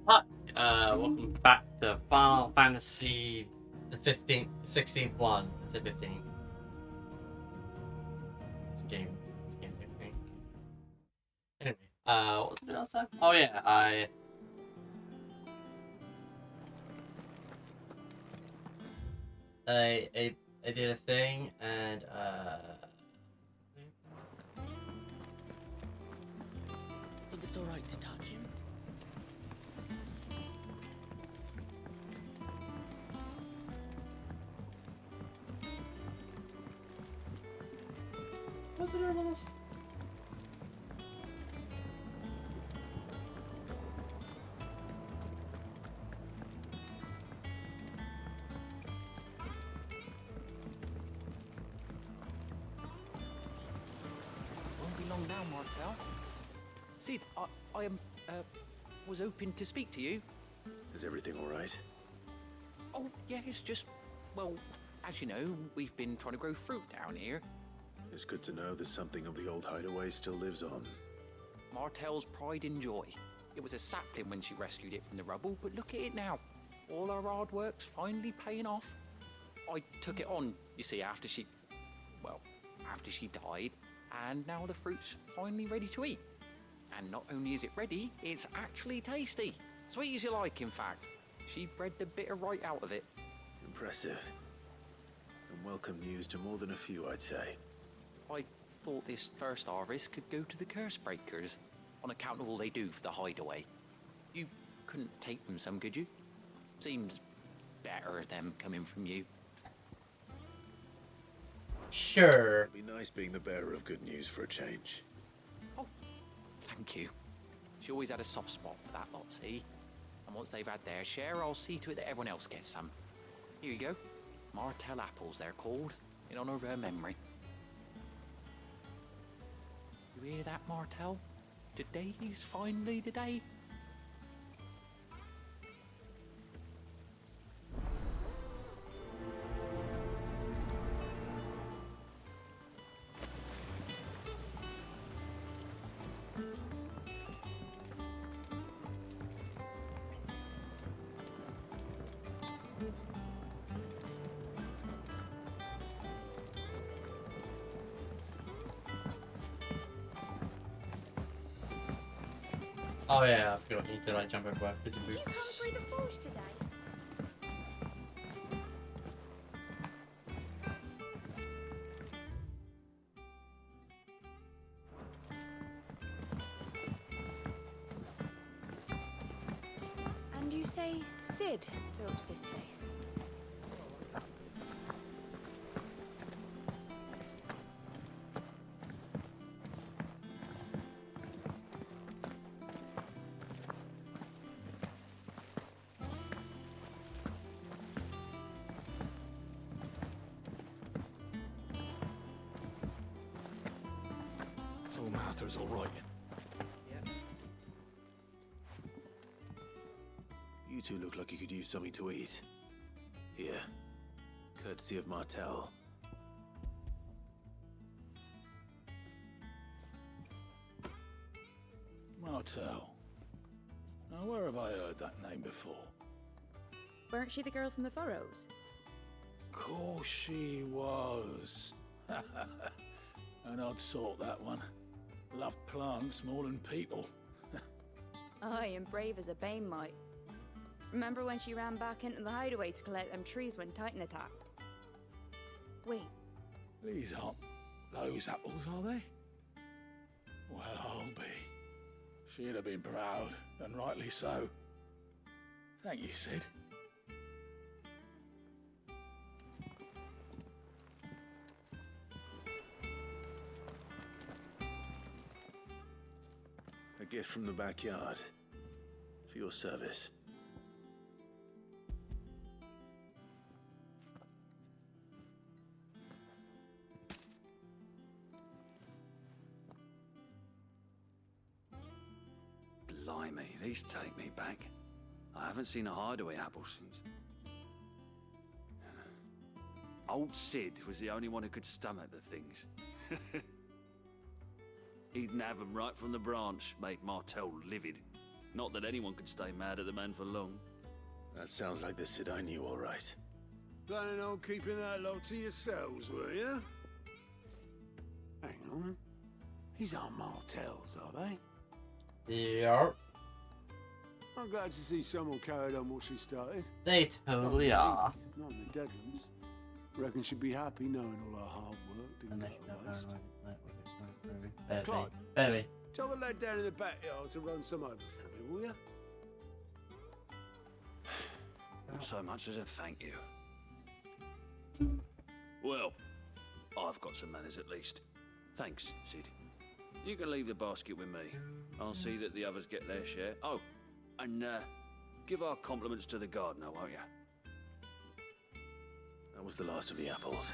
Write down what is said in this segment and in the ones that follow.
Hi, welcome back to Final Fantasy, the 15th, 16th one. Is it 15? It's game 16. Anyway, what was it else say? Oh yeah, I did a thing and Think it's alright to touch him? what's it else? Won't be long now, Martel. Sid, I was hoping to speak to you. Is everything all right? Oh, yeah, it's just, well, as you know, we've been trying to grow fruit down here. It's good to know that something of the old hideaway still lives on. Martel's pride and joy. It was a sapling when she rescued it from the rubble, but look at it now. All our hard work's finally paying off. I took it on, you see, after she died, and now the fruit's finally ready to eat. And not only is it ready, it's actually tasty. Sweet as you like, in fact. She bred the bitter right out of it. Impressive. And welcome news to more than a few, I'd say. I thought this first harvest could go to the curse breakers, on account of all they do for the hideaway. You couldn't take them some, could you? Seems better them coming from you. Sure. It'd be nice being the bearer of good news for a change. Oh, thank you. She always had a soft spot for that lot, see? And once they've had their share, I'll see to it that everyone else gets some. Here you go. Martel apples, they're called, in honor of her memory. You hear that, Martel? Today's finally the day. Oh yeah, I forgot you need to like jump over busy Did you come boots. through the forge today? And you say Sid built this place? So Martha's all right. You two look like you could use something to eat. Here. Courtesy of Martel. Martel. Now, where have I heard that name before? Weren't she the girl from the Furrows? Course she was. An odd sort, that one. Loved plants more than people. Aye, and brave as a bane might. Remember when she ran back into the hideaway to collect them trees when Titan attacked? Wait, These aren't those apples, are they? Well, I'll be. She'd have been proud, and rightly so. Thank you, Sid. A gift from the backyard. For your service. Blimey, these take me back. I haven't seen a hideaway apple since. Old Sid was the only one who could stomach the things. He'd nab 'em right from the branch, make Martel livid. Not that anyone could stay mad at the man for long. That sounds like the Sid I knew, all right. Planning on keeping that lot to yourselves, were you? Hang on. These aren't Martells, are they? Yep. I'm glad to see someone carried on what she started. They totally are. Not in the Deadlands. Reckon she'd be happy knowing all her hard work didn't go to waste. Clive. Baby. Tell the lad down in the backyard to run some over for me, will you? Not so much as a thank you. Well, I've got some manners at least. Thanks, Sid. You can leave the basket with me. I'll see that the others get their share. Oh, and give our compliments to the gardener, won't you? That was the last of the apples.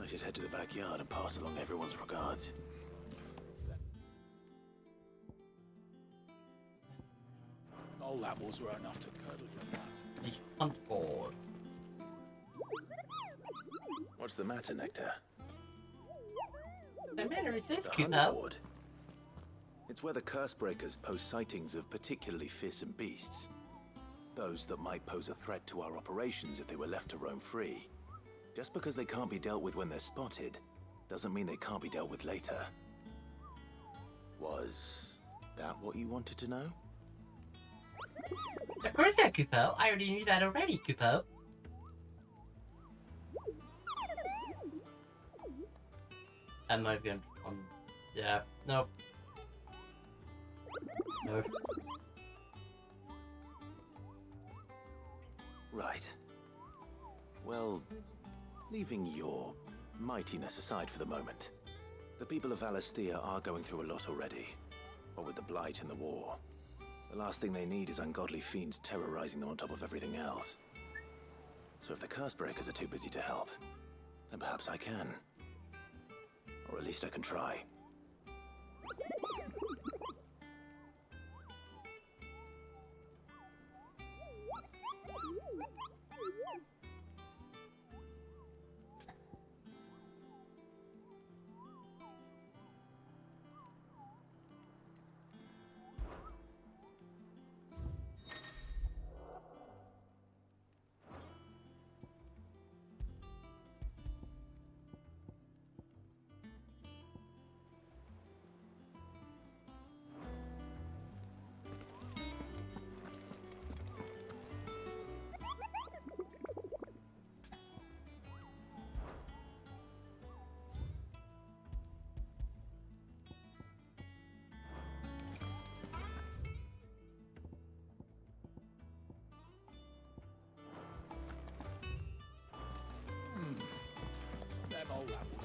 I should head to the backyard and pass along everyone's regards. Old apples were enough to curdle your blood. The hunt board. What's the matter, Nectar? The matter is this, The cute hunt now. board. It's where the curse breakers post sightings of particularly fearsome beasts. Those that might pose a threat to our operations if they were left to roam free. Just because they can't be dealt with when they're spotted, doesn't mean they can't be dealt with later. Was that what you wanted to know? Of course not, Kupo. I already knew that already, Kupo. Am I going on? Yeah. Nope. Nope. Right. Well, leaving your mightiness aside for the moment, the people of Valisthea are going through a lot already. What with the Blight and the war. The last thing they need is ungodly fiends terrorizing them on top of everything else. So if the curse breakers are too busy to help, then perhaps I can. Or at least I can try. Them old apples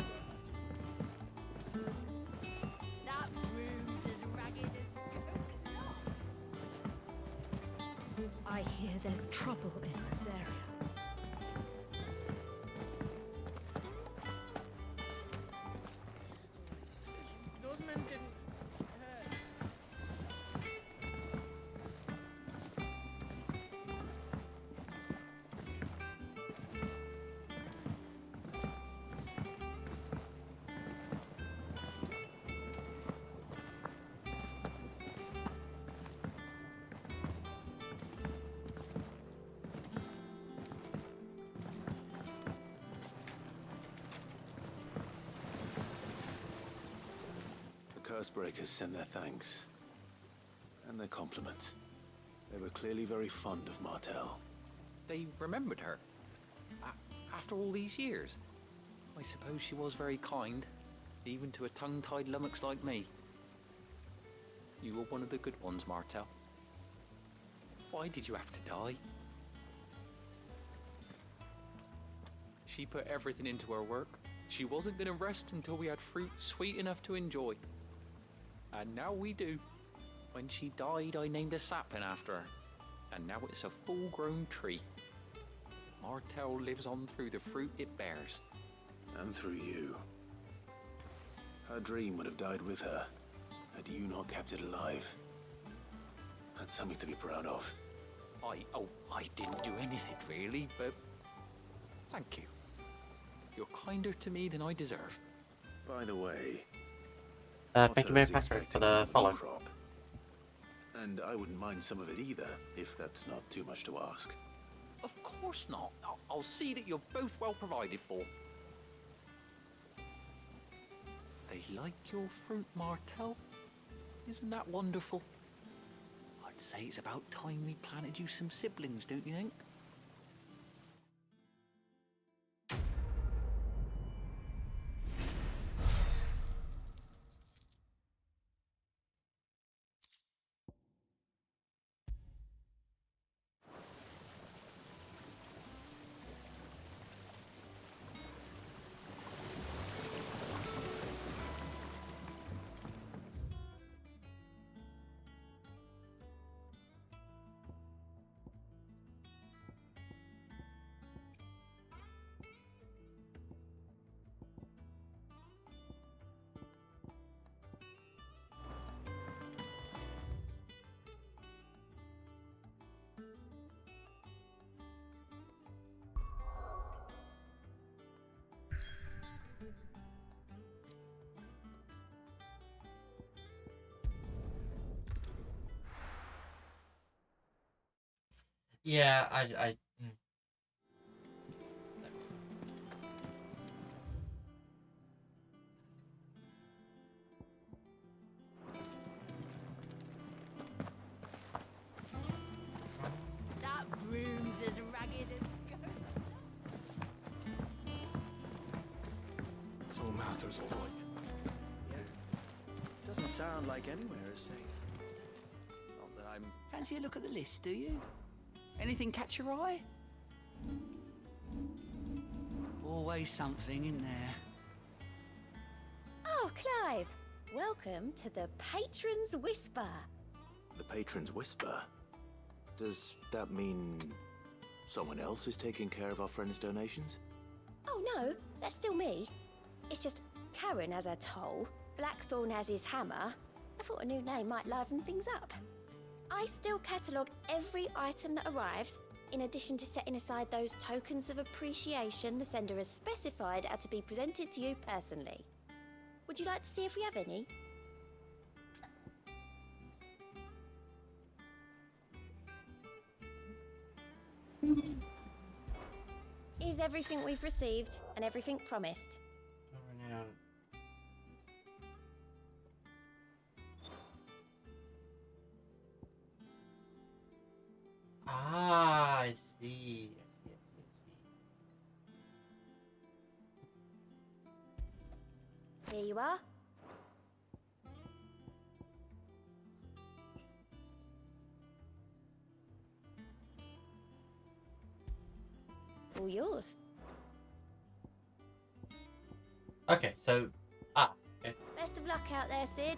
were enough to... That room's as ragged as goat's loss. I hear there's trouble in Rosaria. Those men didn't hurt. Curse breakers send their thanks. And their compliments. They were clearly very fond of Martell. They remembered her. After all these years. I suppose she was very kind, even to a tongue-tied lummox like me. You were one of the good ones, Martell. Why did you have to die? She put everything into her work. She wasn't going to rest until we had fruit sweet enough to enjoy. And now we do. When she died, I named a sapling after her. And now it's a full-grown tree. Martell lives on through the fruit it bears. And through you. Her dream would have died with her, had you not kept it alive. That's something to be proud of. I didn't do anything really, but thank you. You're kinder to me than I deserve. By the way, Thank you very much for the follow. crop. And I wouldn't mind some of it either, if that's not too much to ask. Of course not. I'll see that you're both well provided for. They like your fruit, Martel. Isn't that wonderful? I'd say it's about time we planted you some siblings, don't you think? Yeah, I. That broom's as ragged as So Mather's all right. Doesn't sound like anywhere is safe. Not that I'm... Fancy a look at the list, do you? Anything catch your eye? Always something in there. Oh, Clive! Welcome to the Patron's Whisper. The Patron's Whisper? Does that mean someone else is taking care of our friend's donations? Oh no, that's still me. It's just Karen has her toll, Blackthorn has his hammer. I thought a new name might liven things up. I still catalogue every item that arrives, in addition to setting aside those tokens of appreciation the sender has specified are to be presented to you personally. Would you like to see if we have any? Is everything we've received and everything promised? Ah, I see. Here you are. All yours. Okay, so okay. Best of luck out there, Sid.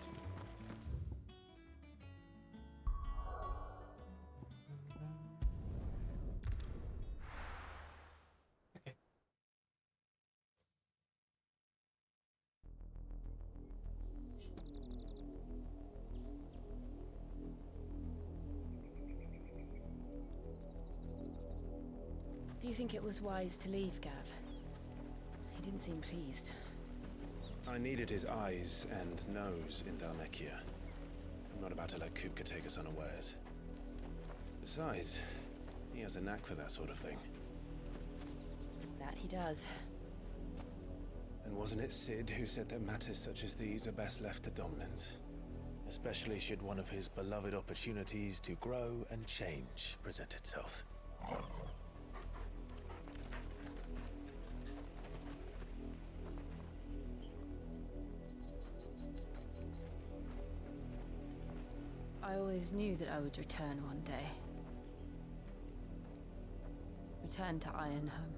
Do you think it was wise to leave, Gav? He didn't seem pleased. I needed his eyes and nose in Dhalmekia. I'm not about to let Kupka take us unawares. Besides, he has a knack for that sort of thing. That he does. And wasn't it Sid who said that matters such as these are best left to dominance? Especially should one of his beloved opportunities to grow and change present itself. I always knew that I would return one day. Return to Ironhome.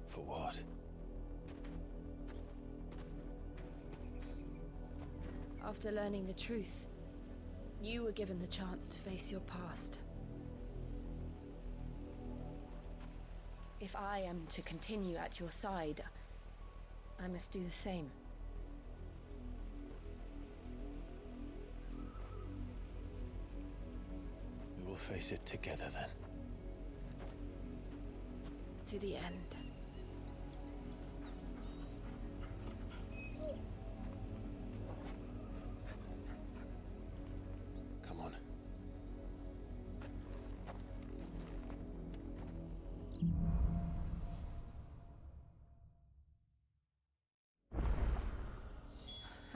For what? After learning the truth, you were given the chance to face your past. If I am to continue at your side, I must do the same. We will face it together then. To the end.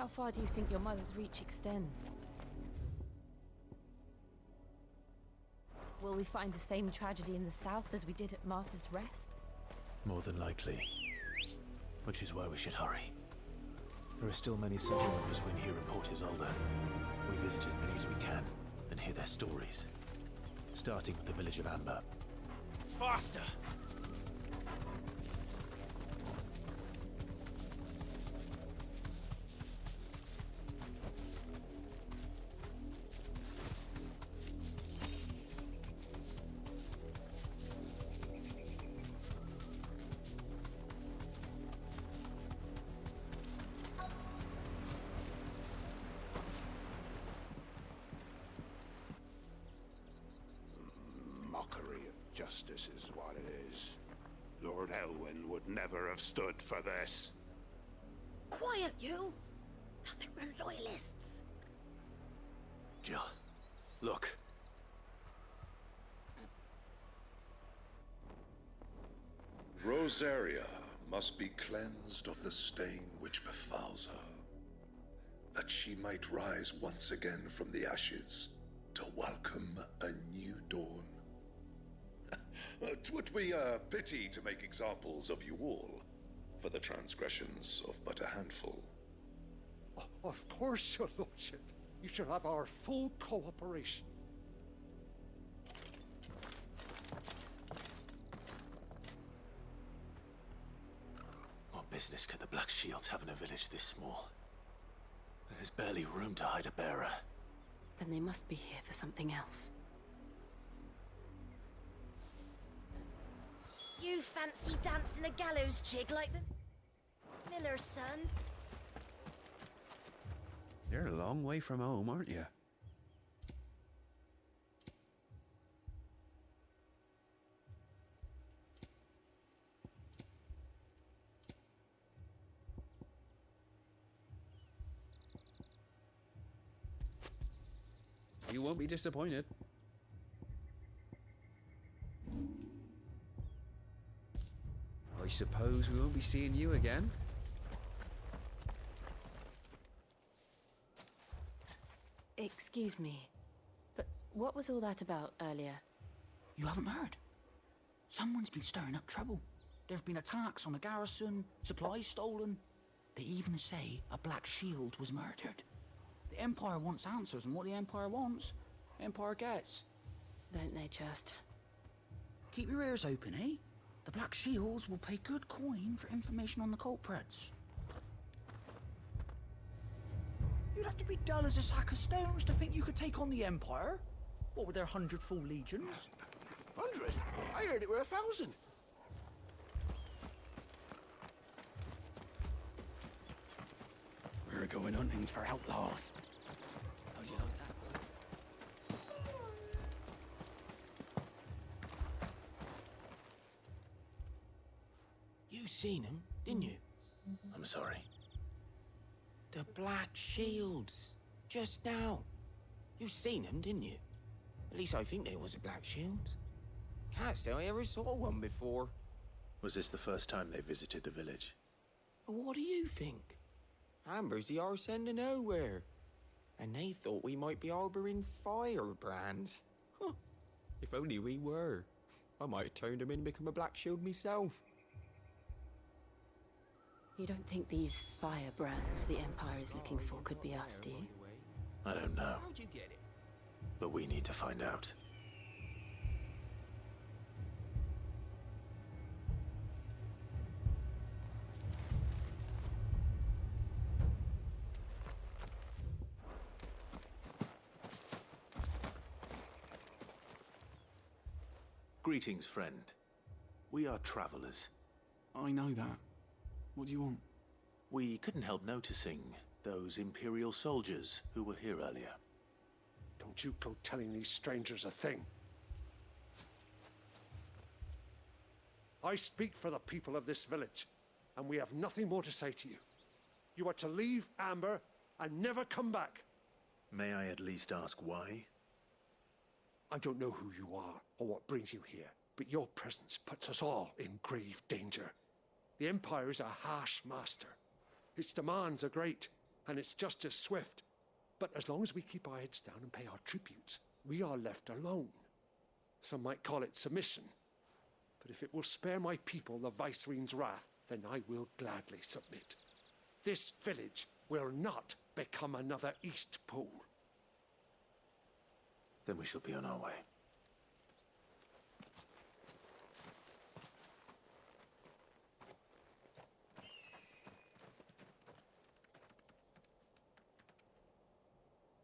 How far do you think your mother's reach extends? Will we find the same tragedy in the south as we did at Martha's Rest? More than likely. Which is why we should hurry. There are still many settlements between here and Port Isolde. We visit as many as we can and hear their stories. Starting with the village of Amber. Faster! Mockery of justice is what it is. Lord Elwyn would never have stood for this. Quiet, you! Nothing, we're loyalists. Jill, look. Rosaria must be cleansed of the stain which befouls her, that she might rise once again from the ashes to welcome a new dawn. 'Twould be a pity to make examples of you all, for the transgressions of but a handful. Of course, your lordship. You shall have our full cooperation. What business could the Black Shields have in a village this small? There's barely room to hide a bearer. Then they must be here for something else. You fancy dancing a gallows jig like the miller's son? You're a long way from home, aren't you? You won't be disappointed. I suppose we won't be seeing you again. Excuse me, but what was all that about earlier? You haven't heard? Someone's been stirring up trouble. There have been attacks on the garrison, supplies stolen. They even say a Black Shield was murdered. The Empire wants answers, and what the Empire wants, Empire gets. Don't they just? Keep your ears open, eh? The Black Shields will pay good coin for information on the culprits. You'd have to be dull as a sack of stones to think you could take on the Empire. What with their 100 full legions? 100? I heard it were 1,000. We're going hunting for outlaws. How'd you like that? You seen them, didn't you? I'm sorry. The Black Shields. Just now. You seen them, didn't you? At least I think they was a Black Shields. Can't say I ever saw one before. Was this the first time they visited the village? What do you think? Amber's the arse end of nowhere. And they thought we might be harbouring firebrands. Huh. If only we were. I might have turned them in and become a Black Shield myself. You don't think these firebrands the Empire is looking for could be us, do you? I don't know, How'd you get it? but we need to find out. Greetings, friend. We are travelers. I know that. What do you want? We couldn't help noticing those Imperial soldiers who were here earlier. Don't you go telling these strangers a thing. I speak for the people of this village, and we have nothing more to say to you. You are to leave Amber and never come back. May I at least ask why? I don't know who you are or what brings you here, but your presence puts us all in grave danger. The Empire is a harsh master. Its demands are great, and it's just as swift. But as long as we keep our heads down and pay our tributes, we are left alone. Some might call it submission. But if it will spare my people the Viceroy's wrath, then I will gladly submit. This village will not become another Eastpool. Then we shall be on our way.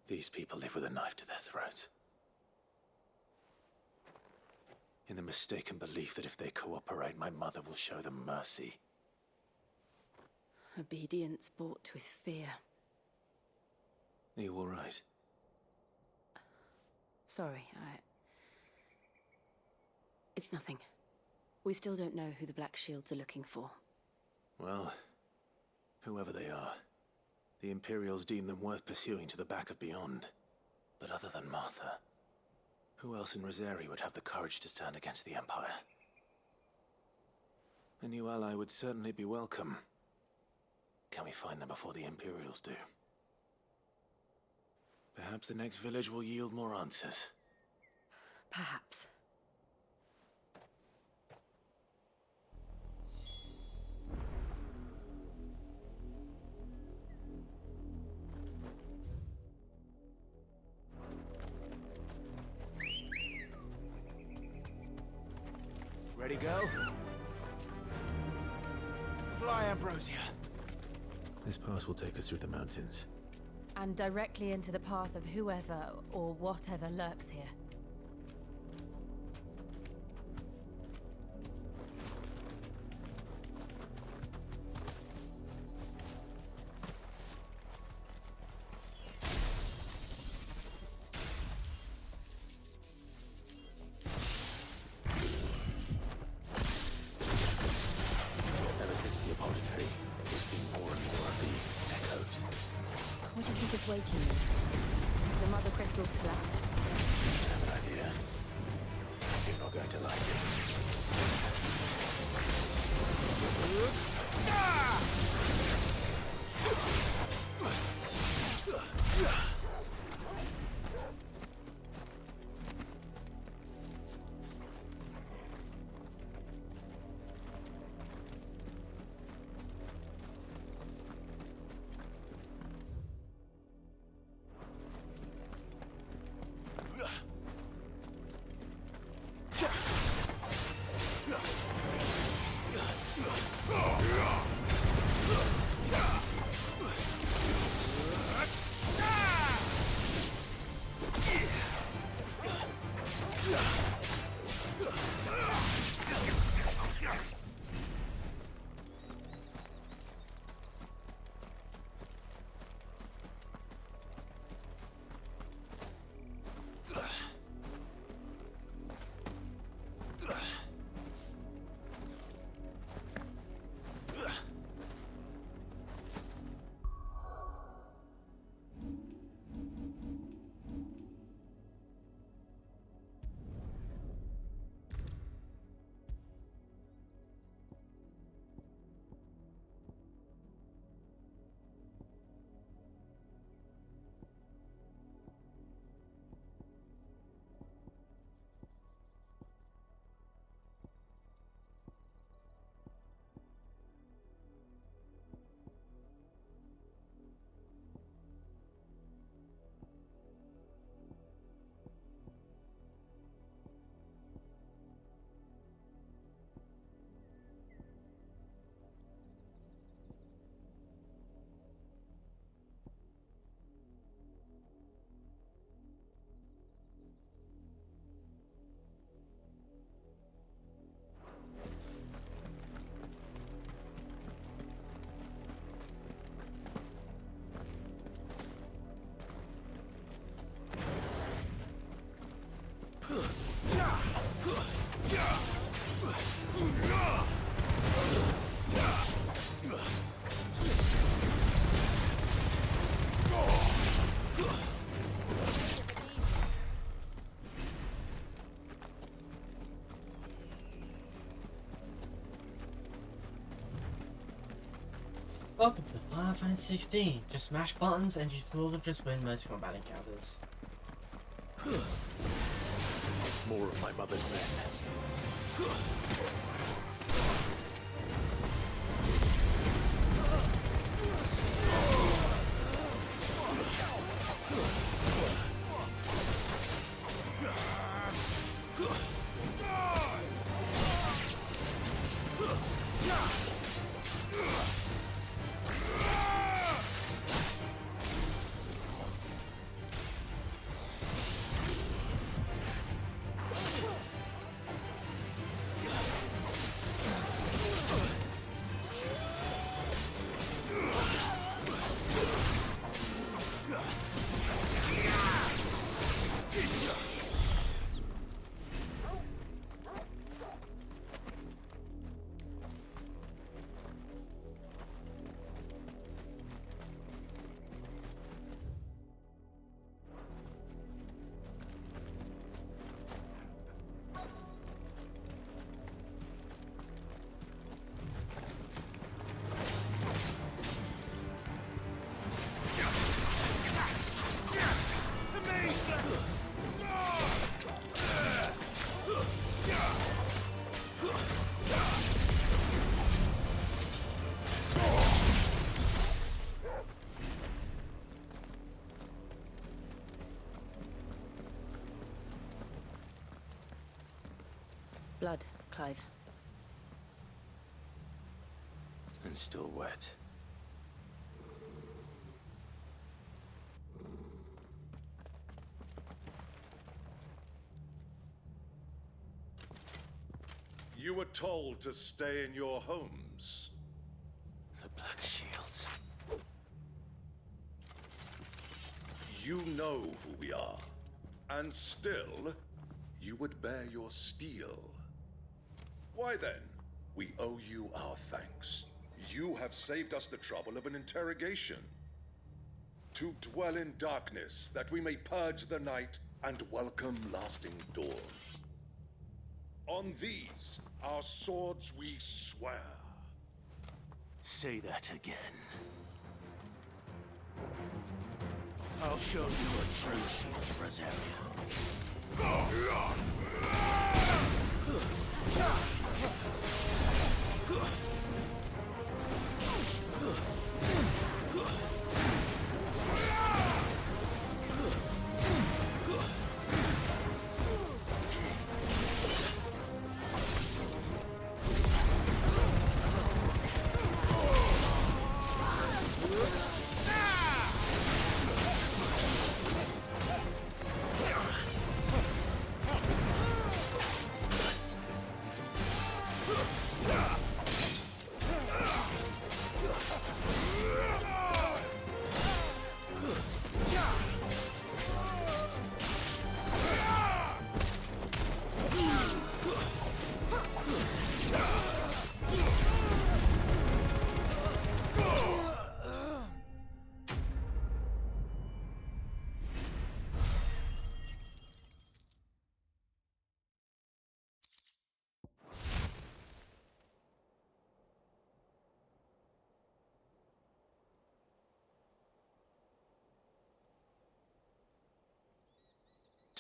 These people live with a knife to their throats. In the mistaken belief that if they cooperate, my mother will show them mercy. Obedience bought with fear. Are you all right? Sorry, It's nothing. We still don't know who the Black Shields are looking for. Well, whoever they are, the Imperials deem them worth pursuing to the back of beyond. But other than Martha, who else in Rosari would have the courage to stand against the Empire? A new ally would certainly be welcome. Can we find them before the Imperials do? Perhaps the next village will yield more answers. Perhaps. Ready, go? Fly, Ambrosia. This pass will take us through the mountains. And directly into the path of whoever or whatever lurks here. Ever since the Apollo tree, we've seen more and more of the echoes. What do you think is waking you? The mother crystals collapse. I have an idea. You're not going to like it. Welcome to Final Fantasy 16. Just smash buttons and you sort of just win most combat encounters. More of my mother's men. Blood, Clive. And still wet. You were told to stay in your homes. The Black Shields. You know who we are. And still, you would bear your steel. Why then, we owe you our thanks. You have saved us the trouble of an interrogation. To dwell in darkness, that we may purge the night and welcome lasting dawn. On these, our swords we swear. Say that again. I'll show you a true shield, Rosaria.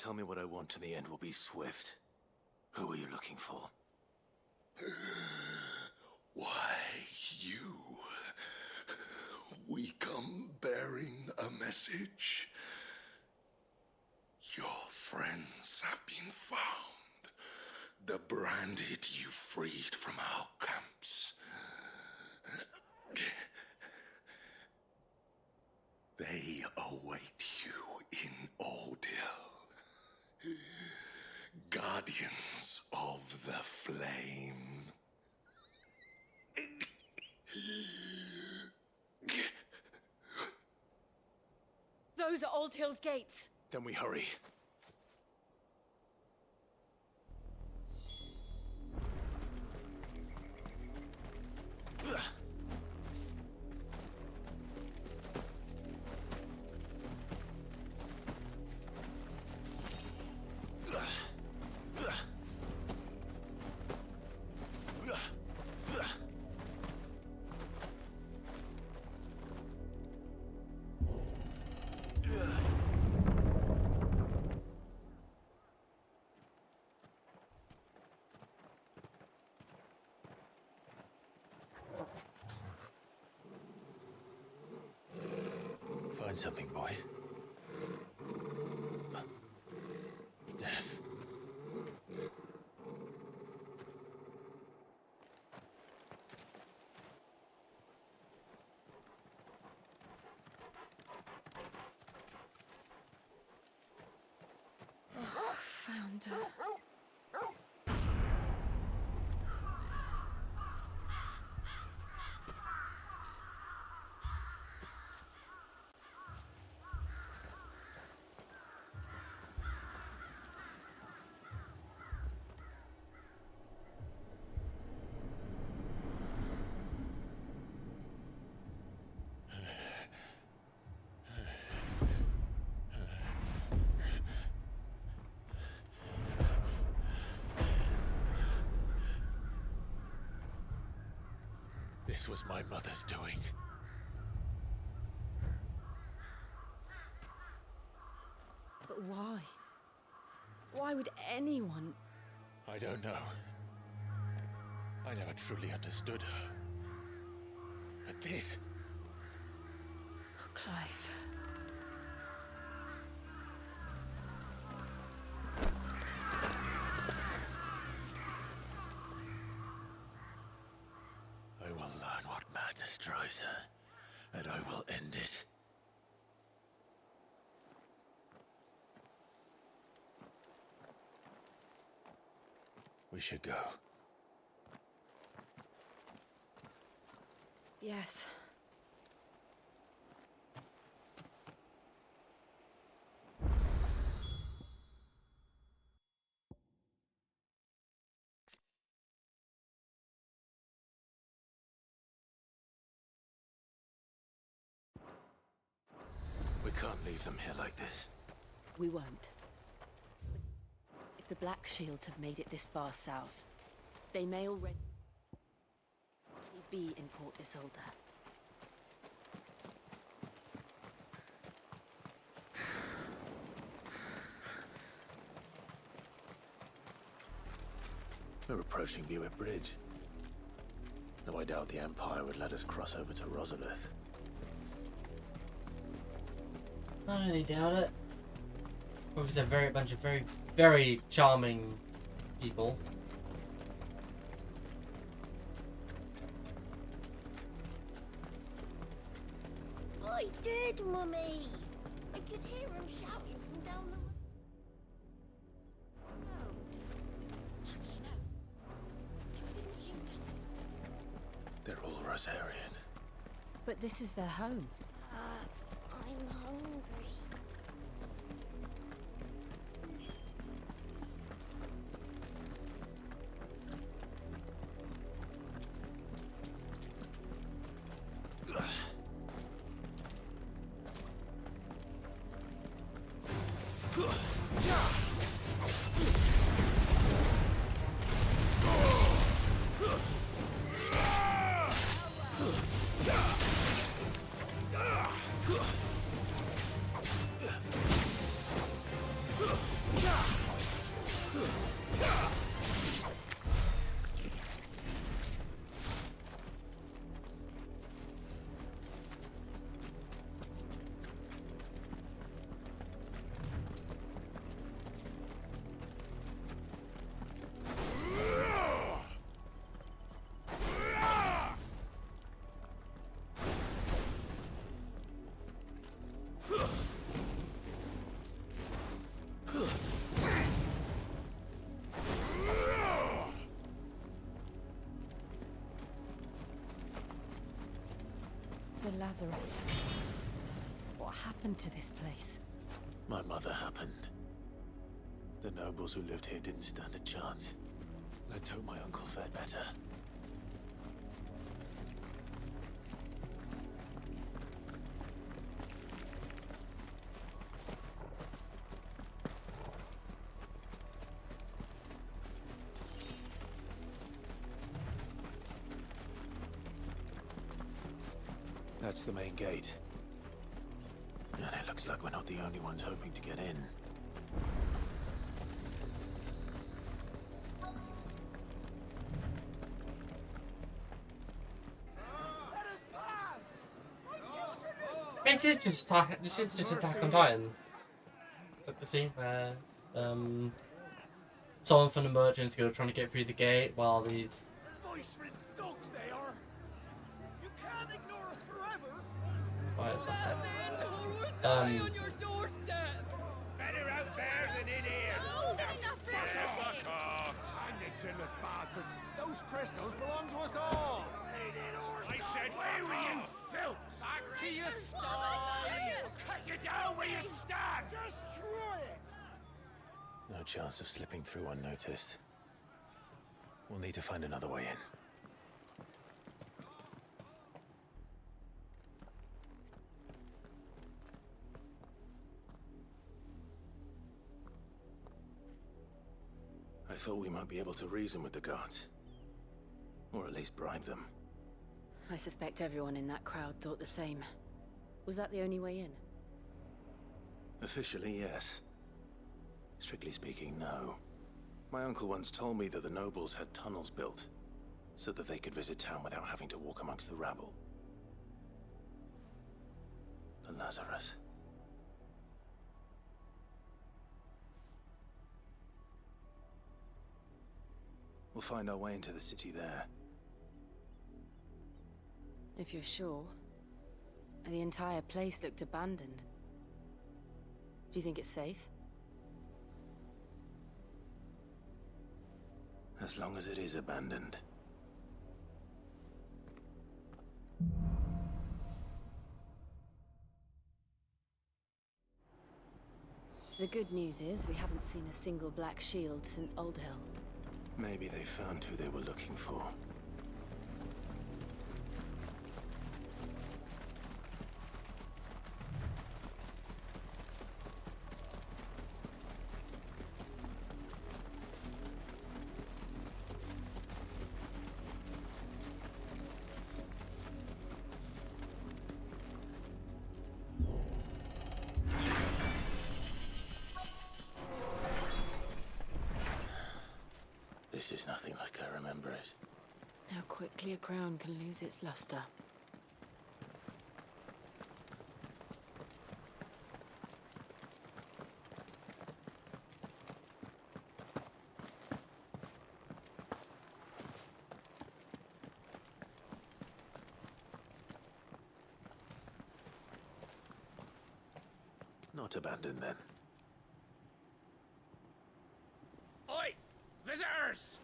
Tell me what I want and the end will be swift. Who are you looking for? Why, you. We come bearing a message. Your friends have been found. The branded you freed from our camps. They await you in Ordeal. Guardians of the Flame. Those are Old Hill's gates. Then we hurry. Find something, boy. Death. Found her. This was my mother's doing. But why? Why would anyone... I don't know. I never truly understood her. But this... Oh, Clive. I will learn what madness drives her, and I will end it. We should go. Yes. We can't leave them here like this. We won't. If the Black Shields have made it this far south, they may already be in Port Isolde. We're approaching Buick Bridge. Though I doubt the Empire would let us cross over to Rosalith. I really doubt it. Because they're a bunch of very charming people. I did, Mummy. I could hear him shouting from down the road. They're all Rosarian. But this is their home. I'm hungry. The Lazarus. What happened to this place? My mother happened. The nobles who lived here didn't stand a chance. Let's hope my uncle fared better. That's the main gate. And it looks Looks like we're not the only ones hoping to get in. This is just Attack on Titan. Like the scene where someone from the merchants guild trying to get through the gate while the Viceroy's dogs they are. You can't ignore us forever. fighters are on your doorstep. Better out there than in here. Oh, get enough for everything. Hang the chinless bastards. Those crystals belong to us all. I said, where were you, filth? Back to your stall. I'll cut you down where you stand. Destroy it. No chance of slipping through unnoticed. We'll need to find another way in. I thought we might be able to reason with the guards. Or at least bribe them. I suspect everyone in that crowd thought the same. Was that the only way in? Officially, yes. Strictly speaking, no. My uncle once told me that the nobles had tunnels built, so that they could visit town without having to walk amongst the rabble. But Lazarus... We'll find our way into the city there. If you're sure. The entire place looked abandoned. Do you think it's safe? As long as it is abandoned. The good news is we haven't seen a single black shield since Old Hill. Maybe they found who they were looking for. This is nothing like I remember it. How quickly a crown can lose its luster. Not abandoned, then. Oi! Visitors!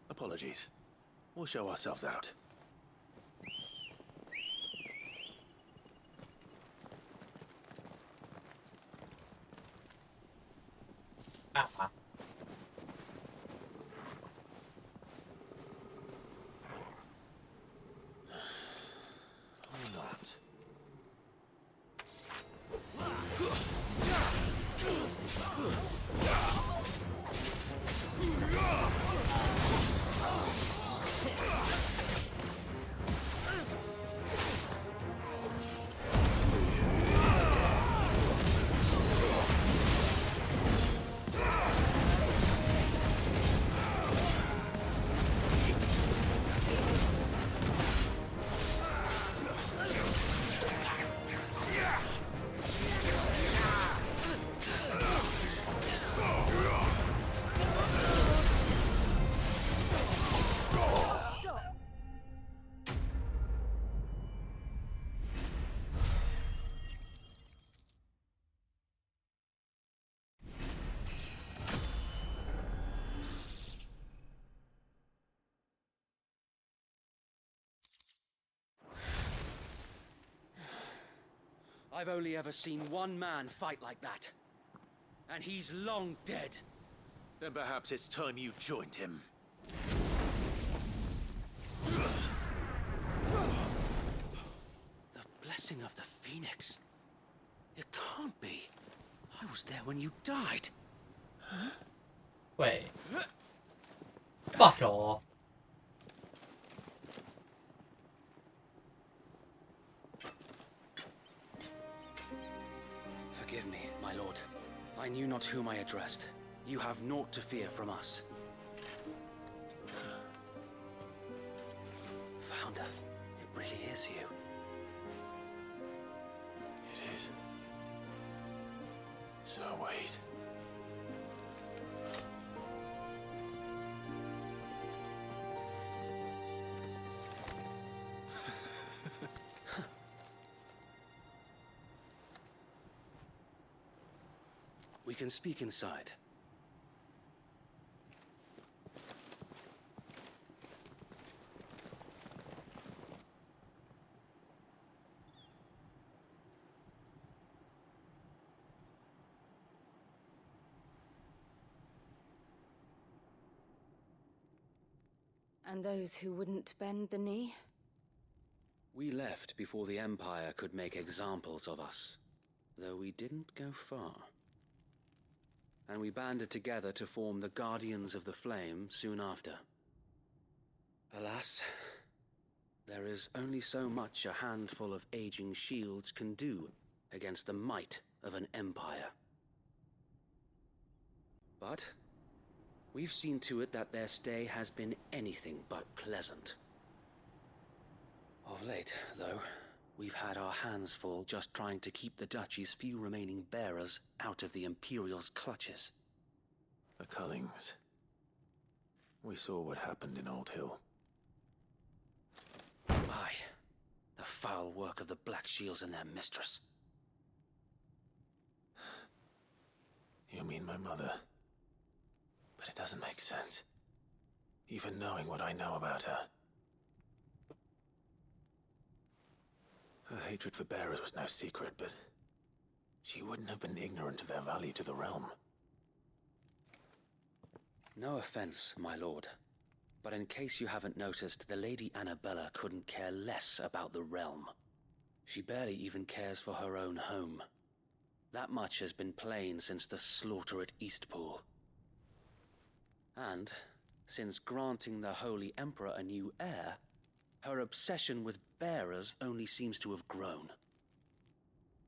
Apologies. We'll show ourselves out. Ah. Or not. I've only ever seen one man fight like that. And he's long dead. Then perhaps it's time you joined him. The blessing of the Phoenix. It can't be. I was there when you died. Wait. Fuck off. Forgive me, my lord. I knew not whom I addressed. You have naught to fear from us. Founder, it really is you. It is. So wait. We can speak inside. And those who wouldn't bend the knee? We left before the Empire could make examples of us, though we didn't go far. And we banded together to form the Guardians of the Flame soon after. Alas, there is only so much a handful of aging shields can do against the might of an empire. But we've seen to it that their stay has been anything but pleasant. Of late, though, we've had our hands full just trying to keep the Duchy's few remaining bearers out of the Imperial's clutches. The Cullings. We saw what happened in Old Hill. Aye, the foul work of the Black Shields and their mistress. You mean my mother? But it doesn't make sense. Even knowing what I know about her. Her hatred for bearers was no secret, but she wouldn't have been ignorant of their value to the realm. No offense, my lord, but in case you haven't noticed, the Lady Annabella couldn't care less about the realm. She barely even cares for her own home. That much has been plain since the slaughter at Eastpool. And, since granting the Holy Emperor a new heir, her obsession with bearers only seems to have grown.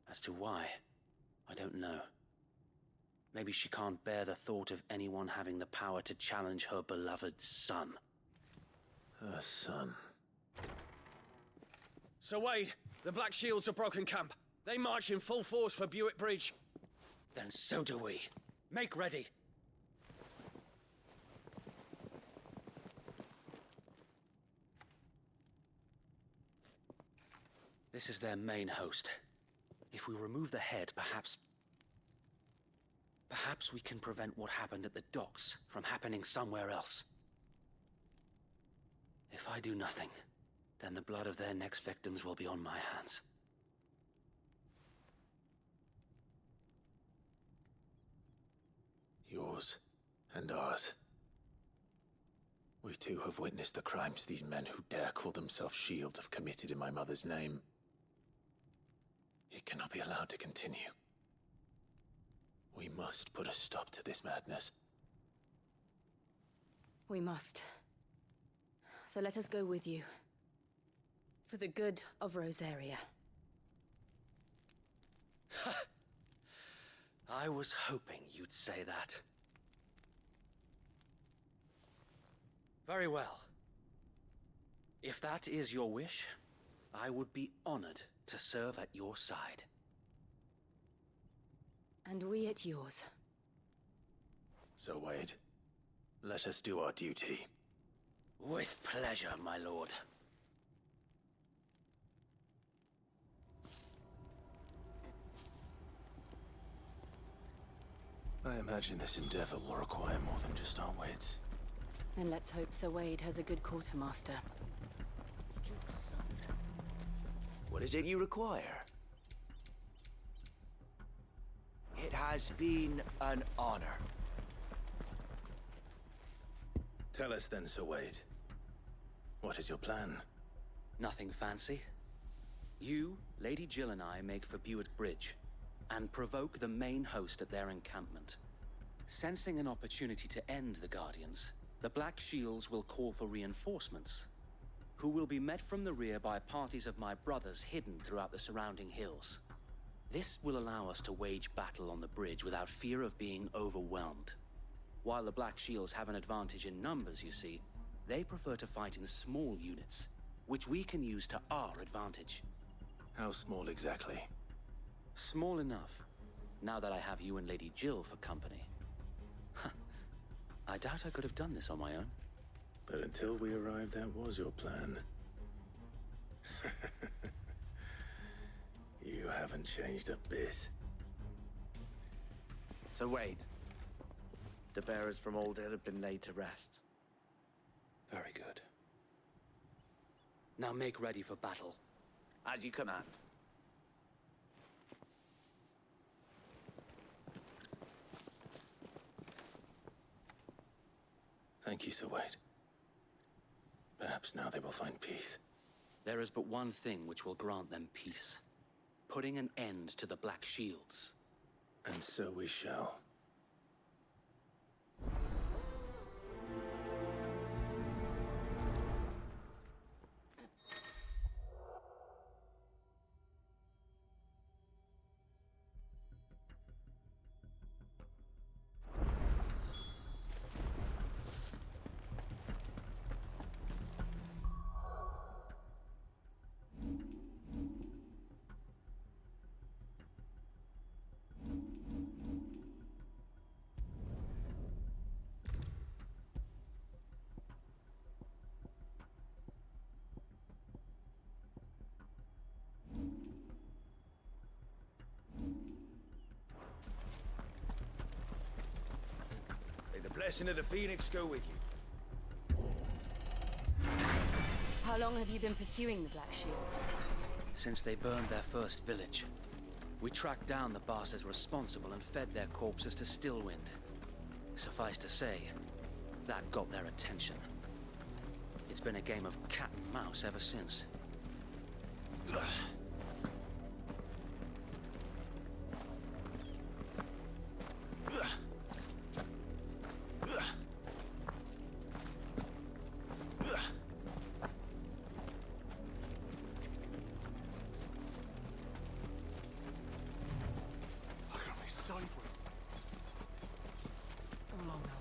As to why, I don't know. Maybe she can't bear the thought of anyone having the power to challenge her beloved son. Her son. Sir Wade, the Black Shields have broken camp. They march in full force for Buick Bridge. Then so do we. Make ready. This is their main host. If we remove the head, perhaps we can prevent what happened at the docks from happening somewhere else. If I do nothing, then the blood of their next victims will be on my hands. Yours and ours. We too have witnessed the crimes these men who dare call themselves shields have committed in my mother's name. It cannot be allowed to continue. We must put a stop to this madness. We must. So let us go with you. For the good of Rosaria. I was hoping you'd say that. Very well. If that is your wish, I would be honored to serve at your side. And we at yours. So, Wade, let us do our duty. With pleasure, my lord. I imagine this endeavor will require more than just our wits. Then let's hope Sir Wade has a good quartermaster. What is it you require? It has been an honor. Tell us then, Sir Wade. What is your plan? Nothing fancy. You, Lady Jill and I make for Buick Bridge, and provoke the main host at their encampment. Sensing an opportunity to end the Guardians, the Black Shields will call for reinforcements, who will be met from the rear by parties of my brothers hidden throughout the surrounding hills. This will allow us to wage battle on the bridge without fear of being overwhelmed. While the Black Shields have an advantage in numbers, you see, they prefer to fight in small units, which we can use to our advantage. How small exactly? Small enough, now that I have you and Lady Jill for company. I doubt I could have done this on my own. But until we arrived, that was your plan. You haven't changed a bit. So Wade, the bearers from Aldale have been laid to rest. Very good. Now make ready for battle. As you command. Thank you, Sir Wade. Perhaps now they will find peace. There is but one thing which will grant them peace. Putting an end to the Black Shields. And so we shall. May the blessing of the Phoenix go with you. How long have you been pursuing the Black Shields? Since they burned their first village, we tracked down the bastards responsible and fed their corpses to Stillwind. Suffice to say, that got their attention. It's been a game of cat and mouse ever since. Come along now.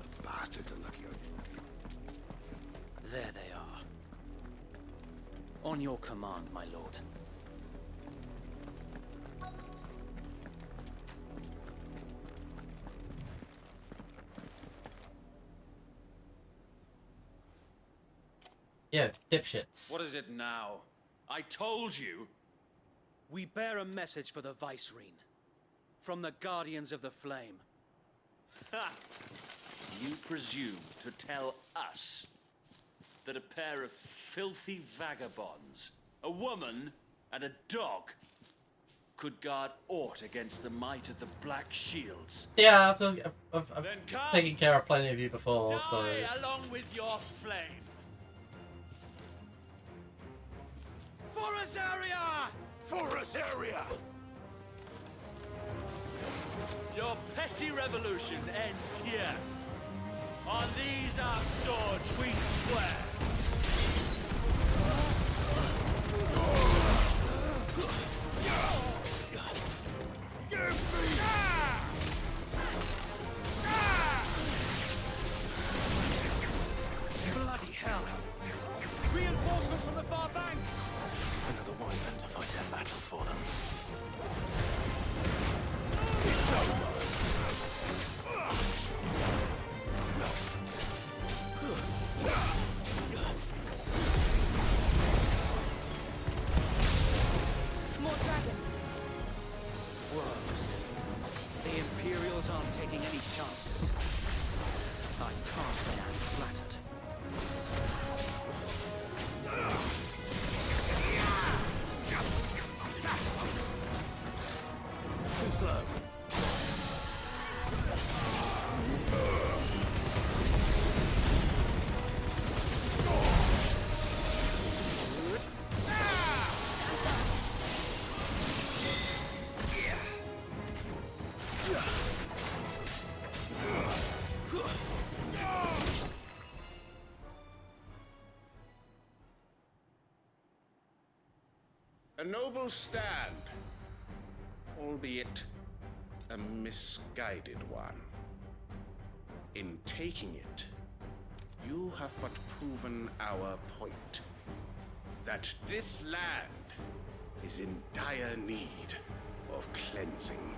The bastards are lucky I didn't. There they are. On your command, my lord. Yeah, dipshits. What is it now? I told you. We bear a message for the Vicereine. From the Guardians of the Flame. Ha! You presume to tell us that a pair of filthy vagabonds, a woman and a dog, could guard aught against the might of the Black Shields? Yeah, I've Then come, taken care of plenty of you before, die so... along with your flame. For Azaria! For Azaria! Your petty revolution ends here. On these our swords we swear. Give me! Bloody hell! Reinforcements from the far bank! Another one of them to fight their battle for them. It's over! More dragons. Worse. The Imperials aren't taking any chances. I can't say I'm flattered. Too slow. A noble stand, albeit a misguided one. In taking it, you have but proven our point. That this land is in dire need of cleansing.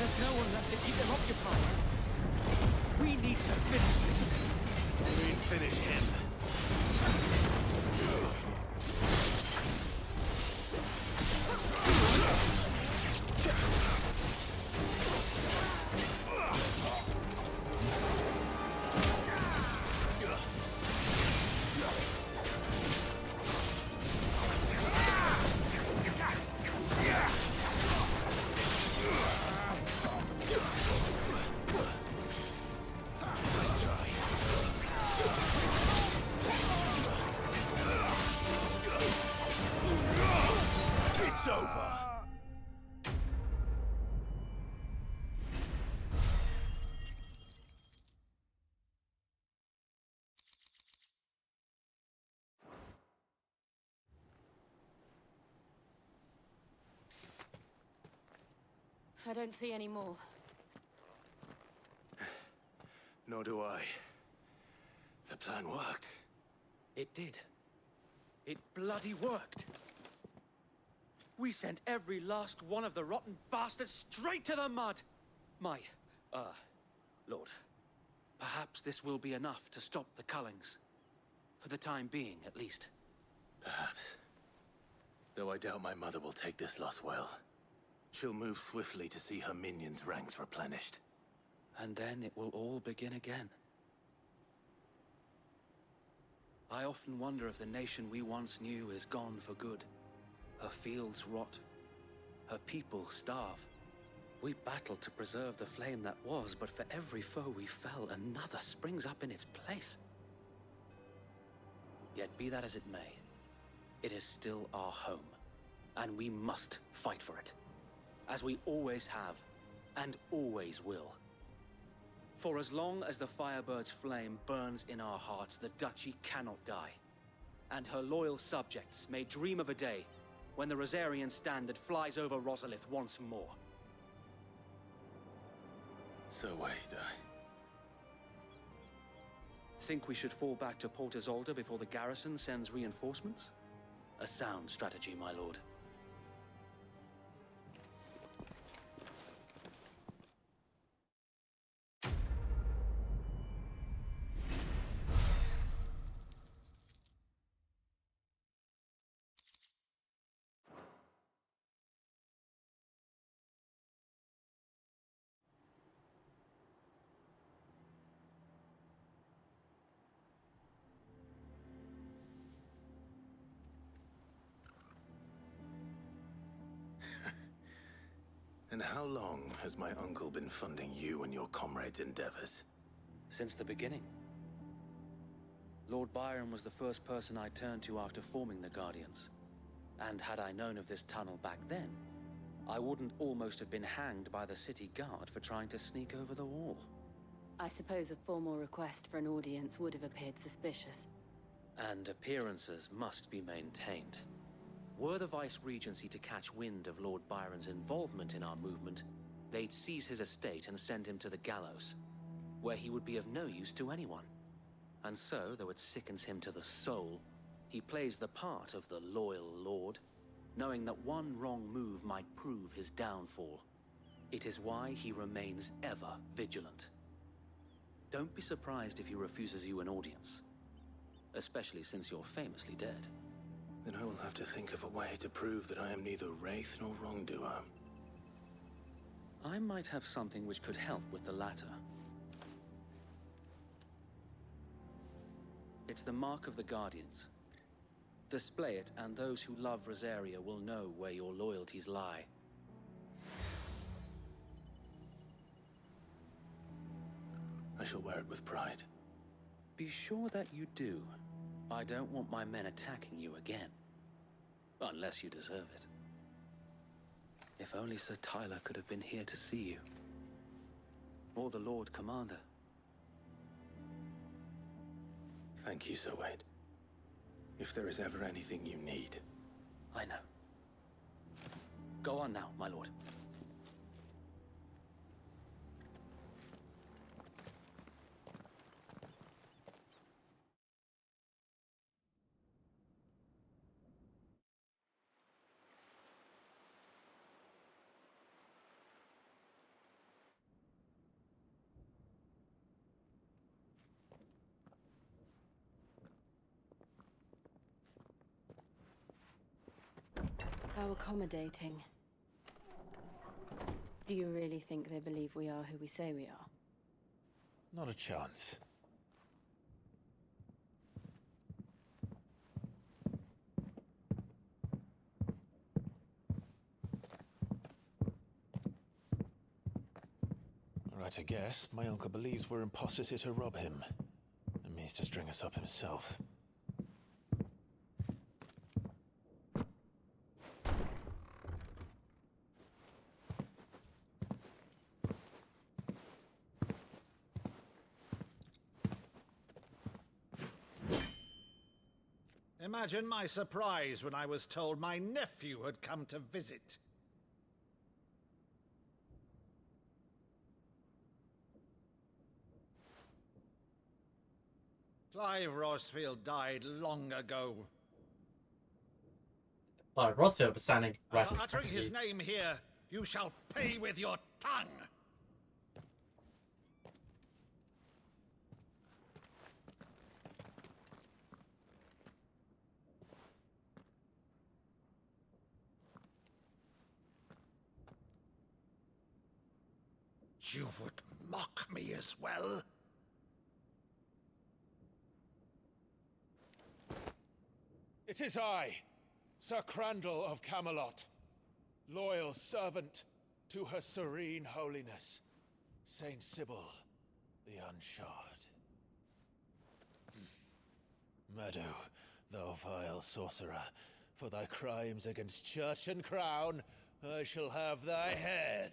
There's no one left to keep them occupied. We need to finish this. You mean finish him? It's over. I don't see any more. Nor do I. The plan worked. It did. It bloody worked. We sent every last one of the rotten bastards straight to the mud! Lord, perhaps this will be enough to stop the Cullings. For the time being, at least. Perhaps. Though I doubt my mother will take this loss well. She'll move swiftly to see her minions' ranks replenished. And then it will all begin again. I often wonder if the nation we once knew is gone for good. Her fields rot. Her people starve. We battled to preserve the flame that was, but for every foe we fell, another springs up in its place. Yet be that as it may, it is still our home, and we must fight for it. As we always have, and always will. For as long as the Firebird's flame burns in our hearts, the Duchy cannot die. And her loyal subjects may dream of a day when the Rosarian standard flies over Rosalith once more. So wait, Think we should fall back to Port Isolde before the garrison sends reinforcements? A sound strategy, my lord. And how long has my uncle been funding you and your comrades' endeavors? Since the beginning. Lord Byron was the first person I turned to after forming the Guardians. And had I known of this tunnel back then, I wouldn't almost have been hanged by the city guard for trying to sneak over the wall. I suppose a formal request for an audience would have appeared suspicious. And appearances must be maintained. Were the Vice-Regency to catch wind of Lord Byron's involvement in our movement, they'd seize his estate and send him to the gallows, where he would be of no use to anyone. And so, though it sickens him to the soul, he plays the part of the loyal lord, knowing that one wrong move might prove his downfall. It is why he remains ever vigilant. Don't be surprised if he refuses you an audience, especially since you're famously dead. Then I will have to think of a way to prove that I am neither wraith nor wrongdoer. I might have something which could help with the latter. It's the Mark of the Guardians. Display it, and those who love Rosaria will know where your loyalties lie. I shall wear it with pride. Be sure that you do. I don't want my men attacking you again. Unless you deserve it. If only Sir Tyler could have been here to see you. Or the Lord Commander. Thank you, Sir Wade. If there is ever anything you need. I know. Go on now, my lord. How accommodating. Do you really think they believe we are who we say we are? Not a chance. Right, I guess. My uncle believes we're imposters here to rob him. And means to string us up himself. Imagine my surprise when I was told my nephew had come to visit. Clive Rosfield died long ago. Oh, Rosfield was standing right in front Uttering of his you. name here, you shall pay with your tongue. You would mock me as well? It is I, Sir Crandall of Camelot, loyal servant to Her Serene Holiness, Saint Sybil the Unshod. Meadow, thou vile sorcerer, for thy crimes against church and crown, I shall have thy head.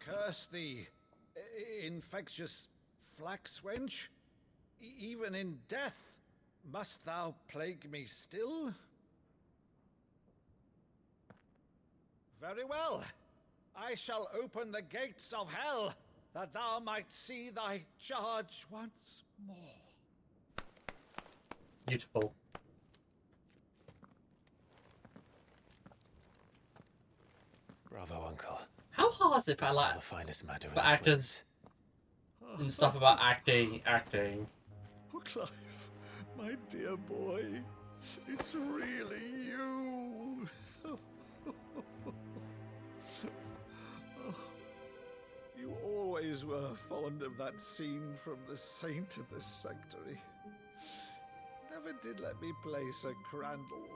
Curse thee, infectious flax wench. Even in death, must thou plague me still? Very well. I shall open the gates of hell, that thou might see thy charge once more. Beautiful. Bravo, Uncle. How hard is it for like the finest matter in for the actors and stuff about acting? Oh, Clive, my dear boy, it's really you. You always were fond of that scene from The Saint in the Sanctuary. Never did let me play Sir Crandall.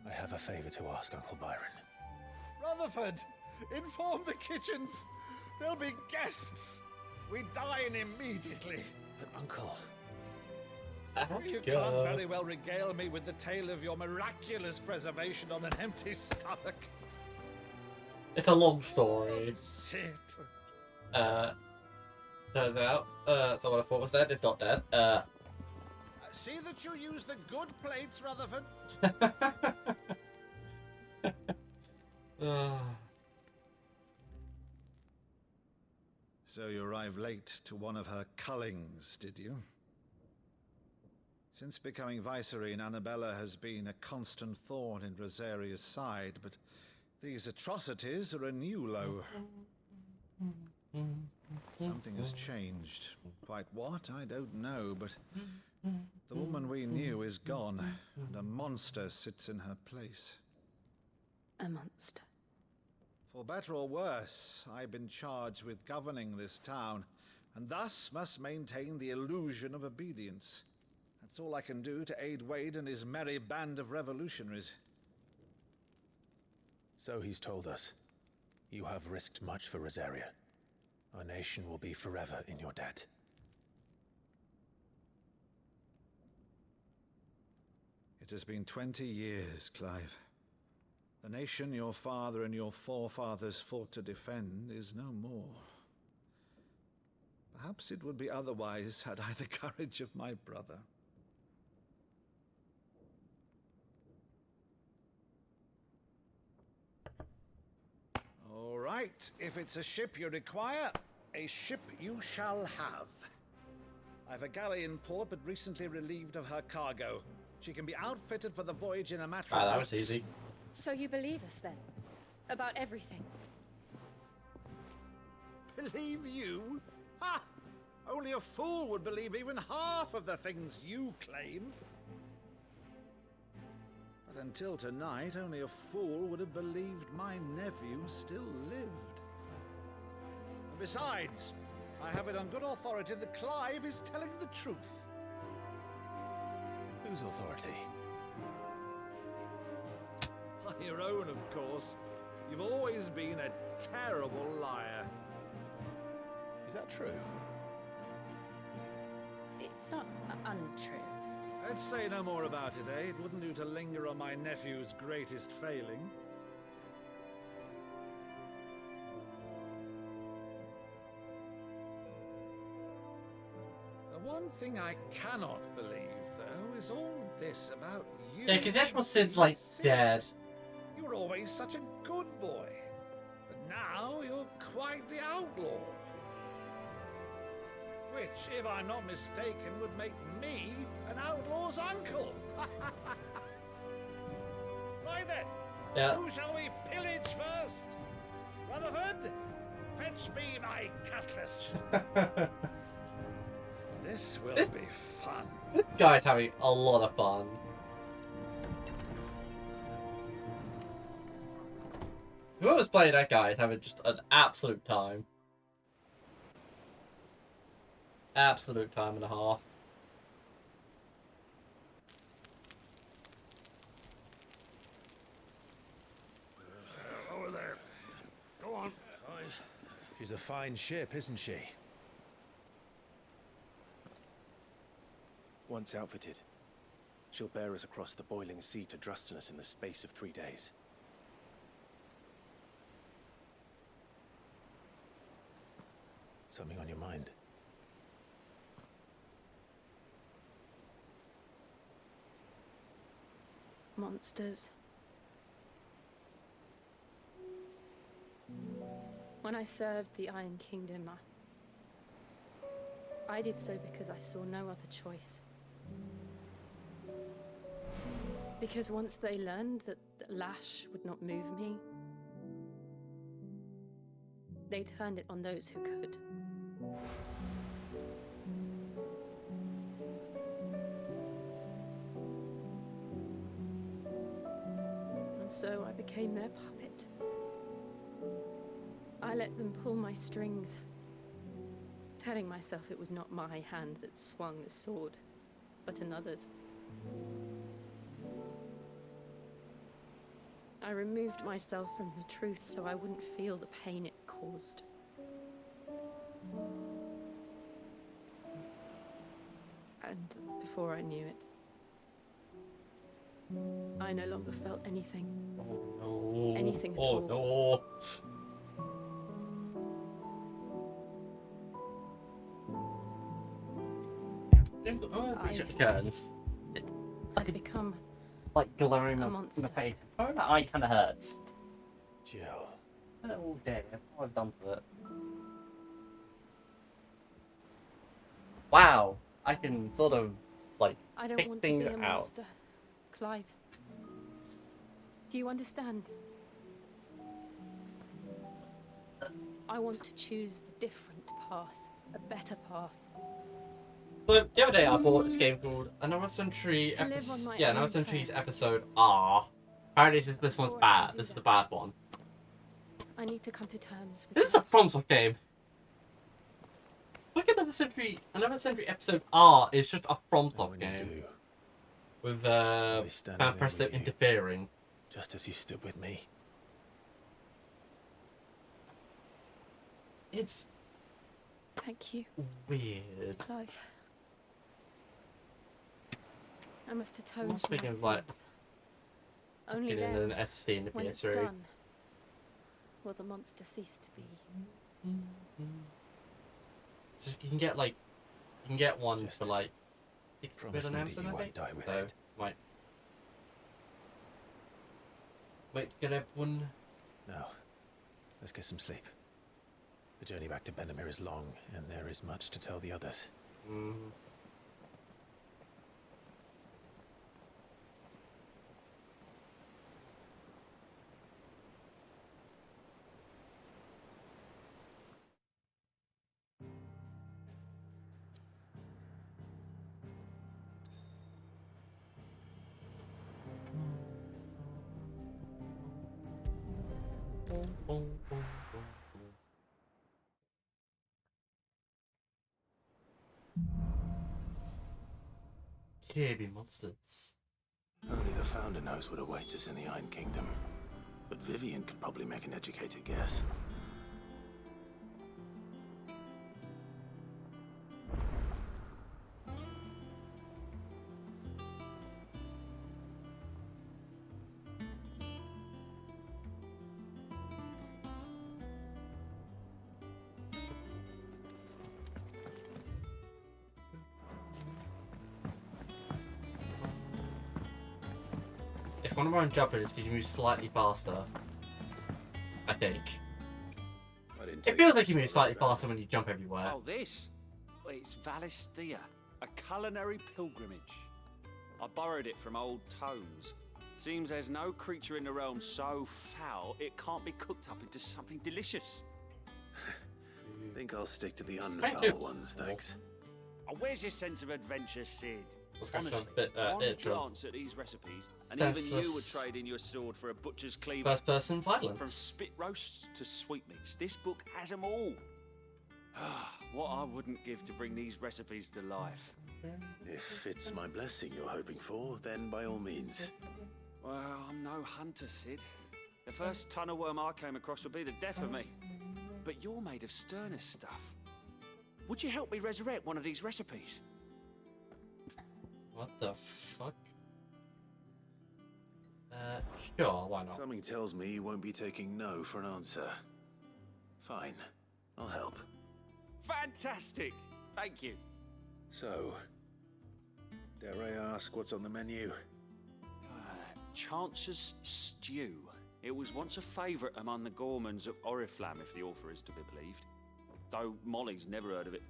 I have a favor to ask, Uncle Byron. Rutherford, inform the kitchens. There'll be guests. We dine immediately. But, Uncle... You can't very well regale me with the tale of your miraculous preservation on an empty stomach. It's a long story. Sit. Turns out, someone I thought was dead is not dead. See that you use the good plates, Rutherford. So you arrived late to one of her cullings, did you? Since becoming Vicereine, Annabella has been a constant thorn in Rosaria's side, but these atrocities are a new low. Something has changed. Quite what, I don't know, but the woman we knew is gone, and a monster sits in her place. A monster. For better or worse, I've been charged with governing this town, and thus must maintain the illusion of obedience. That's all I can do to aid Wade and his merry band of revolutionaries. So he's told us. You have risked much for Rosaria. Our nation will be forever in your debt. It has been 20 years, Clive. The nation your father and your forefathers fought to defend is no more. Perhaps it would be otherwise had I the courage of my brother. All right, if it's a ship you require, a ship you shall have. I've a galley in port, but recently relieved of her cargo. She can be outfitted for the voyage in a matter of that was weeks. easy. So you believe us then? About everything? Believe you? Ha! Only a fool would believe even half of the things you claim. But until tonight, only a fool would have believed my nephew still lived. And besides, I have it on good authority that Clive is telling the truth. Whose authority? By your own, of course. You've always been a terrible liar. Is that true? It's not untrue. Let's say no more about it, eh? It wouldn't do to linger on my nephew's greatest failing. The one thing I cannot believe, though, is all this about you. Yeah, because Ashmore Sid's like dead. You were always such a good boy, but now you're quite the outlaw. Which, if I'm not mistaken, would make me an outlaw's uncle. Right then, who shall we pillage first? Rutherford, fetch me my cutlass. This will be fun. This guy's having a lot of fun. Whoever's playing that guy is having just an absolute time. Absolute time and a half. Over there. Go on. She's a fine ship, isn't she? Once outfitted, she'll bear us across the boiling sea to Drustinus in the space of 3 days. Something on your mind? Monsters. When I served the Iron Kingdom, I did so because I saw no other choice. Because once they learned that the lash would not move me, they turned it on those who could. And so I became their puppet. I let them pull my strings, telling myself it was not my hand that swung the sword, but another's. I removed myself from the truth so I wouldn't feel the pain it caused. And before I knew it, I no longer felt anything. Oh, no. Anything at all. all. No. curtains. I've become Like glaring a in monster. the face. Oh, that eye kind of hurts. Jill. Oh dear, what I've done to it. Wow, I can sort of like I don't pick want to things be a out. monster, Clive. Do you understand? I want to choose a different path, a better path. But the other day I bought this game called Another Century To live on my Another own Century's terms. episode R. Apparently this one's Before I bad. can do This is the that. bad one. I need to come to terms with This is a FromSoft game. Look at Another Century episode R is just a FromSoft game. With Van Presto interfering. Just as you stood with me. It's Thank you, weird. Clive. I must atone I'm for my speaking of like sins. Only in then, an SC in the when it's PS3. done, will the monster cease to be. You can get one for like £6 promise on me that Amazon, you I won't think. die with So, it. might wait to get everyone. Now, let's get some sleep. The journey back to Benamir is long, and there is much to tell the others. Kirby monsters. Only the Founder knows what awaits us in the Iron Kingdom. But Vivian could probably make an educated guess. If one of our own jumpers is because you move slightly faster, I think. It feels like you move slightly faster when you jump everywhere. Oh, this? Well, it's Valisthea, a culinary pilgrimage. I borrowed it from old tomes. Seems there's no creature in the realm so foul it can't be cooked up into something delicious. Think I'll stick to the Thank you. unfoul ones, thanks. Oh, where's your sense of adventure, Sid? Let's go Honestly, for a bit, one intro. glance at these recipes, and even you Senseless. would trade in your sword for a butcher's cleaver. First person violence. From spit roasts to sweetmeats, this book has them all. What I wouldn't give to bring these recipes to life. If it's my blessing you're hoping for, then by all means. Well, I'm no hunter, Sid. The first tunnel worm I came across would be the death of me. But you're made of sterner stuff. Would you help me resurrect one of these recipes? What the fuck? Sure, why not? Something tells me you won't be taking no for an answer. Fine, I'll help. Fantastic! Thank you. So, dare I ask what's on the menu? Chance's Stew. It was once a favourite among the gourmands of Oriflamme, if the author is to be believed. Though Molly's never heard of it.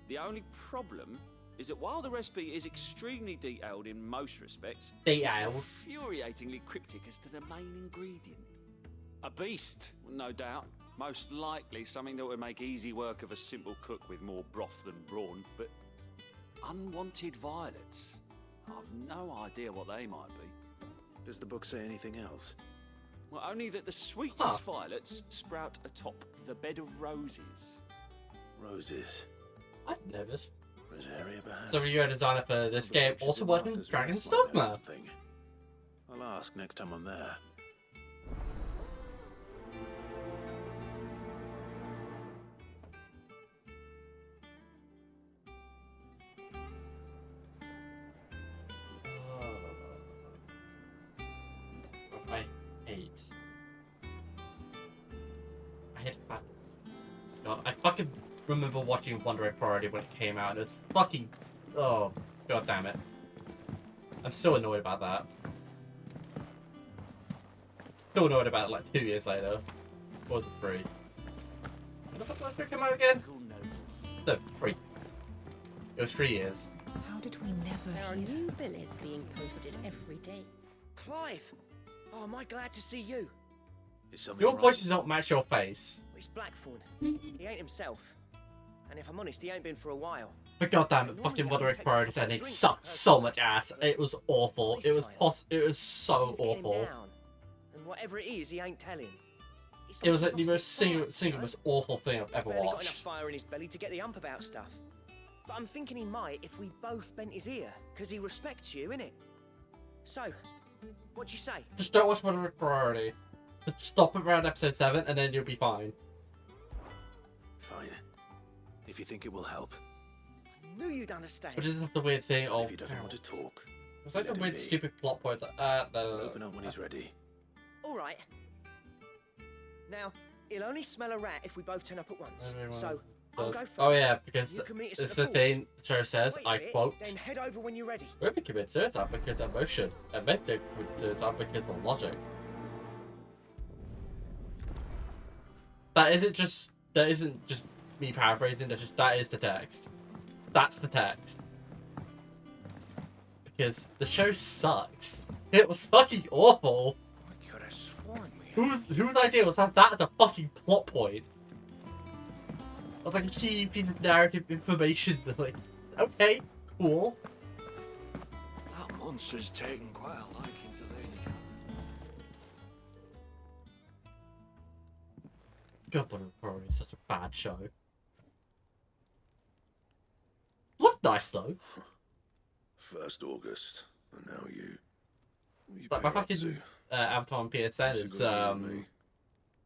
The only problem is that while the recipe is extremely detailed in most respects, Detailed? it's infuriatingly cryptic as to the main ingredient. A beast, no doubt. Most likely something that would make easy work of a simple cook with more broth than brawn, but unwanted violets. I've no idea what they might be. Does the book say anything else? Well, only that the sweetest violets sprout atop the bed of roses. Roses. I didn't know this. Rosaria, perhaps? So you're a designer for this game, also working with Dragon's Dogma. I'll ask next time I'm there. I hate that. God, I fucking remember watching Wonder Egg Priority when it came out. It's fucking... Oh, God damn it. I'm still annoyed about that. Still annoyed about it like 2 years later. Or the 3. When the fuck did that come out again? The 3. It was 3 years. How did we never There are hear? new villas being posted every day. Clive! Oh, am I glad to see you? Is something Your wrong? voice does not match your face. It's Blackthorn. He ain't himself. And if I'm honest, he ain't been for a while. But goddamn it, fucking Moderate Priorities ending sucked so much ass. It was awful. It was so awful. And whatever it is, he ain't telling. It's It was like like the he's most lost his fire, single most awful thing I've ever barely got enough watched. fire in his belly to get the ump about stuff. But I'm thinking he might if we both bent his ear, because he respects you, innit? So, what'd you say? Just don't watch Moderate Priority. Just stop around episode 7 and then you'll be fine. Fine. If you think it will help. Knew you'd understand. But isn't that the weird thing If of... he doesn't want to talk, It's like some let him weird be. stupid plot points like, no. Open up when he's ready. All right. Now, he'll only smell a rat if we both turn up at once. So, I'll go first. Oh yeah, because You can meet us it's at the the thing the show says, Wait I a bit, quote, Then head over when you're ready. women commit suicide because of emotion, and men don't commit suicide because of logic. That isn't just me paraphrasing, that is the text. That's the text. Because the show sucks. It was fucking awful. I could have sworn we Whose idea was to have that as a fucking plot point? It was like a key piece of narrative information. Like, okay, cool. That monster's taken quite a liking to Lady. God, but Priority is such a bad show. Looked nice though. 1st August, and now you. Like my fucking Avatar on PSN is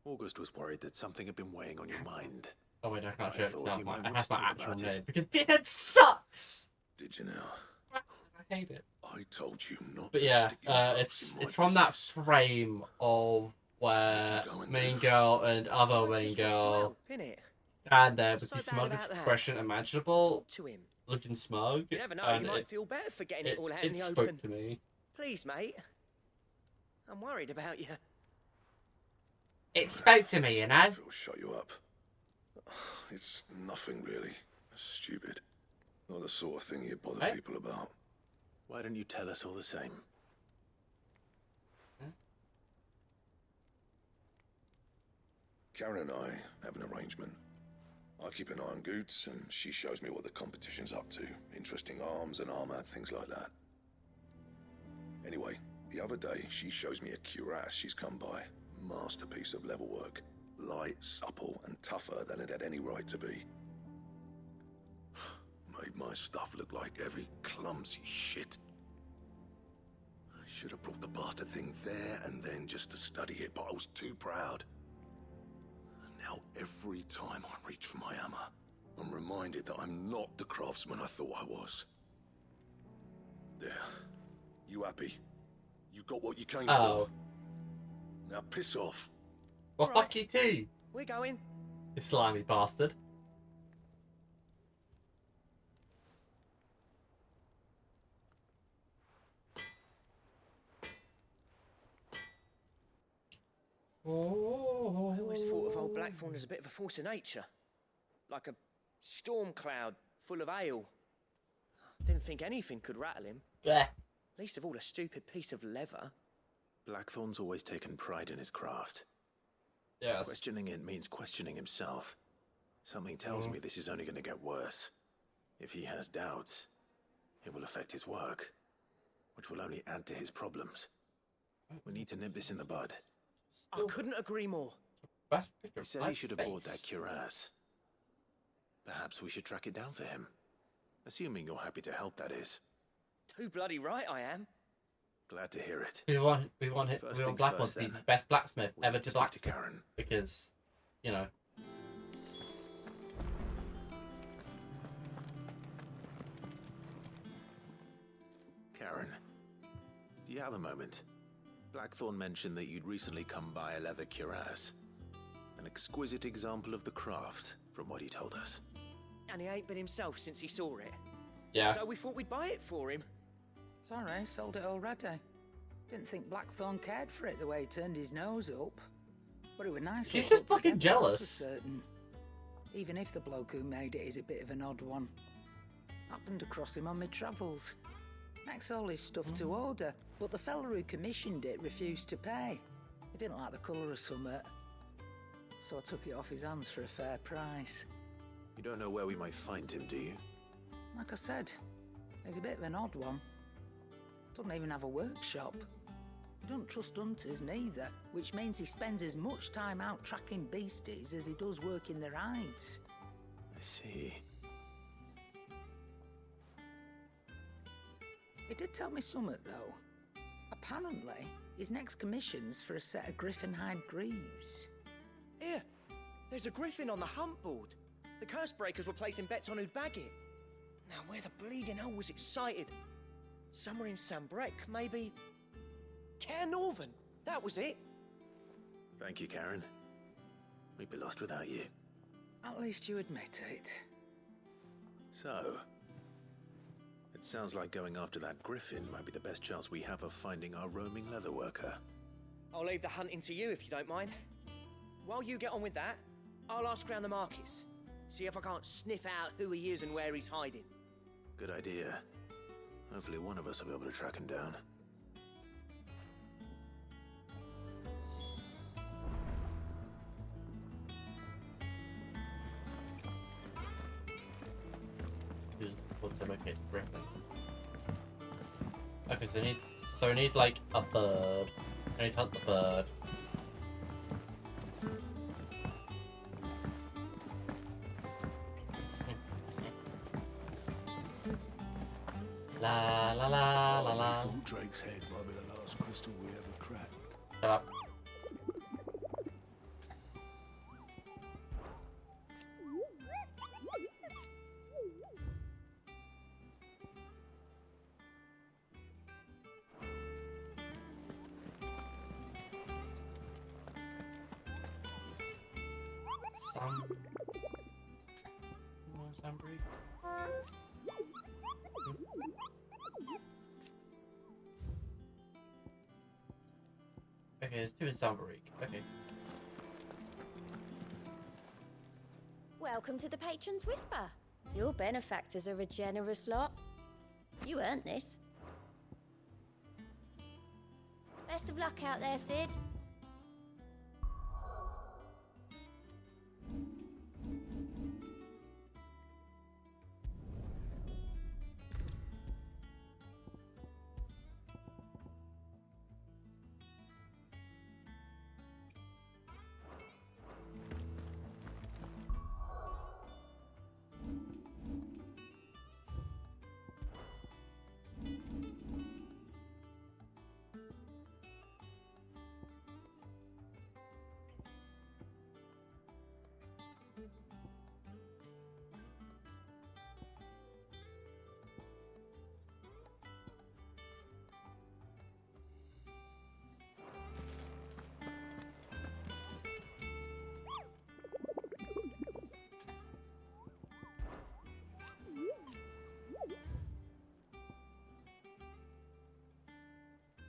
August was worried that something had been weighing on your mind. Oh wait, I can't I show it thought now. you might I want have to my talk actual about name it. because PSN sucks. Did you now? I hate it. I told you not But to yeah, stick your nose it's in my from that business. frame of where main girl and other main girl stand there with So the bad smuggest about that. expression imaginable, Talk to him. looking smug, You never know, and you might it, feel better for getting it all out in it the spoke open. to me. Please, mate. I'm worried about you. It spoke to me, you know. Phil, shut you up. It's nothing really. Stupid. Not the sort of thing you bother Hey. people about. Why don't you tell us all the same? Karen and I have an arrangement. I keep an eye on Goots, and she shows me what the competition's up to. Interesting arms and armor, things like that. Anyway, the other day, she shows me a cuirass she's come by. Masterpiece of level work. Light, supple, and tougher than it had any right to be. Made my stuff look like every clumsy shit. I should have brought the bastard thing there and then just to study it, but I was too proud. And now every time I reach for my hammer, I'm reminded that I'm not the craftsman I thought I was. There. You happy? You got what you came for? Now piss off. Well, fuck you too, We're going. you slimy bastard. I always thought of old Blackthorn as a bit of a force of nature. Like a storm cloud full of hail. Didn't think anything could rattle him. Yeah. Least of all a stupid piece of leather. Blackthorn's always taken pride in his craft. Yes. Questioning it means questioning himself. Something tells me this is only going to get worse. If he has doubts, it will affect his work, which will only add to his problems. We need to nip this in the bud. I couldn't agree more. He said he should have bought that cuirass. Perhaps we should track it down for him. Assuming you're happy to help, that is. Too bloody right I am. Glad to hear it. We want Blackmore to be the best blacksmith ever to speak blacksmith. to Karen. Because, you know. Karen, do you have a moment? Blackthorn mentioned that you'd recently come by a leather cuirass. An exquisite example of the craft, from what he told us. And he ain't been himself since he saw it. Yeah. So we thought we'd buy it for him. Sorry, sold it already. Didn't think Blackthorn cared for it the way he turned his nose up. But it was nice. She's just fucking jealous. For certain. Even if the bloke who made it is a bit of an odd one. Happened across him on my travels. Makes all his stuff to order, but the fella who commissioned it refused to pay. He didn't like the colour of summit. So I took it off his hands for a fair price. You don't know where we might find him, do you? Like I said, he's a bit of an odd one. Doesn't even have a workshop. He don't trust hunters neither, which means he spends as much time out tracking beasties as he does working their hides. I see. He did tell me something, though. Apparently, his next commission's for a set of griffin hide greaves. Here, there's a griffin on the hunt board. The curse breakers were placing bets on who'd bag it. Now, where the bleeding hell was it sighted? Somewhere in Sambrec, maybe. Care Northern, that was it. Thank you, Karen. We'd be lost without you. At least you admit it. So, it sounds like going after that griffin might be the best chance we have of finding our roaming leatherworker. I'll leave the hunting to you if you don't mind. While you get on with that, I'll ask around the markets. See if I can't sniff out who he is and where he's hiding. Good idea. Hopefully one of us will be able to track him down. Okay, so we need like a bird. I need to hunt the bird. La la la la la. This old Drake's head might be the last crystal we ever cracked. Shut up. Okay, there's two in Sambarik. Okay. Welcome to the Patron's Whisper. Your benefactors are a generous lot. You earned this. Best of luck out there, Sid.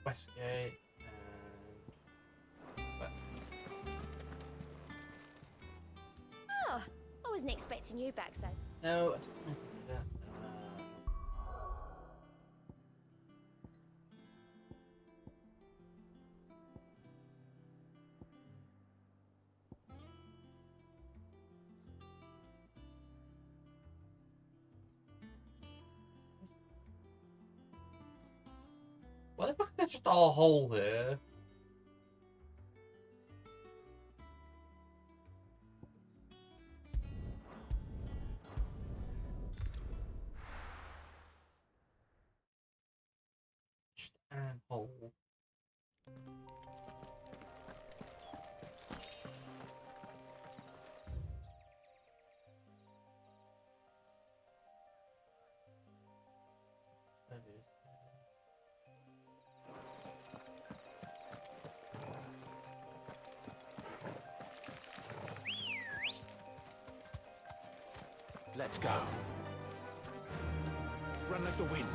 Westgate and... Oh, I wasn't expecting you back so. No, I didn't mean to do that. Why the fuck is there just a hole here? Just an hole. That is. Let's go. run like the wind.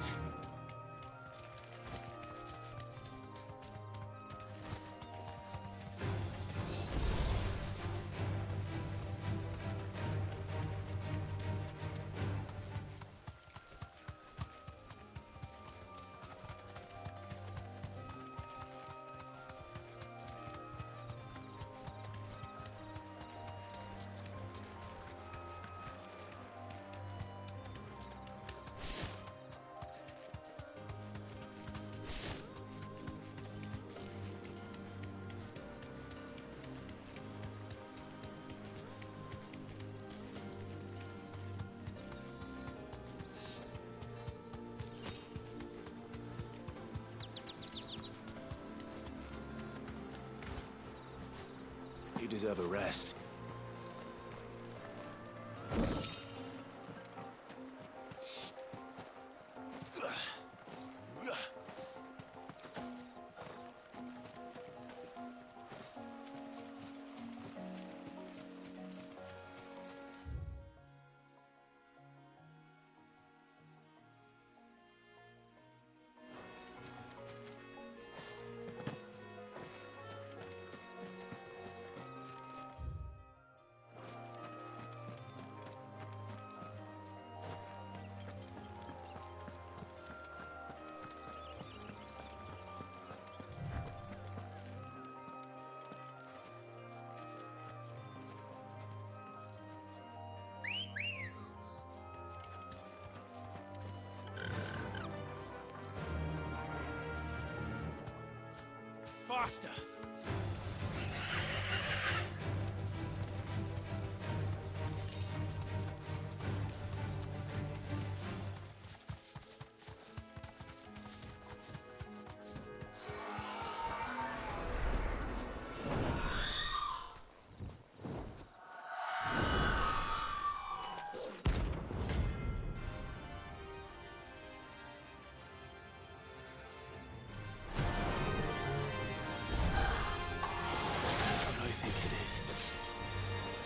You deserve a rest. Faster!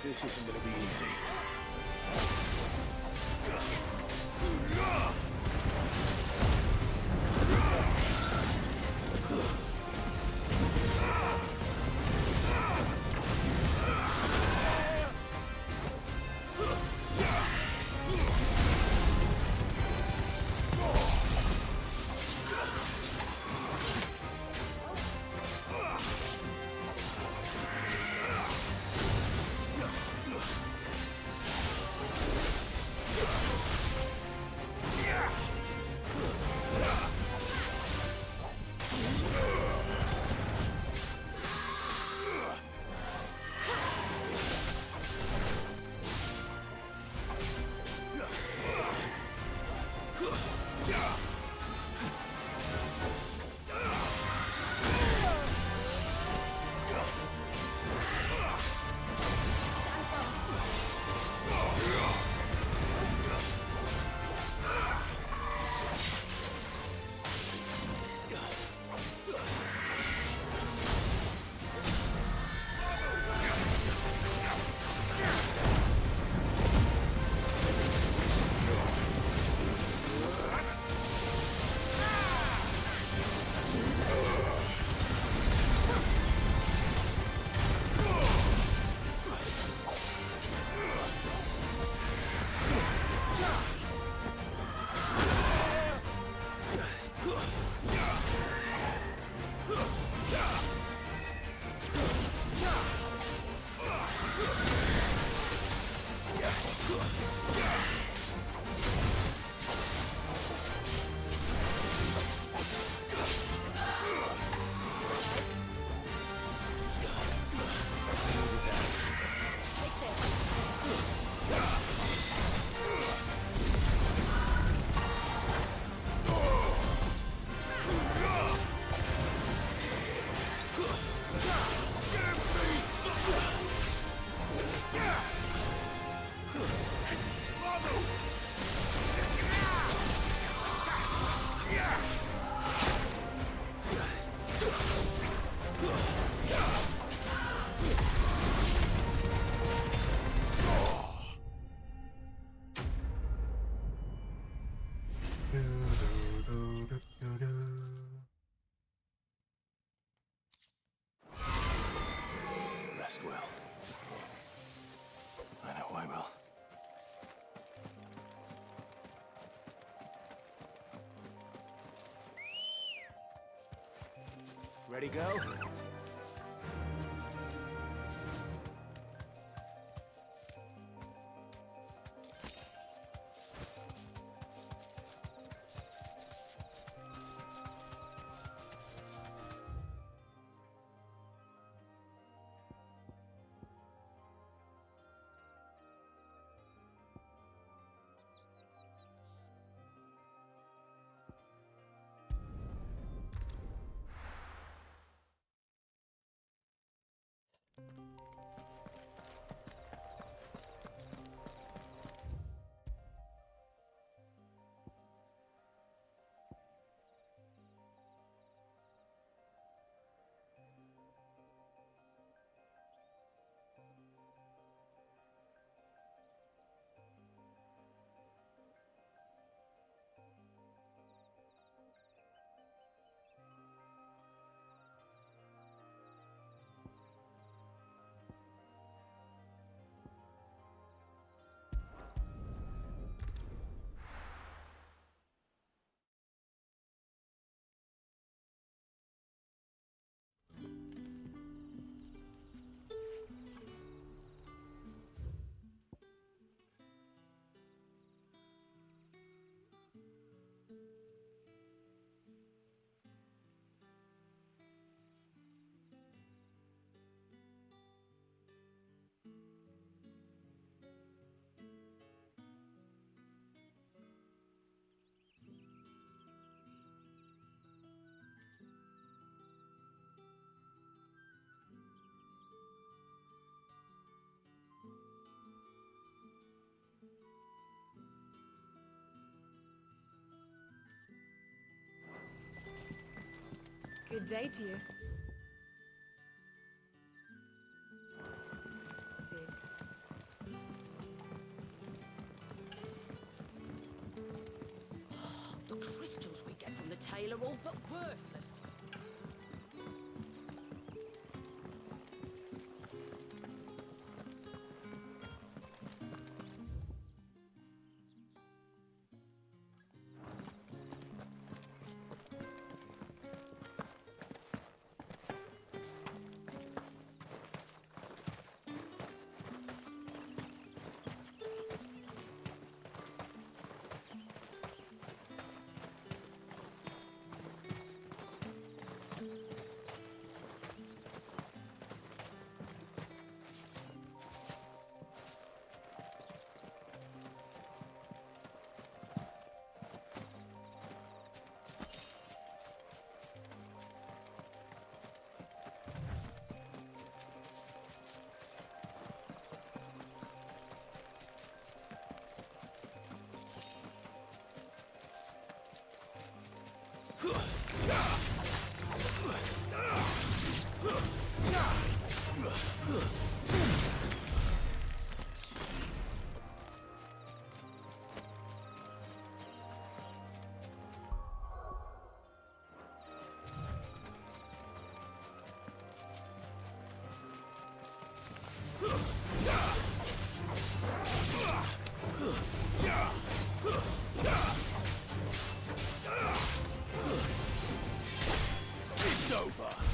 This isn't gonna be easy. Ready, go? Good day to you. Sid. The crystals we get from the tail are all but worthless. It's over.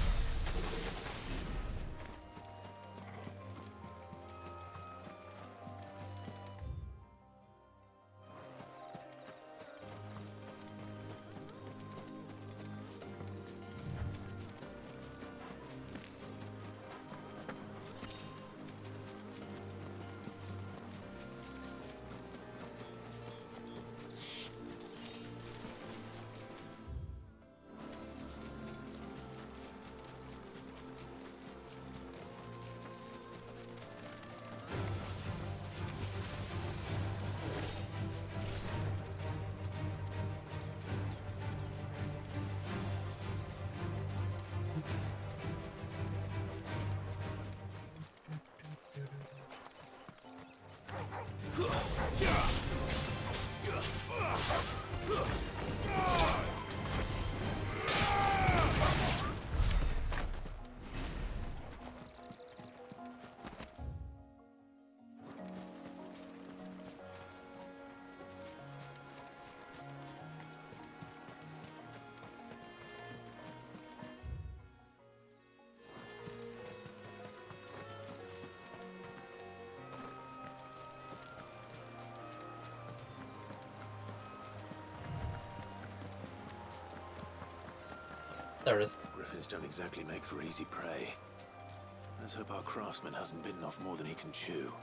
There it is. Griffins don't exactly make for easy prey. Let's hope our craftsman hasn't bitten off more than he can chew.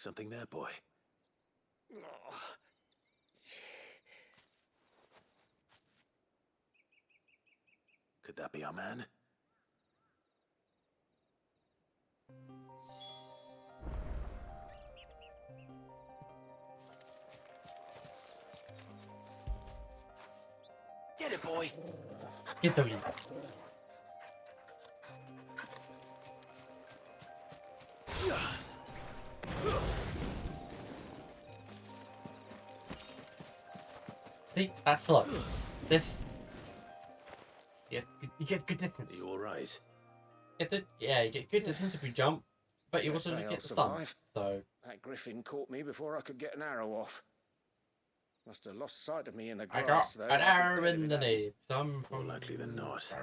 Something there, boy. Could that be our man? Get it, boy. Get doggy. See, that's slow. This. You get good distance. Are you alright? Yeah, you get good distance if you jump, but you also get the stun. So that griffin caught me before I could get an arrow off. Must have lost sight of me in the I grass. got an arrow in the knee. More likely than not.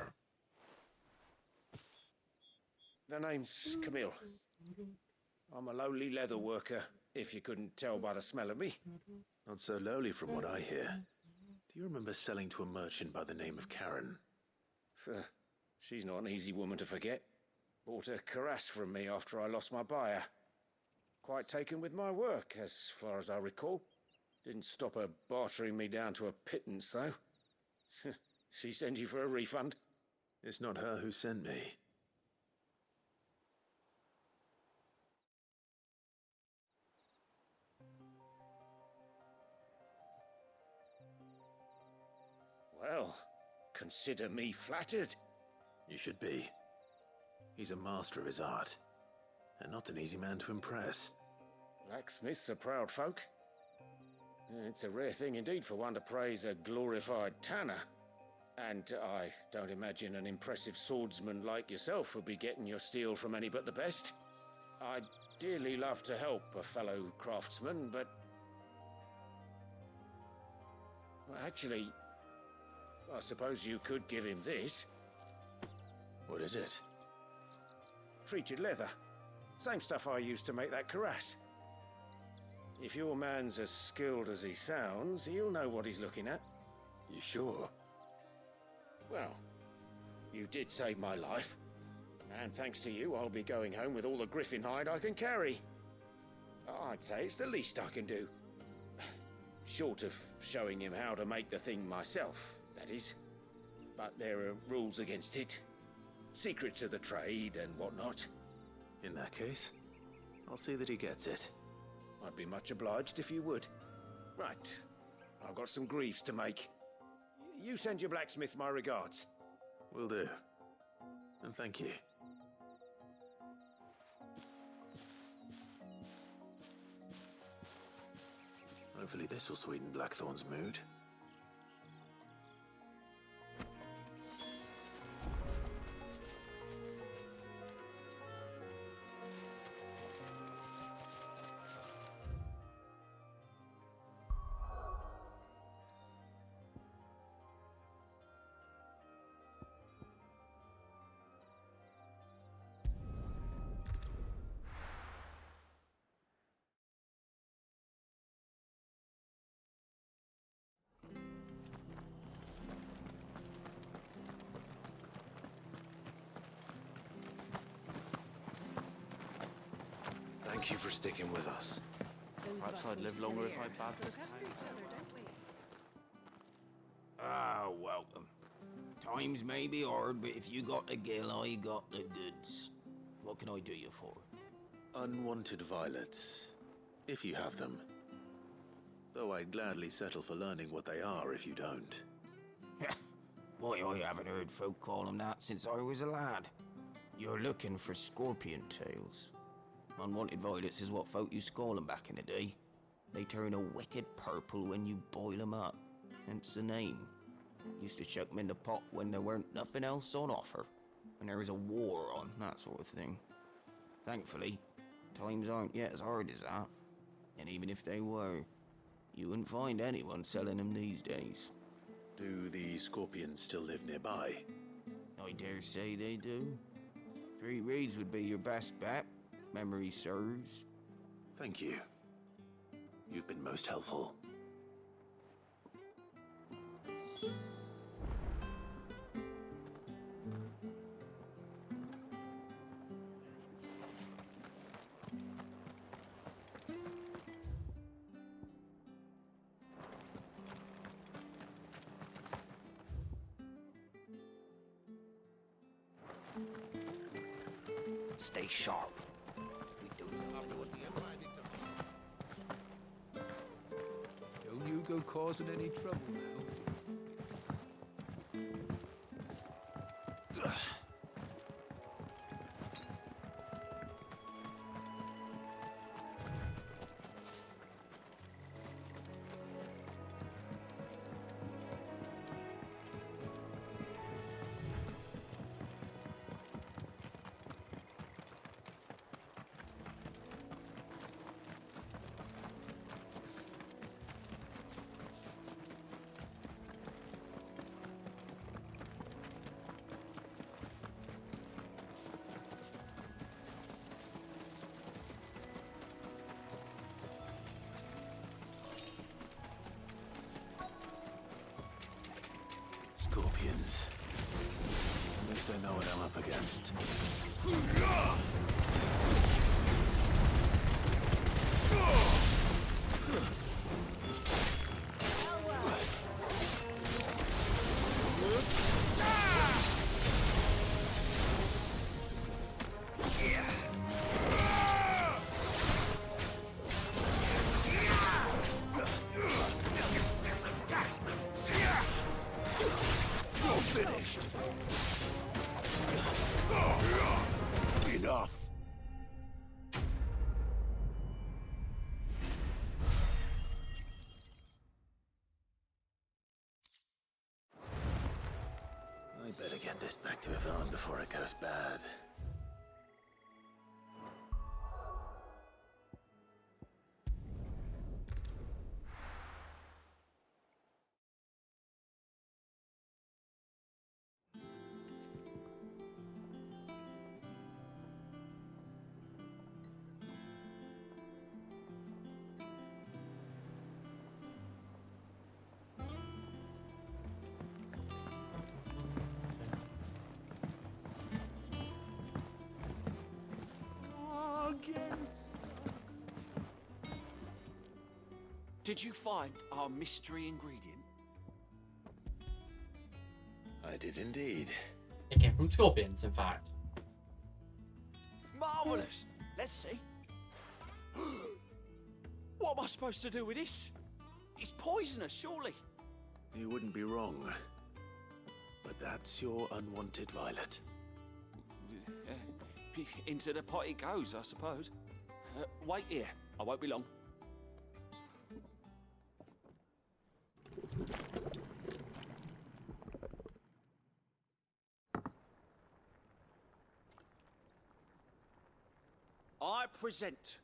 The name's Camille. I'm a lowly leather worker, if you couldn't tell by the smell of me. Not so lowly from what I hear. Do you remember selling to a merchant by the name of Karen? She's not an easy woman to forget. Bought a cuirass from me after I lost my buyer. Quite taken with my work, as far as I recall. Didn't stop her bartering me down to a pittance, though. She sent you for a refund? It's not her who sent me. Well, consider me flattered. You should be. He's a master of his art, and not an easy man to impress. Blacksmiths are proud folk. It's a rare thing indeed for one to praise a glorified tanner. And I don't imagine an impressive swordsman like yourself would be getting your steel from any but the best. I'd dearly love to help a fellow craftsman, but... Well, actually, I suppose you could give him this. What is it? Treated leather. Same stuff I used to make that cuirass. If your man's as skilled as he sounds, he'll know what he's looking at. You sure? Well, you did save my life. And thanks to you, I'll be going home with all the griffin hide I can carry. I'd say it's the least I can do. Short of showing him how to make the thing myself, that is. But there are rules against it. Secrets of the trade and whatnot. In that case, I'll see that he gets it. I'd be much obliged if you would. Right. I've got some greaves to make. You send your blacksmith my regards. Will do. And thank you. Hopefully this will sweeten Blackthorn's mood. Thank you for sticking with us. Perhaps I'd live longer if I bad this time. Ah, welcome. Times may be hard, but if you got the gill, I got the goods. What can I do you for? Unwanted violets, if you have them. Though I'd gladly settle for learning what they are if you don't. Why, I haven't heard folk call them that since I was a lad. You're looking for scorpion tails. Unwanted violets is what folk used to call them back in the day. They turn a wicked purple when you boil them up, hence the name. Used to chuck them in the pot when there weren't nothing else on offer, when there was a war on, that sort of thing. Thankfully, times aren't yet as hard as that, and even if they were, you wouldn't find anyone selling them these days. Do the scorpions still live nearby? I dare say they do. 3 Reeds would be your best bet. Memory serves. Thank you. You've been most helpful. Stay sharp. We do After what the Empire did to me. Don't you go causing any trouble now. Scorpions. At least I know what I'm up against. Finished. Enough. I better get this back to Yvonne before it goes bad. Did you find our mystery ingredient? I did indeed. It came from scorpions, in fact. Marvellous! Let's see. What am I supposed to do with this? It's poisonous, surely. You wouldn't be wrong. But that's your unwanted violet. Into the pot it goes, I suppose. Wait here. I won't be long. I present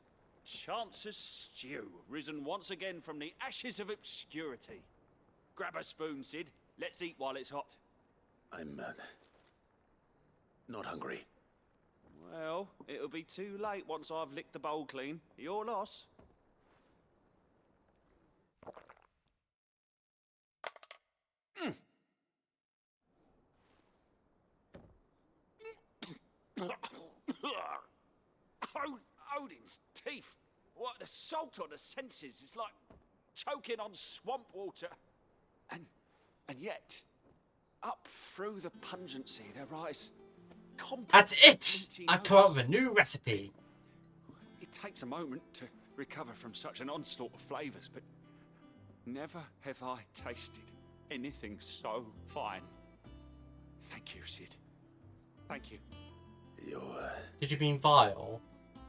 Chance's Stew, risen once again from the ashes of obscurity. Grab a spoon, Sid. Let's eat while it's hot. I'm, not hungry. Well, it'll be too late once I've licked the bowl clean. Your loss. Odin's teeth. What an assault on the senses. It's like choking on swamp water. And yet, up through the pungency, there rise That's it! I've come up with a new recipe. It takes a moment to recover from such an onslaught of flavours, but never have I tasted anything so fine. Thank you, Sid. Thank you. You're, Did you mean vile?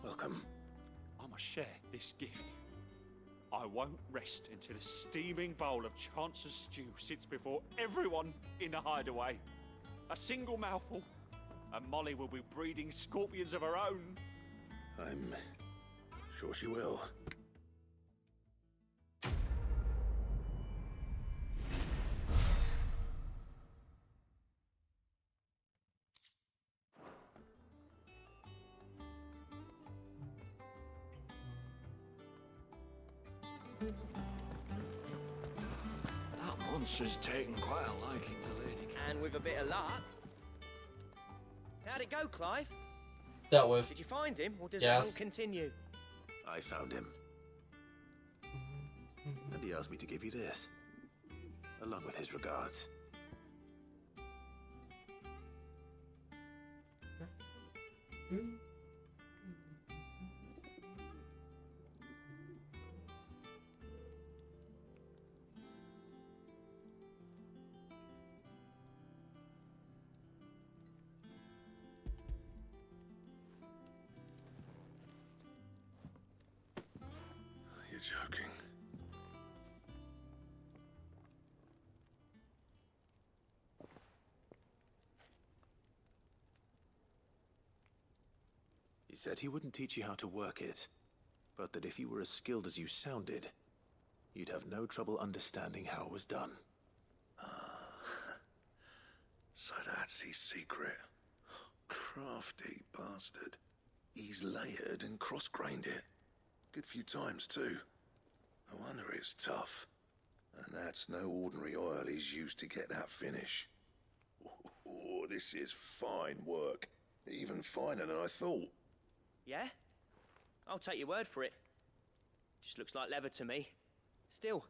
welcome. I must share this gift. I won't rest until a steaming bowl of Chance's Stew sits before everyone in the hideaway. A single mouthful, and Molly will be breeding scorpions of her own. I'm sure she will. That monster's taken quite a liking to Lady. And with a bit of luck. How'd it go, Clive? Dealt with. Did you find him, or does Yes. the hunt continue? I found him. And he asked me to give you this, along with his regards. said he wouldn't teach you how to work it, but that if you were as skilled as you sounded, you'd have no trouble understanding how it was done. So that's his secret. Crafty bastard. He's layered and cross-grained it. Good few times, too. No wonder it's tough. And that's no ordinary oil he's used to get that finish. Oh, this is fine work. Even finer than I thought. Yeah? I'll take your word for it. Just looks like leather to me. Still,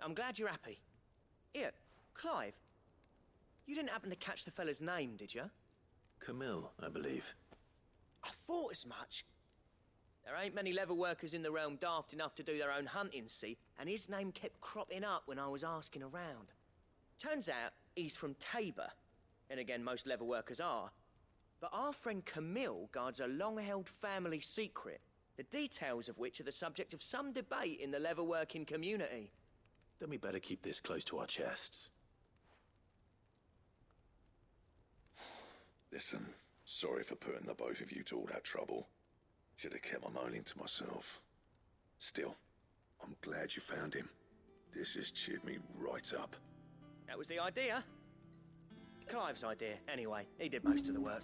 I'm glad you're happy. Here, Clive. You didn't happen to catch the fella's name, did you? Camille, I believe. I thought as much. There ain't many leather workers in the realm daft enough to do their own hunting, see? And his name kept cropping up when I was asking around. Turns out he's from Tabor. And again, most leather workers are. But our friend Camille guards a long-held family secret, the details of which are the subject of some debate in the leather-working community. Then we better keep this close to our chests. Listen, sorry for putting the both of you to all that trouble. Should have kept my moaning to myself. Still, I'm glad you found him. This has cheered me right up. That was the idea. Clive's idea, anyway. He did most of the work.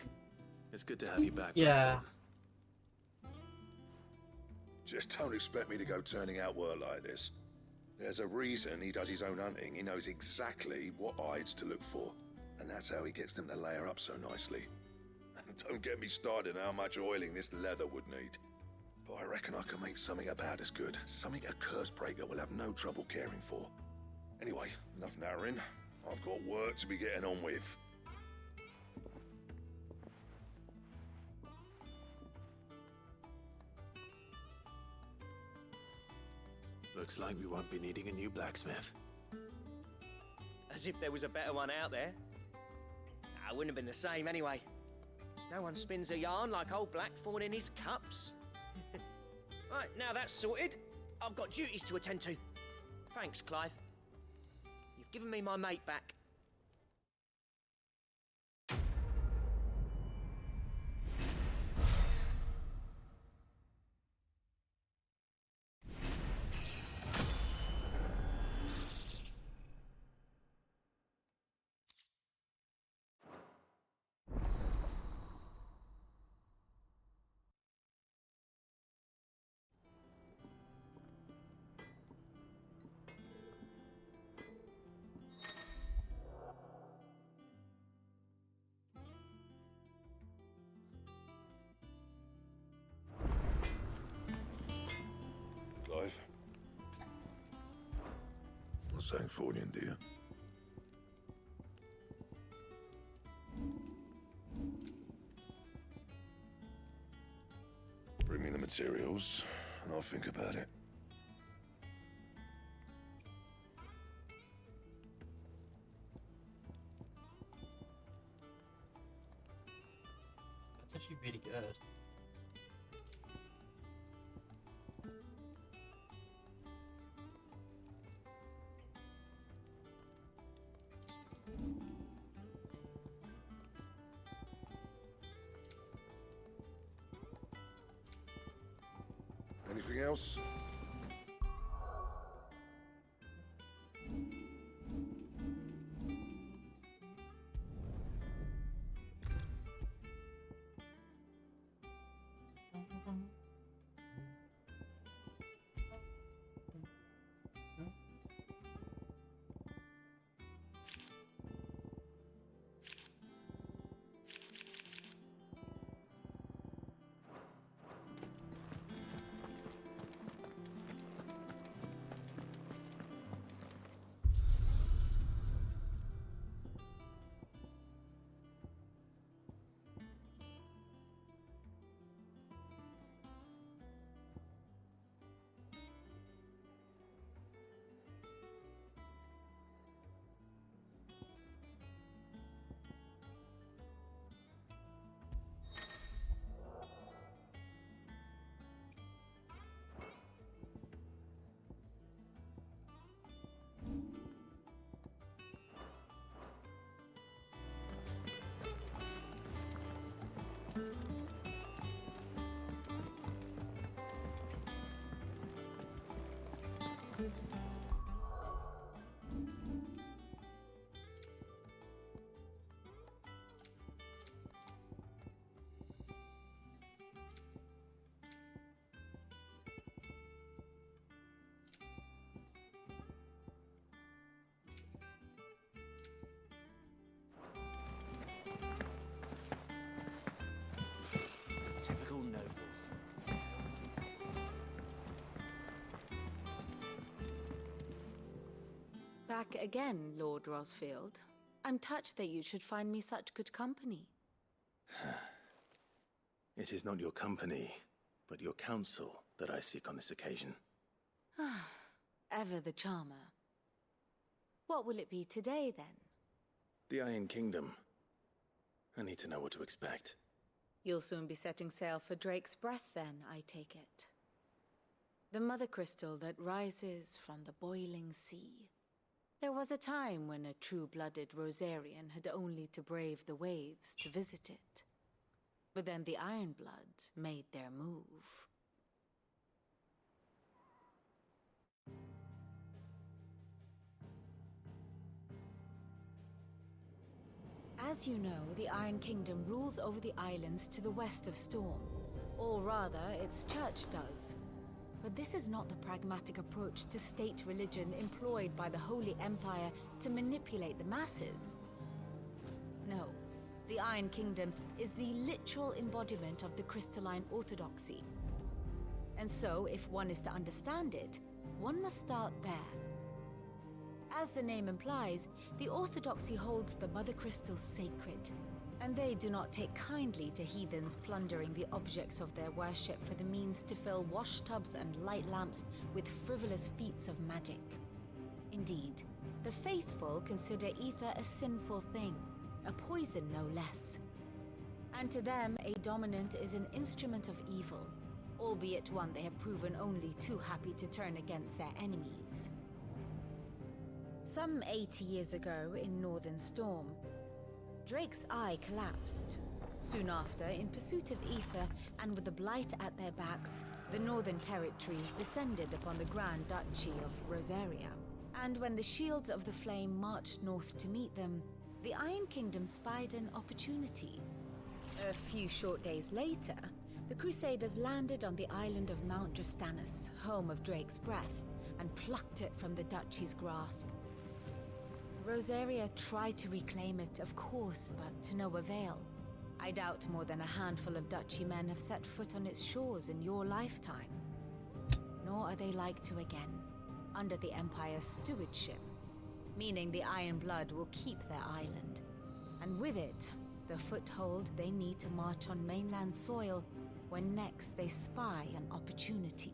It's good to have you back. Yeah. Just don't expect me to go turning out work like this. There's a reason he does his own hunting. He knows exactly what hides to look for. And that's how he gets them to layer up so nicely. And don't get me started on how much oiling this leather would need. But I reckon I can make something about as good. Something a Cursebreaker will have no trouble caring for. Anyway, enough narrowing. I've got work to be getting on with. Looks like we won't be needing a new blacksmith. As if there was a better one out there. I wouldn't have been the same anyway. No one spins a yarn like old Blackthorn in his cups. Right, now that's sorted, I've got duties to attend to. Thanks, Clive. You've given me my mate back. Clive? What's that for you, dear? Bring me the materials, and I'll think about it. That's actually really good. Anything else? Back again, Lord Rosfield. I'm touched that you should find me such good company. It is not your company, but your counsel that I seek on this occasion. Ever the charmer. What will it be today, then? The Iron Kingdom. I need to know what to expect. You'll soon be setting sail for Drake's Breath, then, I take it. The mother crystal that rises from the boiling sea. There was a time when a true-blooded Rosarian had only to brave the waves to visit it. But then the Ironblood made their move. As you know, the Iron Kingdom rules over the islands to the west of Storm. Or rather, its church does. But this is not the pragmatic approach to state religion employed by the Holy Empire to manipulate the masses. No, the Iron Kingdom is the literal embodiment of the crystalline orthodoxy. And so, if one is to understand it, one must start there. As the name implies, the orthodoxy holds the mother crystals sacred, and they do not take kindly to heathens plundering the objects of their worship for the means to fill washtubs and light lamps with frivolous feats of magic. Indeed, the faithful consider ether a sinful thing, a poison no less. And to them, a dominant is an instrument of evil, albeit one they have proven only too happy to turn against their enemies. Some 80 years ago in Northern Storm, Drake's eye collapsed. Soon after, in pursuit of ether and with the blight at their backs, the Northern Territories descended upon the Grand Duchy of Rosaria. And when the Shields of the Flame marched north to meet them, the Iron Kingdom spied an opportunity. A few short days later, the Crusaders landed on the island of Mount Drastanus, home of Drake's Breath, and plucked it from the Duchy's grasp. Rosaria tried to reclaim it, of course, but to no avail. I doubt more than a handful of Duchy men have set foot on its shores in your lifetime. Nor are they like to again, under the Empire's stewardship, meaning the Iron Blood will keep their island, and with it, the foothold they need to march on mainland soil when next they spy an opportunity.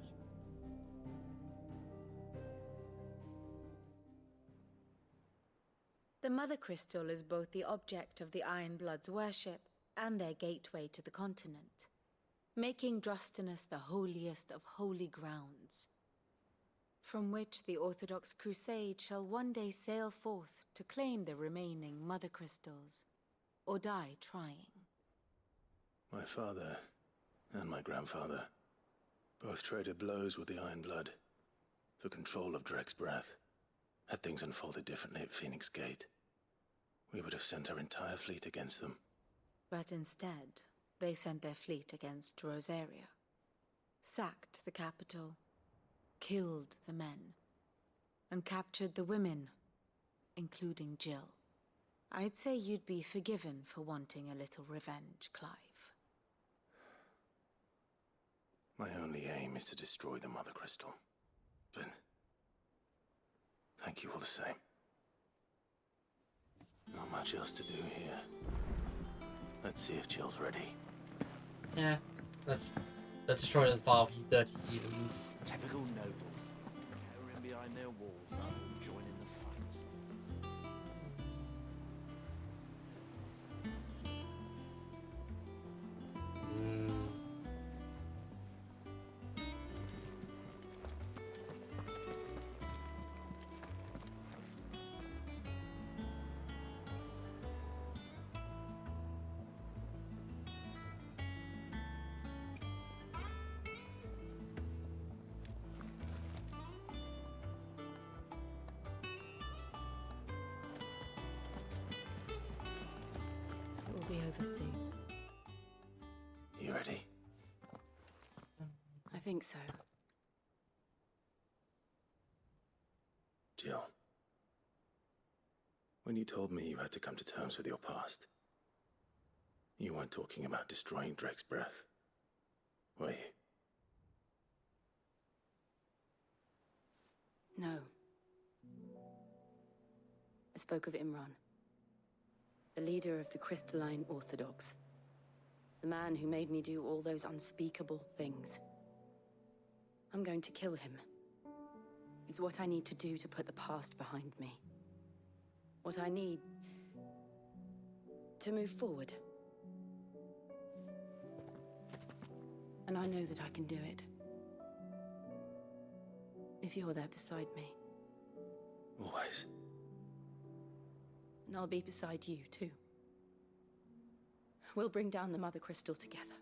The Mother Crystal is both the object of the Iron Blood's worship and their gateway to the continent, making Drastanus the holiest of holy grounds, from which the Orthodox Crusade shall one day sail forth to claim the remaining Mother Crystals, or die trying. My father and my grandfather both traded blows with the Iron Blood for control of Drake's Breath. Had things unfolded differently at Phoenix Gate, we would have sent our entire fleet against them. But instead, they sent their fleet against Rosaria, sacked the capital, killed the men, and captured the women, including Jill. I'd say you'd be forgiven for wanting a little revenge, Clive. My only aim is to destroy the Mother Crystal. But thank you all the same. Not much else to do here. Let's see if Jill's ready. Yeah, let's destroy those 30 heathens. Typical nobles, cowering behind their walls rather than joining the fight. It will be over soon. You ready? I think so. Jill, when you told me you had to come to terms with your past, you weren't talking about destroying Drake's Breath, were you? No. spoke of Imran, the leader of the Crystalline Orthodox. The man who made me do all those unspeakable things. I'm going to kill him. It's what I need to do to put the past behind me. What I need to move forward. And I know that I can do it. If you're there beside me. Always. And I'll be beside you, too. We'll bring down the Mother Crystal together.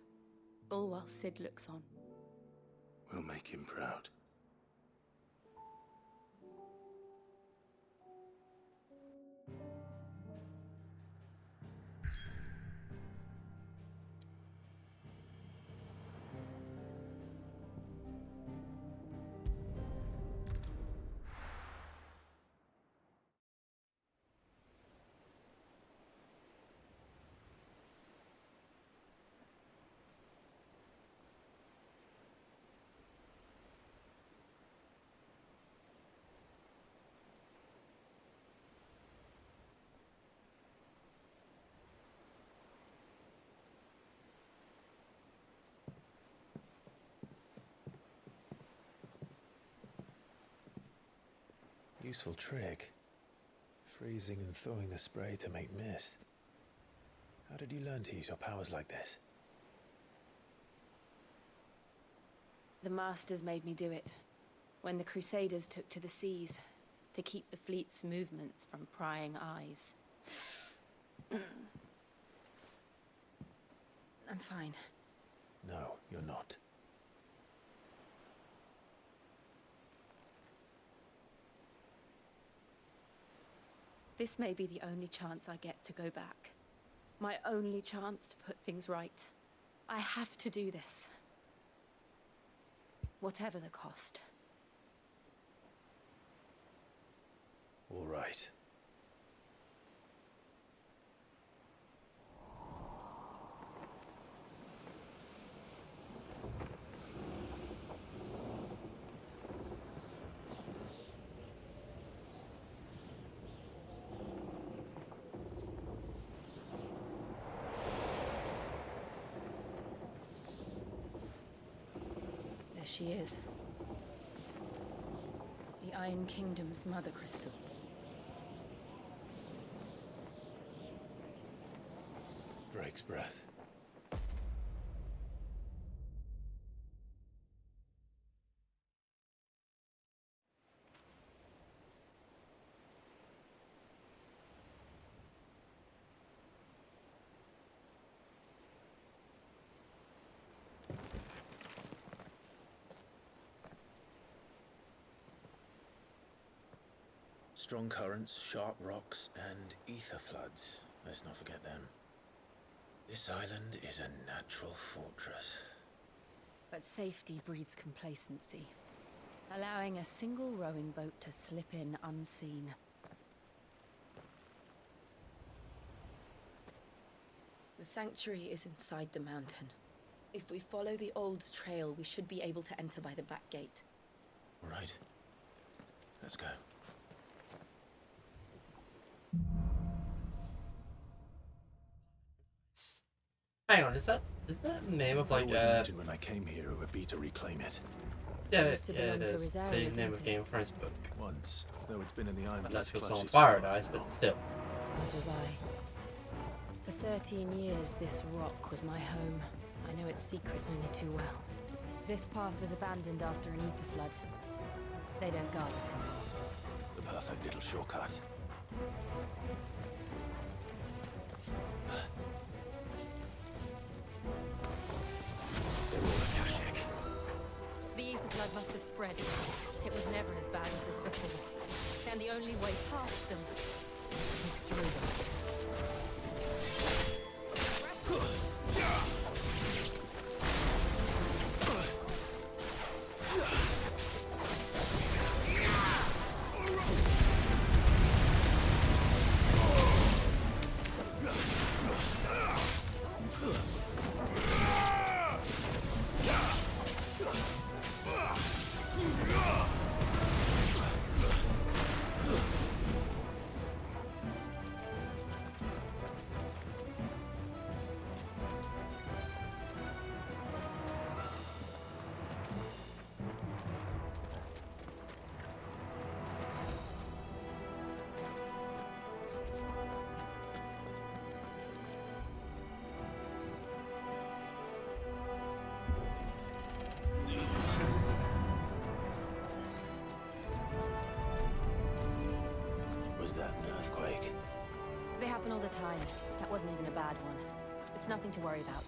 All while Sid looks on. We'll make him proud. Useful trick. Freezing and thawing the spray to make mist. How did you learn to use your powers like this? The Masters made me do it. When the Crusaders took to the seas, to keep the fleet's movements from prying eyes. I'm fine. No, you're not. This may be the only chance I get to go back. My only chance to put things right. I have to do this. Whatever the cost. All right. She is. The Iron Kingdom's Mother Crystal. Drake's breath. Strong currents, sharp rocks, and ether floods. Let's not forget them. This island is a natural fortress. But safety breeds complacency, allowing a single rowing boat to slip in unseen. The sanctuary is inside the mountain. If we follow the old trail, we should be able to enter by the back gate. All right. Let's go. Hang on, is that name of like? I always imagined when I came here it would be to reclaim it. Yeah, it is. It's the name of Game of Thrones book. Once, though it's been in the Iron Blood That's clutches on for Paradise, far too but long. still. As was I. For 13 years, this rock was my home. I know its secrets only too well. This path was abandoned after an ether flood. They don't guard it anymore. The perfect little shortcut. They're all Akashic. The ether flood must have spread. It was never as bad as this before. And the only way past them is through them. happen all the time. That wasn't even a bad one. It's nothing to worry about.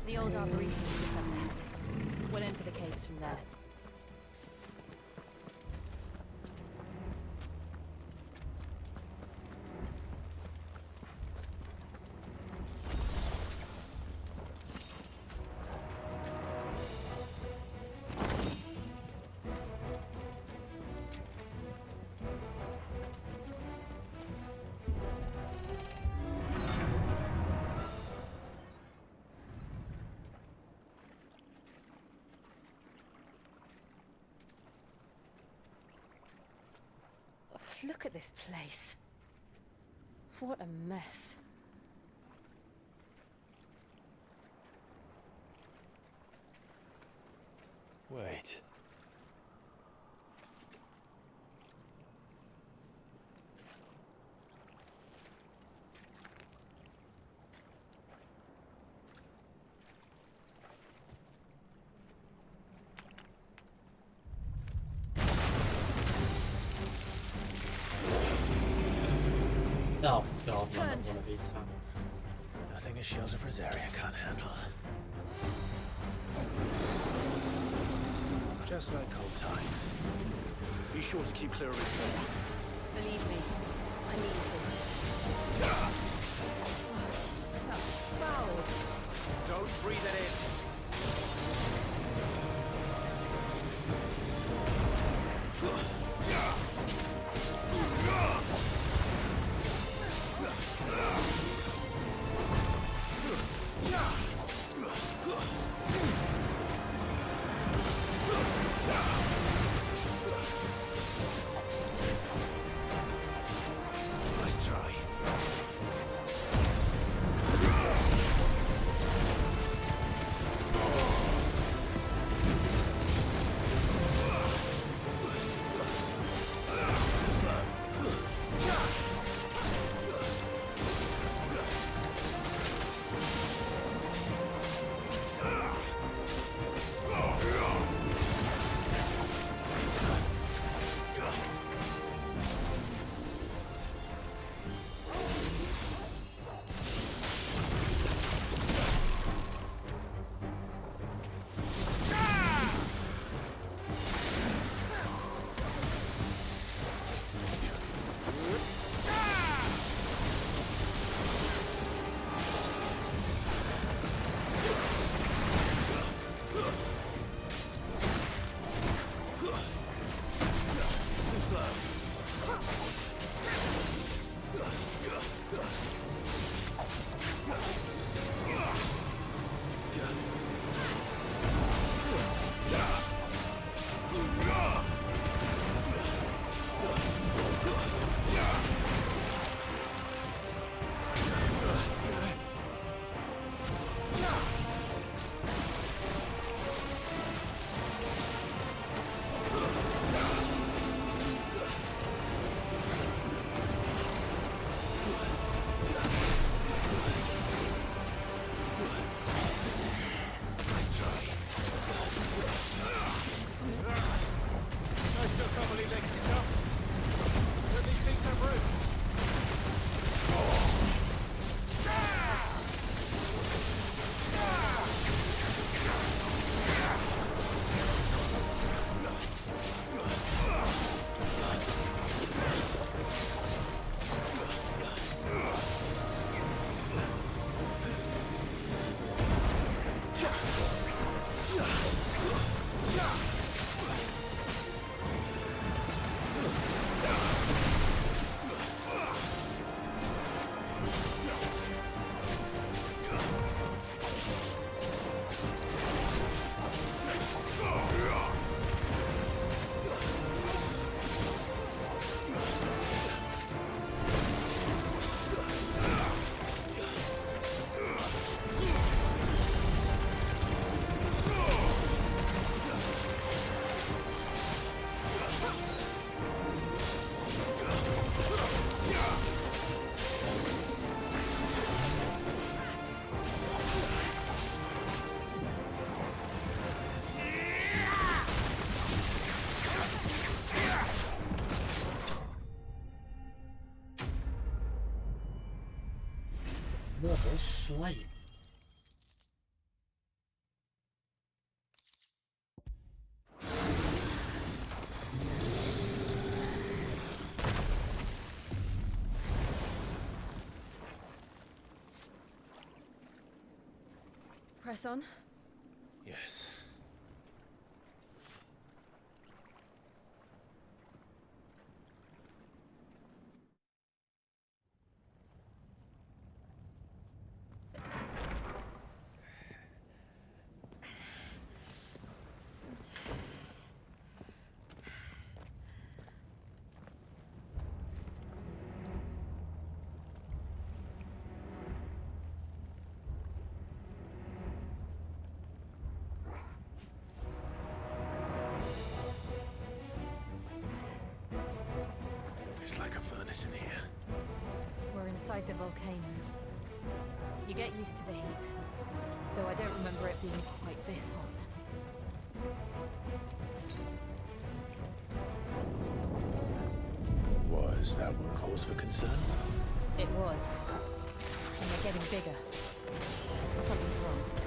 The old arboretum is just up there. We'll enter the caves from there. Look at this place. What a mess. Wait. Oh god, not one of these. Nothing a shelter for Zaria can't handle. Just like old times. Be sure to keep clear of his home. Believe me, I need to. That's foul. Don't breathe it in. Nice try. slate. Press on. Yes. It's like a furnace in here. We're inside the volcano. You get used to the heat, though I don't remember it being quite this hot. Was that what cause for concern? It was. And they're getting bigger. Something's wrong.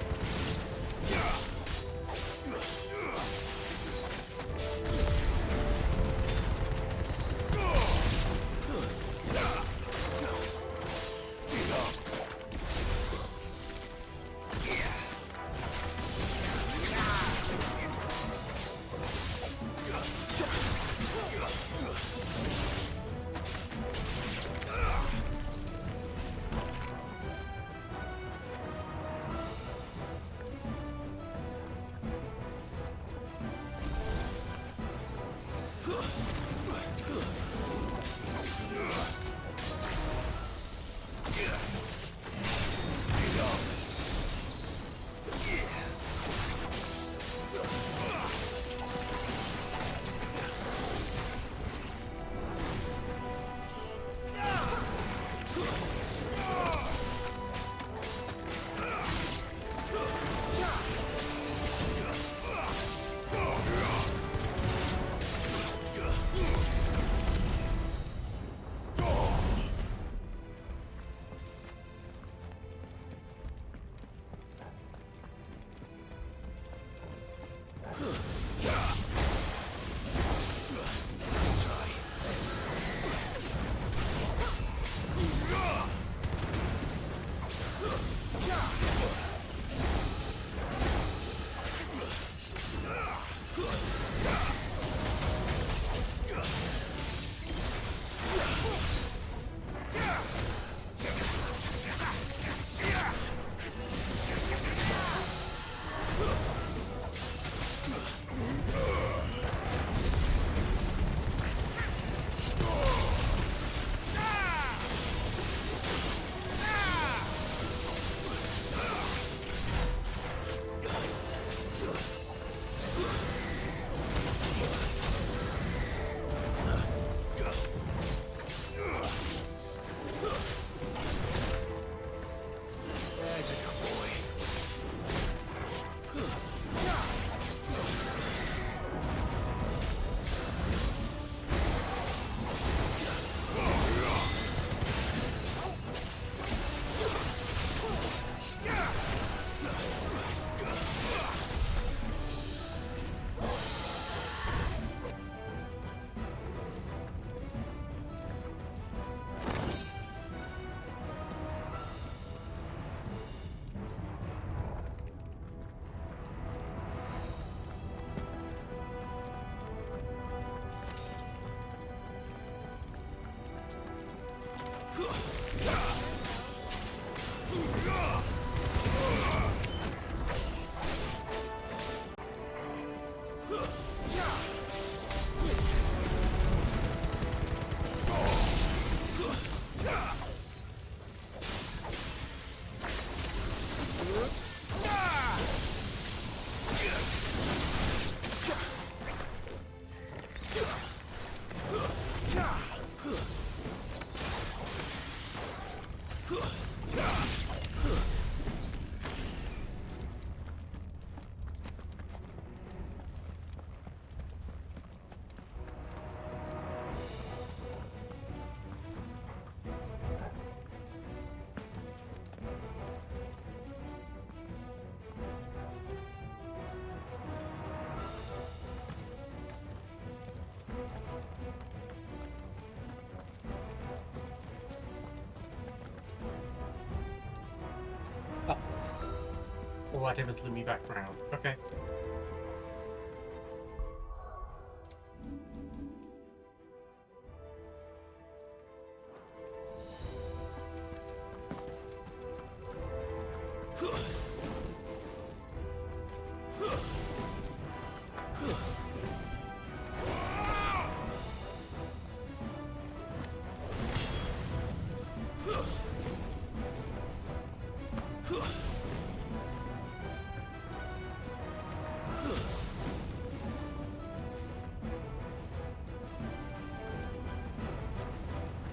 All I did was loop me back round. Okay.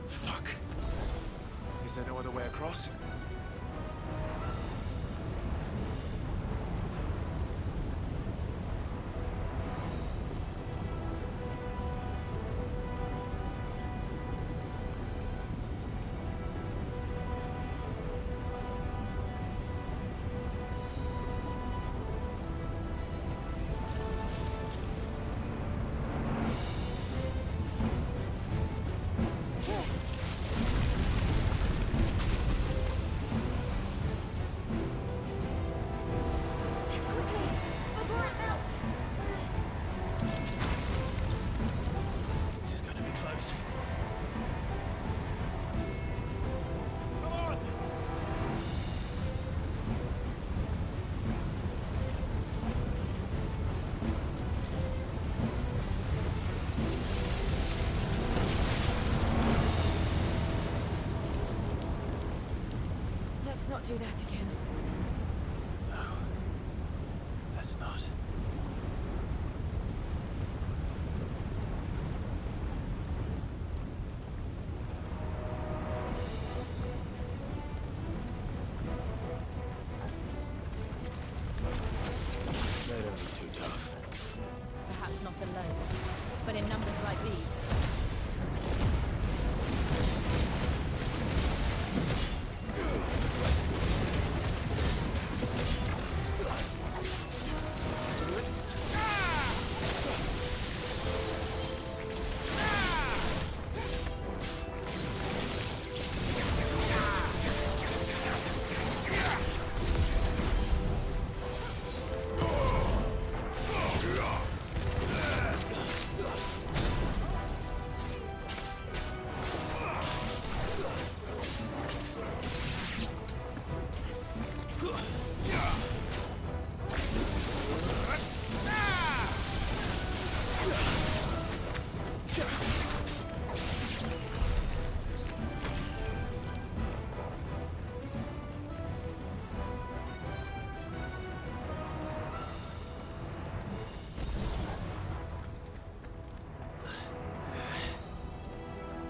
Fuck. Is there no other way across? This is going to be close. Come on! Let's not do that again. No. Let's not. They don't be too tough. Perhaps not alone, but in numbers like these.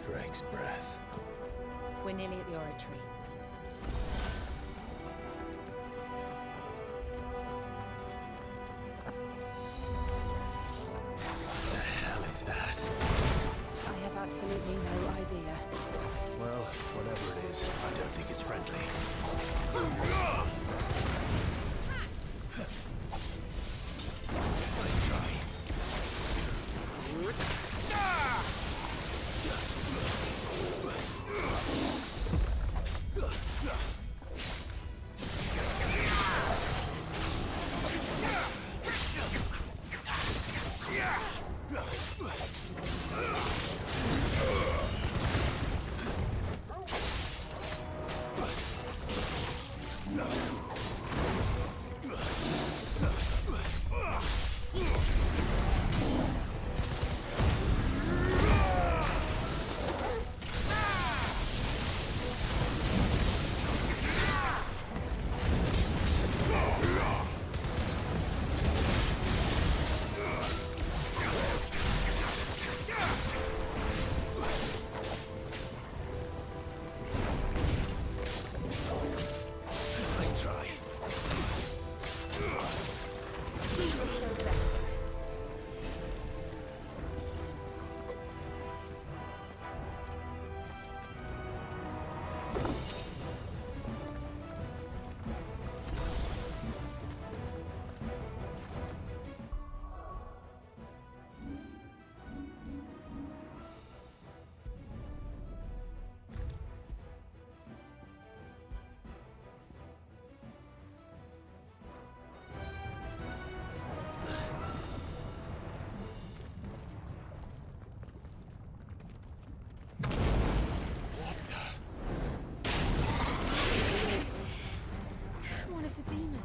Drake's breath. We're nearly at the oratory. What the hell is that? I have absolutely no idea. Well, whatever it is, I don't think it's friendly. Nice try.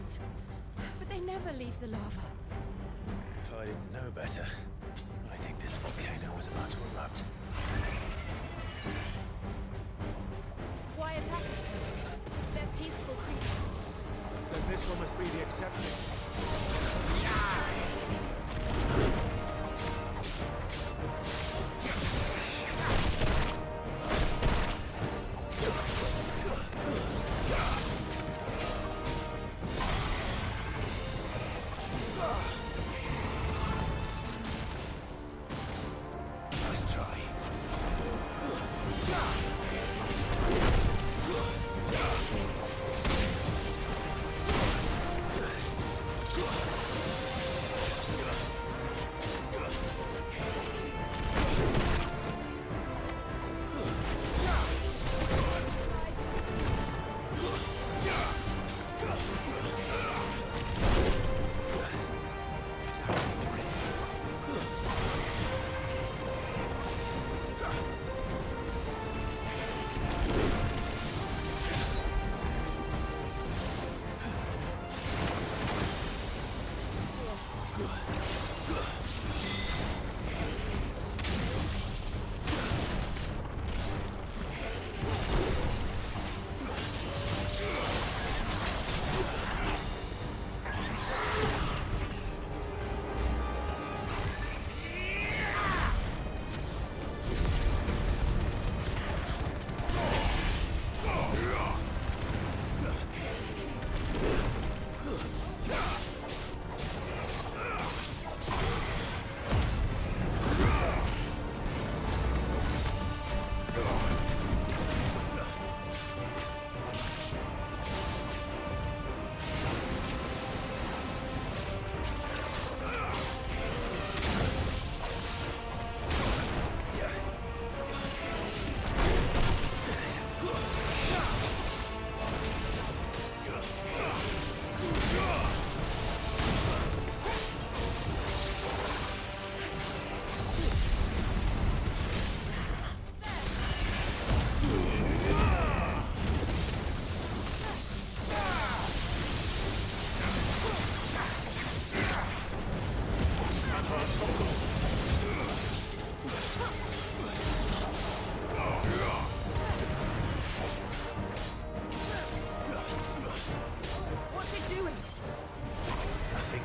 flames. But they never leave the lava. If I didn't know better, I think this volcano was about to erupt. Why attack us then? They're peaceful creatures. Then this one must be the exception. Nice try.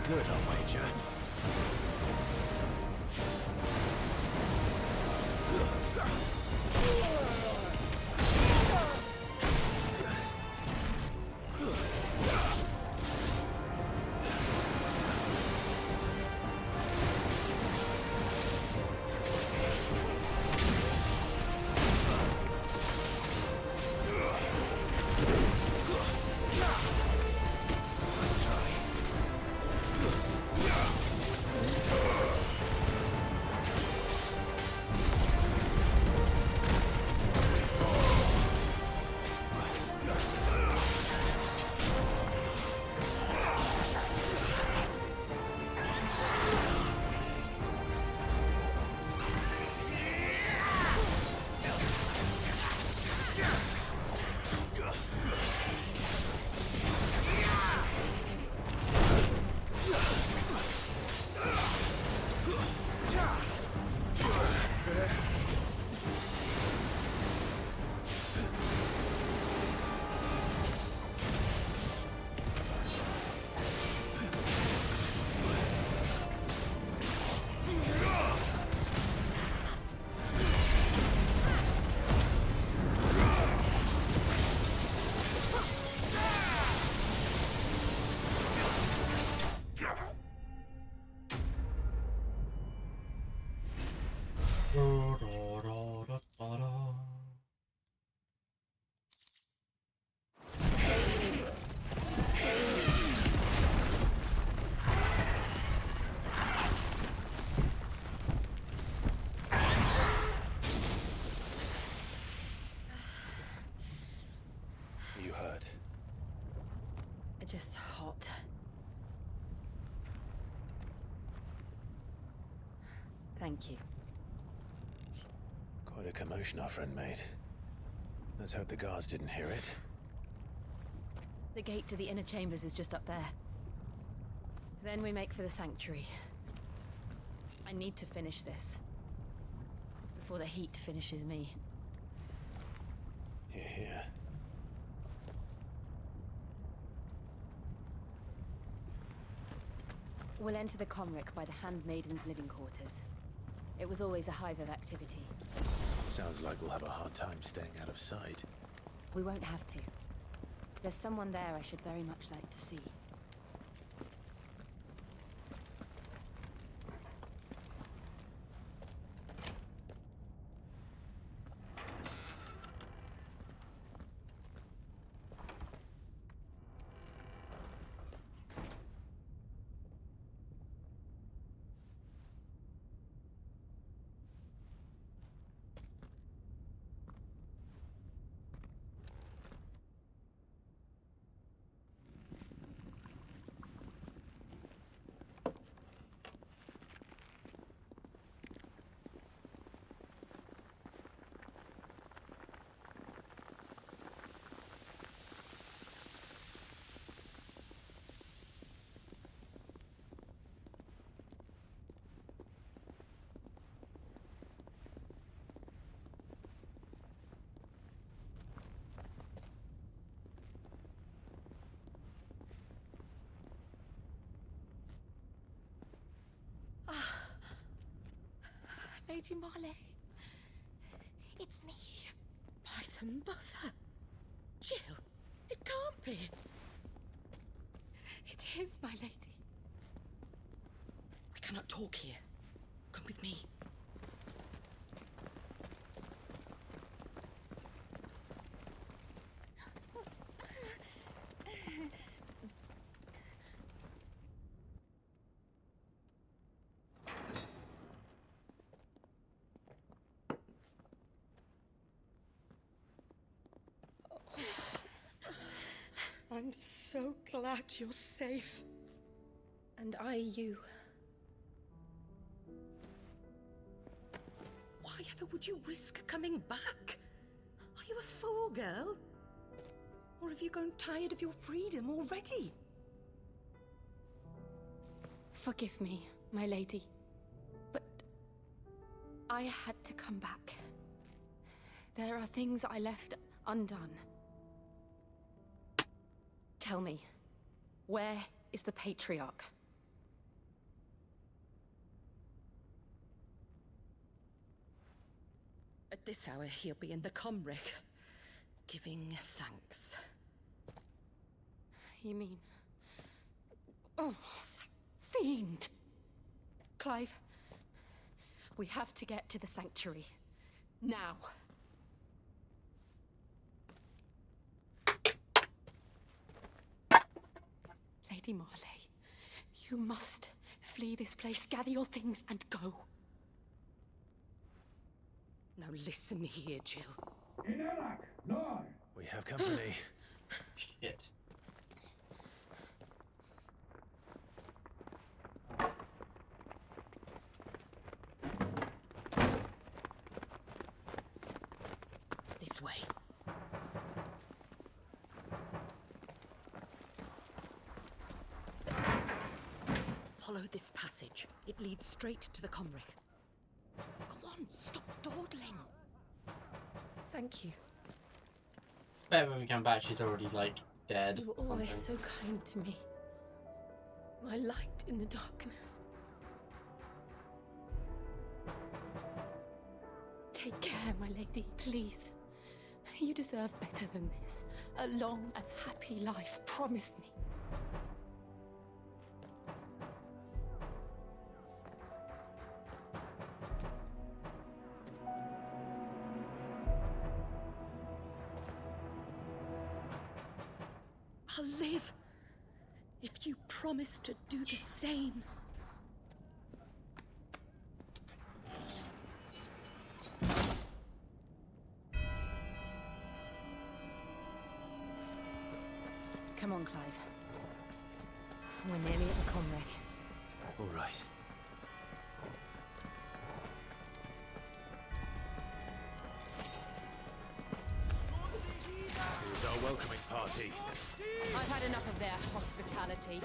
good, I'll wager. You hurt? Just hot. Thank you. Quite a commotion our friend made. Let's hope the guards didn't hear it. The gate to the inner chambers is just up there. Then we make for the sanctuary. I need to finish this. Before the heat finishes me. Here, here. We'll enter the Comric by the Handmaiden's living quarters. It was always a hive of activity. Sounds like we'll have a hard time staying out of sight. We won't have to. There's someone there I should very much like to see. Lady Marley. It's me. By the mother. Jill, it can't be. It is, my lady. We cannot talk here. Come with me. I'm so glad you're safe. And I you. Why ever would you risk coming back? Are you a fool, girl? Or have you grown tired of your freedom already? Forgive me, my lady. But I had to come back. There are things I left undone. Tell me, where is the Patriarch? At this hour, he'll be in the Comric, giving thanks. You mean... Oh, that fiend! Clive, we have to get to the sanctuary. Now. Lady Marley, you must flee this place, gather your things and go. Now listen here, Jill. We have company. Shit. This way. Follow this passage. It leads straight to the Comric. Go on, stop dawdling. Thank you. Bet when we come back, she's already, like, dead. You or were always something. so kind to me. My light in the darkness. Take care, my lady, please. You deserve better than this. A long and happy life, promise me. I'll live if you promise to do the same. Come on, Clive. We're nearly at the Comric. All right. Here's our welcoming party. I've had enough of their hospitality.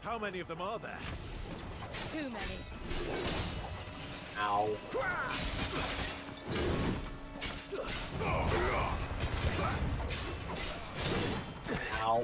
How many of them are there? Too many. Ow. Ow.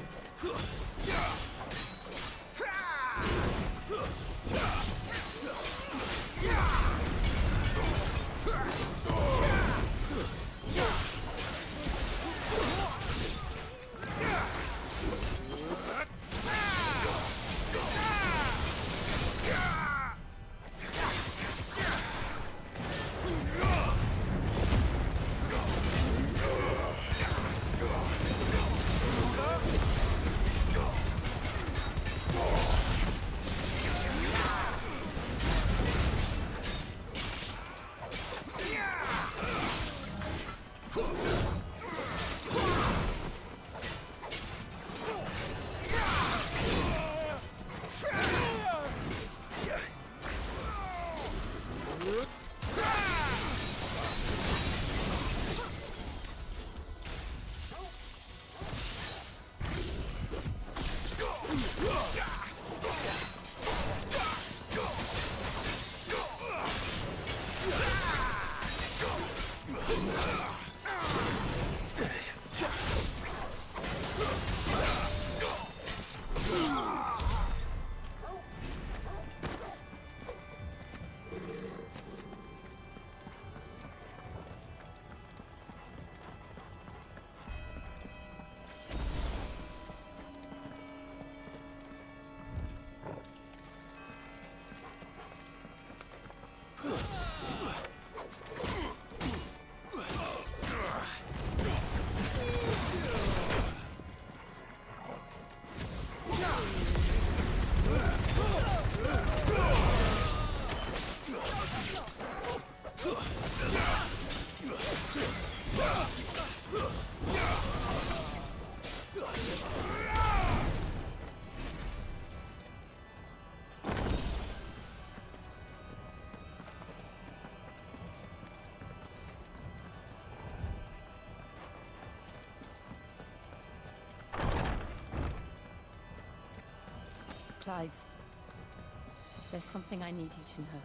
Clive, there's something I need you to know.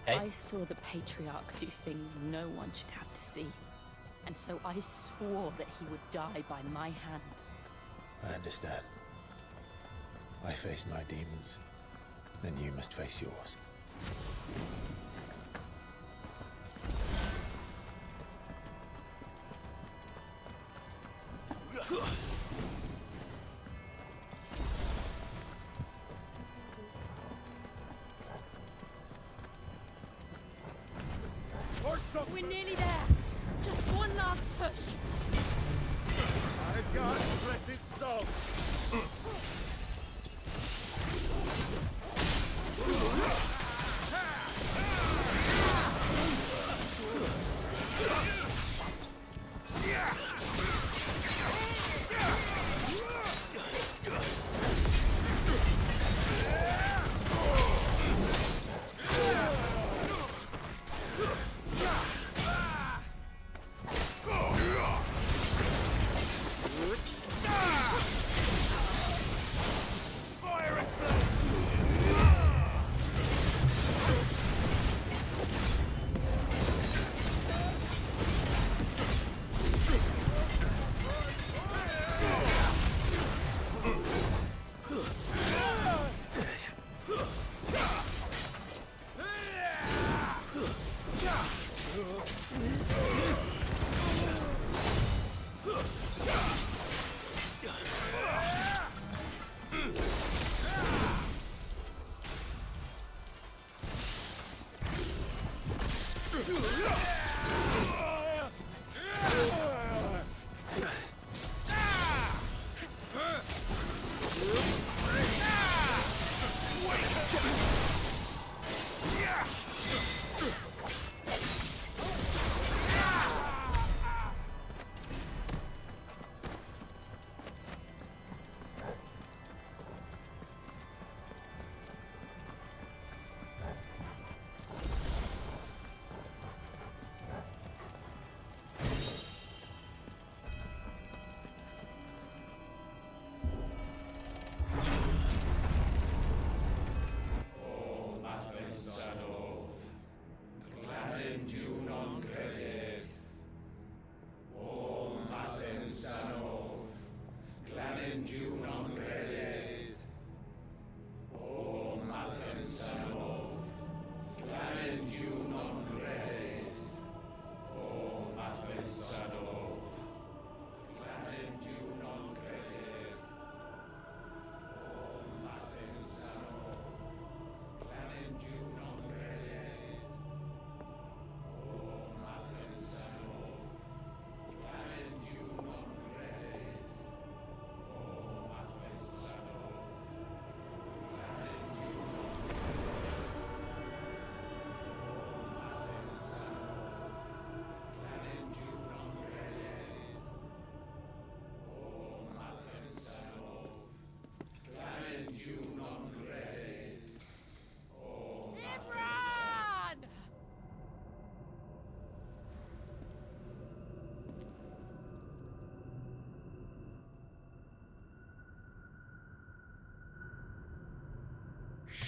Hey? I saw the Patriarch do things no one should have to see. And so I swore that he would die by my hand. I understand. I faced my demons, then you must face yours. We're nearly there. Just one last push. I can't press its soul.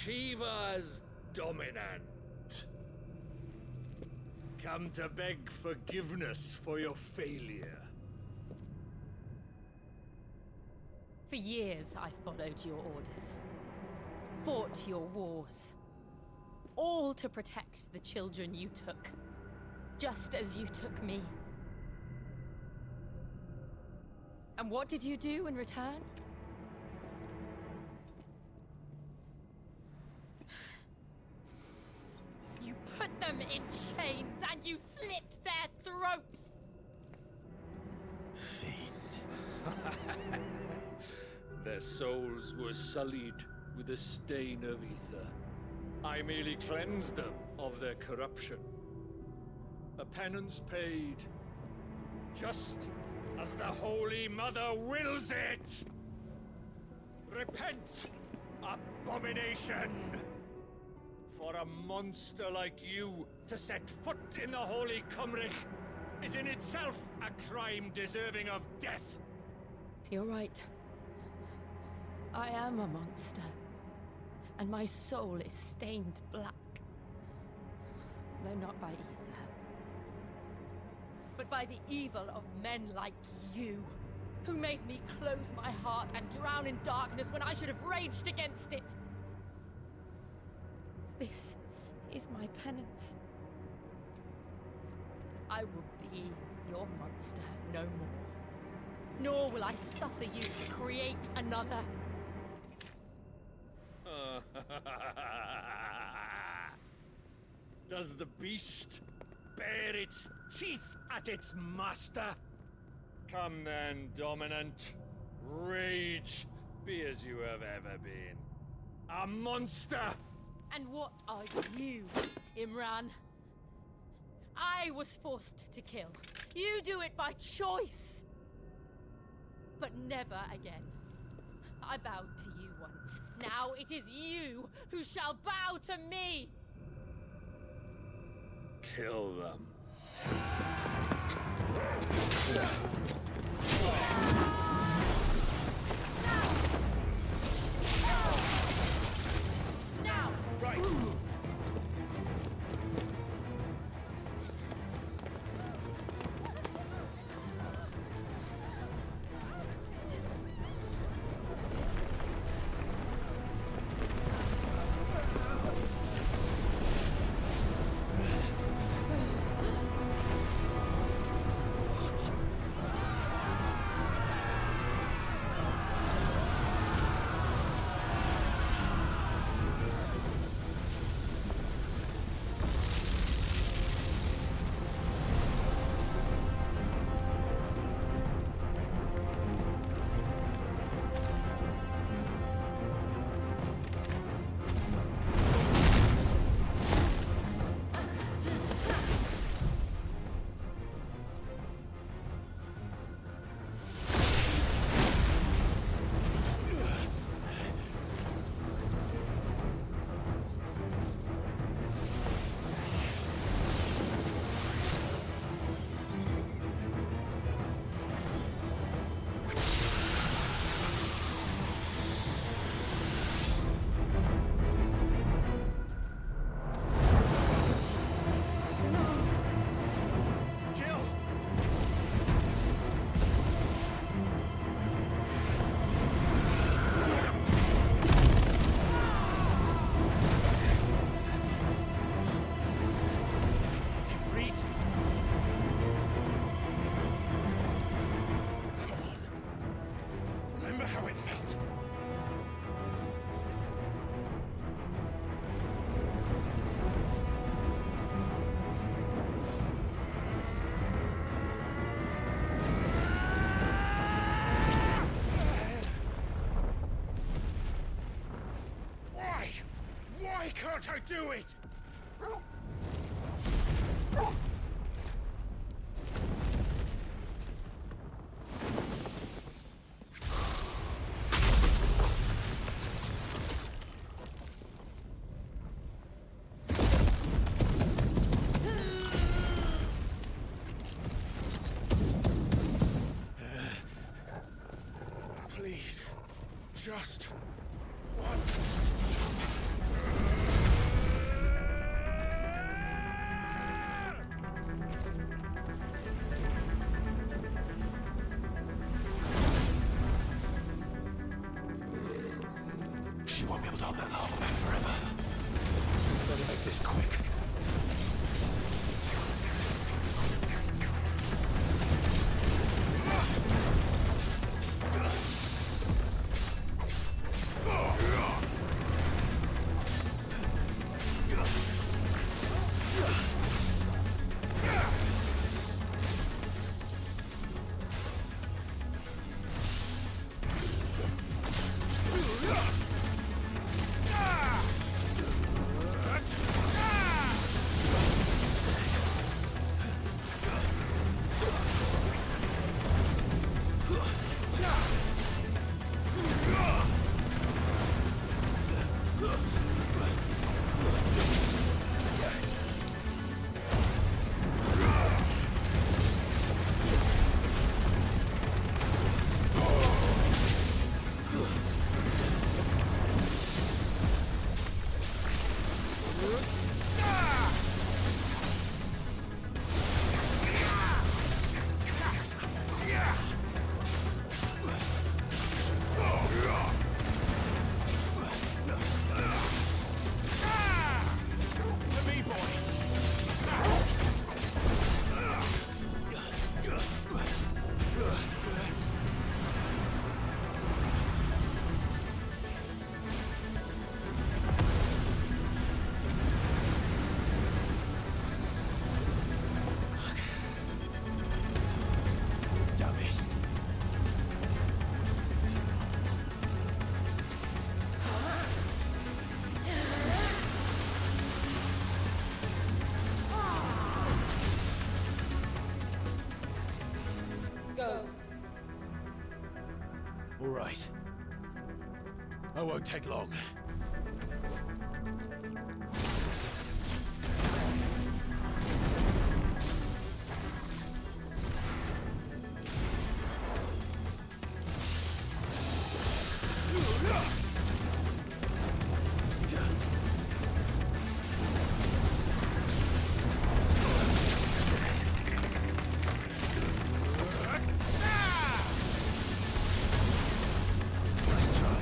Shiva's dominant. Come to beg forgiveness for your failure. For years, I followed your orders. Fought your wars. All to protect the children you took. Just as you took me. And what did you do in return? You put them in chains and you slit their throats! Their souls were sullied with a stain of ether. I merely cleansed them of their corruption. A penance paid, just as the Holy Mother wills it! Repent, abomination! For a monster like you to set foot in the Holy Cymric is in itself a crime deserving of death. You're right. I am a monster. And my soul is stained black. Though not by ether. But by the evil of men like you, who made me close my heart and drown in darkness when I should have raged against it. This is my penance. I will be your monster no more. Nor will I suffer you to create another. Does the beast bare its teeth at its master? Come then, dominant. Rage, be as you have ever been. A monster! And what are you, Imran? I was forced to kill. You do it by choice. But never again. I bowed to you once. Now it is you who shall bow to me! Kill them. Now! Right! How it felt. Why? Why can't I do it? Please, just once. All right. I won't take long. Nice try.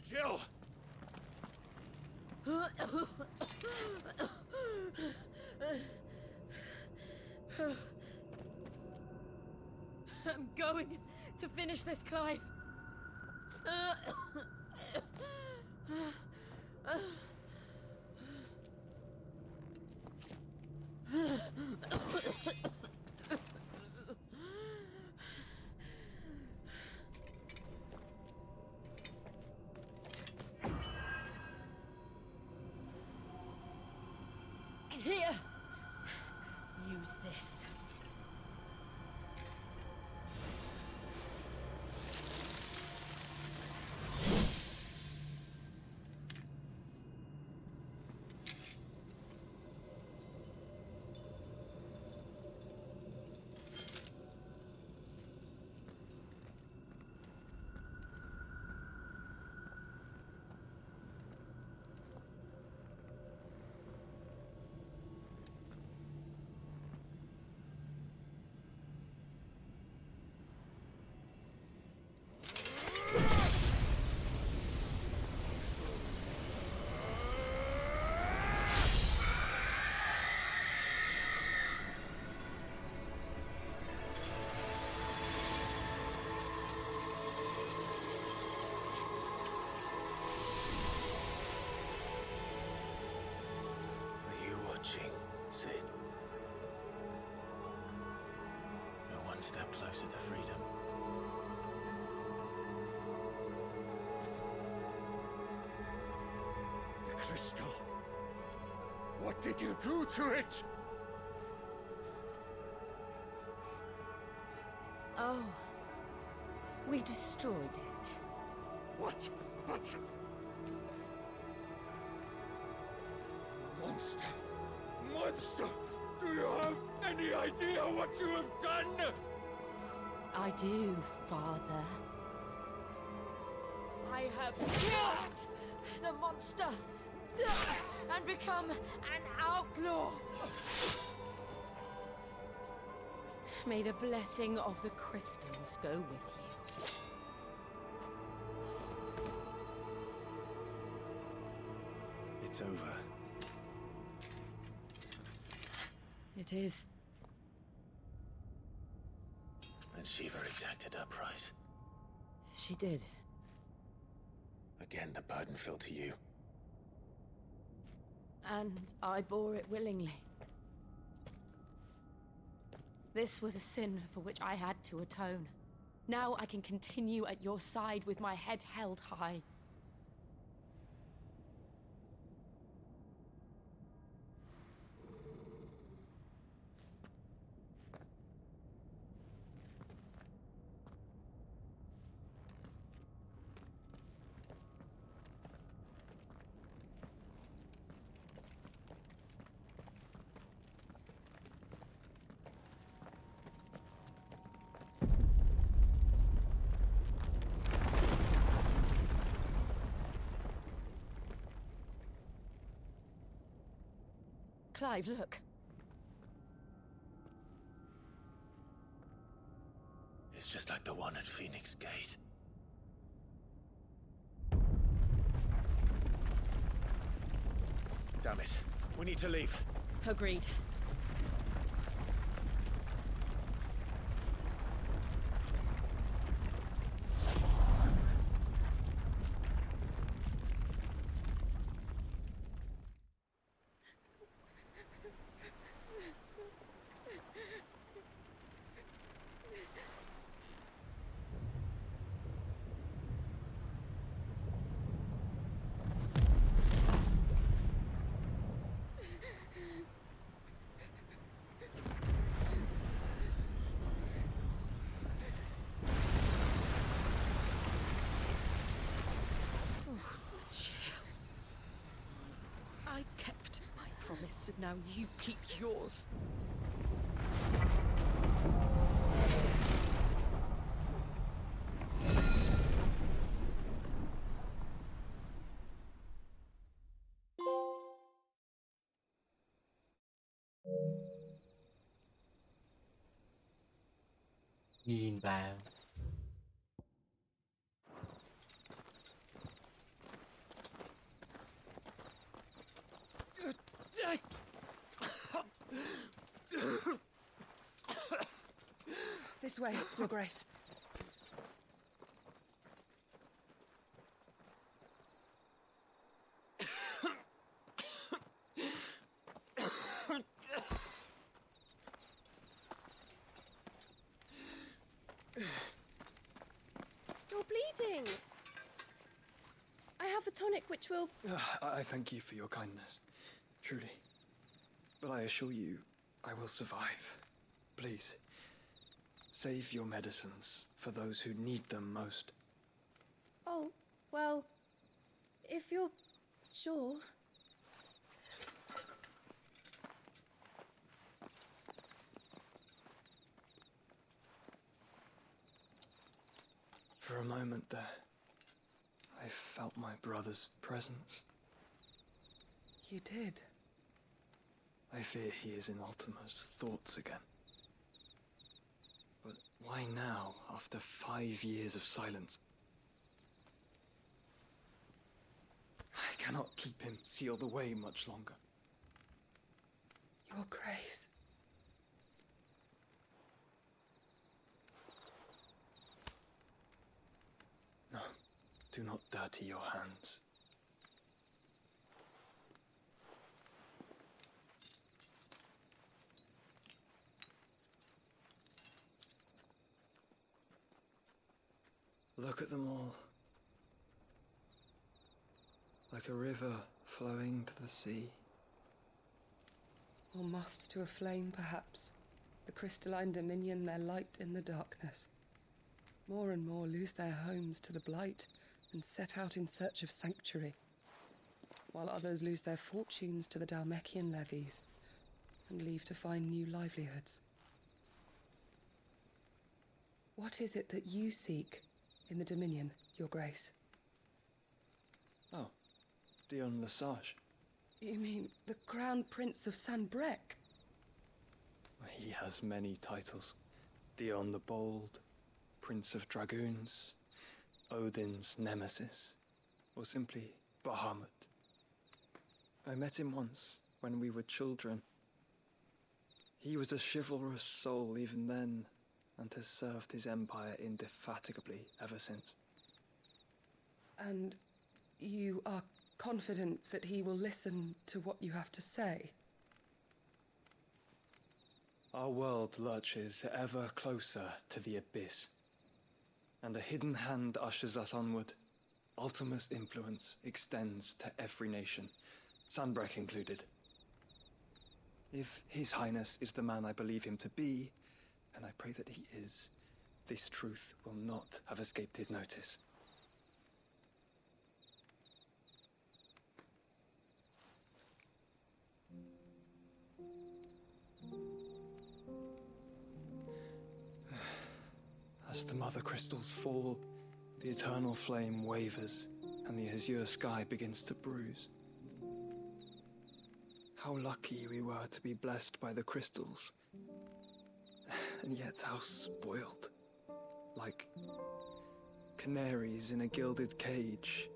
Jill! I'm going to finish this, Clive. Here. Use this. Sid. You're one step closer to freedom. The crystal. What did you do to it? Oh. We destroyed it. What? But... Monster! Monster! Do you have any idea what you have done? I do, Father. I have killed the monster and become an outlaw. May the blessing of the crystals go with you. It's over. It is. And Shiva exacted her price. She did. Again, the burden fell to you. And I bore it willingly. This was a sin for which I had to atone. Now I can continue at your side with my head held high. Clive, look. It's just like the one at Phoenix Gate. Damn it. We need to leave. Agreed. I kept my promise, and now you keep yours. Meanwhile. This way, Your Grace. You're bleeding. I have a tonic which will... I thank you for your kindness, truly. But I assure you, I will survive. Please, save your medicines for those who need them most. Oh, well, if you're sure. For a moment there, I felt my brother's presence. You did? I fear he is in Ultima's thoughts again. But why now, after 5 years of silence? I cannot keep him sealed away much longer. Your Grace. No, do not dirty your hands. Look at them all. Like a river flowing to the sea. Or moths to a flame, perhaps. The crystalline dominion, their light in the darkness. More and more lose their homes to the blight and set out in search of sanctuary, while others lose their fortunes to the Dhalmekian levies and leave to find new livelihoods. What is it that you seek in the Dominion, Your Grace? Oh, Dion Lesage. You mean the Crown Prince of Sanbrec? He has many titles. Dion the Bold, Prince of Dragoons, Odin's Nemesis, or simply Bahamut. I met him once, when we were children. He was a chivalrous soul even then, and has served his empire indefatigably ever since. And you are confident that he will listen to what you have to say? Our world lurches ever closer to the abyss, and a hidden hand ushers us onward. Ultima's influence extends to every nation, Sanbrec included. If His Highness is the man I believe him to be, and I pray that he is, this truth will not have escaped his notice. As the mother crystals fall, the eternal flame wavers, and the azure sky begins to bruise. How lucky we were to be blessed by the crystals, and yet how spoiled. Like canaries in a gilded cage,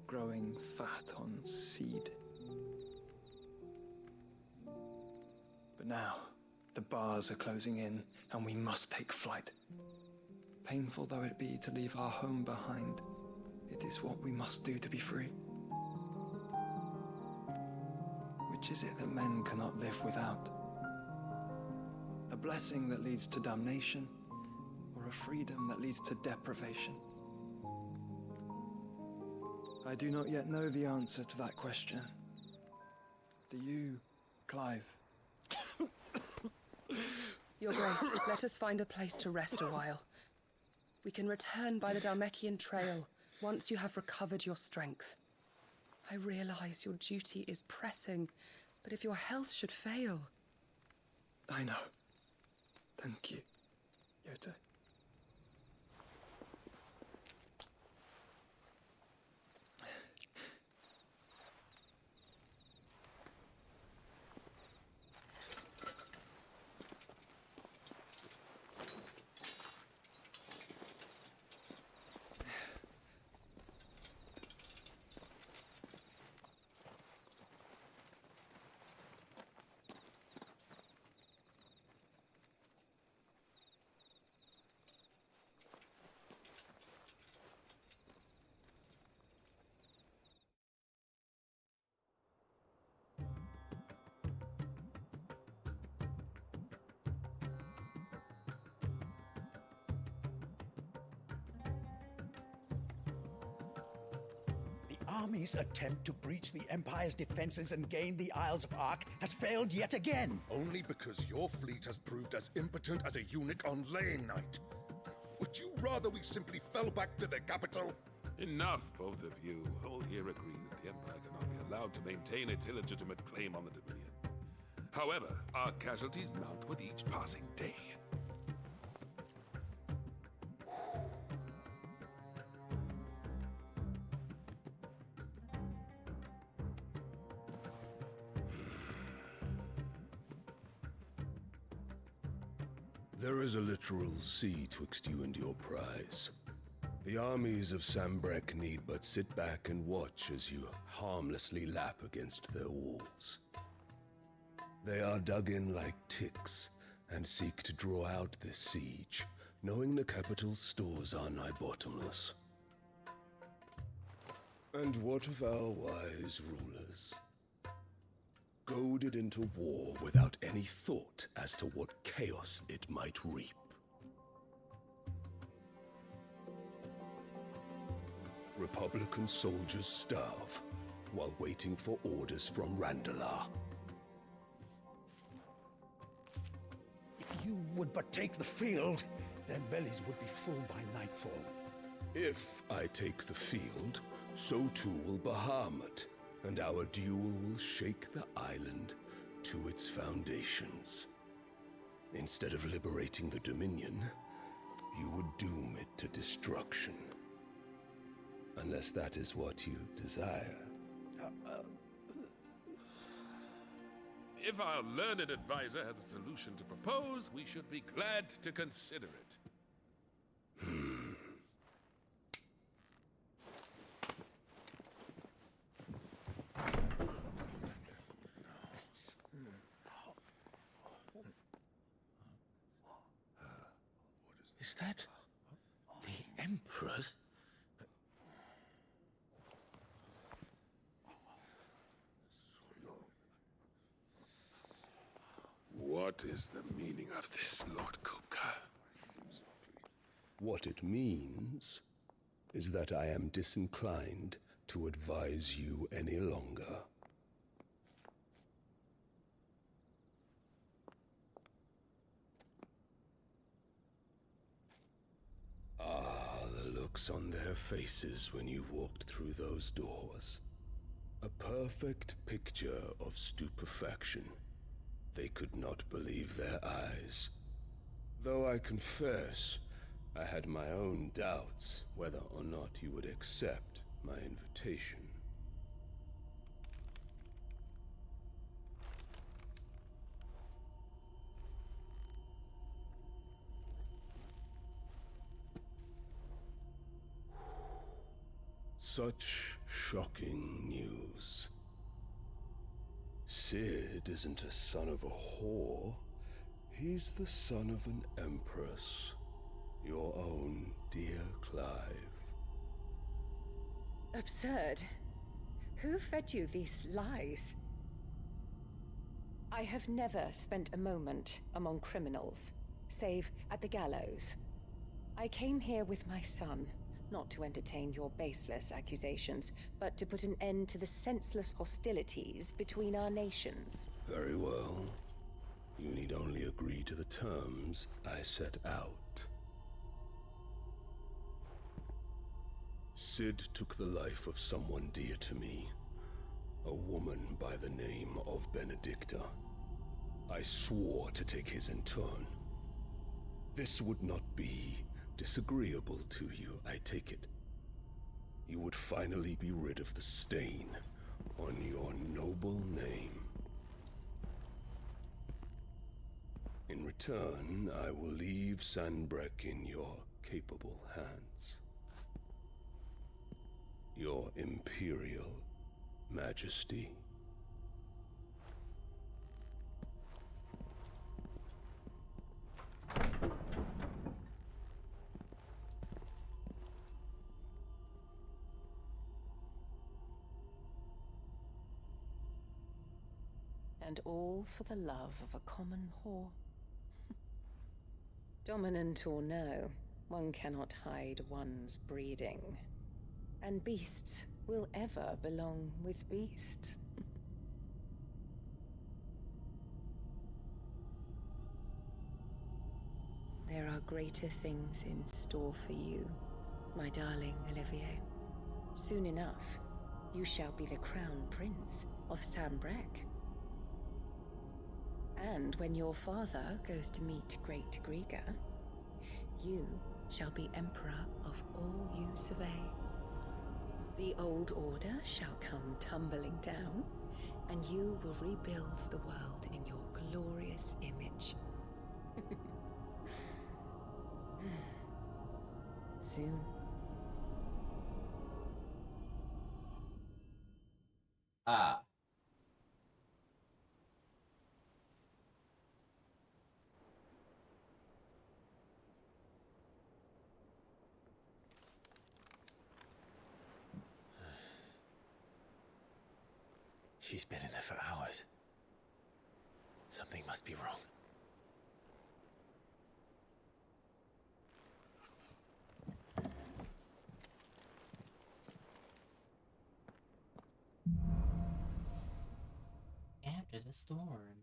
growing fat on seed. But now, the bars are closing in, and we must take flight. Painful though it be to leave our home behind, it is what we must do to be free. Which is it that men cannot live without? A blessing that leads to damnation, or a freedom that leads to deprivation? I do not yet know the answer to that question. Do you, Clive? Your Grace, let us find a place to rest a while. We can return by the Dhalmekian trail once you have recovered your strength. I realize your duty is pressing, but if your health should fail... I know. Thank you, Yote. army's attempt to breach the Empire's defenses and gain the Isles of Ark has failed yet again. Only because your fleet has proved as impotent as a eunuch on laying night. Would you rather we simply fell back to the capital? Enough, both of you. All here agree that the Empire cannot be allowed to maintain its illegitimate claim on the Dominion. However, our casualties mount with each passing day. There is a literal sea twixt you and your prize. The armies of Sambrek need but sit back and watch as you harmlessly lap against their walls. They are dug in like ticks and seek to draw out this siege, knowing the capital's stores are nigh bottomless. And what of our wise rulers? Goaded into war without any thought as to what chaos it might reap. Republican soldiers starve while waiting for orders from Randalar. If you would but take the field, their bellies would be full by nightfall. If I take the field, so too will Bahamut, and our duel will shake the island to its foundations. Instead of liberating the Dominion, you would doom it to destruction. Unless that is what you desire. If our learned advisor has a solution to propose, we should be glad to consider it. Is that the Emperor's? What is the meaning of this, Lord Kupka? What it means is that I am disinclined to advise you any longer. Ah, the looks on their faces when you walked through those doors. A perfect picture of stupefaction. They could not believe their eyes. Though I confess, I had my own doubts whether or not you would accept my invitation. Such shocking news. Sid isn't a son of a whore. He's the son of an empress. Your own dear Clive. Absurd. Who fed you these lies? I have never spent a moment among criminals, save at the gallows. I came here with my son, not to entertain your baseless accusations, but to put an end to the senseless hostilities between our nations. Very well. You need only agree to the terms I set out. Sid took the life of someone dear to me, a woman by the name of Benedicta. I swore to take his in turn. This would not be disagreeable to you, I take it. You would finally be rid of the stain on your noble name. In return, I will leave Sanbreque in your capable hands. Your Imperial Majesty. And all for the love of a common whore. Dominant or no, one cannot hide one's breeding. And beasts will ever belong with beasts. There are greater things in store for you, my darling Olivier. Soon enough, you shall be the crown prince of Sambrec. And when your father goes to meet Great Griga, you shall be emperor of all you survey. The old order shall come tumbling down, and you will rebuild the world in your glorious image. Soon. Ah. She's been in there for hours. Something must be wrong. After the storm.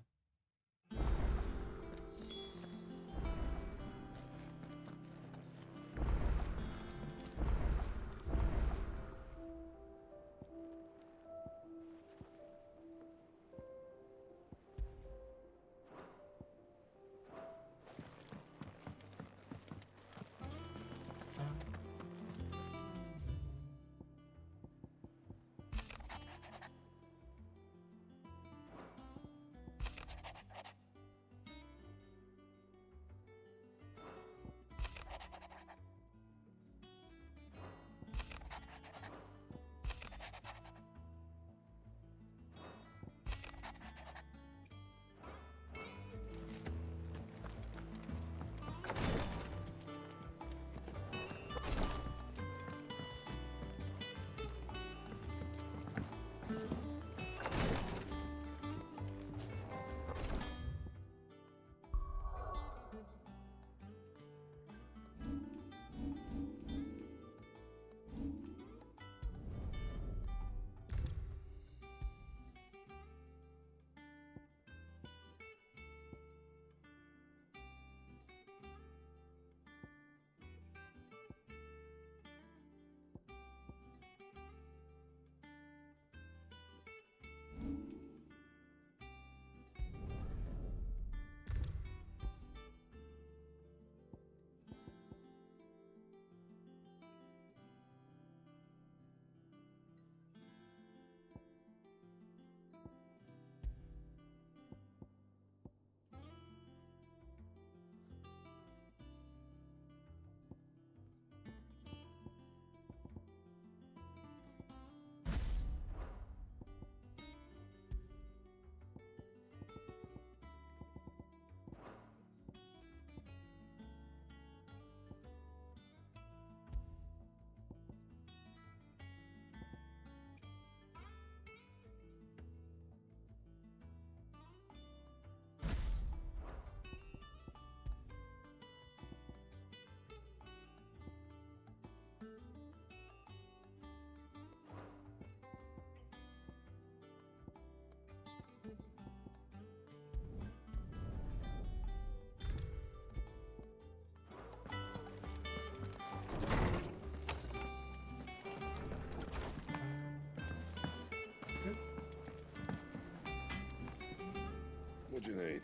What do you need?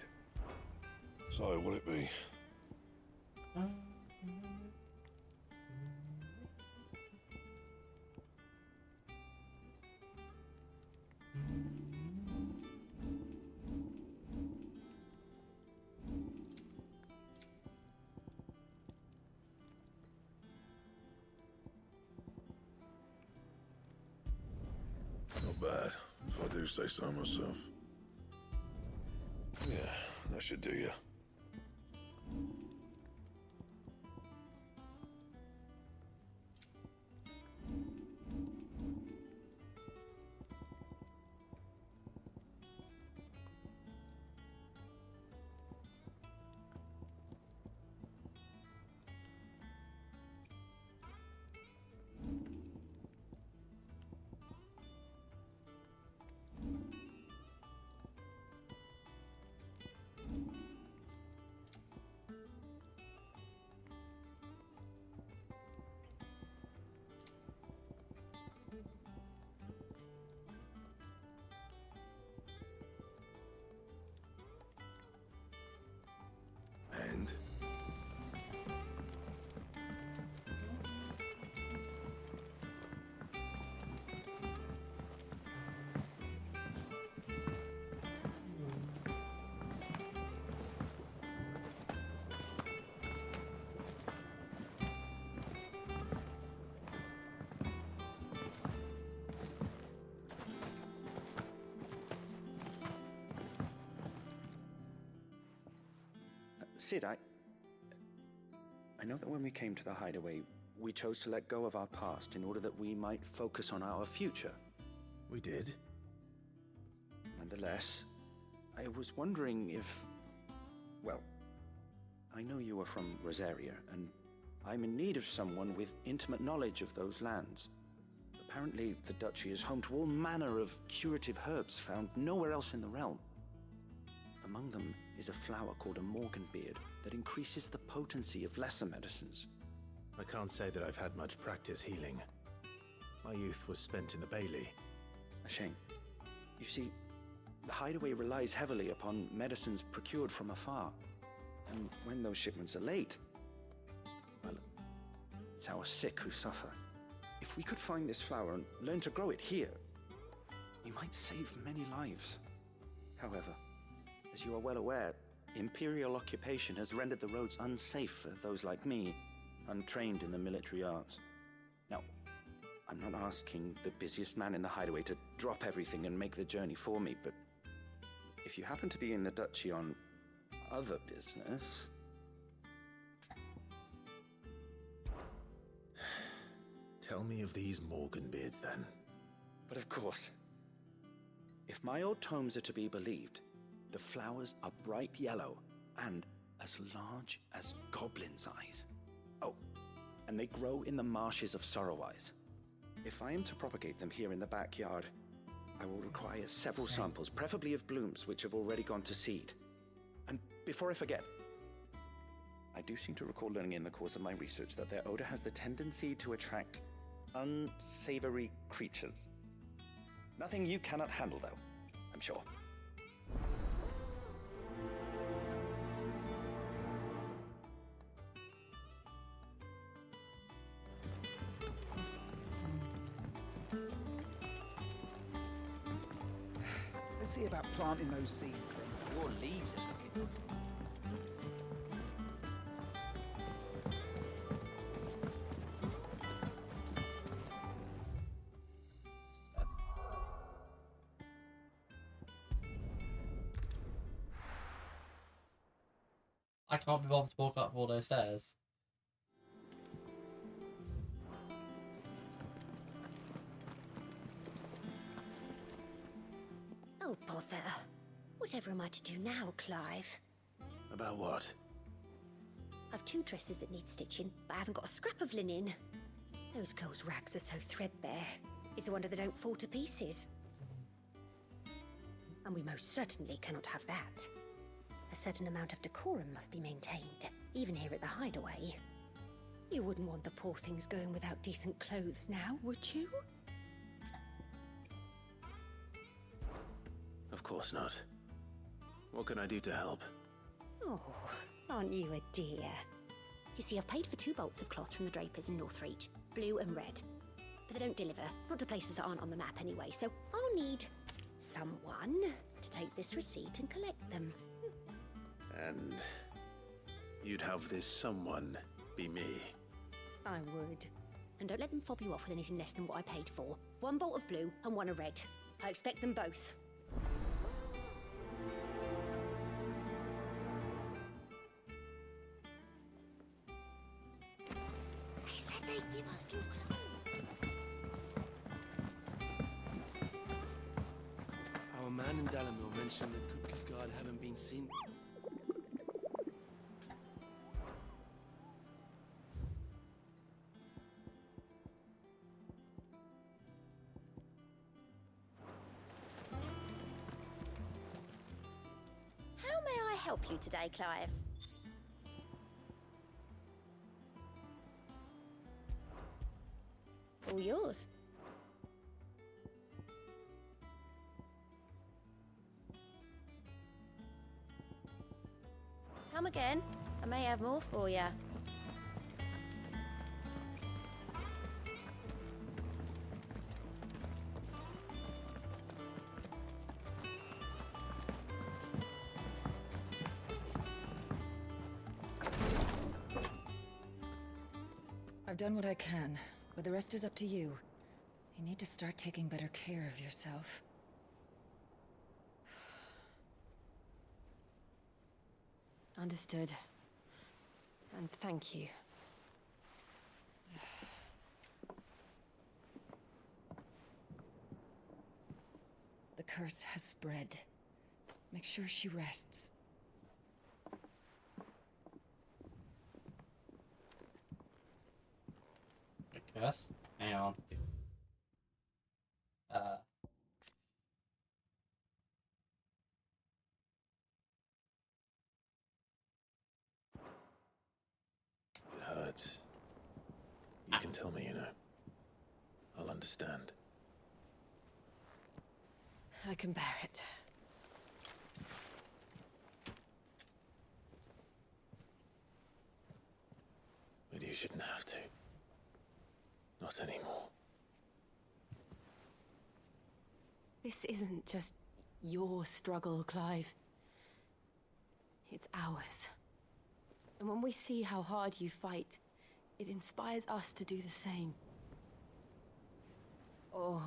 So, will it be? Not bad, if I do say so myself. Yeah, that should do you. Sid, I know that when we came to the hideaway, we chose to let go of our past in order that we might focus on our future. We did. Nonetheless, I was wondering if... Well, I know you are from Rosaria, and I'm in need of someone with intimate knowledge of those lands. Apparently, the duchy is home to all manner of curative herbs found nowhere else in the realm. Among them is a flower called a morganbeard that increases the potency of lesser medicines. I can't say that I've had much practice healing. My youth was spent in the Bailey. A shame. You see, the hideaway relies heavily upon medicines procured from afar. And when those shipments are late, well, it's our sick who suffer. If we could find this flower and learn to grow it here, we might save many lives. However, as you are well aware, Imperial occupation has rendered the roads unsafe for those like me, untrained in the military arts. Now, I'm not asking the busiest man in the hideaway to drop everything and make the journey for me, but if you happen to be in the duchy on other business... Tell me of these morganbeards, then. But of course. If my old tomes are to be believed, the flowers are bright yellow and as large as goblins' eyes. Oh, and they grow in the marshes of Sorrowise. If I am to propagate them here in the backyard, I will require several samples, preferably of blooms which have already gone to seed. And before I forget, I do seem to recall learning in the course of my research that their odor has the tendency to attract unsavory creatures. Nothing you cannot handle, though, I'm sure. Let's see about planting those seeds. Your leaves are looking... I can't be bothered to walk up all those stairs. Oh, bother. Whatever am I to do now, Clive? About what? I've 2 dresses that need stitching, but I haven't got a scrap of linen. Those girls' rags are so threadbare. It's a wonder they don't fall to pieces. And we most certainly cannot have that. A certain amount of decorum must be maintained, even here at the hideaway. You wouldn't want the poor things going without decent clothes now, would you? Of course not. What can I do to help? Oh, aren't you a dear? You see, I've paid for 2 bolts of cloth from the drapers in Northreach, blue and red. But they don't deliver, not to places that aren't on the map anyway, so I'll need someone to take this receipt and collect them. And you'd have this someone be me. I would. And don't let them fob you off with anything less than what I paid for. 1 bolt of blue and 1 of red. I expect them both. They said they'd give us 2 clothes. Our man in Dalamil mentioned that Kupka's guard haven't been seen. How may I help you today, Clive? All yours. Come again. I may have more for you. I've done what I can, but the rest is up to you. You need to start taking better care of yourself. Understood. And thank you. The curse has spread. Make sure she rests. A curse? Hang on. If it hurts, you can tell me, you know. I'll understand. I can bear it. But you shouldn't have to. Not anymore. This isn't just your struggle, Clive. It's ours. And when we see how hard you fight, it inspires us to do the same. Or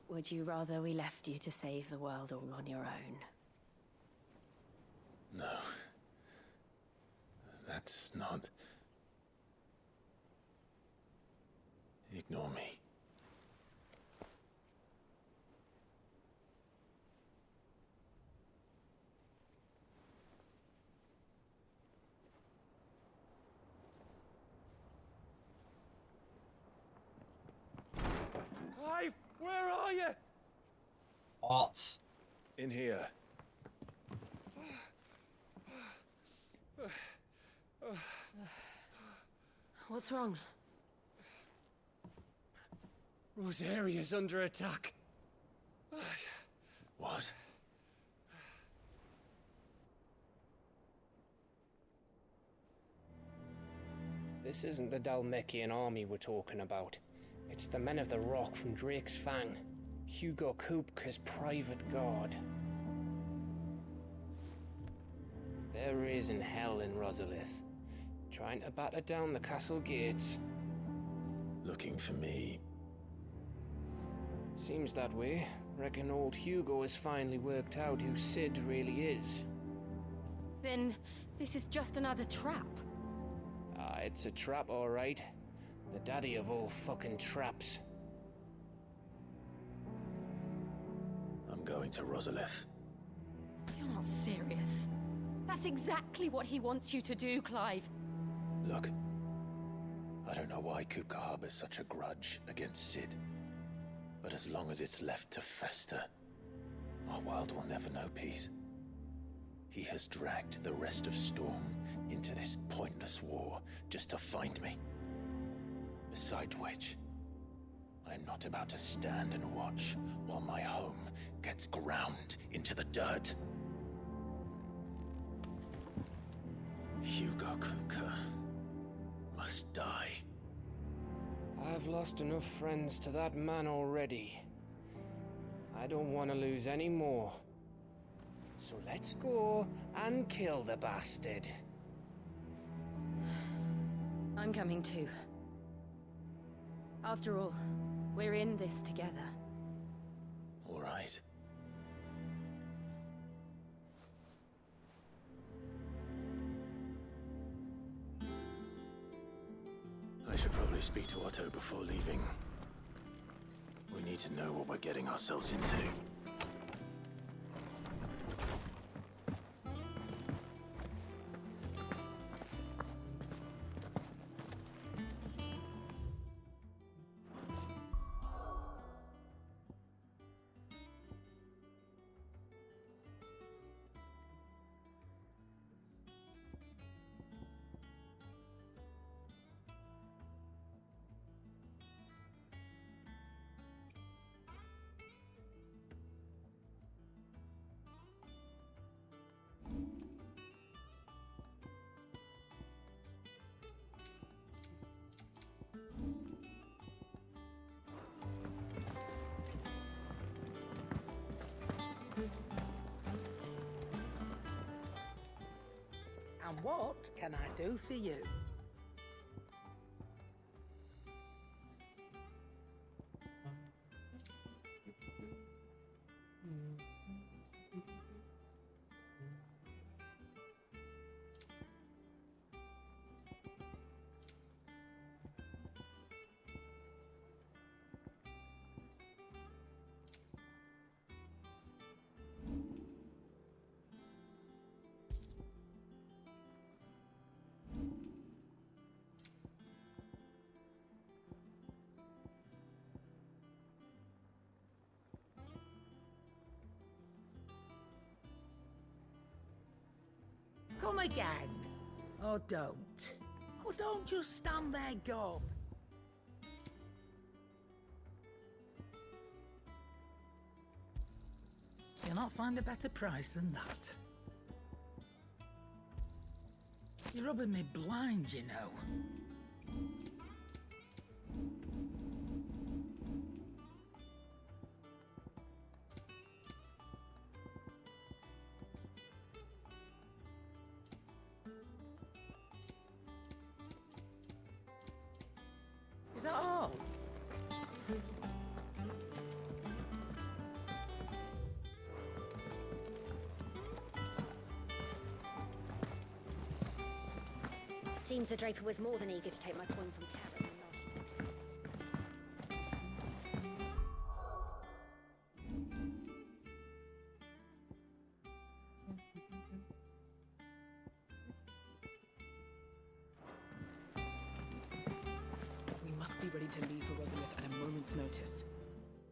would you rather we left you to save the world all on your own? No. That's not... Ignore me. Clive, where are you? What? In here. What's wrong? Rosaria's under attack. What? This isn't the Dalmekian army we're talking about. It's the men of the Rock from Drake's Fang. Hugo Kupka's private guard. There is in hell in Rosalith, trying to batter down the castle gates. Looking for me. Seems that way. Reckon old Hugo has finally worked out who Sid really is. Then this is just another trap. Ah, it's a trap, all right. The daddy of all fucking traps. I'm going to Rosalith. You're not serious. That's exactly what he wants you to do, Clive. Look, I don't know why Kupka harbors such a grudge against Sid. But as long as it's left to fester, our world will never know peace. He has dragged the rest of Storm into this pointless war just to find me. Besides which, I am not about to stand and watch while my home gets ground into the dirt. Hugo Kupka must die. I've lost enough friends to that man already. I don't want to lose any more. So let's go and kill the bastard. I'm coming too. After all, we're in this together. All right. I should probably speak to Otto before leaving. We need to know what we're getting ourselves into. And what can I do for you? Come again. Or don't. Or don't just stand there gob. You'll not find a better price than that. You're rubbing me blind, you know. Is that all? Seems the Draper was more than eager to take my coin from Karen. We must be ready to leave for Rosalith at a moment's notice.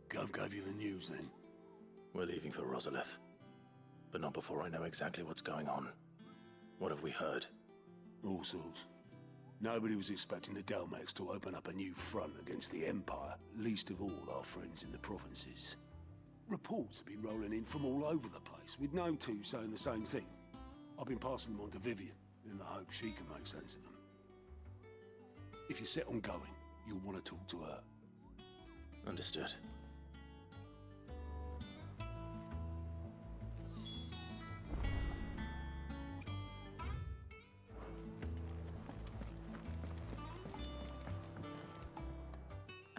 Gov gave you the news then? We're leaving for Rosalith. But not before I know exactly what's going on. What have we heard? All sorts. Nobody was expecting the Dalmex to open up a new front against the Empire, least of all our friends in the provinces. Reports have been rolling in from all over the place, with no two saying the same thing. I've been passing them on to Vivian, in the hope she can make sense of them. If you're set on going, you'll want to talk to her. Understood.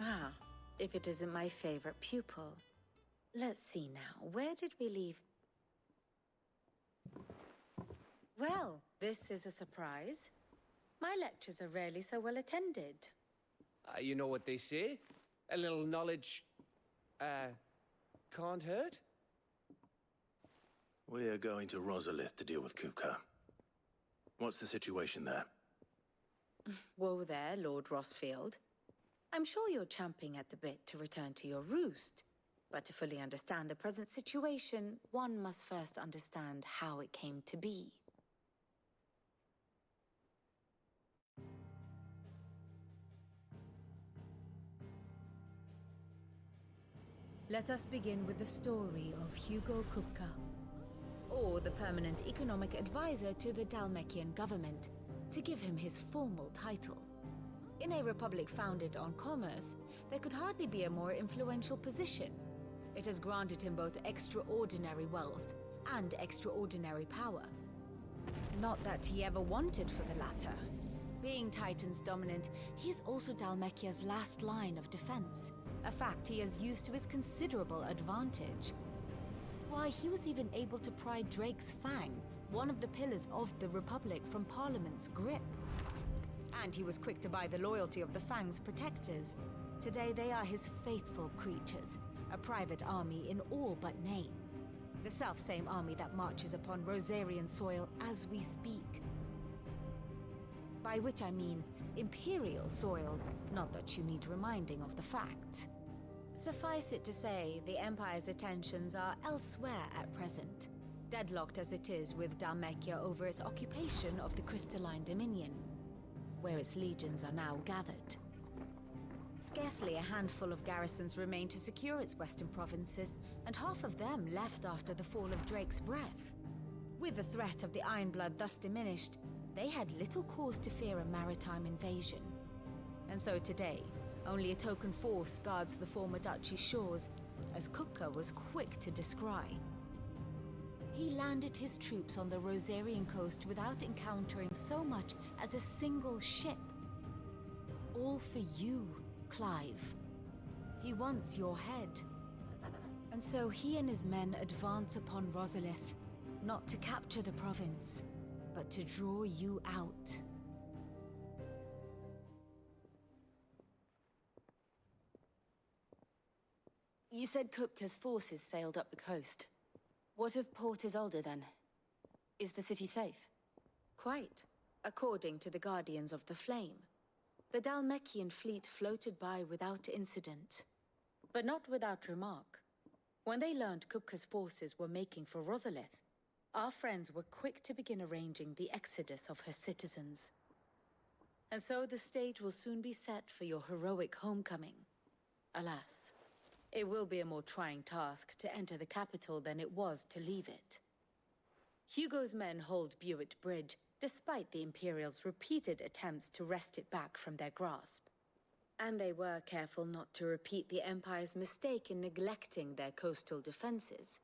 Ah, if it isn't my favorite pupil. Let's see now, where did we leave? Well, this is a surprise. My lectures are rarely so well attended. You know what they say? A little knowledge, can't hurt? We're going to Rosalith to deal with Kupka. What's the situation there? Whoa there, Lord Rossfield. I'm sure you're champing at the bit to return to your roost. But to fully understand the present situation, one must first understand how it came to be. Let us begin with the story of Hugo Kupka, or the permanent economic advisor to the Dalmekian government, to give him his formal title. In a republic founded on commerce, there could hardly be a more influential position. It has granted him both extraordinary wealth and extraordinary power. Not that he ever wanted for the latter. Being Titan's dominant, he is also Dalmekia's last line of defense, a fact he has used to his considerable advantage. Why, he was even able to pry Drake's Fang, one of the pillars of the Republic, from Parliament's grip. And he was quick to buy the loyalty of the Fang's protectors. Today they are his faithful creatures, a private army in all but name. The self-same army that marches upon Rosarian soil as we speak. By which I mean Imperial soil, not that you need reminding of the fact. Suffice it to say, the Empire's attentions are elsewhere at present, deadlocked as it is with Dalmekia over its occupation of the Crystalline Dominion, where its legions are now gathered. Scarcely a handful of garrisons remain to secure its western provinces, and half of them left after the fall of Drake's Breath. With the threat of the Ironblood thus diminished, they had little cause to fear a maritime invasion. And so today, only a token force guards the former duchy's shores, as Kupka was quick to descry. He landed his troops on the Rosarian coast without encountering so much as a single ship. All for you, Clive. He wants your head. And so he and his men advance upon Rosalith, not to capture the province, but to draw you out. You said Kupka's forces sailed up the coast. What of Port Isolde, then? Is the city safe? Quite, according to the Guardians of the Flame. The Dalmekian fleet floated by without incident, but not without remark. When they learned Kupka's forces were making for Rosalith, our friends were quick to begin arranging the exodus of her citizens. And so the stage will soon be set for your heroic homecoming. Alas, it will be a more trying task to enter the capital than it was to leave it. Hugo's men hold Buett Bridge, despite the Imperials' repeated attempts to wrest it back from their grasp. And they were careful not to repeat the Empire's mistake in neglecting their coastal defenses.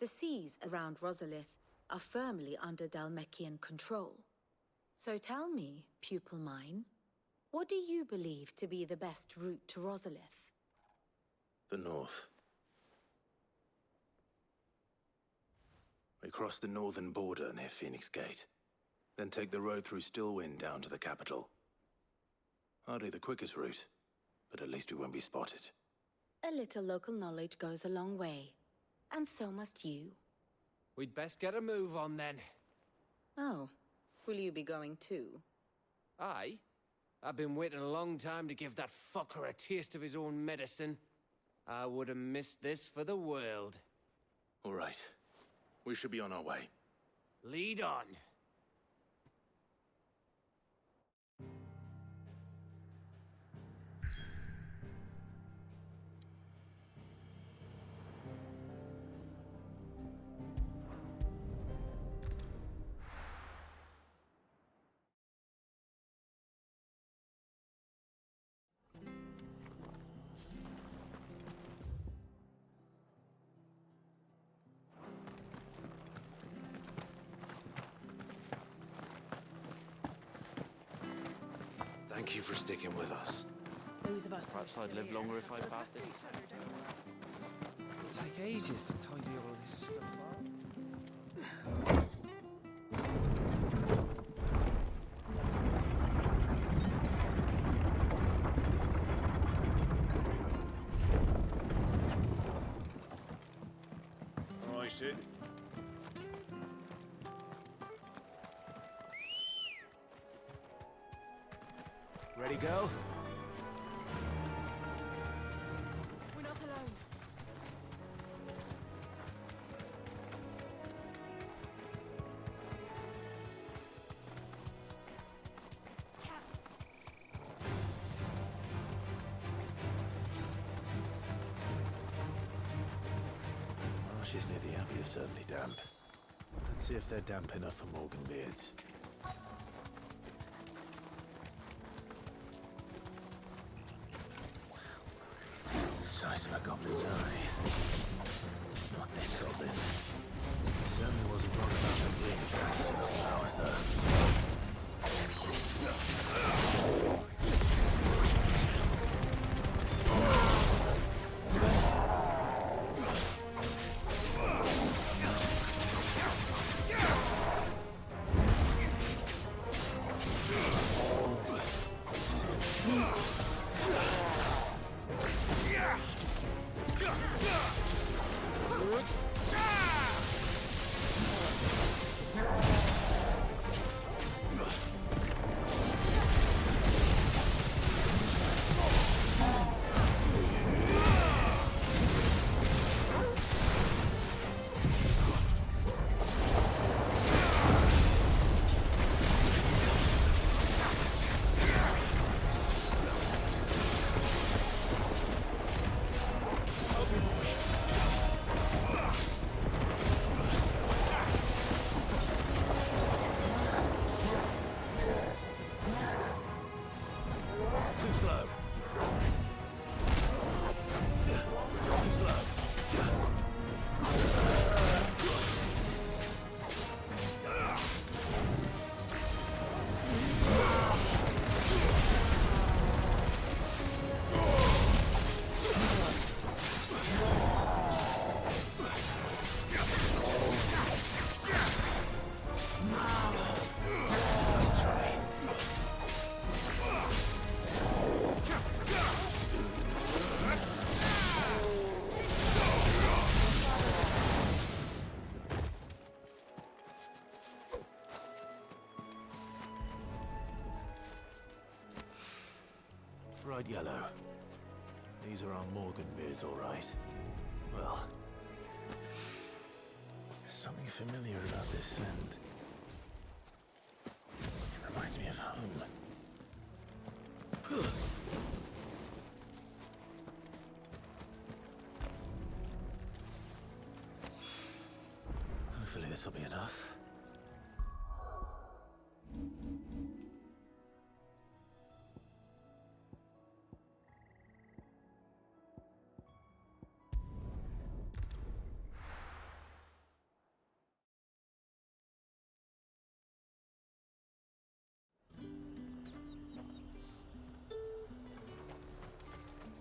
The seas around Rosalith are firmly under Dhalmekian control. So tell me, pupil mine, what do you believe to be the best route to Rosalith? The north. We cross the northern border near Phoenix Gate, then take the road through Stillwind down to the capital. Hardly the quickest route, but at least we won't be spotted. A little local knowledge goes a long way, and so must you. We'd best get a move on then. Oh, will you be going too? Aye. I've been waiting a long time to give that fucker a taste of his own medicine. I would have missed this for the world. All right. We should be on our way. Lead on. Thank you for sticking with us. Those of us Perhaps I'd live longer if I bath this It'll take ages to tidy all this stuff up. All right, Sid. Ready, go? We're not alone. Marshes near the Abbey are certainly damp. Let's see if they're damp enough for Morgan beards. Size of a goblin's eye. Not this goblin. Certainly wasn't wrong about them being attracted to the flowers, though. Bright yellow. These are our Morgan beards, all right. Well, there's something familiar about this scent. It reminds me of home. Hopefully this will be enough.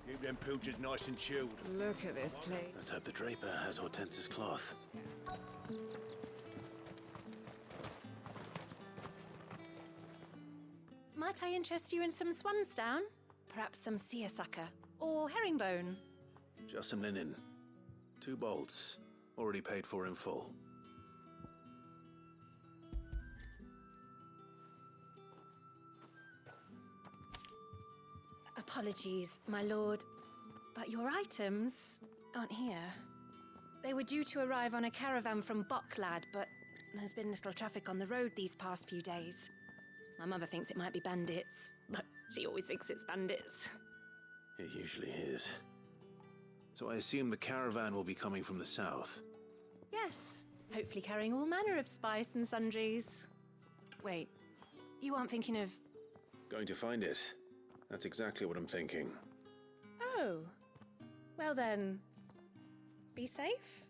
Keep them pilchards nice and chilled. Look at this place. Let's hope the Draper has Hortense's cloth. Might I interest you in some swansdown? Perhaps some seersucker or herringbone? Just some linen. 2 bolts. Already paid for in full. Apologies, my lord, but your items aren't here. They were due to arrive on a caravan from Bocklad, but there's been little traffic on the road these past few days. My mother thinks it might be bandits, but she always thinks it's bandits. It usually is. So I assume the caravan will be coming from the south. Yes, hopefully carrying all manner of spice and sundries. Wait, you aren't thinking of... Going to find it. That's exactly what I'm thinking. Oh, well then, be safe.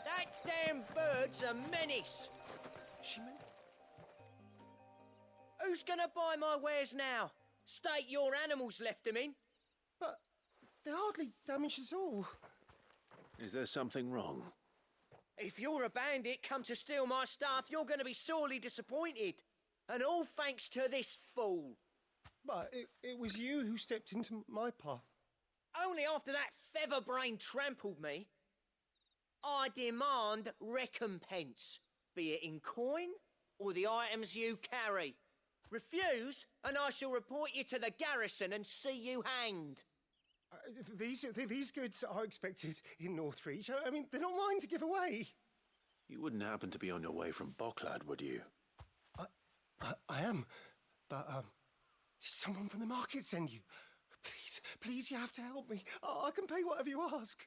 That damn bird's a menace. Who's gonna buy my wares now? State your animals left them in. But they hardly damage us all. Is there something wrong? If you're a bandit come to steal my stuff, you're gonna be sorely disappointed. And all thanks to this fool. But it was you who stepped into my path. Only after that feather-brain trampled me. I demand recompense, be it in coin or the items you carry. Refuse, and I shall report you to the garrison and see you hanged. These goods are expected in Northreach. I mean, they're not mine to give away. You wouldn't happen to be on your way from Bocklad, would you? I am, but did someone from the market send you? Please, you have to help me. I can pay whatever you ask.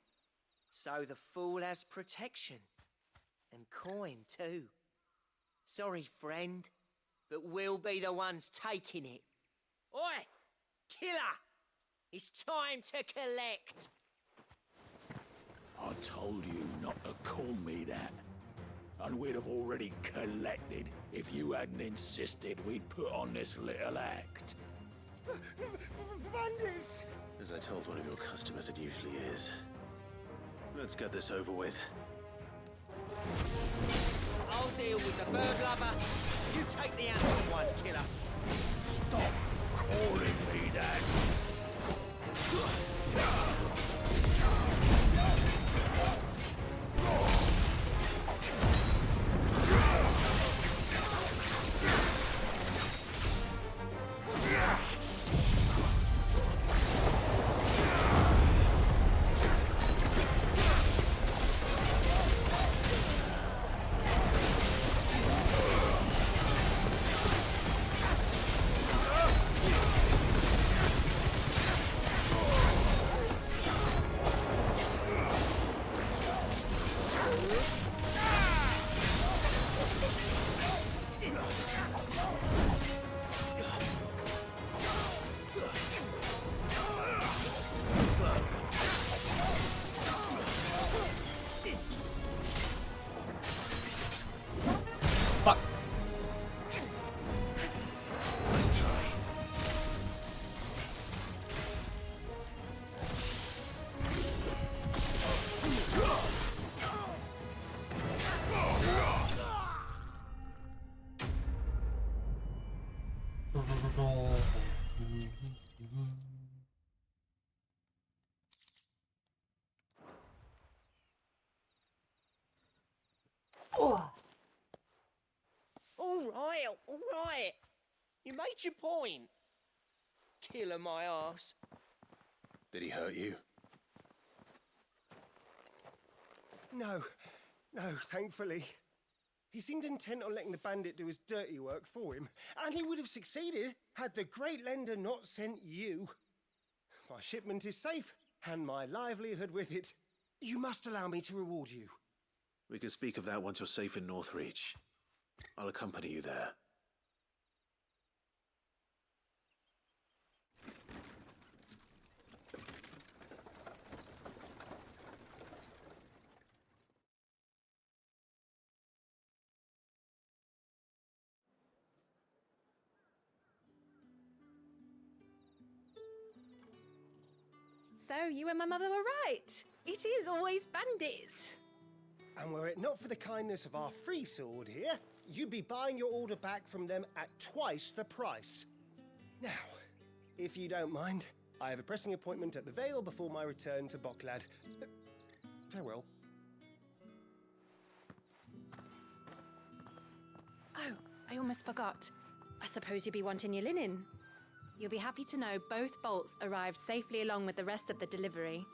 So the fool has protection. And coin, too. Sorry, friend, but we'll be the ones taking it. Oi! Killer! It's time to collect! I told you not to call me that. And we'd have already collected if you hadn't insisted we'd put on this little act. Bandits! As I told one of your customers, it usually is. Let's get this over with. I'll deal with the bird lover. You take the handsome one, killer. Stop calling me that. You made your point. Killer my ass. Did he hurt you? No, thankfully. He seemed intent on letting the bandit do his dirty work for him, and he would have succeeded had the Great Lender not sent you. My shipment is safe, and my livelihood with it. You must allow me to reward you. We can speak of that once you're safe in Northreach. I'll accompany you there. So you and my mother were right. It is always bandits. And were it not for the kindness of our free sword here, you'd be buying your order back from them at twice the price. Now, if you don't mind, I have a pressing appointment at the Vale before my return to Boklad. Farewell. Oh, I almost forgot. I suppose you'll be wanting your linen. You'll be happy to know both bolts arrived safely along with the rest of the delivery.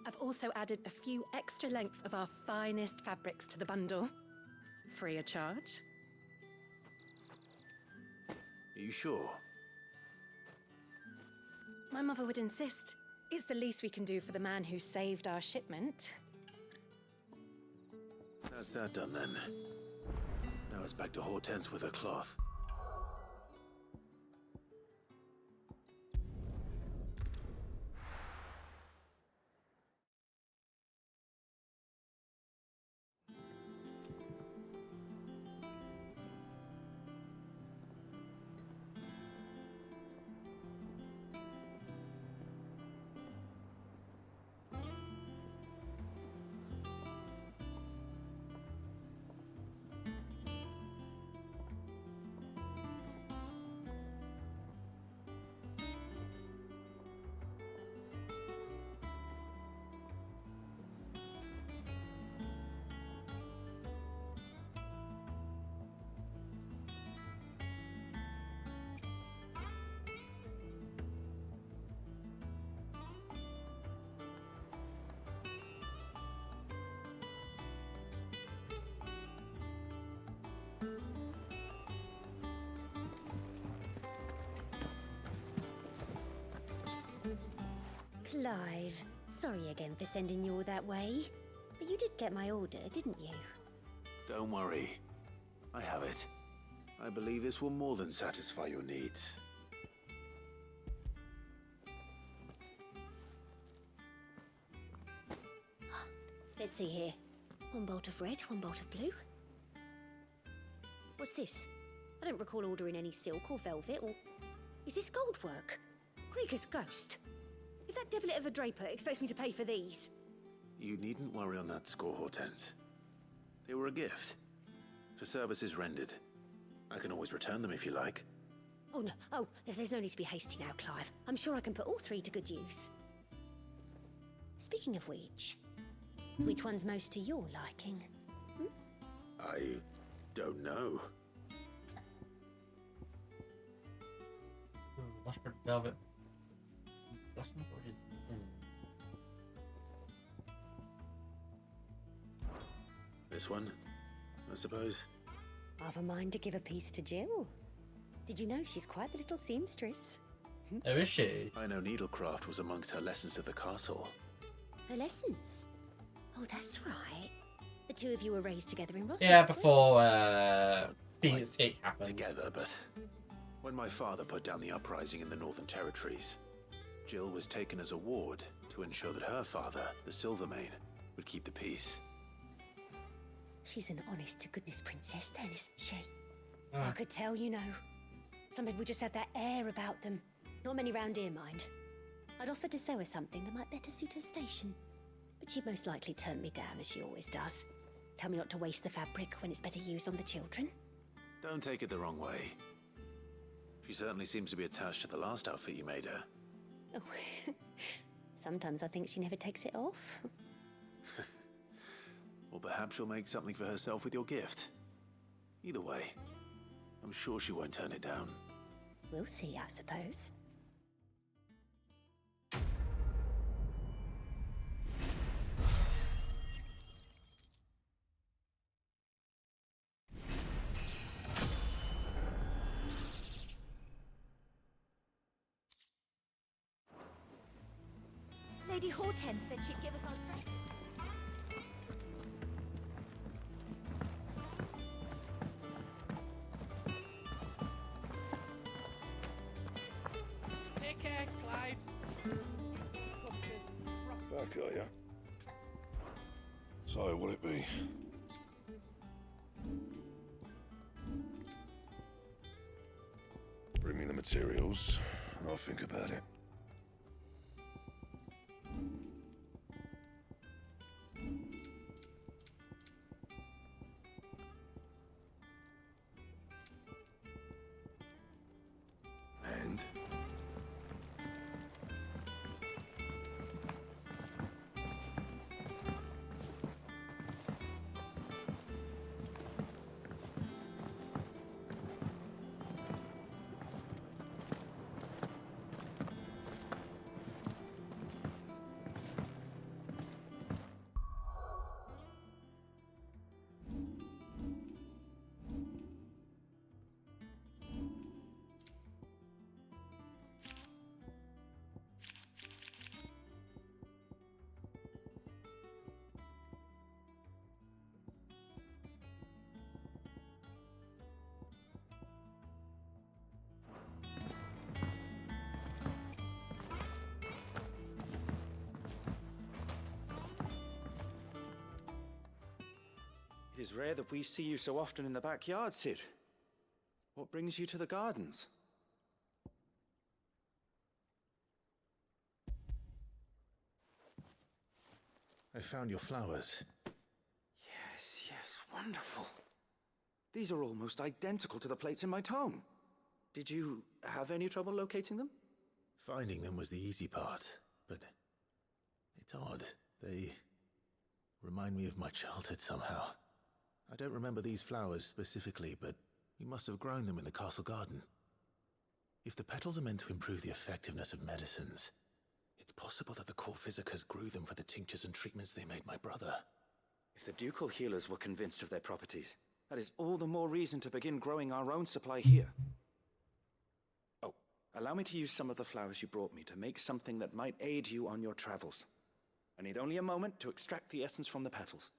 I've also added a few extra lengths of our finest fabrics to the bundle. Free of charge. Are you sure? My mother would insist. It's the least we can do for the man who saved our shipment. That's that done then. Now it's back to Hortense with her cloth. Clive, sorry again for sending you all that way. But you did get my order, didn't you? Don't worry. I have it. I believe this will more than satisfy your needs. Let's see here. One bolt of red, one bolt of blue. What's this? I don't recall ordering any silk or velvet, or... Is this gold work? Krieger's ghost. If that devilet of a draper expects me to pay for these... You needn't worry on that score, Hortense. They were a gift. For services rendered. I can always return them if you like. Oh, no. Oh, there's no need to be hasty now, Clive. I'm sure I can put all three to good use. Speaking of which one's most to your liking? I don't know. Lush velvet. This one, I suppose. I've a mind to give a piece to Jill. Did you know she's quite the little seamstress? Oh, is she? I know needlecraft was amongst her lessons at the castle. Her lessons? Oh, that's right. The two of you were raised together in Roslyn. Yeah, before Phoenix Gate happened. Together, but when my father put down the uprising in the Northern Territories, Jill was taken as a ward to ensure that her father, the Silvermane, would keep the peace. She's an honest-to-goodness princess then, isn't she? I could tell, you know. Some people just have that air about them. Not many round here, mind. I'd offered to sew her something that might better suit her station. But she'd most likely turn me down, as she always does. Tell me not to waste the fabric when it's better used on the children. Don't take it the wrong way. She certainly seems to be attached to the last outfit you made her. Oh, sometimes I think she never takes it off. Or perhaps she'll make something for herself with your gift. Either way, I'm sure she won't turn it down. We'll see, I suppose. Lady Hortense said she'd give us our dresses. Take care, Clive. Back, are ya? So, what'll it be? Bring me the materials, and I'll think about it. And? It is rare that we see you so often in the backyard, Cid. What brings you to the gardens? I found your flowers. Yes, wonderful. These are almost identical to the plates in my tome. Did you have any trouble locating them? Finding them was the easy part, but it's odd. They remind me of my childhood somehow. I don't remember these flowers specifically, but we must have grown them in the castle garden. If the petals are meant to improve the effectiveness of medicines, it's possible that the court physicers grew them for the tinctures and treatments they made my brother. If the ducal healers were convinced of their properties, that is all the more reason to begin growing our own supply here. Oh, allow me to use some of the flowers you brought me to make something that might aid you on your travels. I need only a moment to extract the essence from the petals.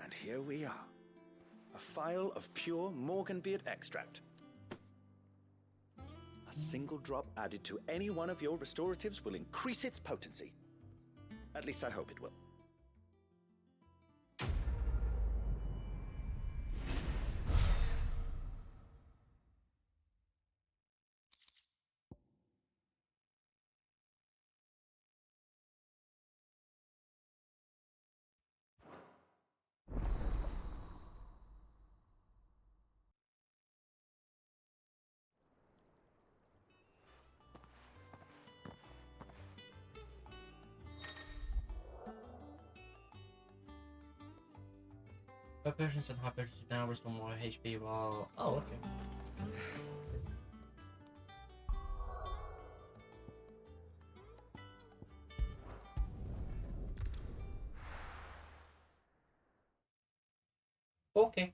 And here we are. A phial of pure Morganbeard extract. A single drop added to any one of your restoratives will increase its potency. At least I hope it will. Her potions and high potions now restore more HP while... Oh, okay. Okay.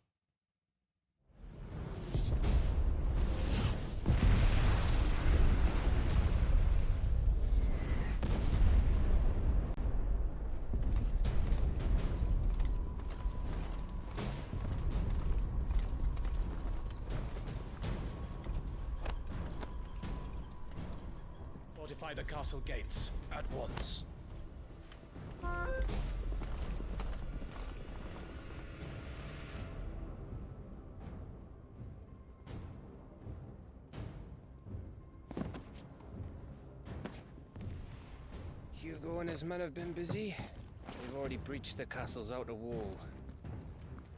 Fortify the castle gates at once. Hugo and his men have been busy. They've already breached the castle's outer wall.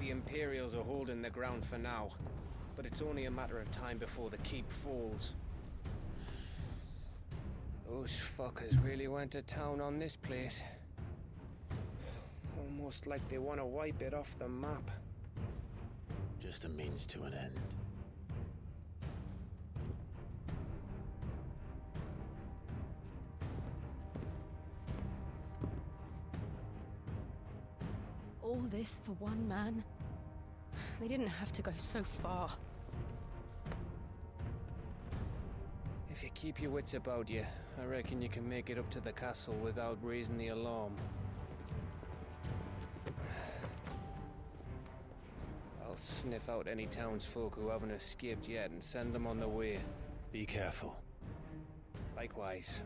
the Imperials are holding the ground for now, but it's only a matter of time before the keep falls. Those fuckers really went to town on this place. Almost like they want to wipe it off the map. Just a means to an end. All this for one man? They didn't have to go so far. If you keep your wits about you, I reckon you can make it up to the castle without raising the alarm. I'll sniff out any townsfolk who haven't escaped yet and send them on their way. Be careful. Likewise.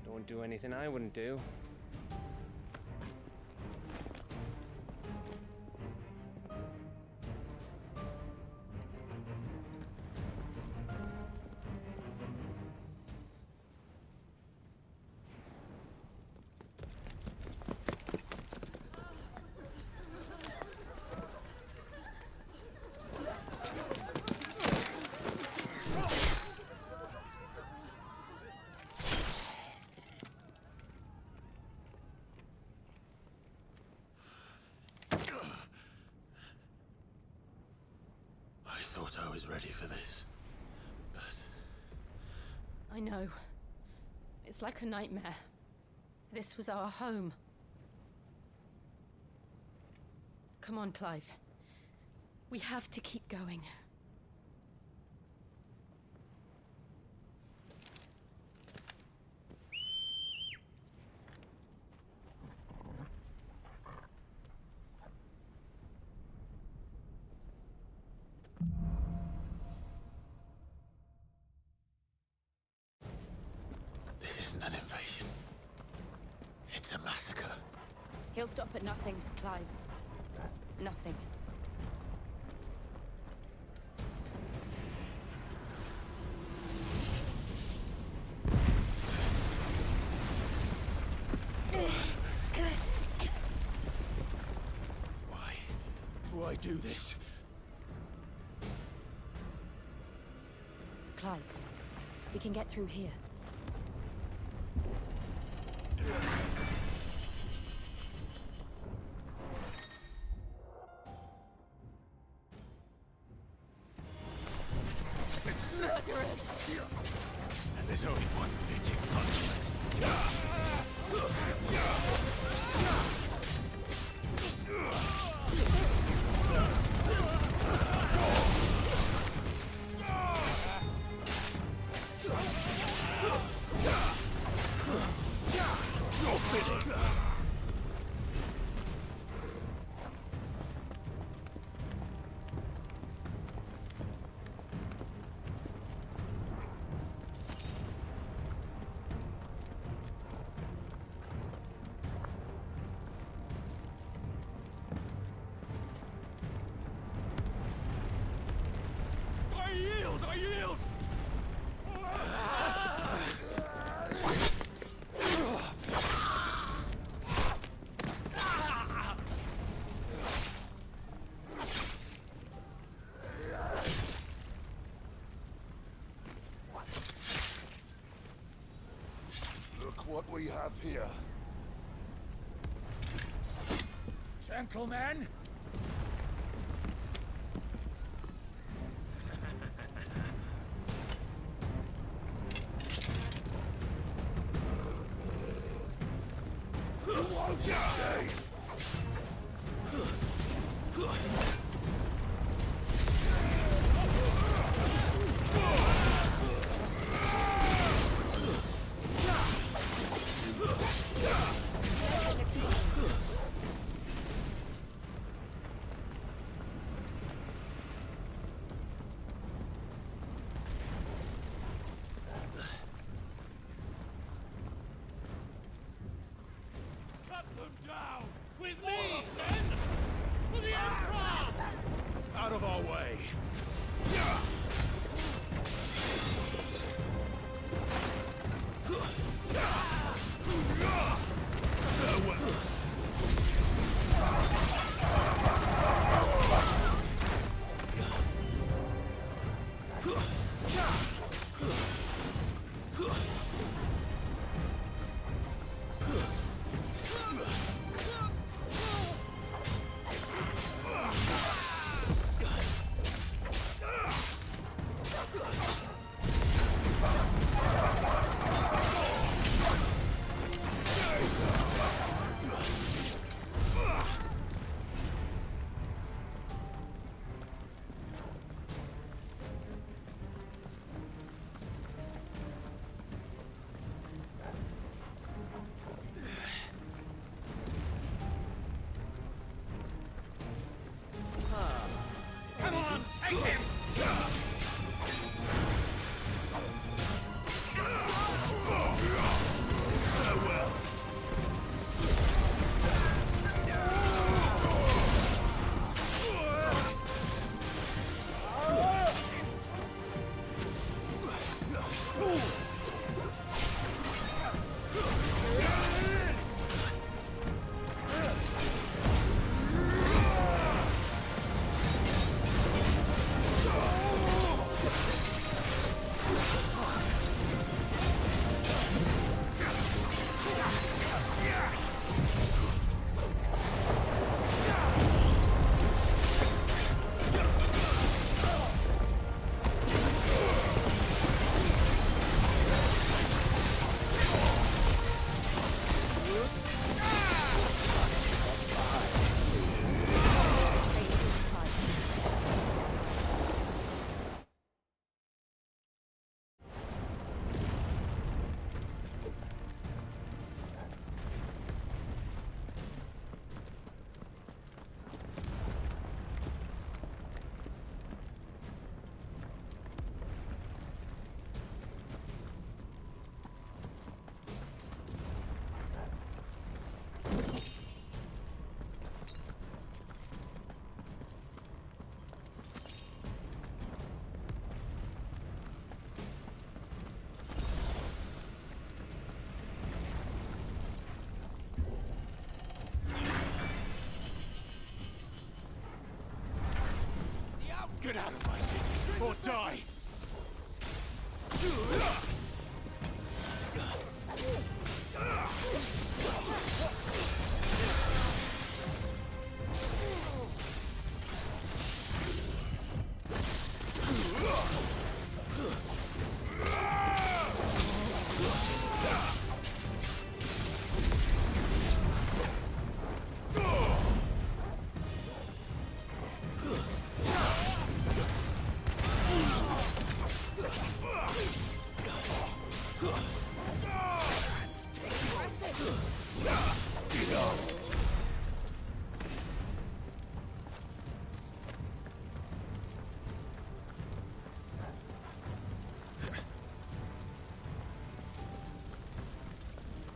Don't do anything I wouldn't do. I thought I was ready for this, but... I know. It's like a nightmare. This was our home. Come on, Clive. We have to keep going. This isn't an invasion. It's a massacre. He'll stop at nothing, Clive. Nothing. Why do this? Clive, we can get through here. Murderers! And there's only one fitting punishment. You're finished. I yield! Look what we have here. Gentlemen! Cut them down! With me, then! For the Emperor! Out of our way! Farewell! Get out of my city, or die!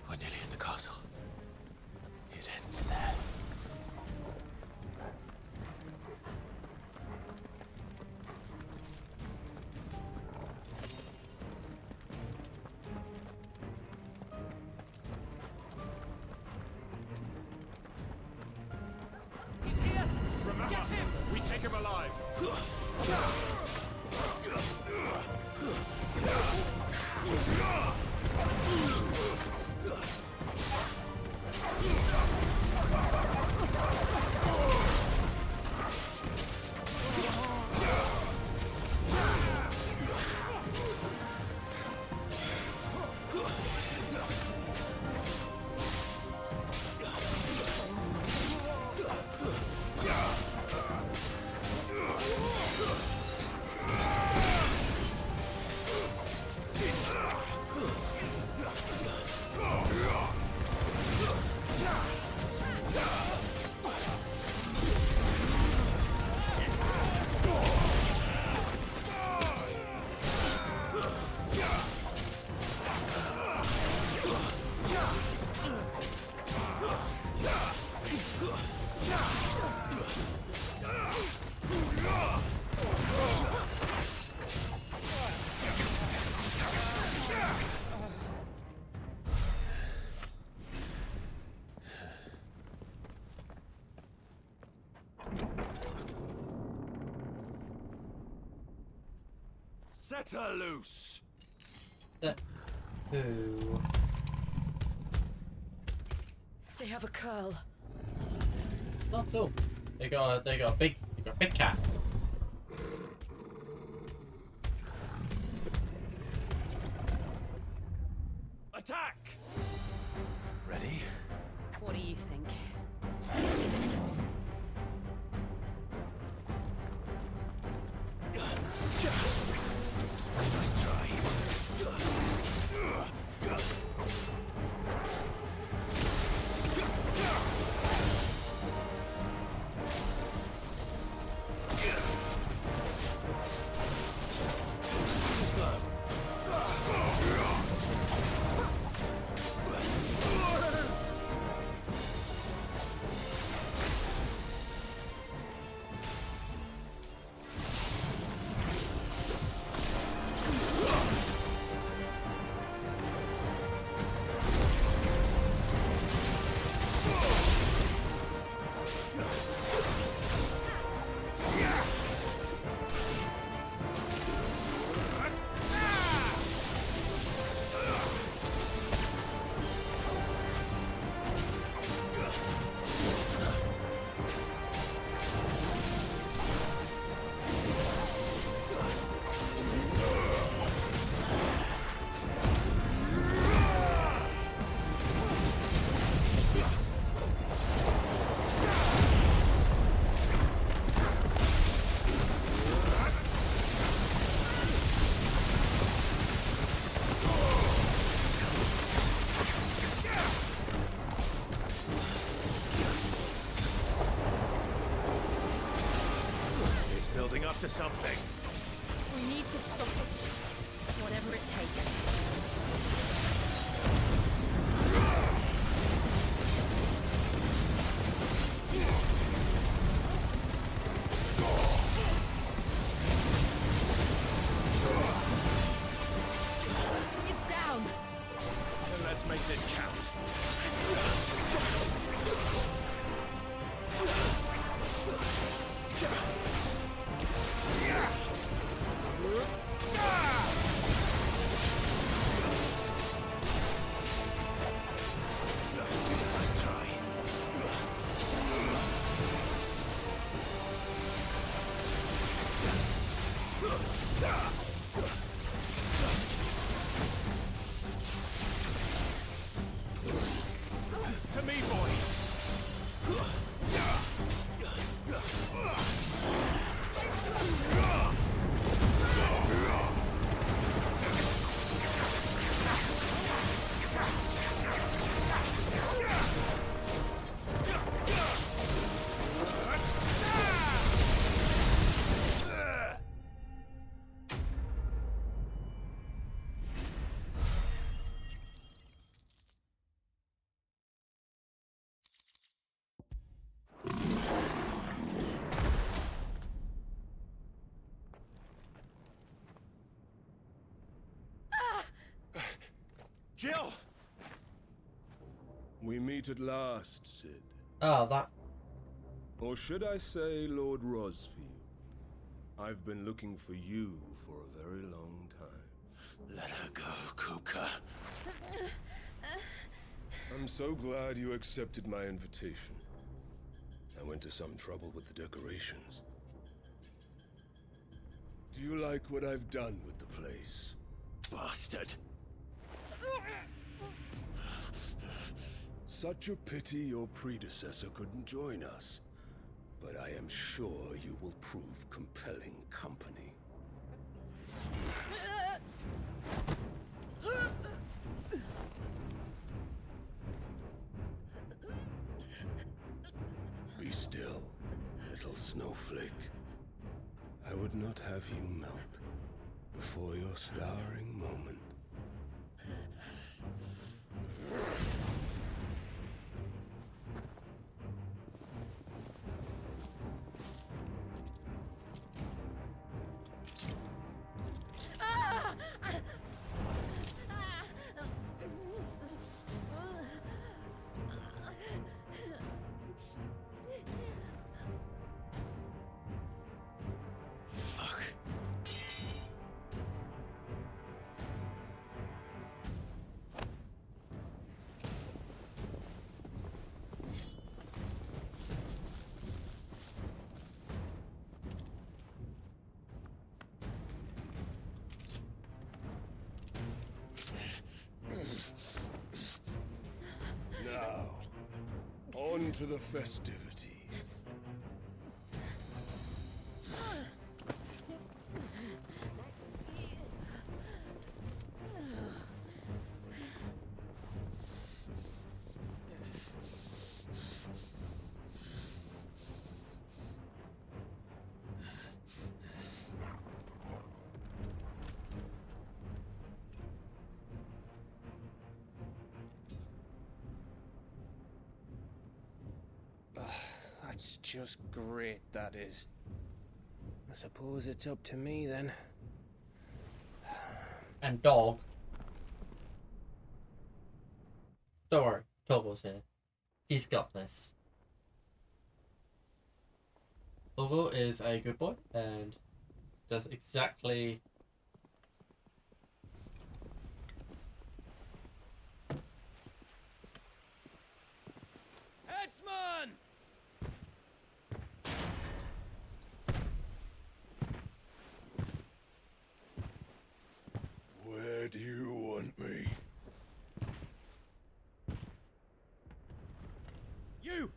We're nearly at the castle. It ends there. He's here! Remember, Get him! we take him alive! Set her loose! Who? They have a curl. Not all. They got a big cat. Attack! Ready? What do you think? Nice try. building up to something. We need to stop it. Whatever it takes. It's down. Then let's make this count. Let's try. To me, boy. Jill! We meet at last, Sid. Oh, that. Or should I say Lord Rosfield? I've been looking for you for a very long time. Let her go, Kuka. I'm so glad you accepted my invitation. I went to some trouble with the decorations. Do you like what I've done with the place? Bastard. Such a pity your predecessor couldn't join us. But I am sure you will prove compelling company. Be still, little snowflake. I would not have you melt before your starring moment. Fuck. Now, on to the festivities. That's just great, that is. I suppose it's up to me then. And dog. Don't worry, Togo's here. He's got this. Togo is a good boy and does exactly. Headsman! Where do you want me? You!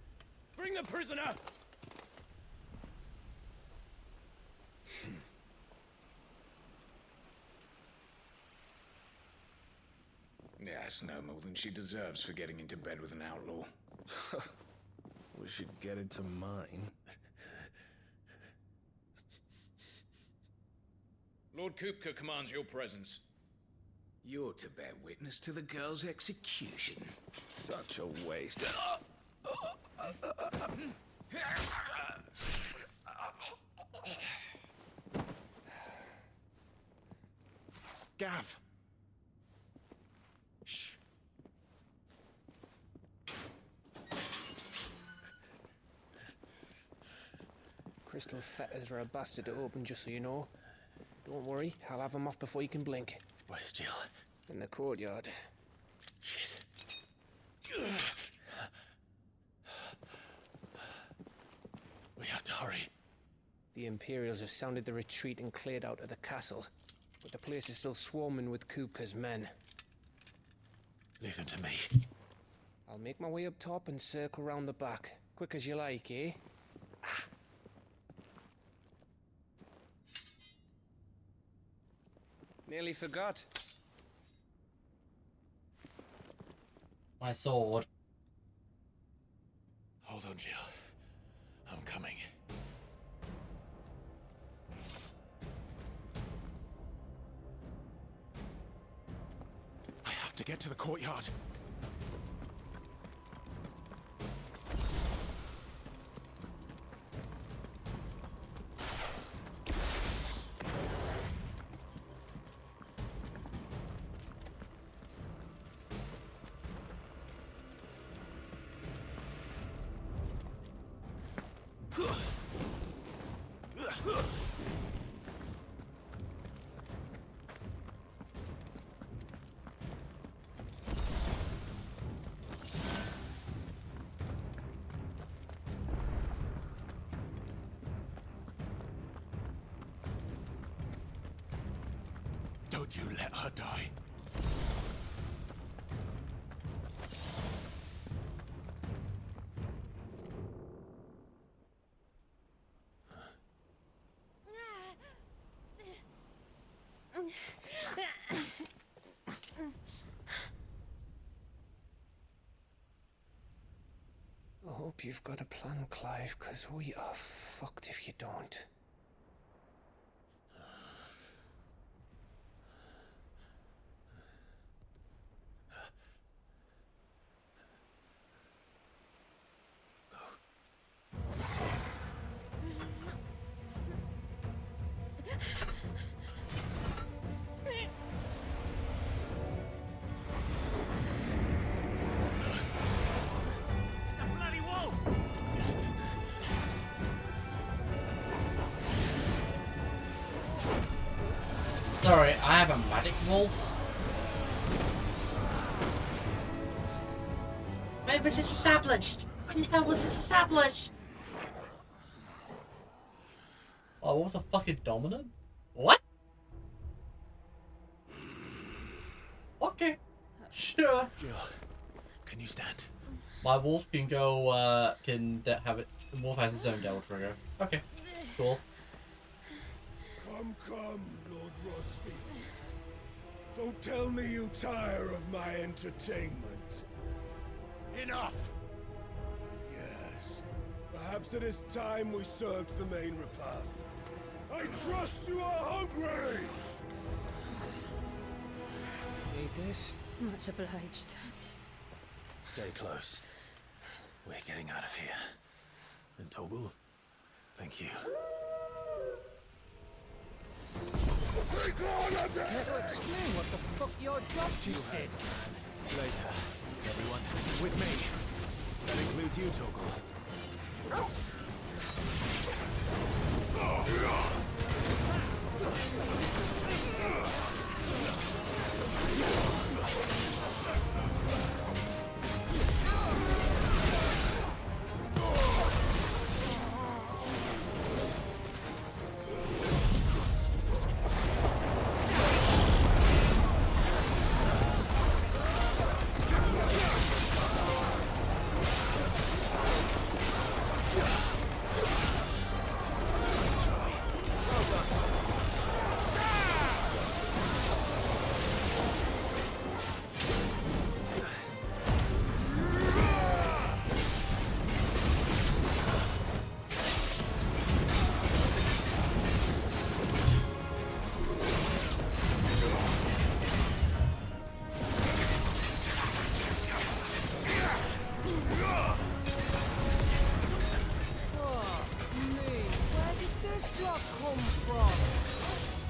Bring the prisoner! Yes, no more than she deserves for getting into bed with an outlaw. We should get into mine. Lord Kupka commands your presence. You're to bear witness to the girl's execution. Such a waste. Gav! Shh. Crystal fetters are a bastard to open, just so you know. Don't worry, I'll have them off before you can blink. Where's Jill? In the courtyard. Shit. We have to hurry. The Imperials have sounded the retreat and cleared out of the castle, but the place is still swarming with Kupka's men. Leave them to me. I'll make my way up top and circle round the back. Quick as you like, eh? Nearly forgot. My sword. Hold on, Jill. I'm coming. I have to get to the courtyard. Don't you let her die. I hope you've got a plan, Clive, because we are fucked if you don't. Sorry, I have a magic wolf. When was this established? When the hell was this established? Oh, what was a fucking dominant? What? Okay. Sure. Jill, can you stand? My wolf can go, have it. The wolf has its own devil trigger. Okay. Cool. Come, Lord Rosfield. Don't tell me you tire of my entertainment. Enough! Yes. Perhaps it is time we served the main repast. I trust you are hungry! Need this? Much obliged. Stay close. We're getting out of here. And Toggle, thank you. Take all of them! Care to explain what the fuck your job just did? Later, everyone, with me. That includes you, Toggle. Yeah.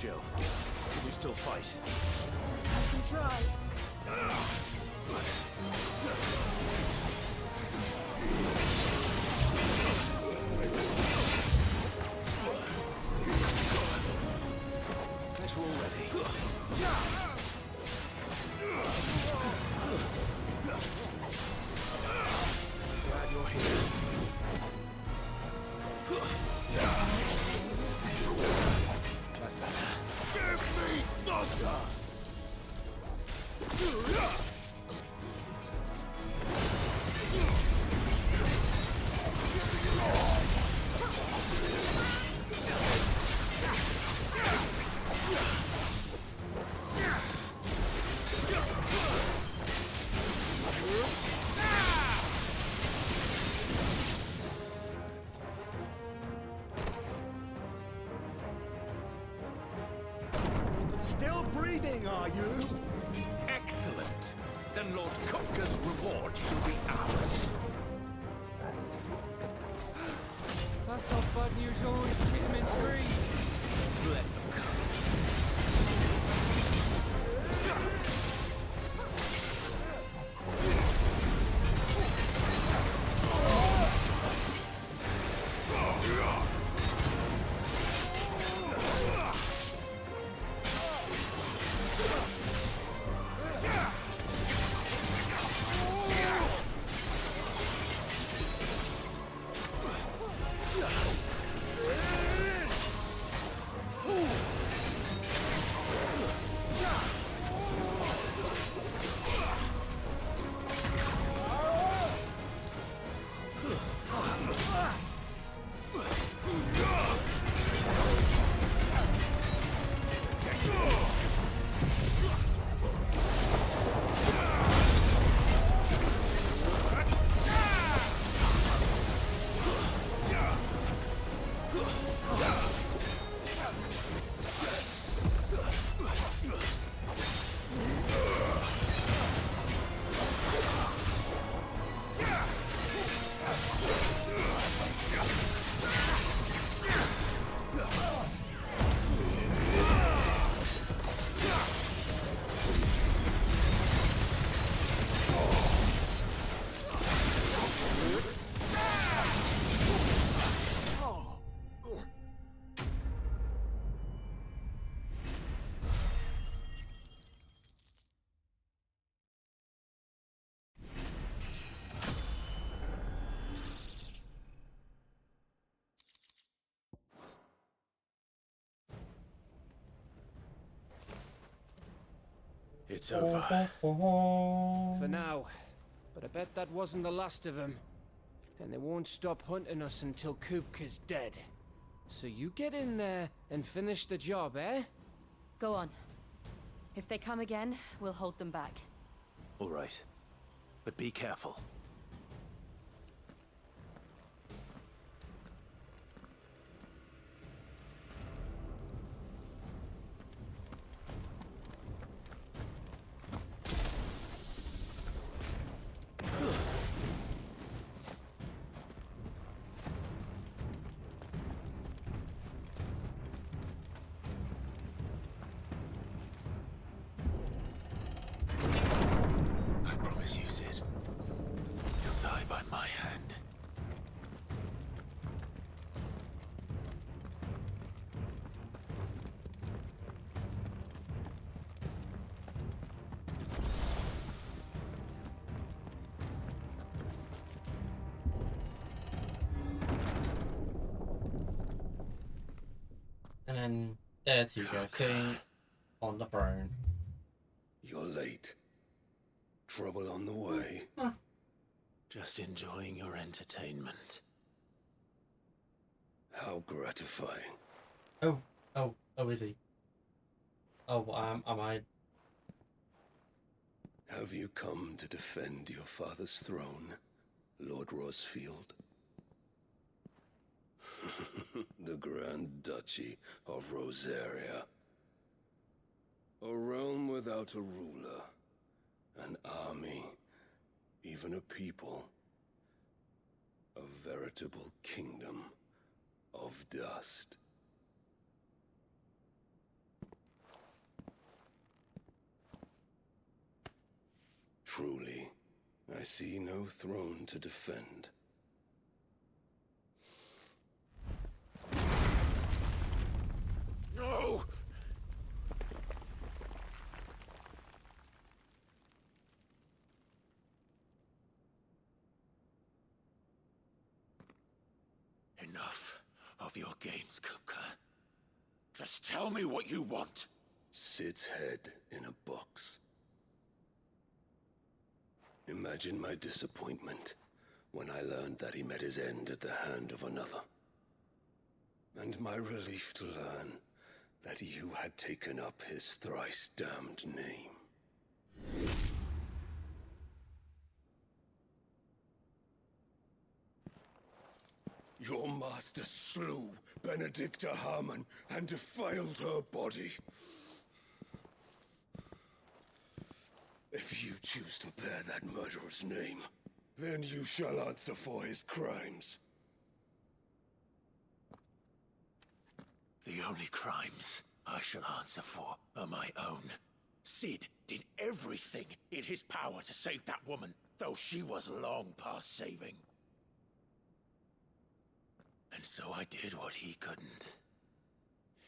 Jill. Can you still fight? I can try. Guess we're all ready. Glad you're here. That's better. Give me thunder! Still breathing, are you? Excellent. Then Lord Kupka's reward shall be ours. I thought bad news always came in threes. Let them come. It's over. For now. But I bet that wasn't the last of them. And they won't stop hunting us until Kupka's dead. So you get in there and finish the job, eh? Go on. If they come again, we'll hold them back. All right. But be careful. I promise you, Sid. You'll die by my hand. And then there's Hugo sitting on the throne. You're late. Trouble on the way. Just enjoying your entertainment. How gratifying. Oh, is he? Oh, am I? Have you come to defend your father's throne, Lord Rosfield? The Grand Duchy of Rosaria. A realm without a ruler, an army, even a people. A veritable kingdom of dust. I see no throne to defend. No! Enough of your games, Kupka. Just tell me what you want. Sid's head in a box. Imagine my disappointment when I learned that he met his end at the hand of another. And my relief to learn that you had taken up his thrice-damned name. Your master slew Benedicta Harmon and defiled her body. If you choose to bear that murderer's name, then you shall answer for his crimes. The only crimes I shall answer for are my own. Sid did everything in his power to save that woman, though she was long past saving. And so I did what he couldn't.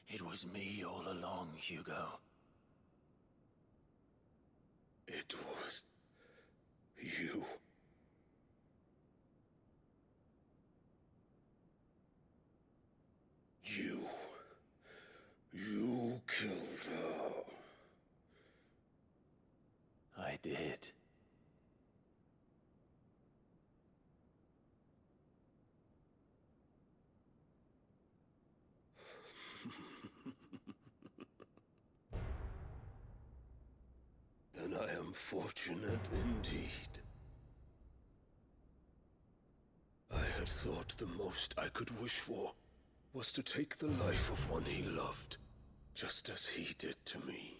It was me all along, Hugo. It was you. You killed her. I did. Then I am fortunate indeed. I had thought the most I could wish for was to take the life of one he loved, just as he did to me.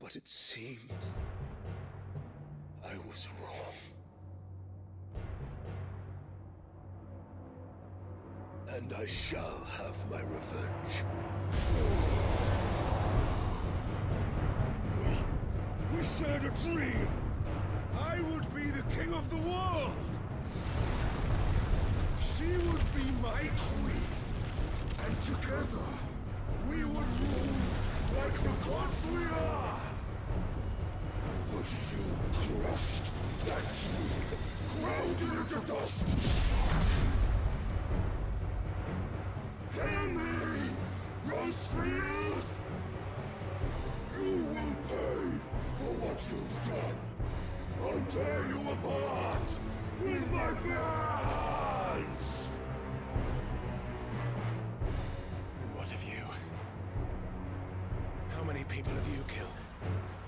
But it seems I was wrong. And I shall have my revenge. We shared a dream! I would be the king of the world! She would be my queen! And together, we would rule like the gods we are! But you crushed that dream, ground it into dust! Hear me, Rosefield! You will pay for what you've done. I'll tear you apart with my bare hands! And what of you? How many people have you killed?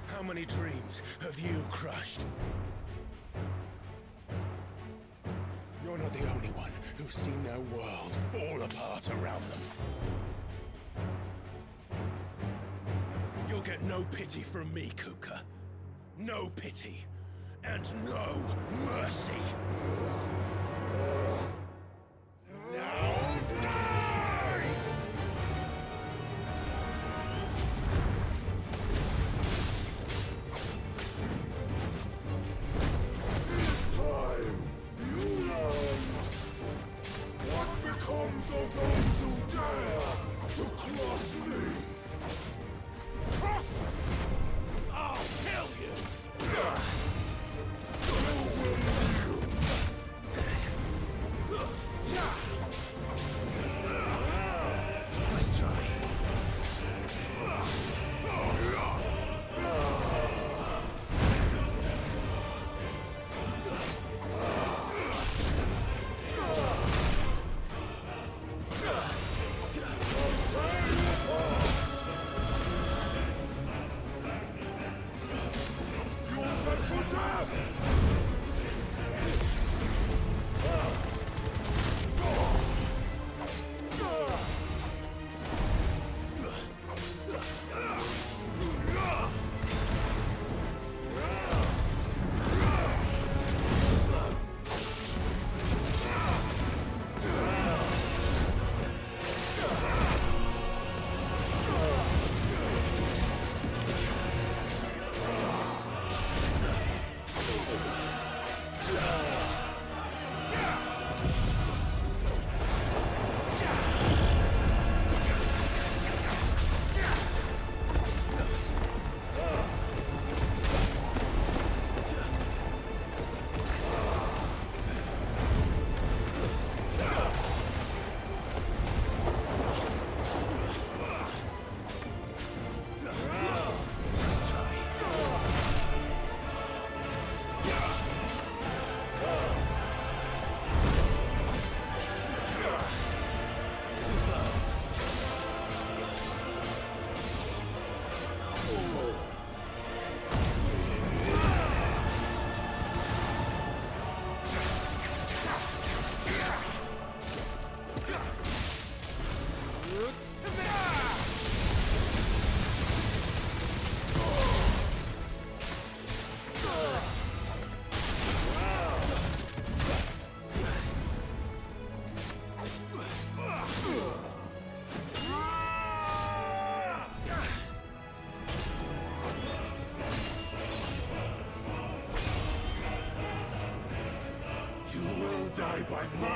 How many dreams have you crushed? You're not the only one who's seen their world fall apart around them. You'll get no pity from me, Kupka. No pity. And no mercy. Now die! This time, you learned what becomes of those who dare to cross me. Cross! I'll kill you! Let's try.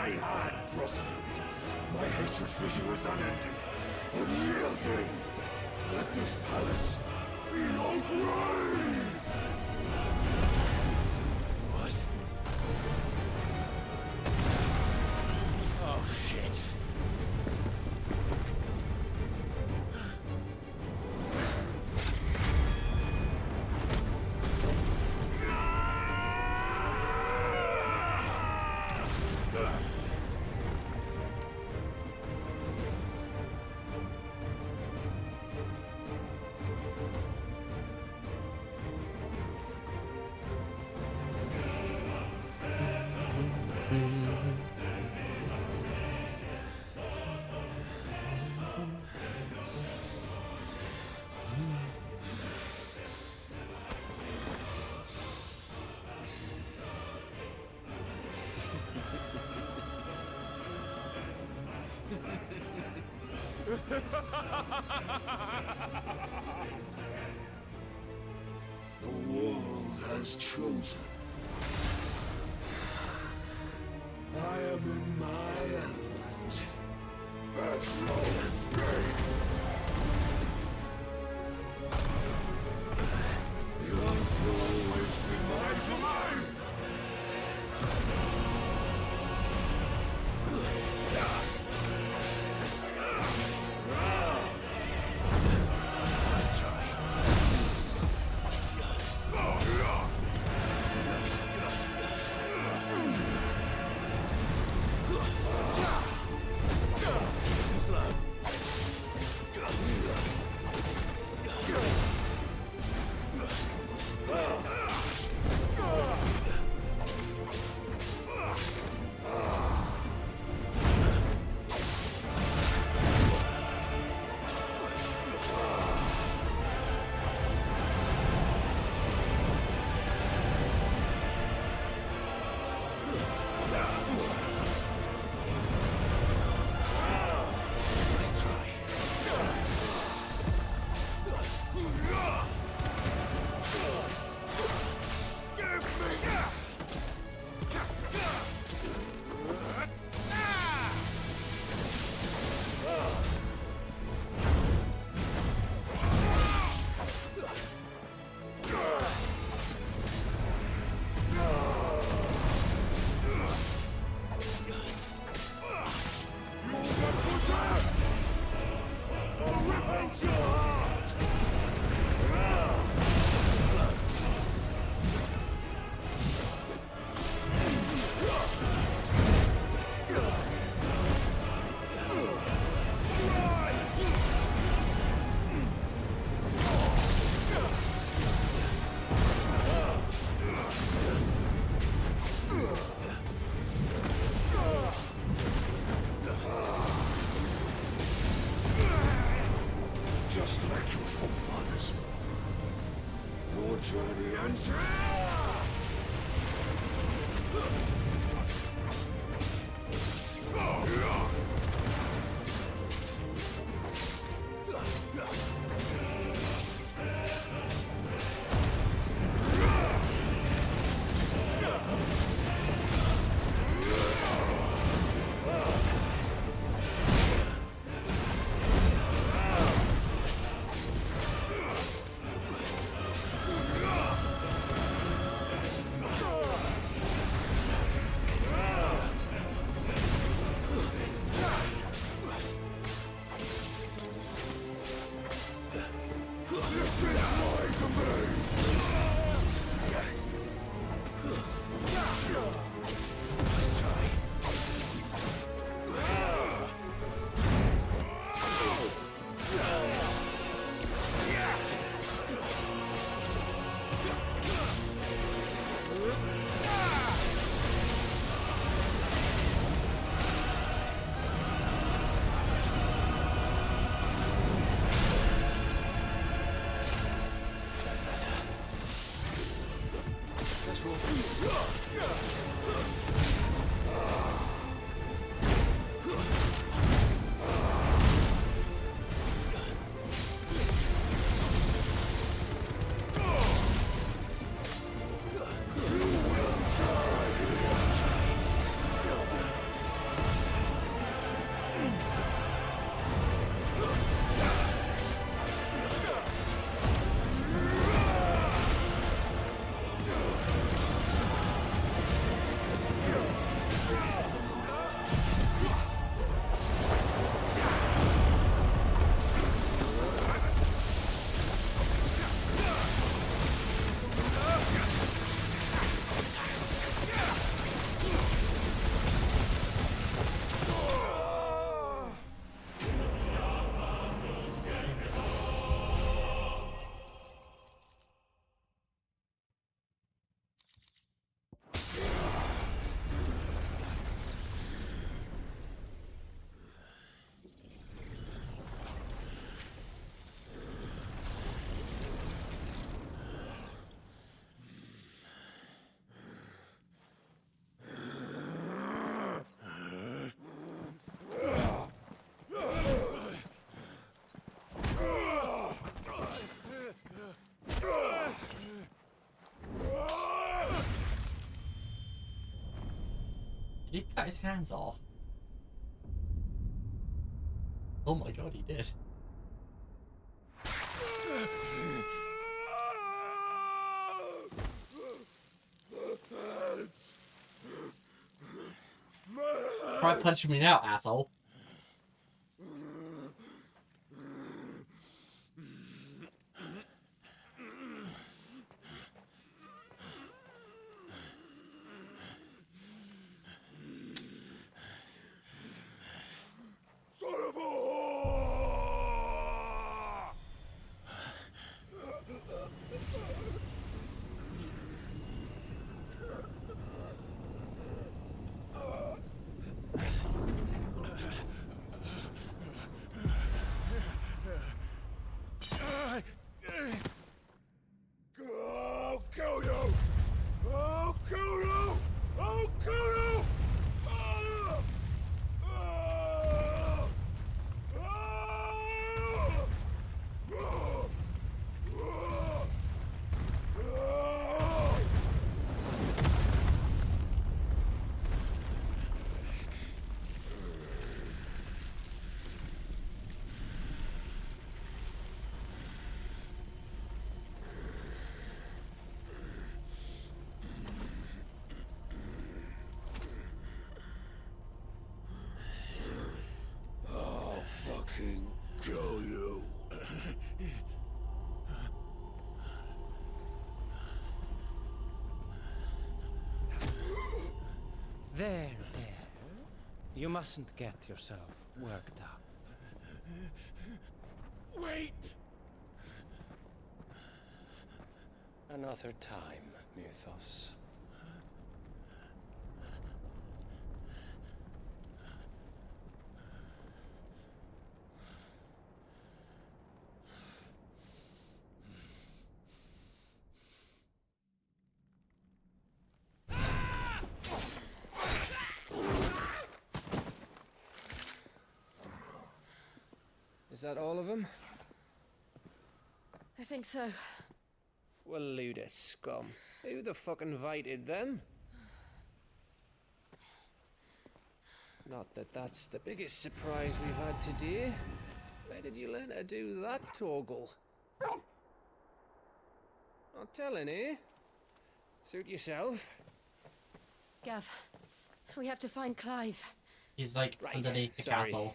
my hand, prostrate. My hatred for you is unending, unyielding. Let this palace be your grave! What? Oh, shit. The world has chosen. I am in my element. There's no escape. The earth will always be my domain. Let's try. Slow. Just like your forefathers. Your journey ends here! cut his hands off. Oh my god, he did. Try punching me now, asshole. Son of a whore! I'll kill you! I'll kill you! I'll kill you! I'll fucking kill you. There. You mustn't get yourself worked up. Wait! Another time, Mythos. Is that all of them? I think so. Well, load of scum. Who the fuck invited them? Not that that's the biggest surprise we've had today. Where did you learn to do that, Torgal? Not telling, eh? Suit yourself. Gav, we have to find Clive. He's like underneath the castle.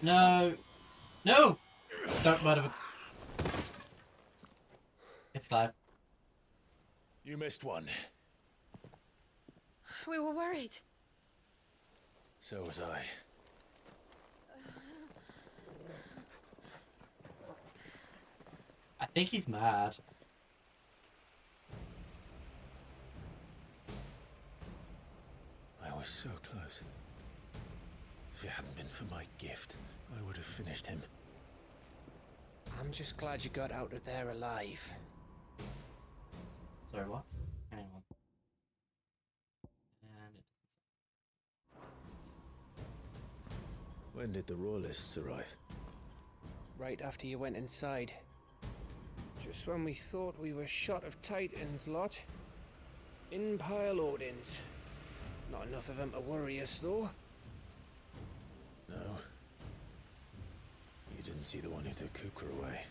No! No! Don't murder him. It's Clive. You missed one. We were worried. So was I. I think he's mad. I was so close. If it hadn't been for my gift, I would have finished him. I'm just glad you got out of there alive. Sorry, what? Hang on. And When did the Royalists arrive? Right after you went inside. Just when we thought we were shot of Titans lot. In pile Odins. Not enough of them to worry us, though. No. You didn't see the one who took Kukra away.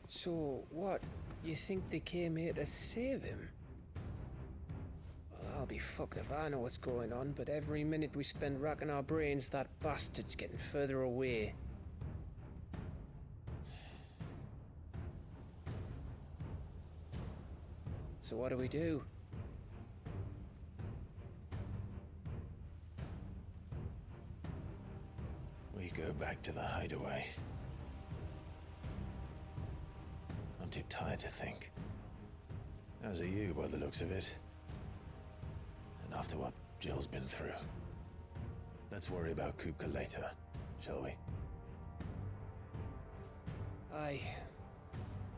So, what? You think they came here to save him? Well, I'll be fucked if I know what's going on, but every minute we spend racking our brains, that bastard's getting further away. So what do we do? We go back to the hideaway. I'm too tired to think. As are you, by the looks of it. And after what Jill's been through. Let's worry about Kupka later, shall we? Aye.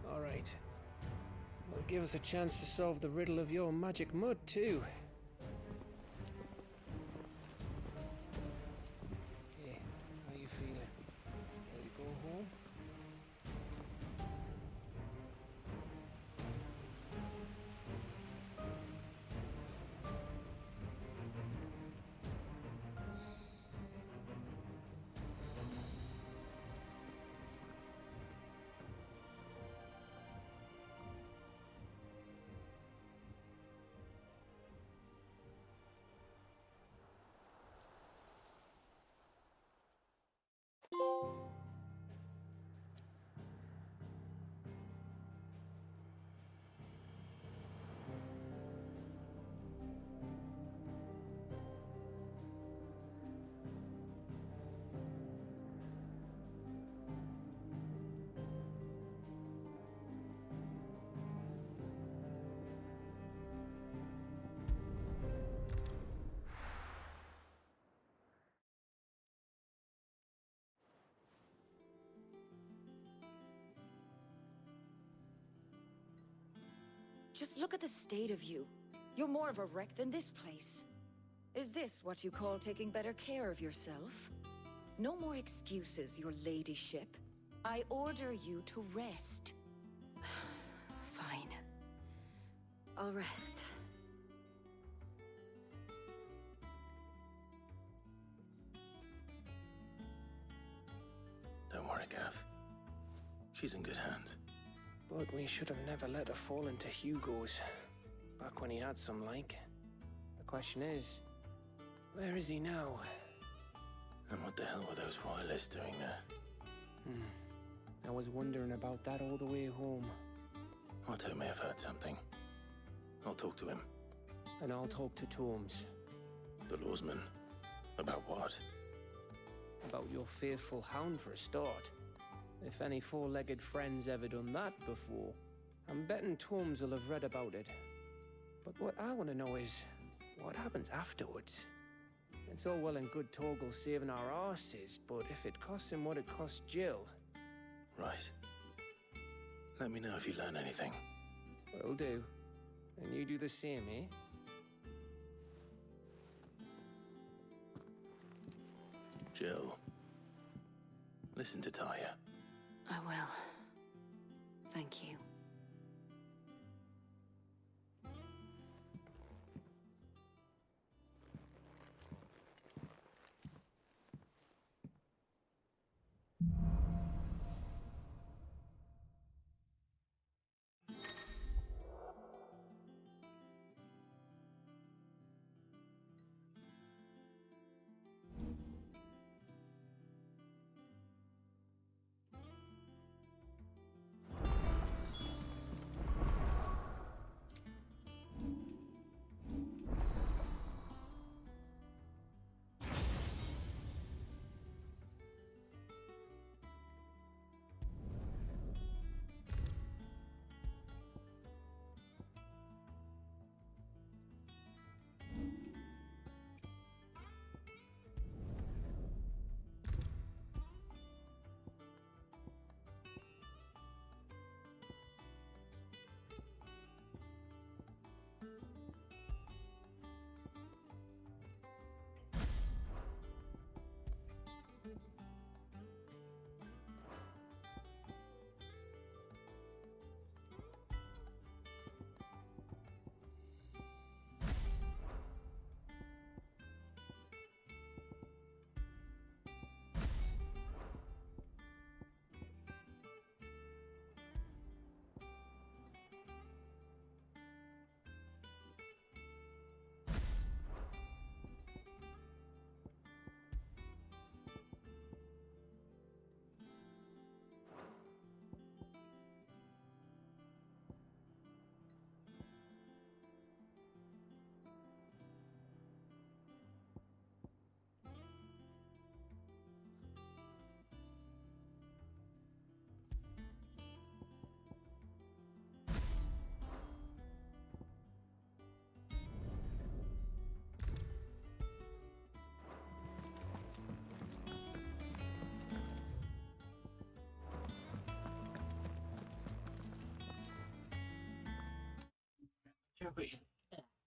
All right. Well, give us a chance to solve the riddle of your magic mud, too. Okay, how you feeling? Ready to go home? Just look at the state of you. You're more of a wreck than this place. Is this what you call taking better care of yourself? No more excuses, your ladyship. I order you to rest. Fine. I'll rest. Don't worry, Gav. She's in good hands. But we should have never let her fall into Hugo's. Back when he had some like. The question is, where is he now? And what the hell were those royalists doing there? I was wondering about that all the way home. Otto may have heard something. I'll talk to him. And I'll talk to Torms. The lawsman? About what? About your faithful hound for a start. If any four-legged friend's ever done that before, I'm betting Torms will have read about it. But what I want to know is, what happens afterwards? It's all well and good Torgal saving our arses, but if it costs him what it cost Jill... Right. Let me know if you learn anything. Will do. And you do the same, eh? Jill. Listen to Taya. I will. Thank you.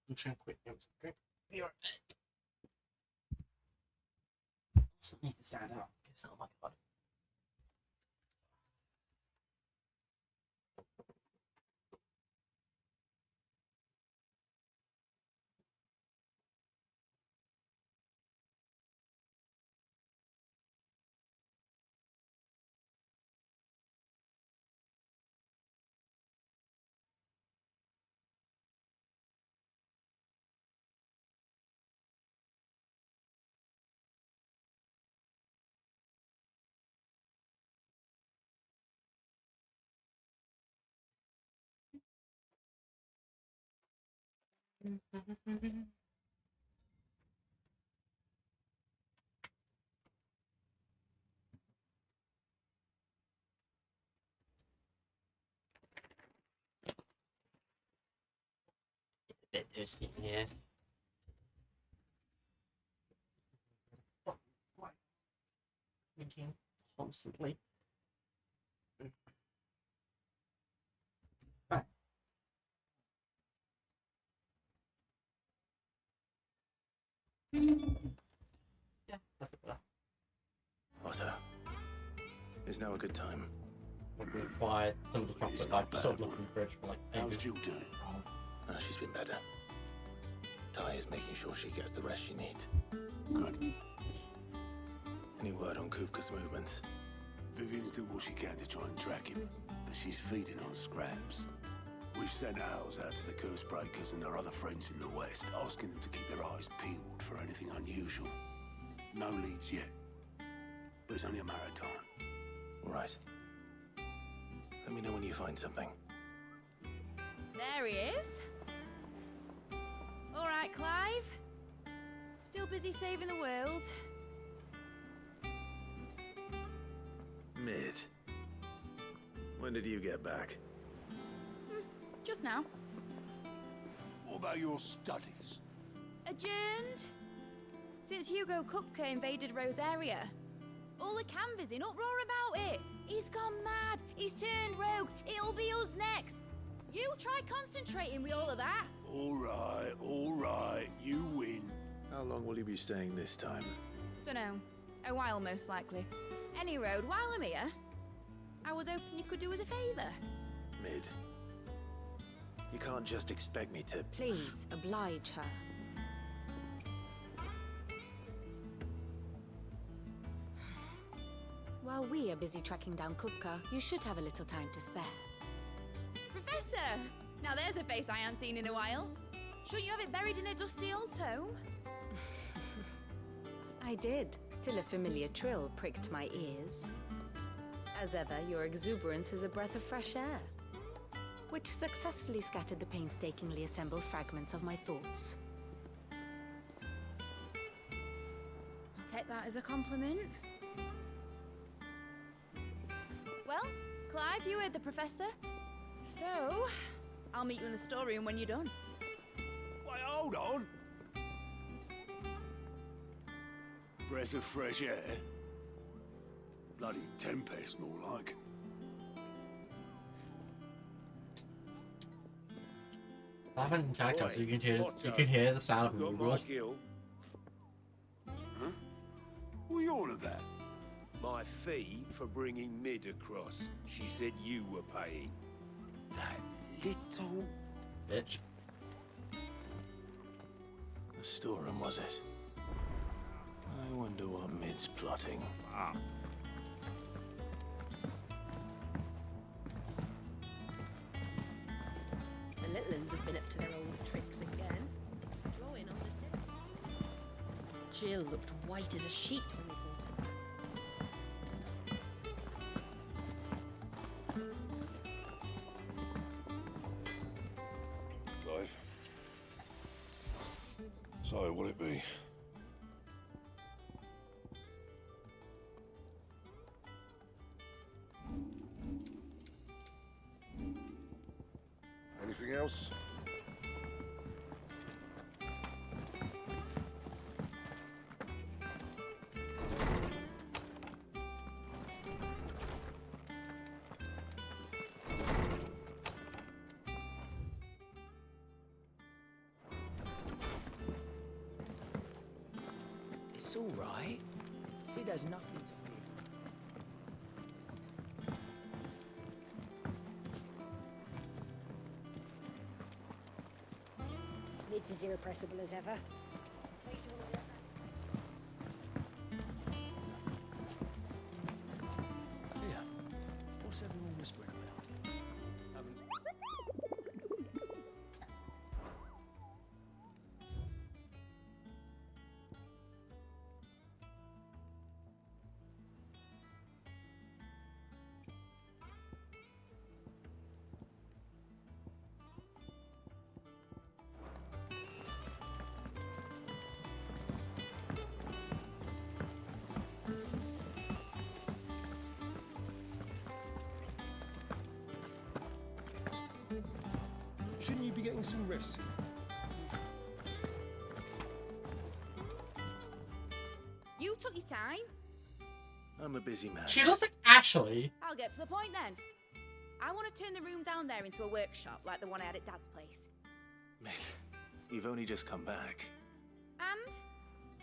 I'm trying to quit. Be right back. Also need to stand up because oh my god. Bit thirsty here. Thinking constantly. Yeah, that's better. Otto, is now a good time? Would require some of the chocolate I've sort of looked in the fridge for like ages. How's Jill doing? She's been better. Ty is making sure she gets the rest she needs. Good. Any word on Kupka's movements? Vivian's doing what she can to try and track him, but she's feeding on scraps. We've sent ours out to the curse breakers and our other friends in the west, asking them to keep their eyes peeled for anything unusual. No leads yet, but it's only a matter of time. Right. Let me know when you find something. There he is. All right, Clive. Still busy saving the world. Mid. When did you get back? Just now. What about your studies? Adjourned. Since Hugo Kupka invaded Rosaria. All the canvass in uproar about it. He's gone mad. He's turned rogue. It'll be us next. You try concentrating with all of that. All right. You win. How long will you be staying this time? Dunno. A while, most likely. Any road, while I'm here, I was hoping you could do us a favour. Mid. You can't just expect me to... Please, oblige her. While we are busy tracking down Kupka, you should have a little time to spare. Professor! Now there's a face I haven't seen in a while. Shouldn't you have it buried in a dusty old tome? I did, till a familiar trill pricked my ears. As ever, your exuberance is a breath of fresh air, which successfully scattered the painstakingly assembled fragments of my thoughts. I'll take that as a compliment. Well, Clive, you heard the professor. So, I'll meet you in the storeroom when you're done. Wait, hold on. Breath of fresh air? Bloody tempest, more like. I haven't checked out, so you can hear the sound of a Google. Huh? What are you on about? My fee for bringing Mid across. She said you were paying. That little... bitch. The storeroom, was it? I wonder what Mid's plotting. Ah. The little uns have been up to their old tricks again. Drawing on the deck. Jill looked white as a sheet when we brought her back. Clive. So, what'll it be? Anything else? It's all right. Sid has nothing to fear. Mid's as irrepressible as ever. Yeah. What's everyone whispering about? Shouldn't you be getting some rest? You took your time. I'm a busy man. She looks like Ashley. I'll get to the point then. I want to turn the room down there into a workshop like the one I had at Dad's place. Mid, you've only just come back. And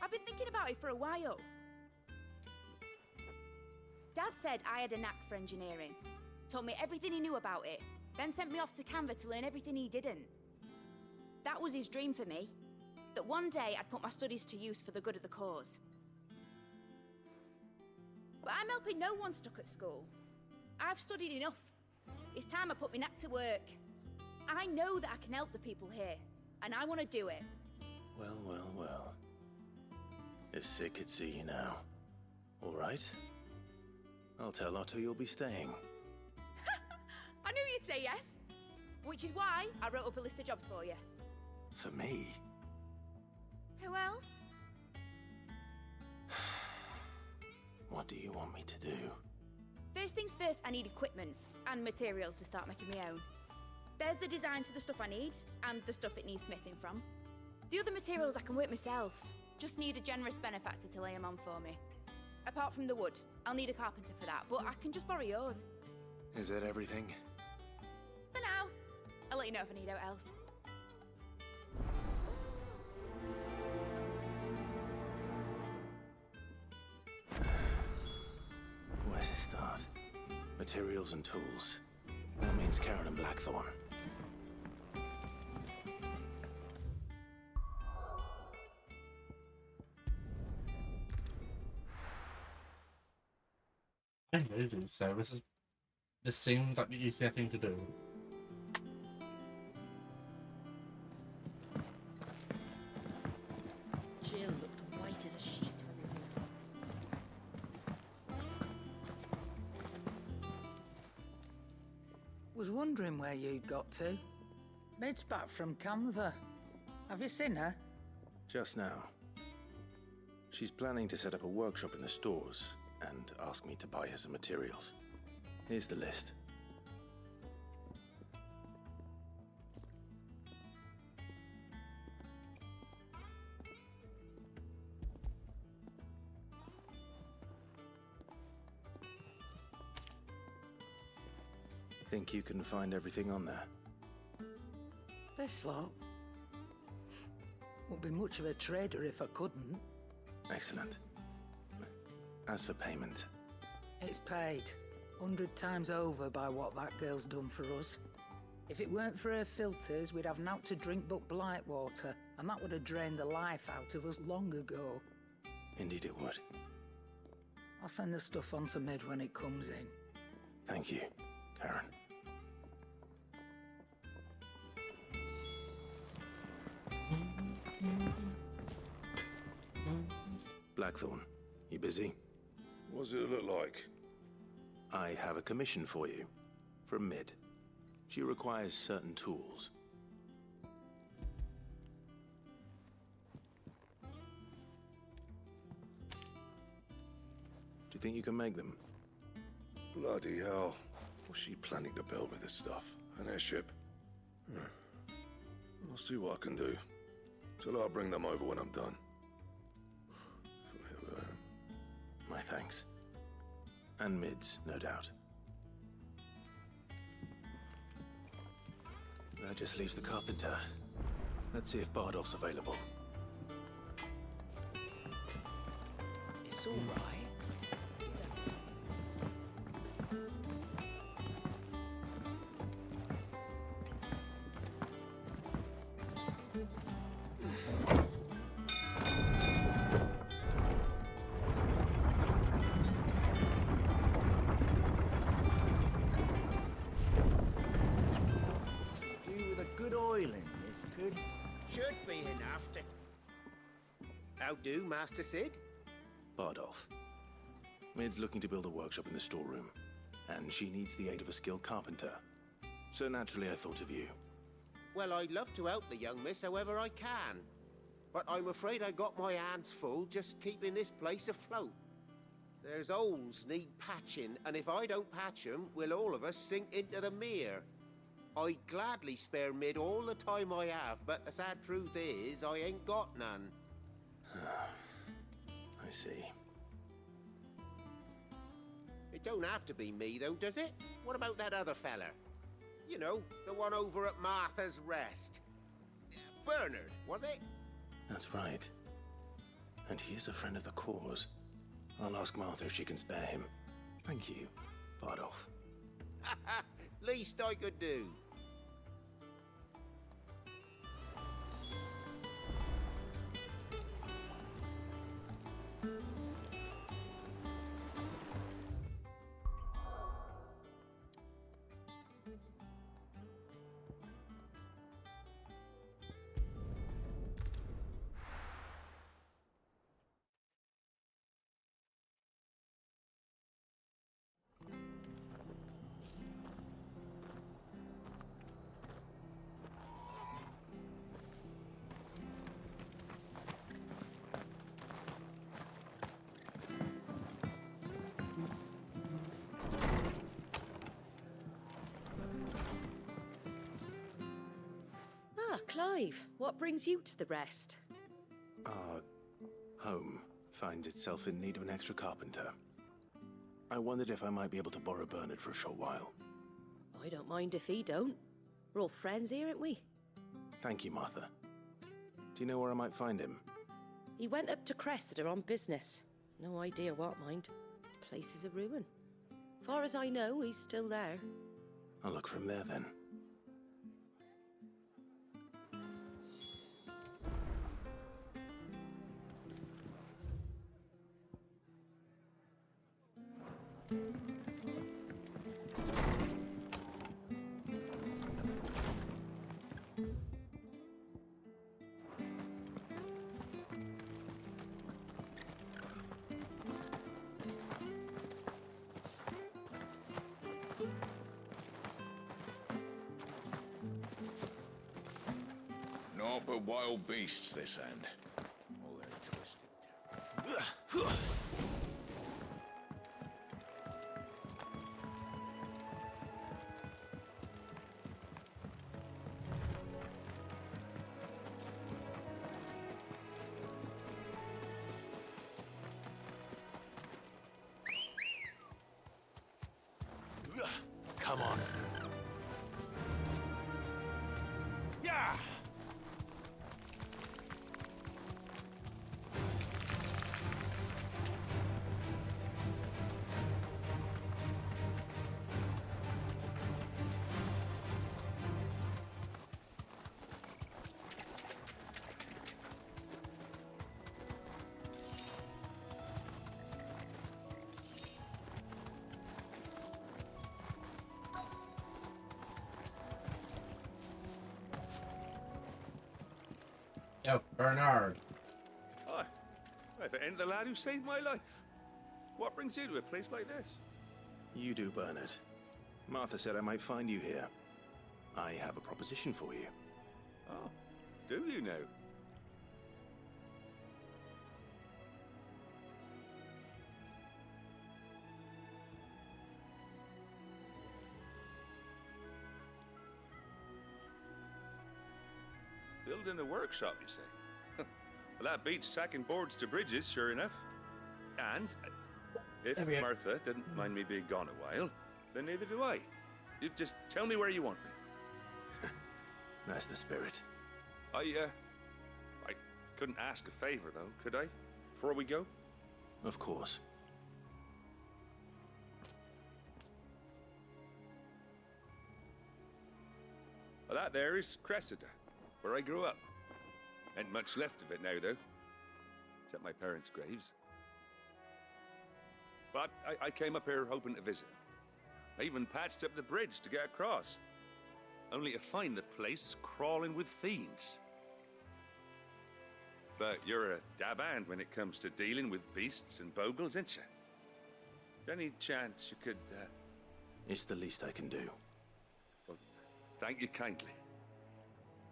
I've been thinking about it for a while. Dad said I had a knack for engineering. Told me everything he knew about it, then sent me off to Canva to learn everything he didn't. That was his dream for me. That one day I'd put my studies to use for the good of the cause. But I'm helping no one stuck at school. I've studied enough. It's time I put my knack to work. I know that I can help the people here, and I want to do it. Well, well, well. If Sid could see you now. All right. I'll tell Otto you'll be staying. I knew you'd say yes. Which is why I wrote up a list of jobs for you. For me? Who else? What do you want me to do? First things first, I need equipment and materials to start making my own. There's the designs for the stuff I need, and the stuff it needs smithing from. The other materials I can work myself. Just need a generous benefactor to lay them on for me. Apart from the wood, I'll need a carpenter for that, but I can just borrow yours. Is that everything? For now. I'll let you know if I need out else. Where to start? Materials and tools. That means Karen and Blackthorn. I know this, so this seems like the easier thing to do. Jill looked white as a sheet when we brought her. Was wondering where you'd got to. Mid's back from Canva. Have you seen her? Just now. She's planning to set up a workshop in the stores and ask me to buy her some materials. Here's the list. Think you can find everything on there? This lot. Wouldn't be much of a trader if I couldn't. Excellent. As for payment... It's paid 100 times over by what that girl's done for us. If it weren't for her filters, we'd have naught to drink but blight water, and that would have drained the life out of us long ago. Indeed it would. I'll send the stuff on to Mid when it comes in. Thank you, Karen. Blackthorn, you busy? What does it look like? I have a commission for you. From Mid. She requires certain tools. Do you think you can make them? Bloody hell. What's she planning to build with this stuff? An airship? I'll see what I can do. Tell her I'll bring them over when I'm done. My thanks. And Mid's, no doubt. That just leaves the carpenter. Let's see if Bardolph's available. It's all right. Should be enough to... How do, Master Sid? Bardolph. Mid's looking to build a workshop in the storeroom, and she needs the aid of a skilled carpenter. So naturally I thought of you. Well, I'd love to help the young miss however I can. But I'm afraid I got my hands full just keeping this place afloat. There's holes need patching, and if I don't patch them, we'll all of us sink into the mere. I'd gladly spare Mid all the time I have, but the sad truth is, I ain't got none. I see. It don't have to be me, though, does it? What about that other fella? You know, the one over at Martha's Rest. Bernard, was it? That's right. And he is a friend of the cause. I'll ask Martha if she can spare him. Thank you, Bardolph. Least I could do. Clive, what brings you to the rest? Our home finds itself in need of an extra carpenter. I wondered if I might be able to borrow Bernard for a short while. I don't mind if he don't. We're all friends here, aren't we? Thank you, Martha. Do you know where I might find him? He went up to Cressida on business. No idea what, mind. Place is a ruin. Far as I know, he's still there. I'll look for him there then. Naught but wild beasts this end. All their twisted. Come on. Yeah! Yo, Bernard. Hi. If it ain't the lad who saved my life. What brings you to a place like this? You do, Bernard. Martha said I might find you here. I have a proposition for you. Oh, do you now? Building a workshop, you say? Well, that beats tacking boards to bridges, sure enough. And if Martha didn't mind me being gone a while, then neither do I. You just tell me where you want me. That's the spirit. I couldn't ask a favor, though, could I? Before we go? Of course. Well, that there is Cressida, where I grew up. Ain't much left of it now, though. Except my parents' graves. But I came up here hoping to visit. I even patched up the bridge to get across. Only to find the place crawling with fiends. But you're a dab hand when it comes to dealing with beasts and bogles, ain't you? Any chance you could, It's the least I can do. Well, thank you kindly.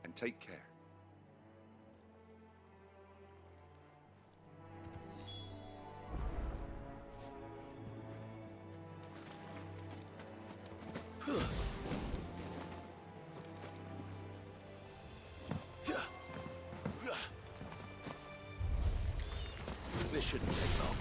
And take care. This shouldn't take long.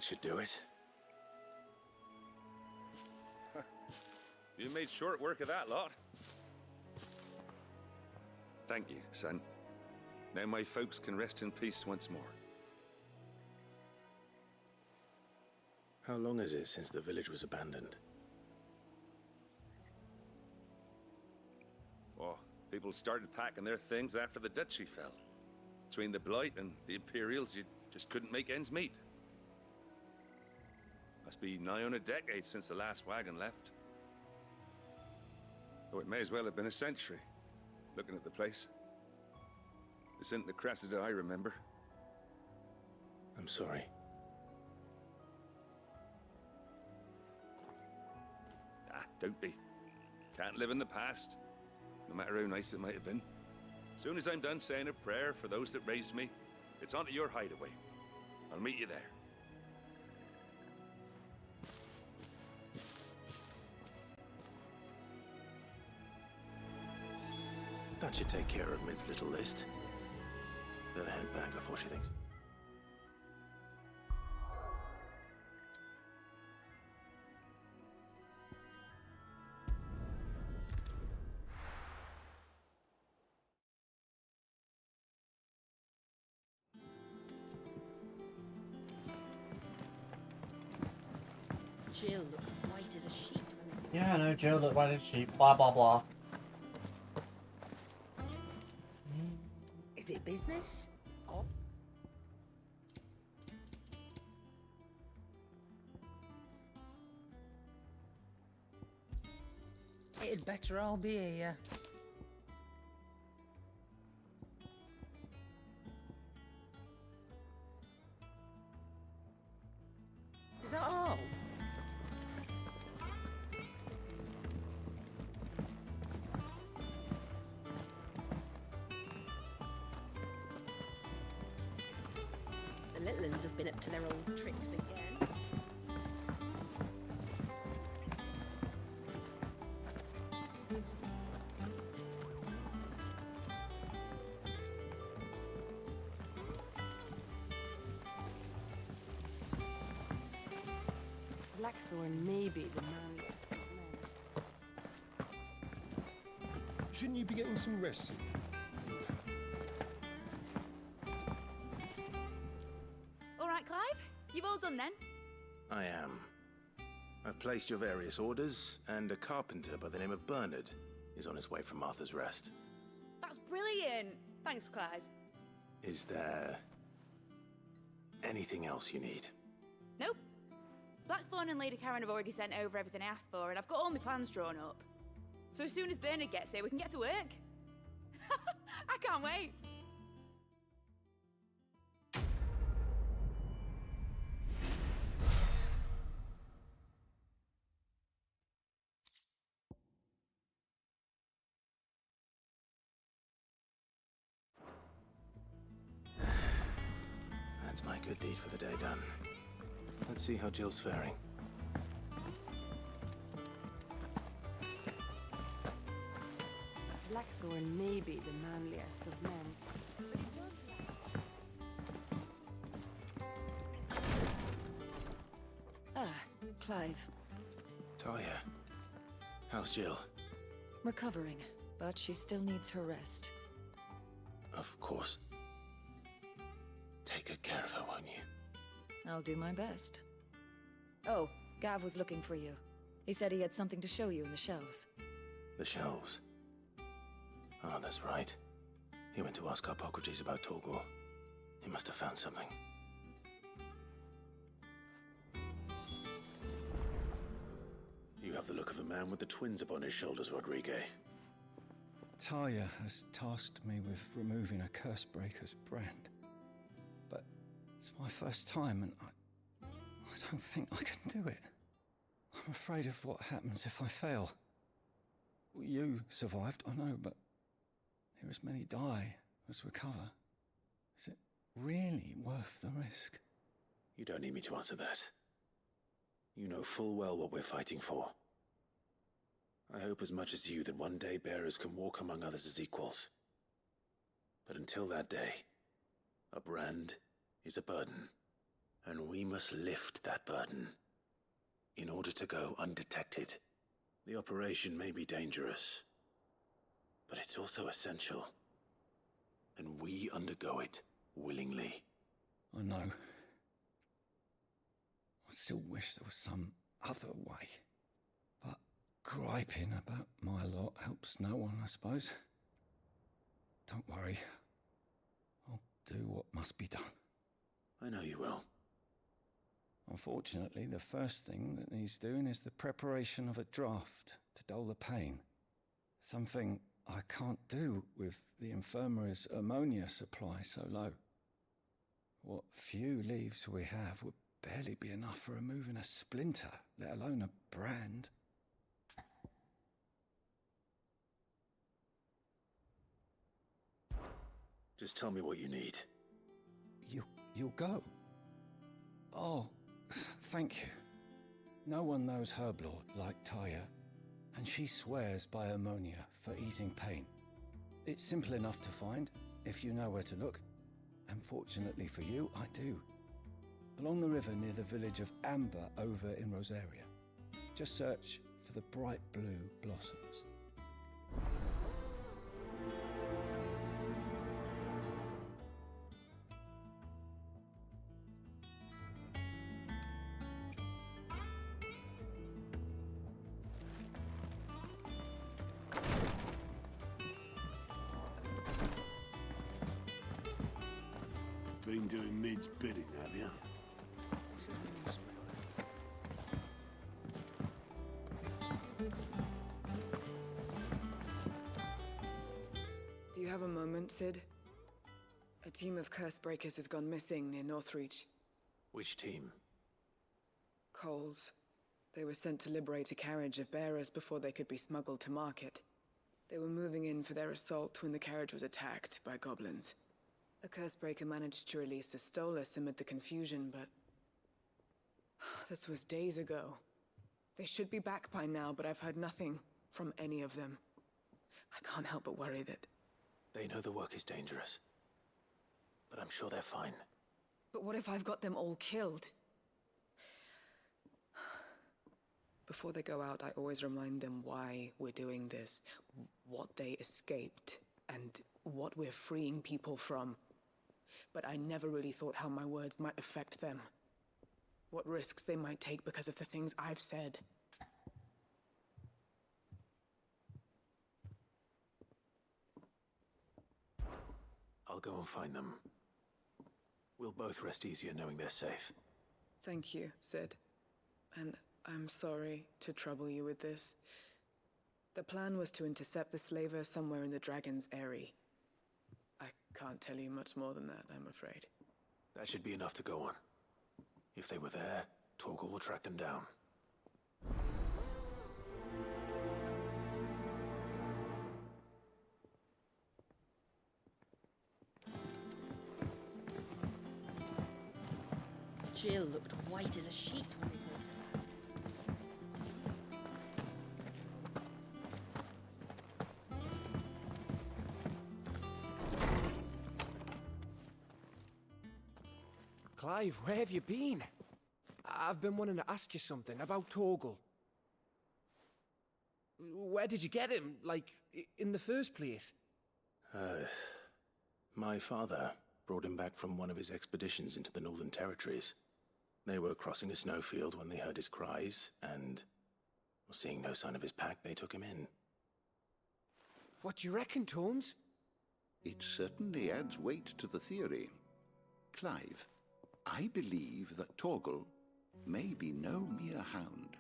should do it. You made short work of that lot. Thank you, son. Now my folks can rest in peace once more. How long is it since the village was abandoned? Oh, people started packing their things after the duchy fell. Between the Blight and the Imperials, you just couldn't make ends meet. Must be nigh on a decade since the last wagon left. Oh, it may as well have been a century, looking at the place. This isn't the Cressida I remember. I'm sorry. Ah, don't be. Can't live in the past, no matter how nice it might have been. Soon as I'm done saying a prayer for those that raised me, it's onto your hideaway. I'll meet you there. That should take care of Mid's little list. Then head back before she thinks. Jill looked white as a sheet when they... Yeah, I know, Jill looked white as a sheet. Blah, blah, blah. Is it business? Or... It'd better all be here. Is that all? The little uns have been up to their old tricks again. Blackthorn may be the manliest of men. Shouldn't you be getting some rest soon? All right, Clive? You've all done then? I am. I've placed your various orders, and a carpenter by the name of Bernard is on his way from Arthur's Rest. That's brilliant. Thanks, Clyde. Is there anything else you need? Nope. Blackthorn and Lady Karen have already sent over everything I asked for, and I've got all my plans drawn up. So as soon as Bernard gets here, we can get to work. I can't wait. That's my good deed for the day done. Let's see how Jill's faring. Blackthorn may be the manliest of men, but he does lack... Ah, Clive. Talia, how's Jill? Recovering, but she still needs her rest. Of course. Take good care of her, won't you? I'll do my best. Oh, Gav was looking for you. He said he had something to show you in the shelves. The shelves? Ah, that's right. He went to ask Hippocrates about Torgor. He must have found something. You have the look of a man with the twins upon his shoulders, Rodrigue. Talia has tasked me with removing a Cursebreaker's brand. But it's my first time, and I don't think I can do it. I'm afraid of what happens if I fail. You survived, I know, but there as many die as recover. Is it really worth the risk? You don't need me to answer that. You know full well what we're fighting for. I hope as much as you that one day bearers can walk among others as equals. But until that day, a brand is a burden, And we must lift that burden in order to go undetected. The operation may be dangerous, but it's also essential. And we undergo it willingly. I know. I still wish there was some other way. But griping about my lot helps no one, I suppose. Don't worry. I'll do what must be done. I know you will. Unfortunately, the first thing that needs doing is the preparation of a draft to dull the pain. Something I can't do with the infirmary's ammonia supply so low. What few leaves we have would barely be enough for removing a splinter, let alone a brand. Just tell me what you need. You'll go? Oh, thank you. No one knows Herb Lord like Taya, and she swears by ammonia for easing pain. It's simple enough to find, if you know where to look. And fortunately for you, I do. Along the river near the village of Amber over in Rosaria. Just search for the bright blue blossoms. Been doing Mid's bidding, have you? Do you have a moment, Sid? A team of curse breakers has gone missing near Northreach. Which team? Coles. They were sent to liberate a carriage of bearers before they could be smuggled to market. They were moving in for their assault when the carriage was attacked by goblins. A cursebreaker managed to release a Stolas amid the confusion, but... this was days ago. They should be back by now, but I've heard nothing from any of them. I can't help but worry that... They know the work is dangerous, but I'm sure they're fine. But what if I've got them all killed? Before they go out, I always remind them why we're doing this, what they escaped, and what we're freeing people from. But I never really thought how my words might affect them. What risks they might take because of the things I've said. I'll go and find them. We'll both rest easier knowing they're safe. Thank you, Sid. And I'm sorry to trouble you with this. The plan was to intercept the slaver somewhere in the Dragon's Eyrie. I can't tell you much more than that, I'm afraid. That should be enough to go on. If they were there, Torgal will track them down. Jill looked white as a sheet when we caught her. Clive, where have you been? I've been wanting to ask you something about Torgal. Where did you get him, like, in the first place? My father brought him back from one of his expeditions into the Northern Territories. They were crossing a snowfield when they heard his cries, and, seeing no sign of his pack, they took him in. What do you reckon, Tomes? It certainly adds weight to the theory. Clive, I believe that Torgal may be no mere hound,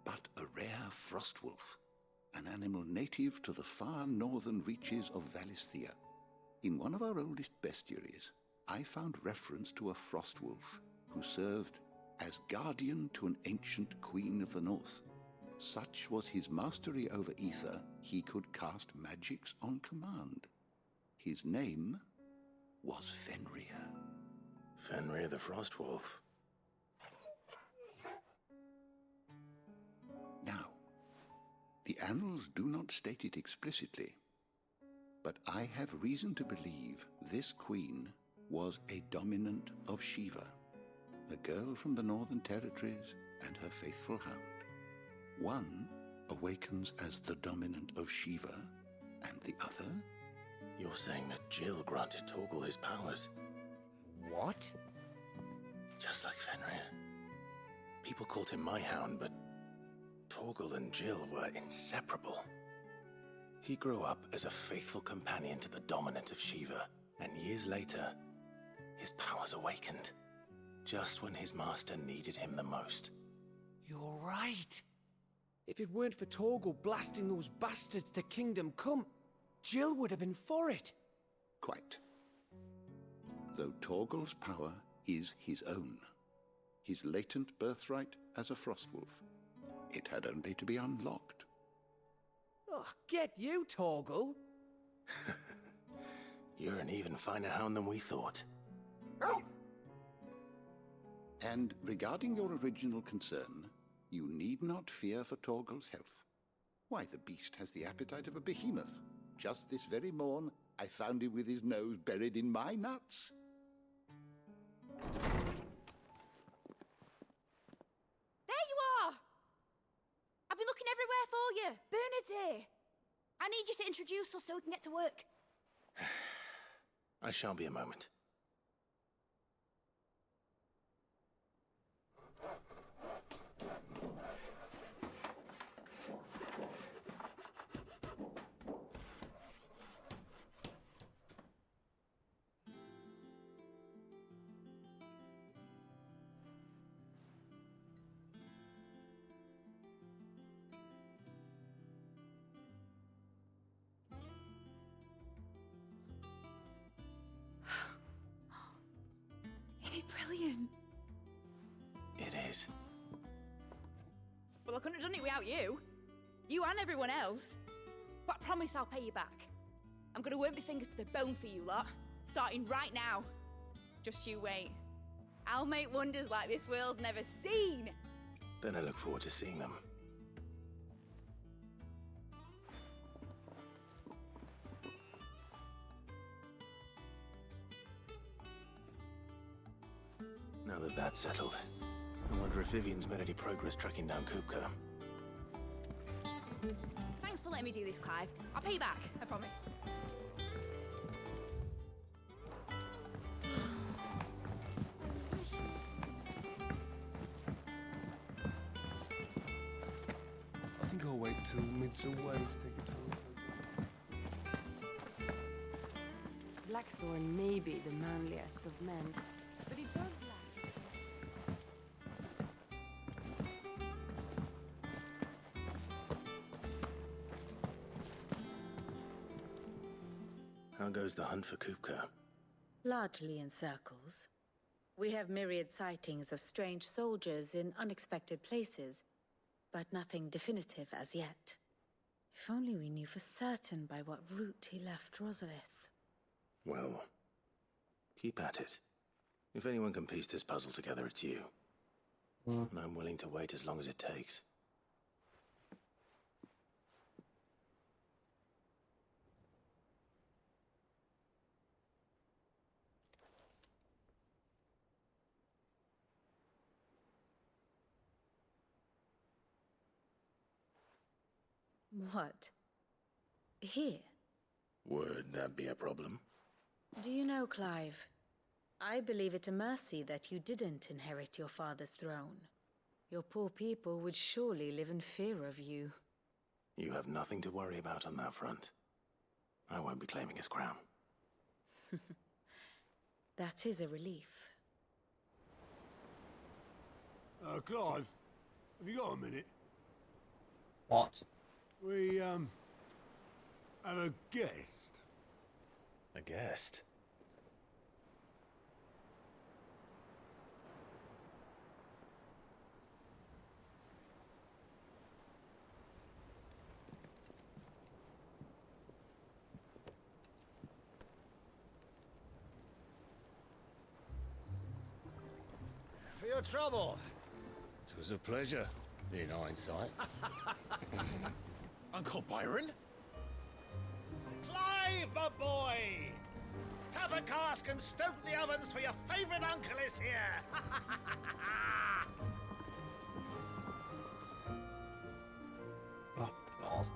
but a rare frostwolf, an animal native to the far northern reaches of Valisthea. In one of our oldest bestiaries, I found reference to a frostwolf who served as guardian to an ancient queen of the north. Such was his mastery over ether, he could cast magics on command. His name was Fenrir. Fenrir the Frostwolf. Now, the annals do not state it explicitly, but I have reason to believe this queen was a dominant of Shiva, a girl from the Northern Territories and her faithful hound. One awakens as the dominant of Shiva, and the other... You're saying that Jill granted Torgal his powers? What? Just like Fenrir. People called him my hound, but Torgal and Jill were inseparable. He grew up as a faithful companion to the dominant of Shiva, and years later, his powers awakened, just when his master needed him the most. You're right. If it weren't for Torgal blasting those bastards to Kingdom Come, Jill would have been for it. Quite. Though Torgal's power is his own, his latent birthright as a Frostwolf, it had only to be unlocked. Oh, get you, Torgal. You're an even finer hound than we thought. And regarding your original concern, you need not fear for Torgal's health. Why, the beast has the appetite of a behemoth. Just this very morn, I found him with his nose buried in my nuts. There you are! I've been looking everywhere for you. Bernard's here. I need you to introduce us so we can get to work. I shall be a moment. Brilliant. It is. Well, I couldn't have done it without you. You and everyone else. But I promise I'll pay you back. I'm gonna work my fingers to the bone for you lot, starting right now. Just you wait. I'll make wonders like this world's never seen. Then I look forward to seeing them. Now that that's settled, I wonder if Vivian's made any progress tracking down Kupka. Thanks for letting me do this, Clive. I'll pay you back, I promise. I think I'll wait till mid's away to take a tour. Blackthorn may be the manliest of men, but he does lack. How goes the hunt for Kupka? Largely in circles. We have myriad sightings of strange soldiers in unexpected places, but nothing definitive as yet. If only we knew for certain by what route he left Rosalith. Well, keep at it. If anyone can piece this puzzle together, it's you. And I'm willing to wait as long as it takes. What? Here? Would that be a problem? Do you know, Clive? I believe it a mercy that you didn't inherit your father's throne. Your poor people would surely live in fear of you. You have nothing to worry about on that front. I won't be claiming his crown. That is a relief. Clive, have you got a minute? What? We, have a guest. A guest? For your trouble. It was a pleasure, in hindsight. Uncle Byron? Clive, my boy! up a cask and stoke the ovens, for your favourite uncle is here! Oh, God.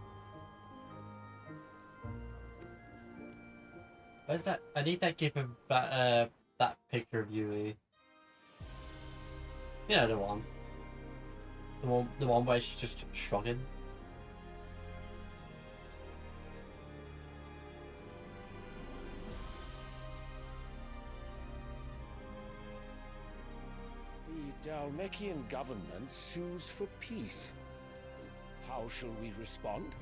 Where's that? I need that gif of that picture of you. You know the one. The one where she's just shrugging. The Dalmekian government sues for peace. How shall we respond?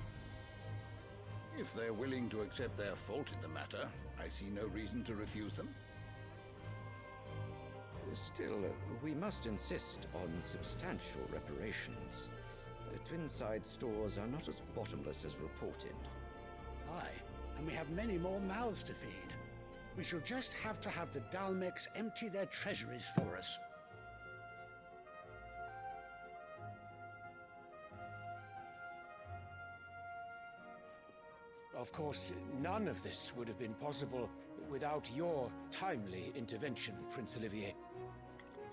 If they're willing to accept their fault in the matter, I see no reason to refuse them. Still, we must insist on substantial reparations. Twinside stores are not as bottomless as reported. Aye, and we have many more mouths to feed. We shall just have to have the Dalmecs empty their treasuries for us. Of course, none of this would have been possible without your timely intervention, Prince Olivier.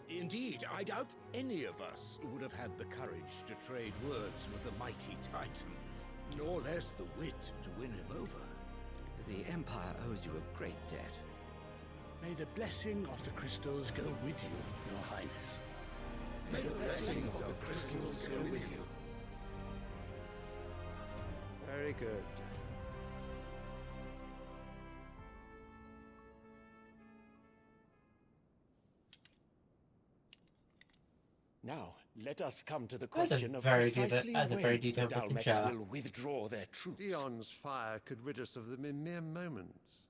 Indeed, I doubt any of us would have had the courage to trade words with the mighty Titan, nor less the wit to win him over. The Empire owes you a great debt. May the blessing of the crystals go with you, Your Highness. May the blessing of the crystals go with you. Very good. Now, let us come to the That's a question of very precisely that's a very when the detailed looking Dalmecs chart. will withdraw their troops. Dion's fire could rid us of them in mere moments.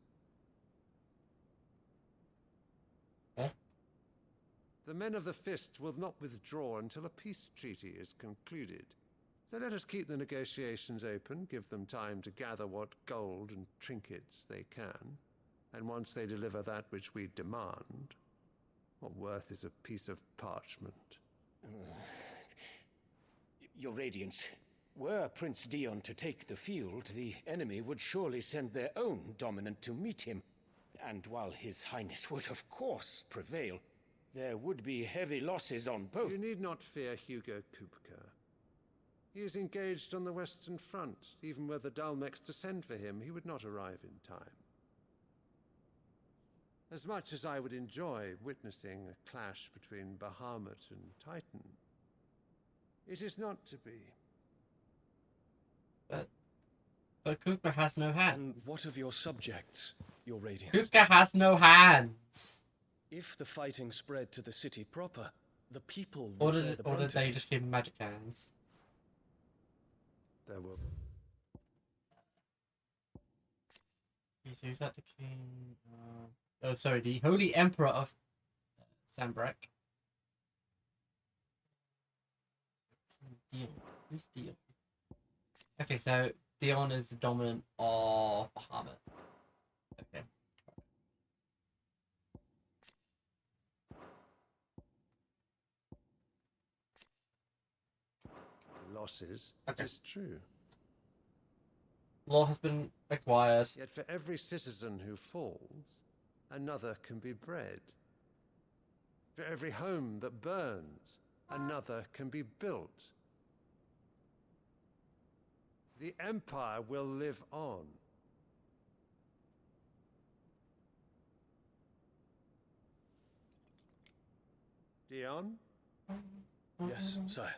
Eh? The men of the Fist will not withdraw until a peace treaty is concluded. So let us keep the negotiations open, give them time to gather what gold and trinkets they can, and once they deliver that which we demand, what worth is a piece of parchment? Your Radiance, were Prince Dion to take the field, the enemy would surely send their own dominant to meet him. And while His Highness would of course prevail, there would be heavy losses on both. You need not fear Hugo Kupka. He is engaged on the Western Front. Even were the Dalmecs to send for him, he would not arrive in time. As much as I would enjoy witnessing a clash between Bahamut and Titan, it is not to be. But Kupka has no hands. And what of your subjects, Your Radiance? Kupka has no hands. If the fighting spread to the city proper, the people Or would did, bear the or did brunt of they it. just give him magic hands? There will. Okay, so is that the king? Oh, sorry, the Holy Emperor of Sambrek. Dion. Who's Dion? Okay, so Dion is the dominant of Bahamut. Okay. Losses, Okay. it is true. Law has been acquired. Yet for every citizen who falls, another can be bred. For every home that burns, another can be built. The Empire will live on. Dion? Yes, sire.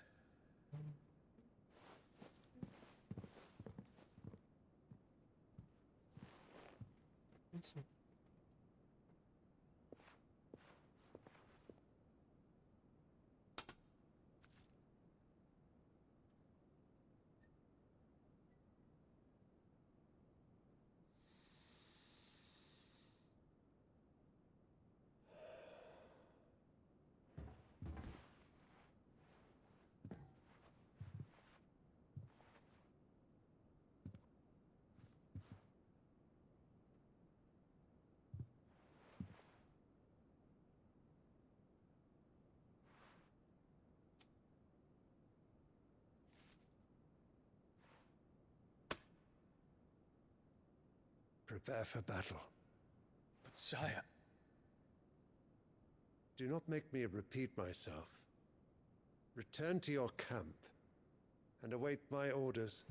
Prepare for battle. But Sire. Do not make me repeat myself. Return to your camp and await my orders.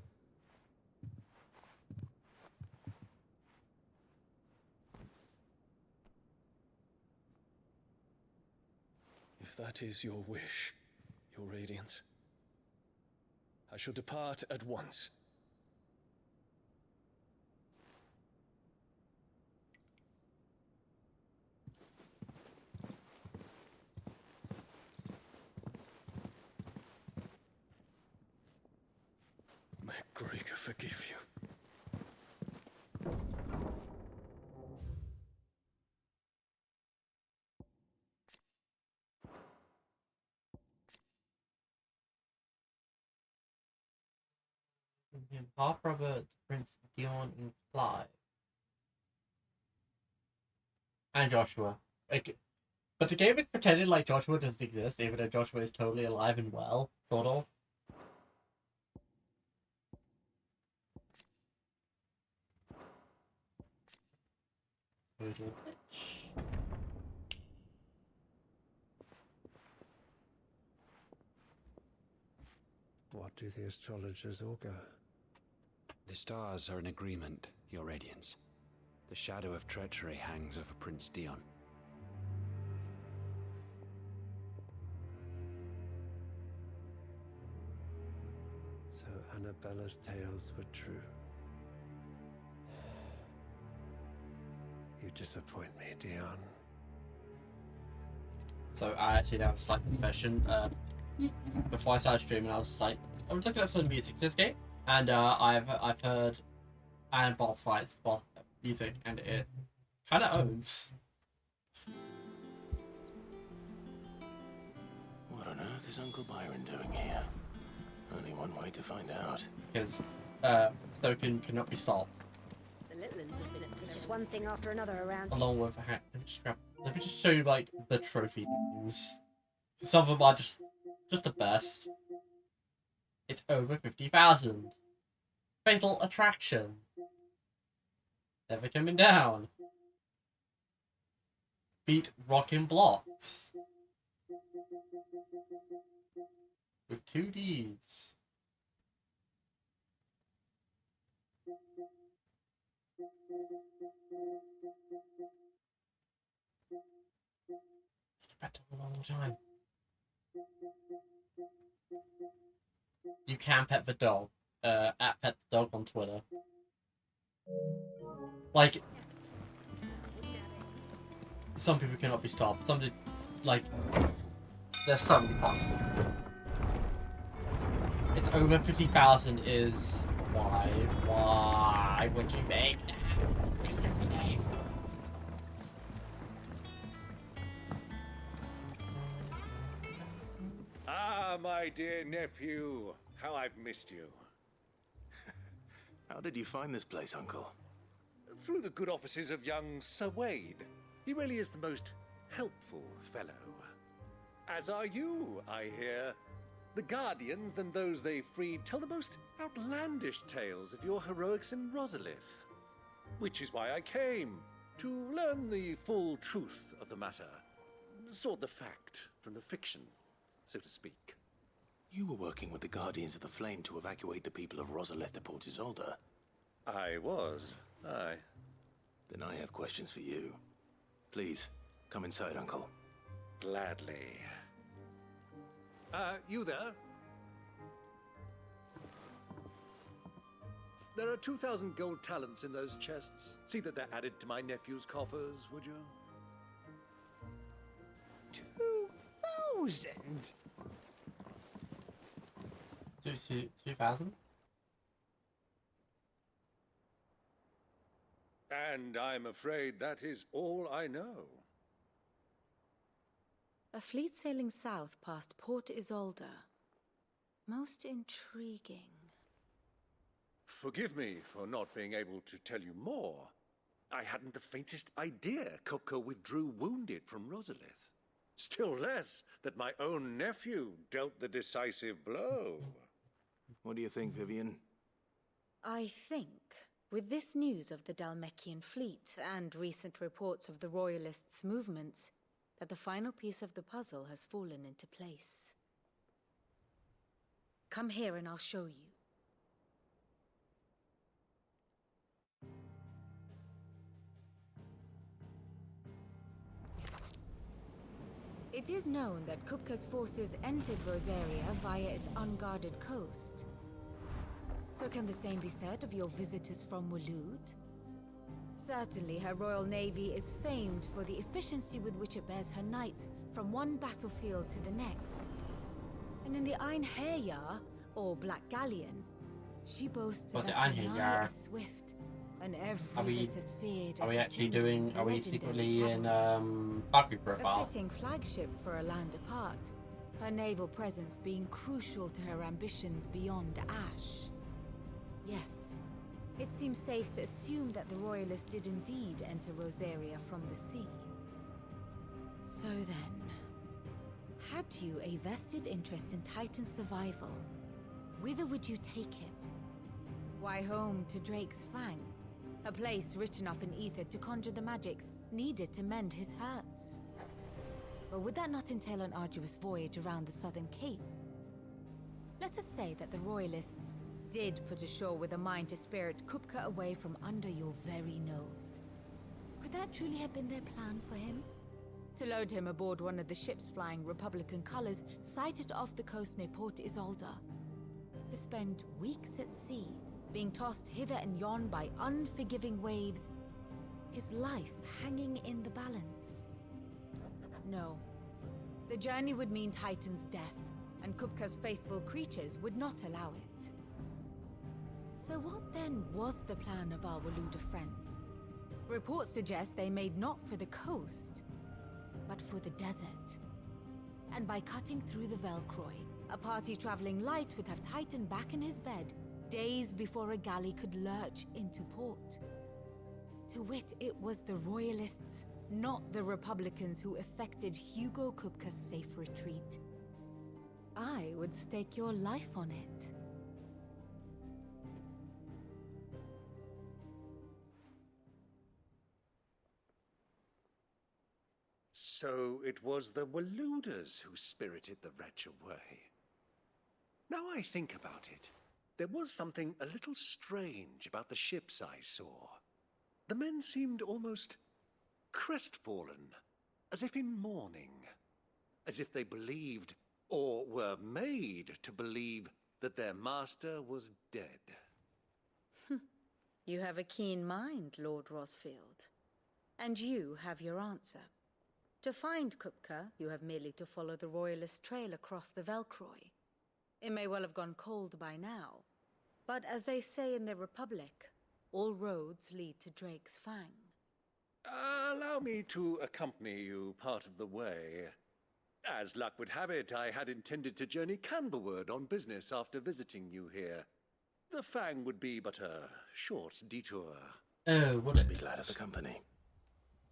If that is your wish, Your Radiance, I shall depart at once. May Gregor forgive you. Half brother Prince Dion and Clive. And Joshua. Like, but the game is pretending like Joshua doesn't exist, even though Joshua is totally alive and well, sort of. What do the astrologers augur? The stars are in agreement, Your Radiance. The shadow of treachery hangs over Prince Dion. So Annabella's tales were true. You disappoint me, Dion. So I actually have a slight confession. Before I started streaming, I was looking up some music for this game, and I've heard and boss fights, boss music, and it kind of owns. What on earth is Uncle Byron doing here? Only one way to find out. Because Stoken cannot be stopped. The Litlins have been up to It's just one thing after another around. Along with let me just show you like the trophy names. Some of them are just the best. It's over 50,000. Fatal Attraction. Never Coming Down. Beat Rockin' Blocks. With 2 Ds. Back to one more time. You can pet the dog. At Pet the Dog on Twitter. Like, some people cannot be stopped. Some did, like, there's so many parts. It's over 50,000 is why? Why would you make that? Ah, my dear nephew, how I've missed you. How did you find this place, Uncle? Through the good offices of young Sir Wade. He really is the most helpful fellow. As are you, I hear. The Guardians and those they freed tell the most outlandish tales of your heroics in Rosalith. Which is why I came, to learn the full truth of the matter. Sort the fact from the fiction, so to speak. You were working with the Guardians of the Flame to evacuate the people of Rosalith to Port Isolde. I was, aye. Then I have questions for you. Please, come inside, Uncle. Gladly. You there? There are 2,000 gold talents in those chests. See that they're added to my nephew's coffers, would you? 2,000? 2,000? And I'm afraid that is all I know. A fleet sailing south past Port Isolde. Most intriguing. Forgive me for not being able to tell you more. I hadn't the faintest idea Kopko withdrew wounded from Rosalith. Still less that my own nephew dealt the decisive blow. What do you think, Vivian? I think With this news of the Dalmekian fleet and recent reports of the Royalists' movements, that the final piece of the puzzle has fallen into place. Come here and I'll show you. It is known that Kupka's forces entered Rosaria via its unguarded coast. So can the same be said of your visitors from Waloed? Certainly her royal navy is famed for the efficiency with which it bears her knights from one battlefield to the next. And in the Einherjar, or Black Galleon, she boasts of a nigh as swift, and every bit as feared as Are we the actually Kingdom's doing? Are we legendary secretly in cavalry. Valkyrie A profile? fitting flagship for a land apart, her naval presence being crucial to her ambitions beyond Ash. Yes, it seems safe to assume that the Royalists did indeed enter Rosaria from the sea. So then, had you a vested interest in Titan's survival, whither would you take him? Why, home to Drake's Fang, a place rich enough in ether to conjure the magics needed to mend his hurts. But would that not entail an arduous voyage around the southern cape? Let us say that the Royalists did put ashore with a mind to spirit Kupka away from under your very nose. Could that truly have been their plan for him? To load him aboard one of the ships flying Republican colors sighted off the coast near Port Isolde? To spend weeks at sea, being tossed hither and yon by unforgiving waves, his life hanging in the balance? No. The journey would mean Titan's death, and Kupka's faithful creatures would not allow it. So what then was the plan of our Waluda friends? Reports suggest they made not for the coast, but for the desert. And by cutting through the Velcroy, a party traveling light would have Titan back in his bed days before a galley could lurch into port. To wit, it was the Royalists, not the Republicans, who effected Hugo Kupka's safe retreat. I would stake your life on it. So it was the Waluders who spirited the wretch away. Now I think about it, there was something a little strange about the ships I saw. The men seemed almost crestfallen, as if in mourning, as if they believed, or were made to believe, that their master was dead. You have a keen mind, Lord Rosfield. And you have your answer. To find Kupka, you have merely to follow the Royalist trail across the Velcroy. It may well have gone cold by now, but as they say in the Republic, all roads lead to Drake's Fang. Allow me to accompany you part of the way. As luck would have it, I had intended to journey Canverward on business after visiting you here. The Fang would be but a short detour. Oh, would it? Be glad of the company.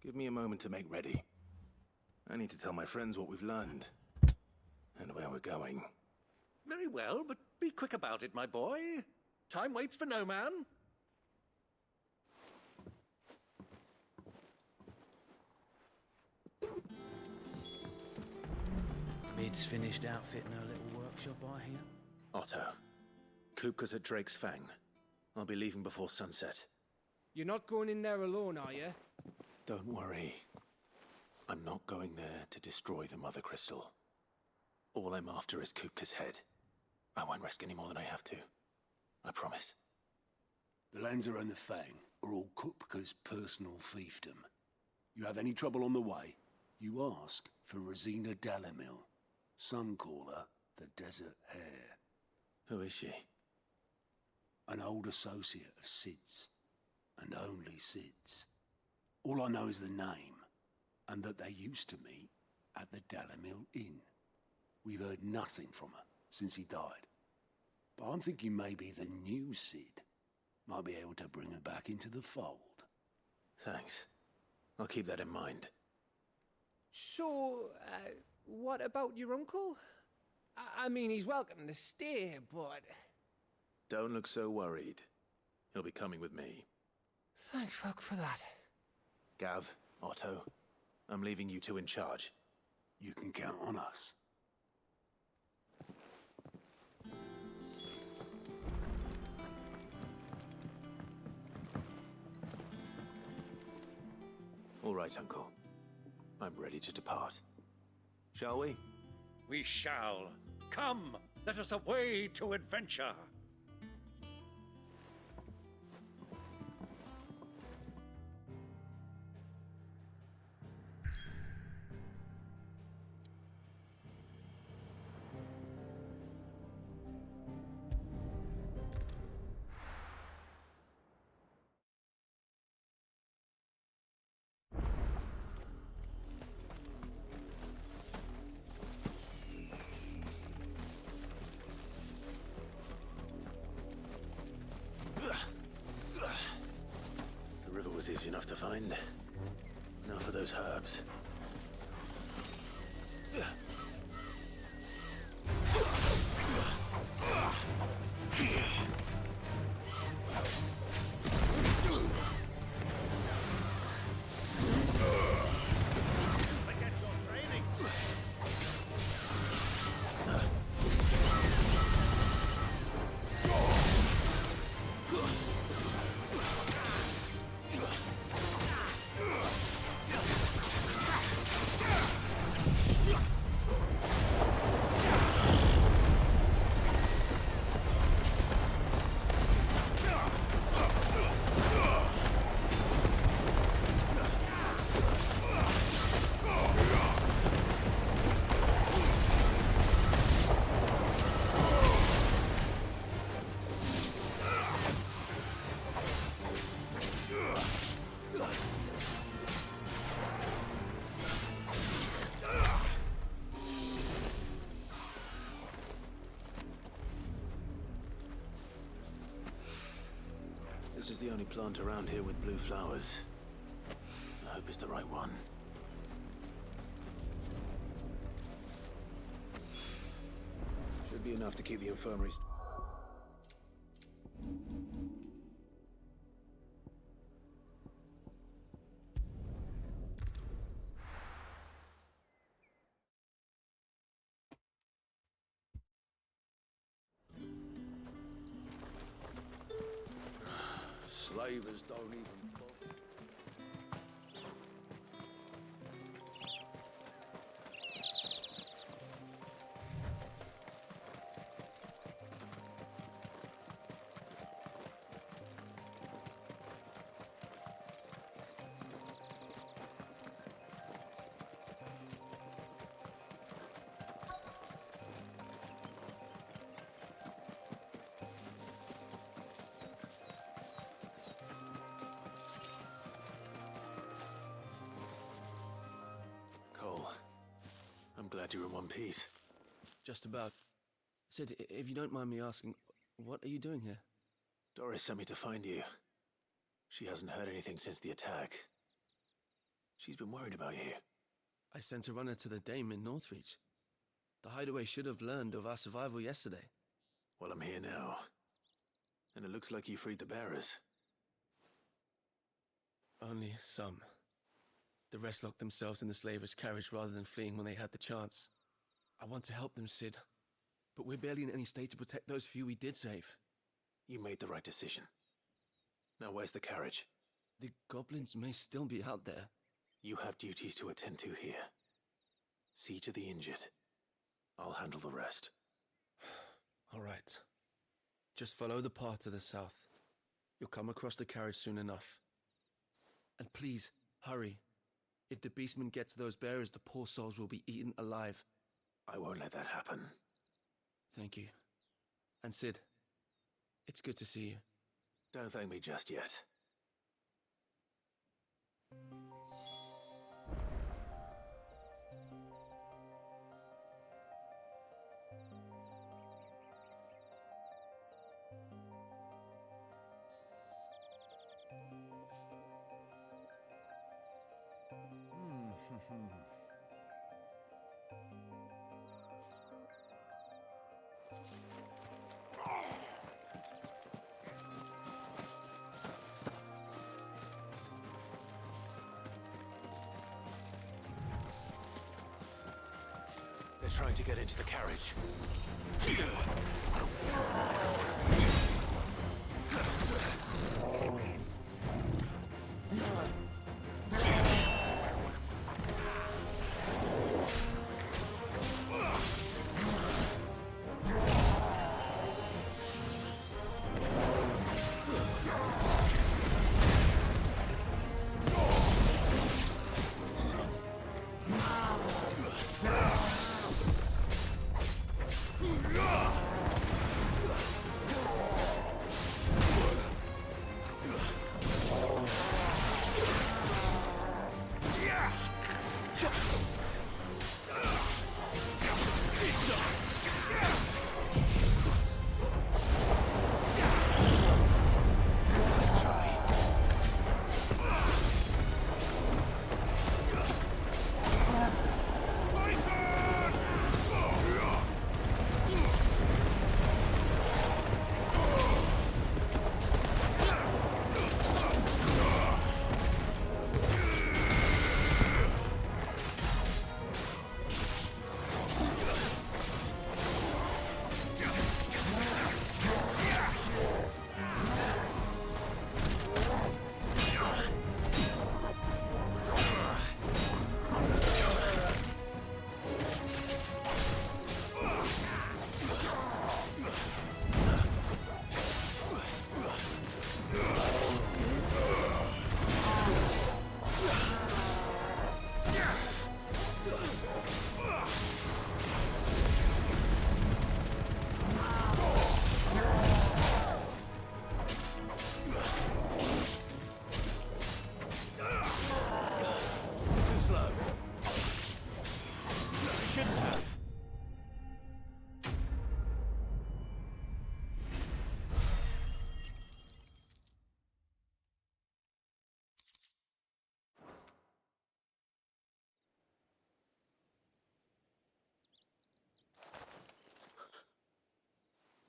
Give me a moment to make ready. I need to tell my friends what we've learned and where we're going. Very well, but be quick about it, my boy. Time waits for no man. Mid's finished outfitting her little workshop, I hear. Otto, Kupka's at Drake's Fang. I'll be leaving before sunset. You're not going in there alone, are you? Don't worry. I'm not going there to destroy the Mother Crystal. All I'm after is Kupka's head. I won't risk any more than I have to. I promise. The Lancer and the Fang are all Kupka's personal fiefdom. You have any trouble on the way, you ask for Rosina Dalamil. Some call her the Desert Hare. Who is she? An old associate of Sid's, and only Sid's. All I know is the name, and that they used to meet at the Dalamil Inn. We've heard nothing from her since he died. But I'm thinking maybe the new Sid might be able to bring her back into the fold. Thanks. I'll keep that in mind. So, what about your uncle? I mean, he's welcome to stay, but... Don't look so worried. He'll be coming with me. Thank fuck for that. Gav, Otto, I'm leaving you two in charge. You can count on us. All right, Uncle. I'm ready to depart. Shall we? We shall. Come, let us away to adventure. The river was easy enough to find. Now for those herbs. Forget your training. This is the only plant around here with blue flowers. I hope it's the right one. Should be enough to keep the infirmaries. Slavers don't even bother. Cole, I'm glad you're in one piece. Just about. Sid, if you don't mind me asking, what are you doing here? Doris sent me to find you. She hasn't heard anything since the attack. She's been worried about you. I sent a runner to the Dame in Northreach. The hideaway should have learned of our survival yesterday. Well, I'm here now. And it looks like you freed the bearers. Only some. The rest locked themselves in the slavers' carriage rather than fleeing when they had the chance. I want to help them, Sid. But we're barely in any state to protect those few we did save. You made the right decision. Now where's the carriage? The goblins may still be out there. You have duties to attend to here. See to the injured. I'll handle the rest. All right. Just follow the path to the south. You'll come across the carriage soon enough. And please, hurry. If the beastmen get to those bearers, the poor souls will be eaten alive. I won't let that happen. Thank you. And Sid, it's good to see you. Don't thank me just yet. trying to get into the carriage.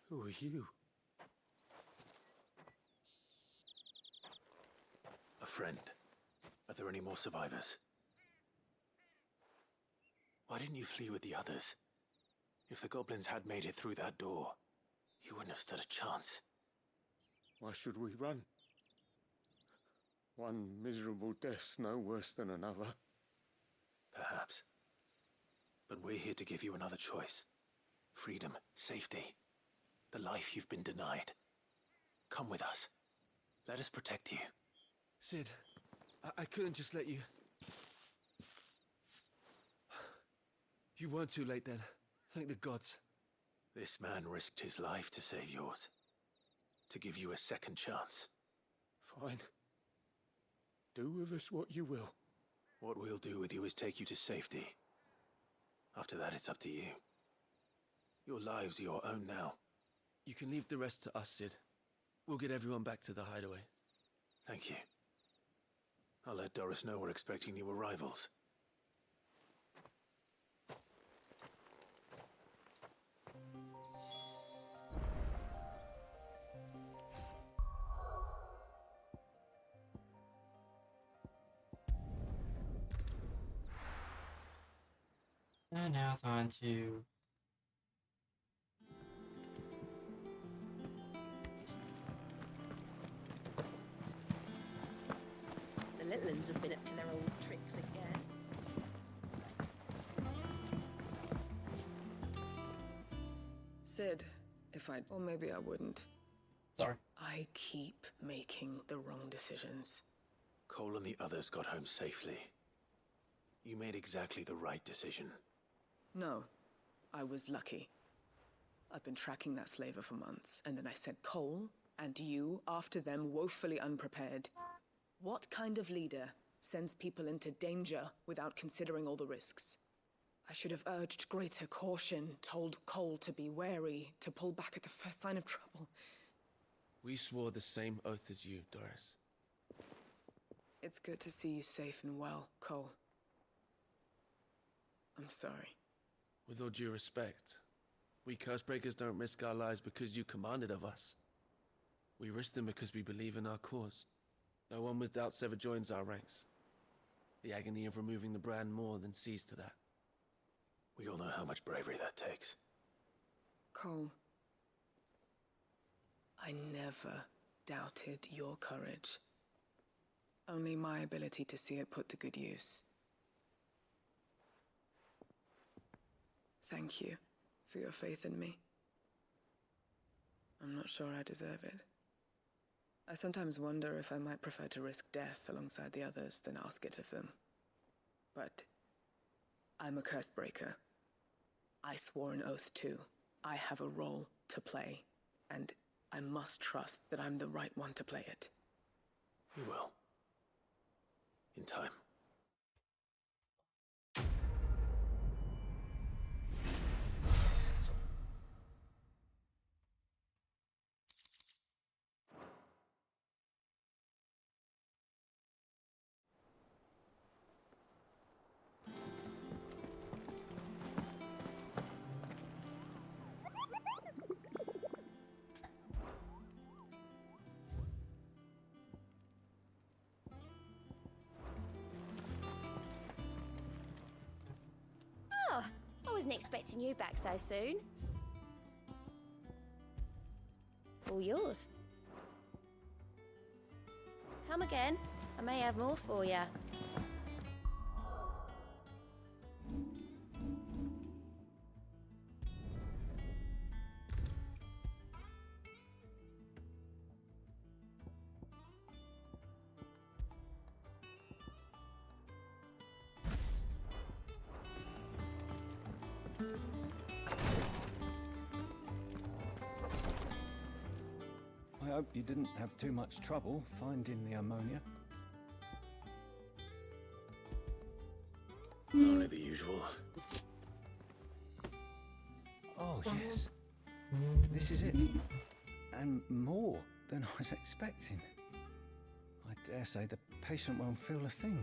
Who are you? A friend. Are there any more survivors? Why didn't you flee with the others? If the goblins had made it through that door, you wouldn't have stood a chance. Why should we run? One miserable death's no worse than another. Perhaps. But we're here to give you another choice. Freedom, safety, the life you've been denied. Come with us. Let us protect you. Sid, I couldn't just let you... You weren't too late then. Thank the gods. This man risked his life to save yours. To give you a second chance. Fine. Do with us what you will. What we'll do with you is take you to safety. After that, it's up to you. Your lives are your own now. You can leave the rest to us, Sid. We'll get everyone back to the hideaway. Thank you. I'll let Doris know we're expecting new arrivals. And now it's on to... The little uns have been up to their old tricks again. Sid, if I... Or maybe I wouldn't. Sorry. I keep making the wrong decisions. Cole and the others got home safely. You made exactly the right decision. No, I was lucky. I've been tracking that slaver for months, and then I sent Cole and you after them woefully unprepared. What kind of leader sends people into danger without considering all the risks? I should have urged greater caution, told Cole to be wary, to pull back at the first sign of trouble. We swore the same oath as you, Doris. It's good to see you safe and well, Cole. I'm sorry. With all due respect, we Cursebreakers don't risk our lives because you commanded of us. We risk them because we believe in our cause. No one with doubts ever joins our ranks. The agony of removing the brand more than sees to that. We all know how much bravery that takes. Cole, I never doubted your courage. Only my ability to see it put to good use. Thank you for your faith in me. I'm not sure I deserve it. I sometimes wonder if I might prefer to risk death alongside the others than ask it of them. But I'm a curse breaker. I swore an oath too. I have a role to play, and I must trust that I'm the right one to play it. You will. In time. Oh, I wasn't expecting you back so soon. All yours. Come again. I may have more for you. I hope you didn't have too much trouble finding the ammonia. Only the usual. Oh, yes. This is it. And more than I was expecting. I dare say the patient won't feel a thing.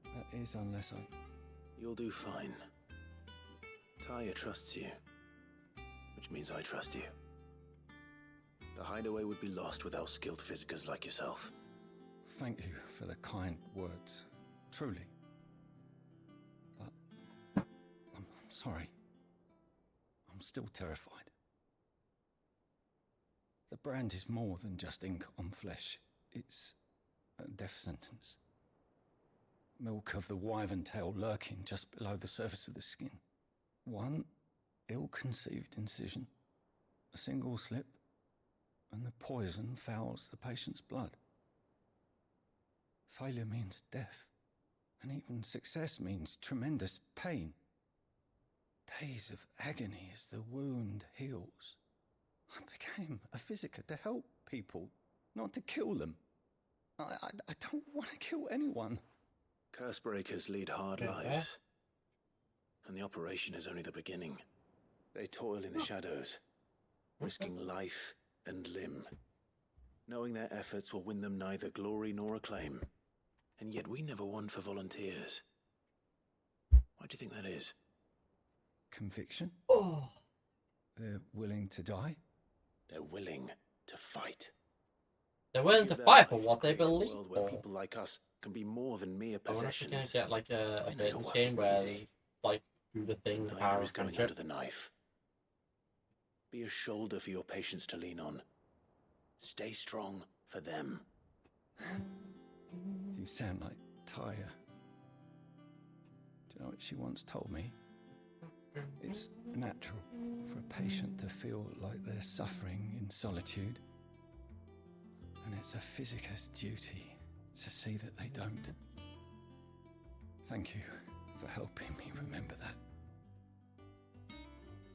That is, unless I... You'll do fine. Taya trusts you. Which means I trust you. The hideaway would be lost without skilled physicers like yourself. Thank you for the kind words. Truly. But... I'm sorry. I'm still terrified. The brand is more than just ink on flesh. It's a death sentence. Milk of the wyvern tail lurking just below the surface of the skin. One ill-conceived incision, a single slip, and the poison fouls the patient's blood. Failure means death, and even success means tremendous pain. Days of agony as the wound heals. I became a physiker to help people, not to kill them. I don't want to kill anyone. Curse breakers lead hard lives. And the operation is only the beginning. They toil in the shadows, risking life and limb, knowing their efforts will win them neither glory nor acclaim. And yet we never won for volunteers. Why do you think that is? Conviction? Oh. They're willing to die? They're willing to fight. They're willing to fight for what they believe world where for. people like us can be more than mere We're actually possessions. gonna get like a I know bit in your this work game isn't where easy. like do the thing, the power Neither of is going friendship. under the knife. Be a shoulder for your patients to lean on. Stay strong for them. You sound like Taya. Do you know what she once told me? It's natural for a patient to feel like they're suffering in solitude. And it's a physiker's duty to see that they don't. Thank you for helping me remember that.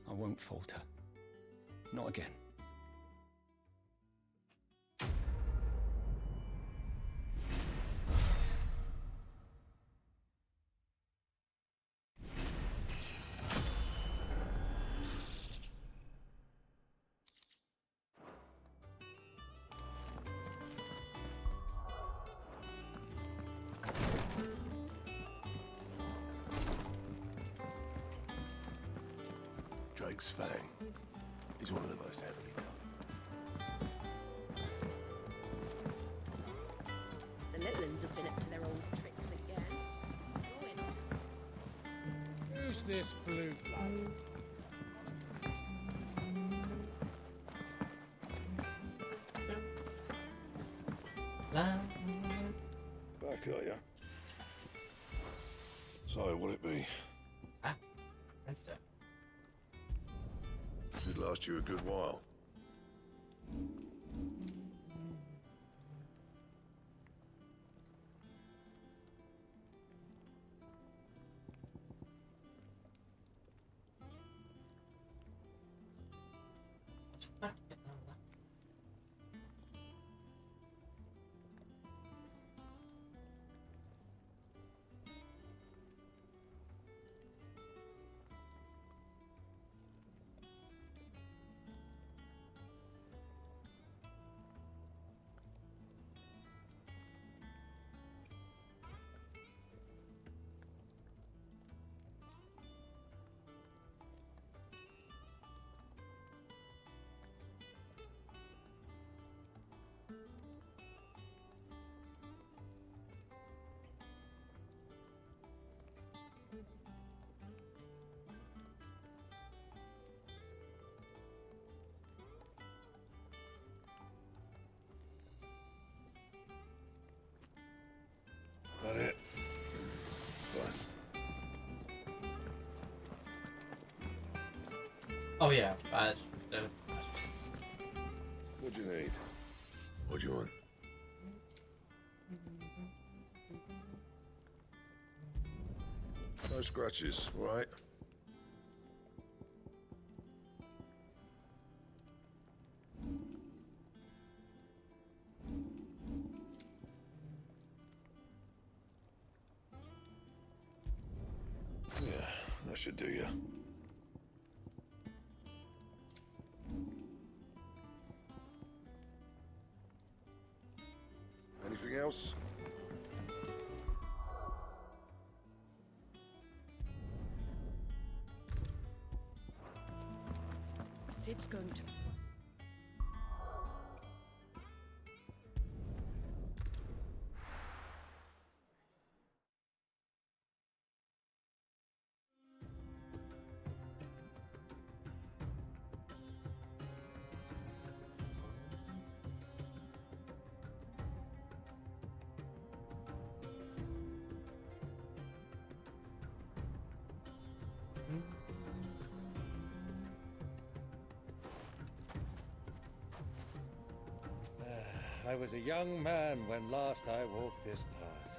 I won't falter. Not again. Drake's Fang is one of the most heavily guarded. The little ones have been up to their old tricks again. Who's this blue blood? Back, are ya? So, what'll it be? Instead. Should last you a good while. That it? Fine. Oh yeah, bad. That was... What'd you need? What'd you want? No scratches, right? Yeah, that should do you. Anything else? Sid's going to... I was a young man when last I walked this path.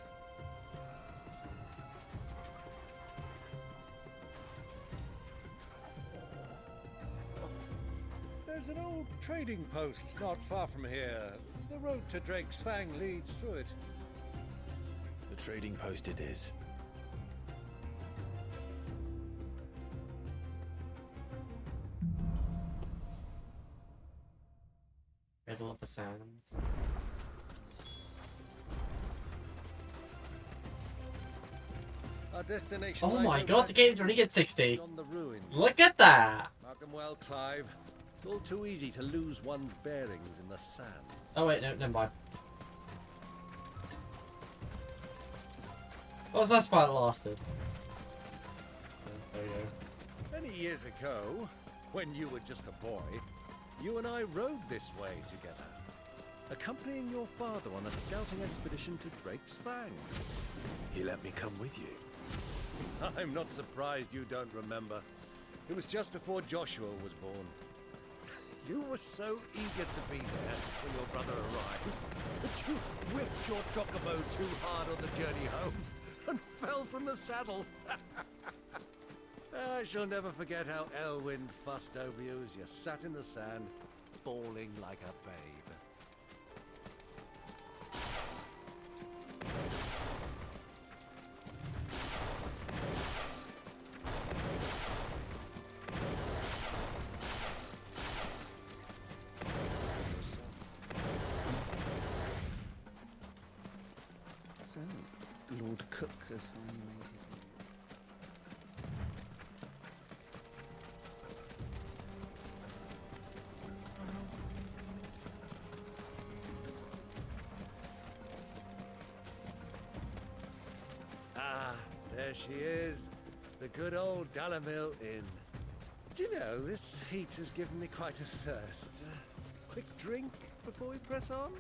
There's an old trading post not far from here. The road to Drake's Fang leads through it. The trading post it is. Middle of the sands. Our destination Oh lies my over god, the game's already at 60. on the ruins. Look at that! Mark 'em well, Clive. It's all too easy to lose one's bearings in the sands. Oh wait, no, never mind. What was that spot lasted? There we go. Many years ago, when you were just a boy, you and I rode this way together, accompanying your father on a scouting expedition to Drake's Fang. He let me come with you. I'm not surprised you don't remember. It was just before Joshua was born. You were so eager to be there when your brother arrived that you whipped your chocobo too hard on the journey home and fell from the saddle. I shall never forget how Elwyn fussed over you as you sat in the sand, bawling like a babe. So, Lord Cook has finally made his way. Ah, there she is. The good old Dalamil Inn. Do you know, this heat has given me quite a thirst. Quick drink before we press on?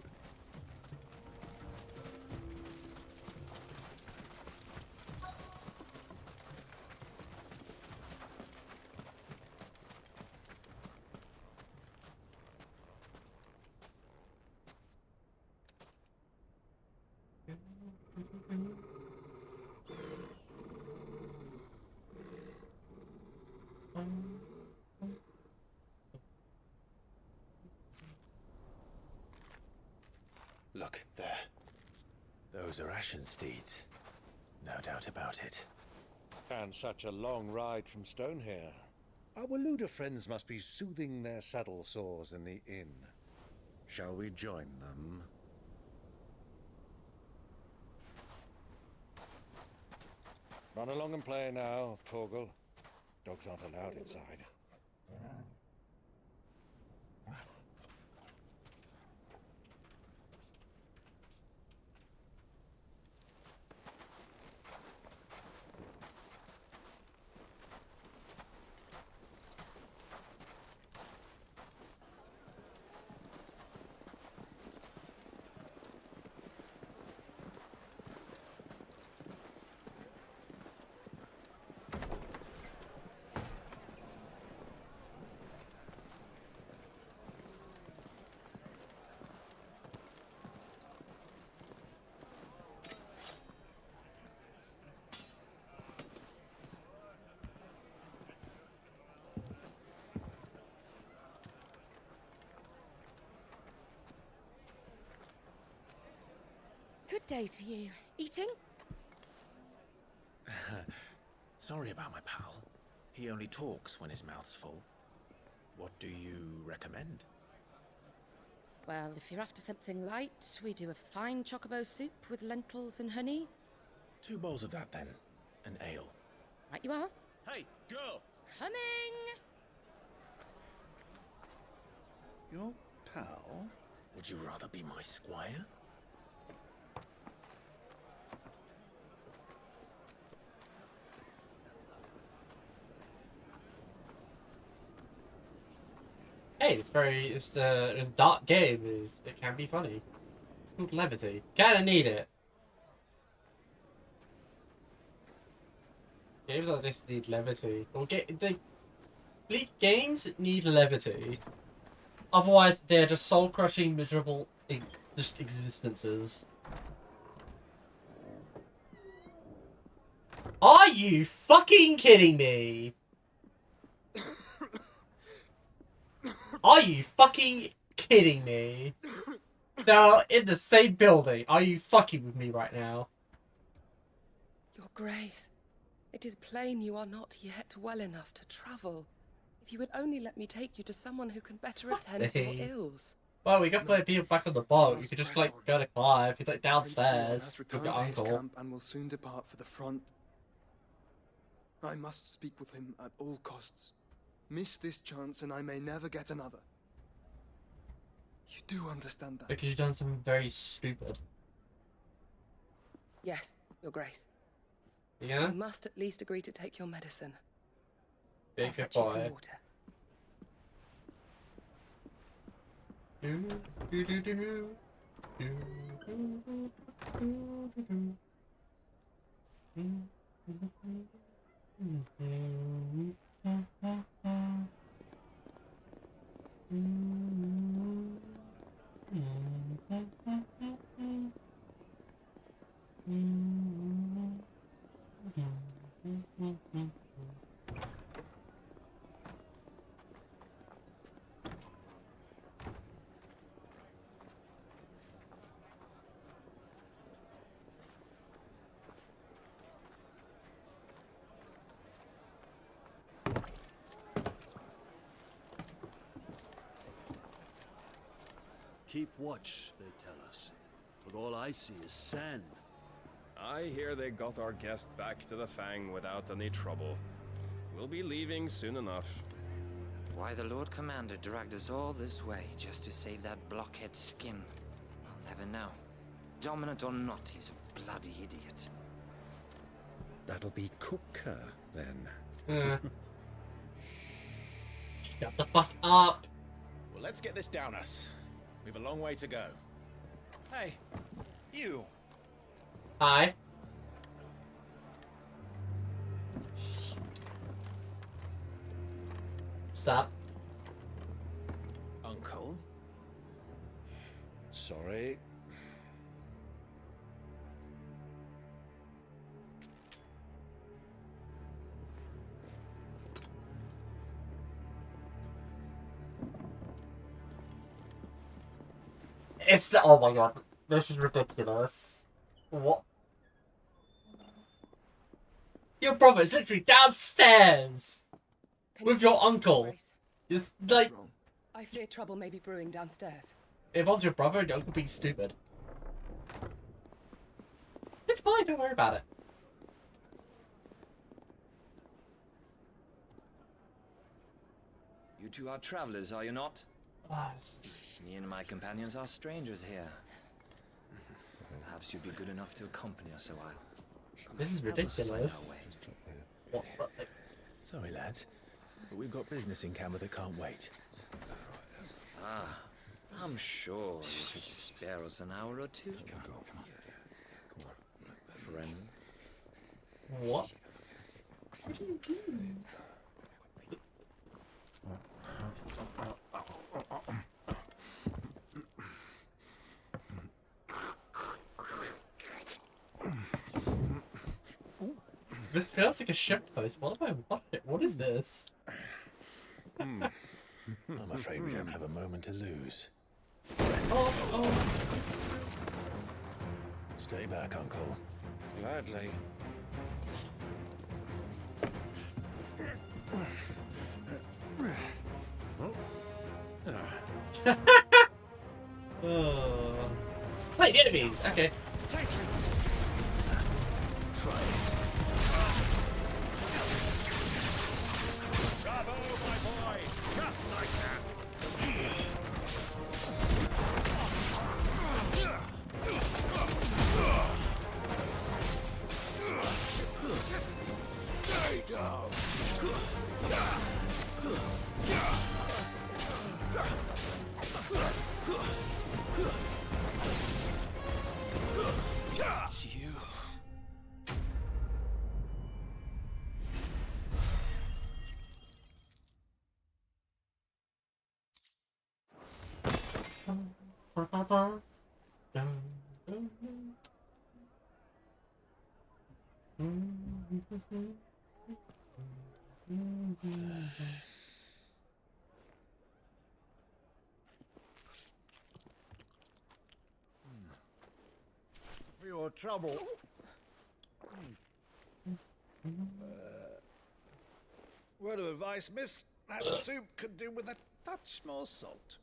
Look, there. Those are Ashen steeds. No doubt about it. And such a long ride from Stonehair. Our Waluda friends must be soothing their saddle sores in the inn. Shall we join them? Run along and play now, Torgal. Dogs aren't allowed inside. Good day to you. Eating? Sorry about my pal. He only talks when his mouth's full. What do you recommend? Well, if you're after something light, we do a fine chocobo soup with lentils and honey. 2 bowls of that, then. An ale. Right you are. Hey, girl! Coming! Your pal? Would you rather be my squire? Hey, it's a dark game. It can be funny. It's called Levity. Kinda need it. Games like this need levity. Or games need levity. Otherwise, they're just soul-crushing, miserable, just existences. Are you fucking kidding me? Are you fucking kidding me? They're in the same building. Are you fucking with me right now? Your Grace, it is plain you are not yet well enough to travel. If you would only let me take you to someone who can better attend to your ills. Well, we got plenty of people back on the boat. You could just like go to Clive. He's like downstairs with your uncle. Camp and will soon depart for the front. I must speak with him at all costs. Miss this chance and I may never get another. You do understand that? Because you've done something very stupid. Yes, Your Grace. Yeah? You must at least agree to take your medicine. Be a I'll good fetch you some boy. water. Keep watch, they tell us. But all I see is sand. I hear they got our guest back to the Fang without any trouble. We'll be leaving soon enough. Why the Lord Commander dragged us all this way just to save that blockhead skin, I'll never know. Dominant or not, he's a bloody idiot. That'll be cooker, then. Shut the fuck up! Well, let's get this down us. We've a long way to go. Hey, you. Hi. Stop. Uncle? Sorry. It's the. Oh my god. This is ridiculous. What? Your brother is literally downstairs with your uncle. It's like. I fear trouble may be brewing downstairs. If I was your brother and your uncle being stupid. It's fine, don't worry about it. You two are travelers, are you not? Oh, Me and my companions are strangers here. Perhaps you'd be good enough to accompany us a while. This is ridiculous. What? Sorry, lads, but we've got business in camera that can't wait. Ah, I'm sure you could spare us an hour or two. Friend. What? What are you doing? This feels like a ship post. What am I watching? What is this? I'm afraid we don't have a moment to lose. Oh. Stay back, Uncle. Gladly. Wait, enemies. Okay. Take it. Try it. Bravo, my boy. Just like that. Stay down. It's you. For your trouble. Word of advice, miss. That soup could do with a touch more salt.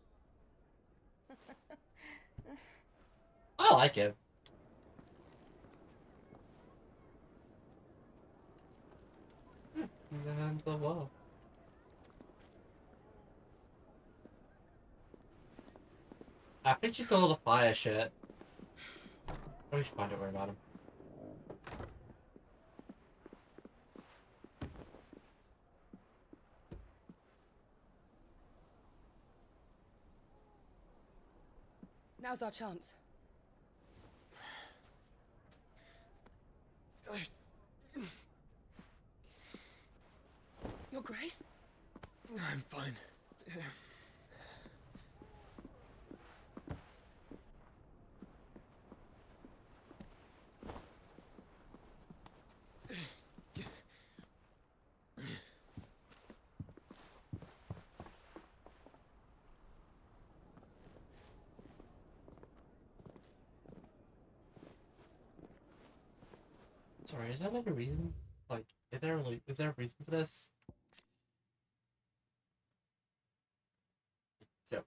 I like it. So well. I think she saw all the fire shit. Always fine, don't worry about him. Now's our chance. Your Grace? I'm fine. Sorry, is there like a reason? Like, is there a reason for this? Yep.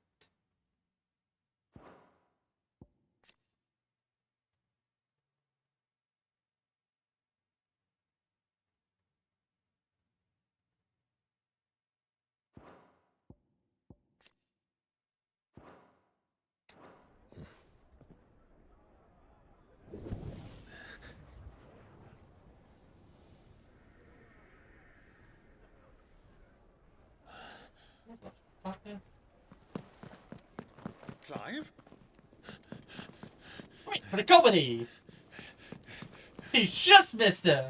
Clive? Wait for the comedy! He just missed him!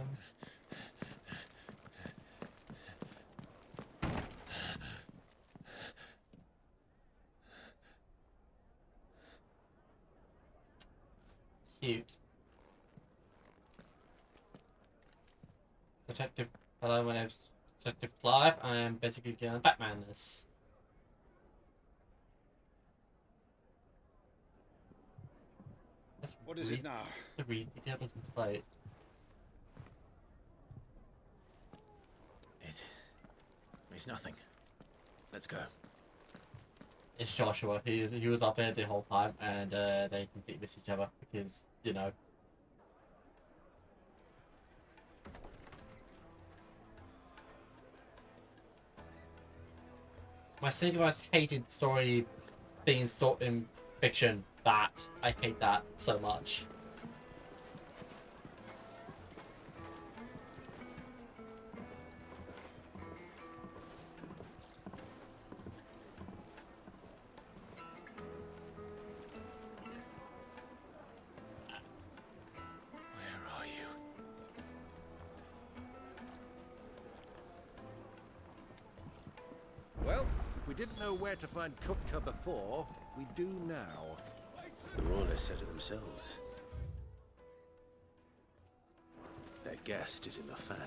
Cute. Detective, hello, my name's Detective Clive. I am basically going Batman this. What is it now? Read the devil's plate. It's nothing. Let's go. It's Joshua. He was up here the whole time, and they completely miss each other because, you know. My single most hated story being in fiction. That. I hate that so much. Where are you? Well, if we didn't know where to find Kupka before, we do now. The Royalists said it themselves. Their guest is in the Fang.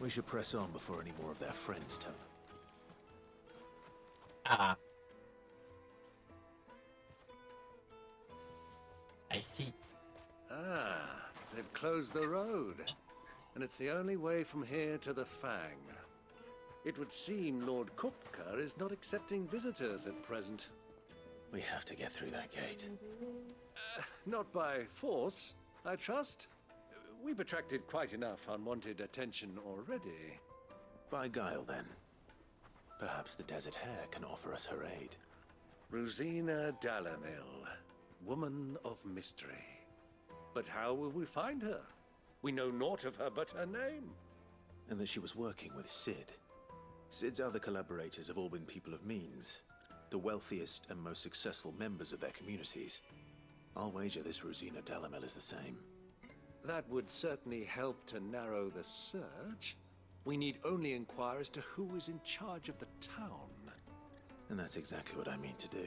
We should press on before any more of their friends turn up. Ah. I see. Ah, they've closed the road. And it's the only way from here to the Fang. It would seem Lord Kupka is not accepting visitors at present. We have to get through that gate. Not by force, I trust. We've attracted quite enough unwanted attention already. By guile, then. Perhaps the Desert Hare can offer us her aid. Rosina Dalamil, woman of mystery. But how will we find her? We know naught of her but her name. And that she was working with Sid. Sid's other collaborators have all been people of means. The wealthiest and most successful members of their communities. I'll wager this Rosina Dalamel is the same. That would certainly help to narrow the search. We need only inquire as to who is in charge of the town. And that's exactly what I mean to do.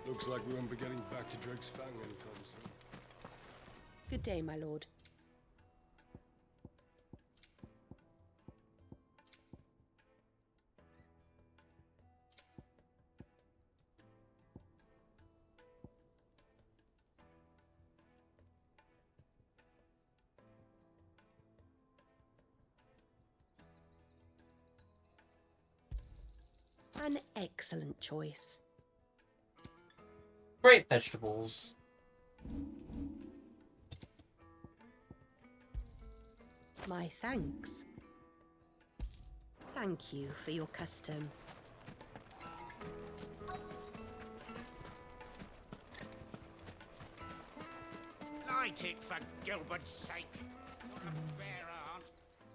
Looks like we won't be getting back to Drake's Fang anytime soon. Good day, my lord. An excellent choice. Great vegetables. My thanks. Thank you for your custom. Light it for Gilbert's sake. Not a bear aunt.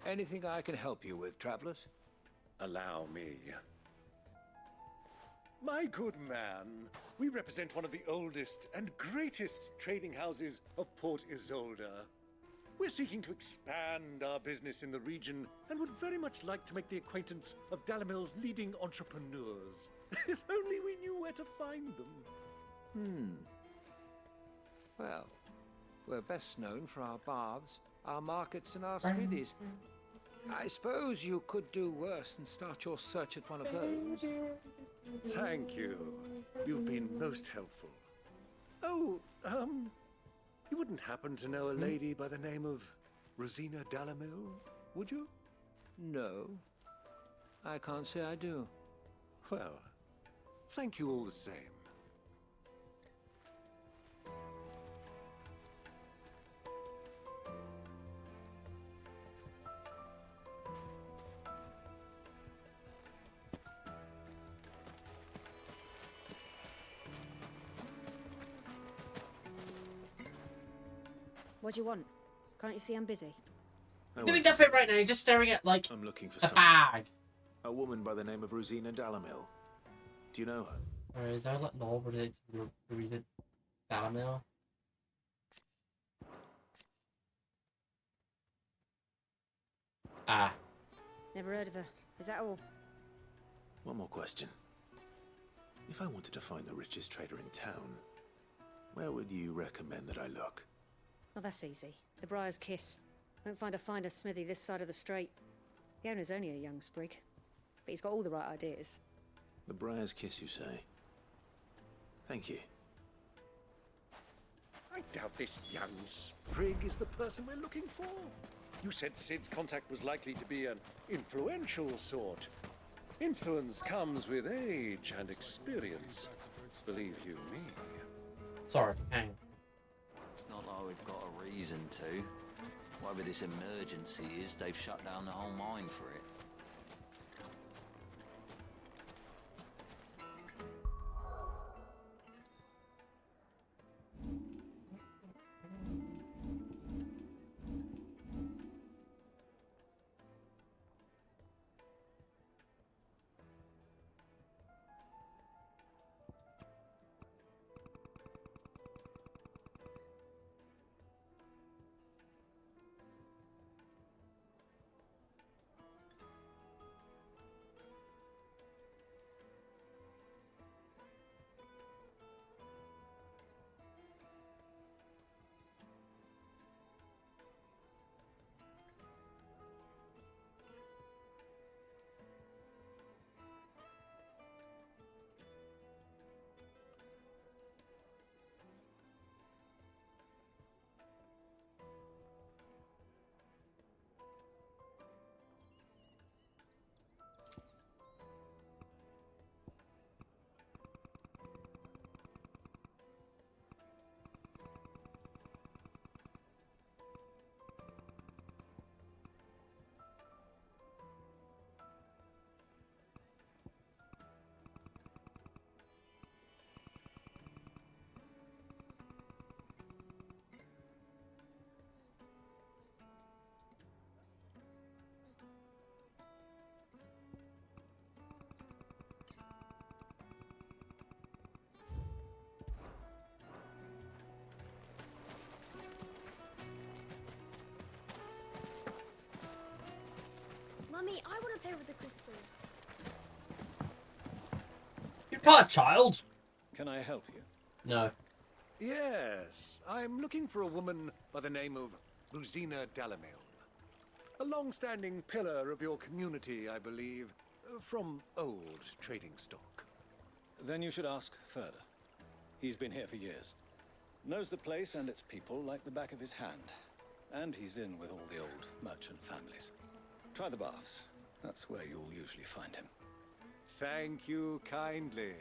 Anything I can help you with, travelers? Allow me. My good man, we represent one of the oldest and greatest trading houses of Port Isolde. We're seeking to expand our business in the region and would very much like to make the acquaintance of Dalamil's leading entrepreneurs. If only we knew where to find them. Well, we're best known for our baths, our markets, and our smithies. I suppose you could do worse than start your search at one of those. Thank you. You've been most helpful. Oh, you wouldn't happen to know a lady by the name of Rosina Dalamil, would you? No, I can't say I do. Well, thank you all the same. What do you want? Can't you see I'm busy? I Doing won't nothing keep right now. You're just staring at like I'm looking for a someone. bag. A woman by the name of Rosina Dalamil. Do you know her? Or is that like no related to Rosina Dalamil? Ah. Never heard of her. Is that all? One more question. If I wanted to find the richest trader in town, where would you recommend that I look? Oh, that's easy. The Briar's Kiss. Won't find a finer smithy this side of the strait. The owner's only a young sprig, but he's got all the right ideas. The Briar's Kiss, you say? Thank you. I doubt this young sprig is the person we're looking for. You said Sid's contact was likely to be an influential sort. Influence comes with age and experience. Believe you me. Sorry, hang. It's not like we've got a reason to. Whatever this emergency is, they've shut down the whole mine for it. Mummy, I want to play with the crystal. You're not a child. Can I help you? No. Yes, I'm looking for a woman by the name of Rosina Dalamil. A long-standing pillar of your community, I believe, from old trading stock. Then you should ask Furder. He's been here for years. Knows the place and its people like the back of his hand. And he's in with all the old merchant families. Try the baths. That's where you'll usually find him. Thank you kindly.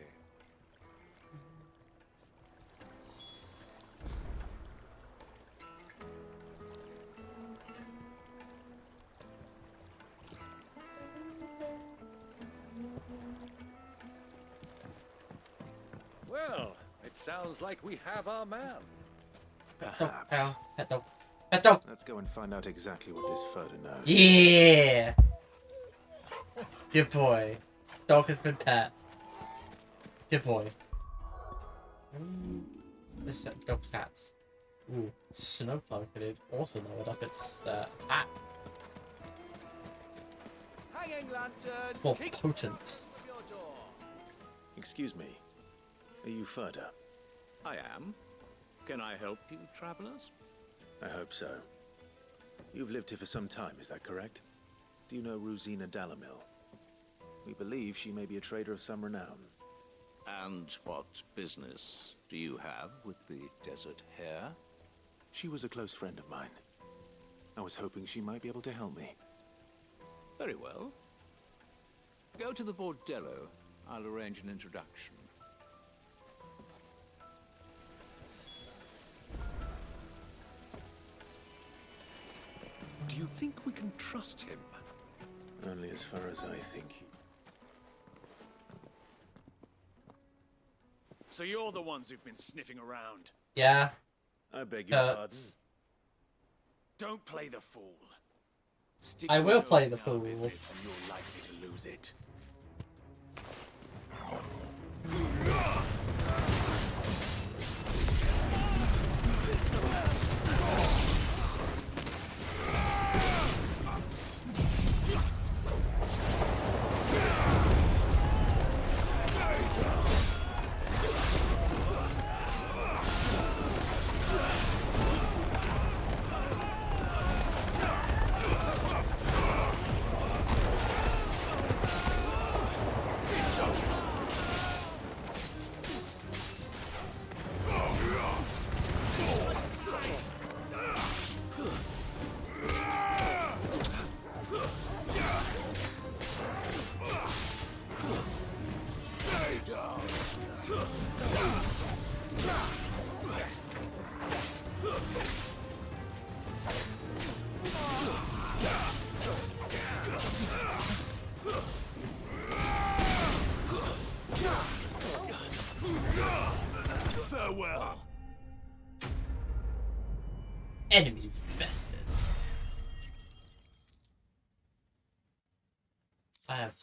Well, it sounds like we have our man. Perhaps. Pet dog. Pet dog. Let's go and find out exactly what this Furder knows. Yeah. Good boy. Dog has been pet. Good boy. This dog stats. Ooh, snowflake. It is also lowered up its attack. Hanging lanterns. More potent. Excuse me. Are you Furder? I am. Can I help you, travelers? I hope so. You've lived here for some time, is that correct? Do you know Rosina Dalamil? We believe she may be a trader of some renown. And what business do you have with the desert hare? She was a close friend of mine. I was hoping she might be able to help me. Very well. Go to the bordello. I'll arrange an introduction. Do you think we can trust him? Only as far as I think. So you're the ones who've been sniffing around. Yeah. I beg your pardon. Don't play the fool. Stick I your will nose play in the our fool. business and you're likely to lose it. Farewell. Enemies vested. I have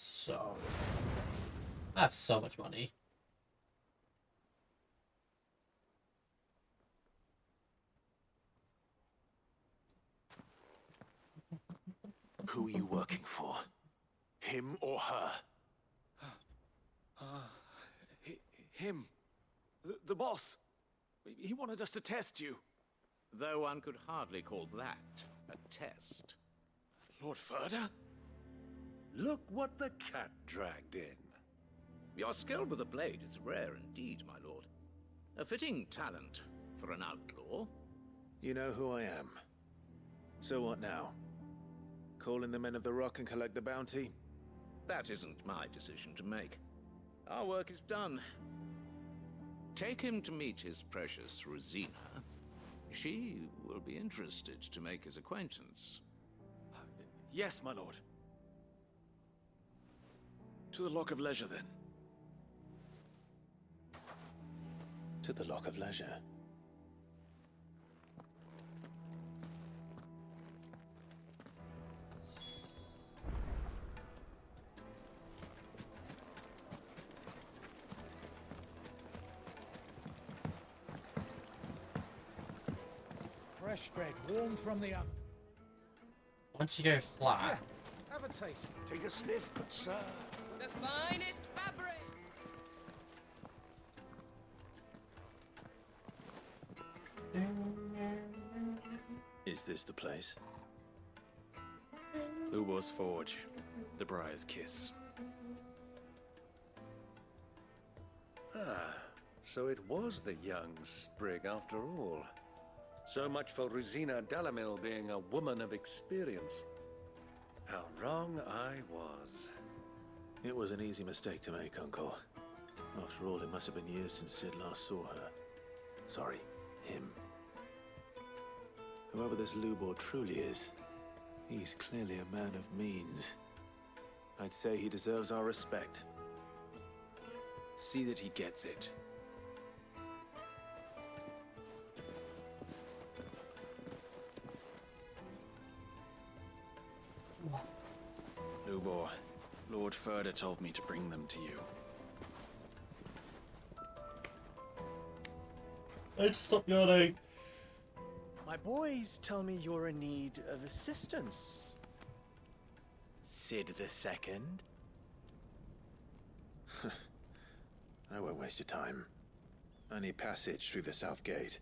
so much money. Who are you working for? Him or her? Him. The boss. He wanted us to test you. Though one could hardly call that a test. Lord Furder? Look what the cat dragged in. Your skill with the blade is rare indeed, my lord. A fitting talent for an outlaw. You know who I am. So what now? Call in the Men of the Rock and collect the bounty? That isn't my decision to make. Our work is done. Take him to meet his precious Rosina. She will be interested to make his acquaintance. Yes, my lord. To the Lock of Leisure, then. To the Lock of Leisure. Fresh bread, warm from the oven. Once you go flat, Have a taste. Take a sniff, good sir. The finest fabric! Is this the place? Lubo's Forge. The Briar's Kiss. Ah, so it was the young sprig after all. So much for Rosina Dalamil being a woman of experience. How wrong I was. It was an easy mistake to make, Uncle. After all, it must have been years since Sid last saw her. Sorry, him. Whoever this Lubor truly is, he's clearly a man of means. I'd say he deserves our respect. See that he gets it. Lubor, Lord Furder told me to bring them to you. I'd stop yawning. My boys tell me you're in need of assistance. Sid the Second. I won't waste your time. I need passage through the south gate.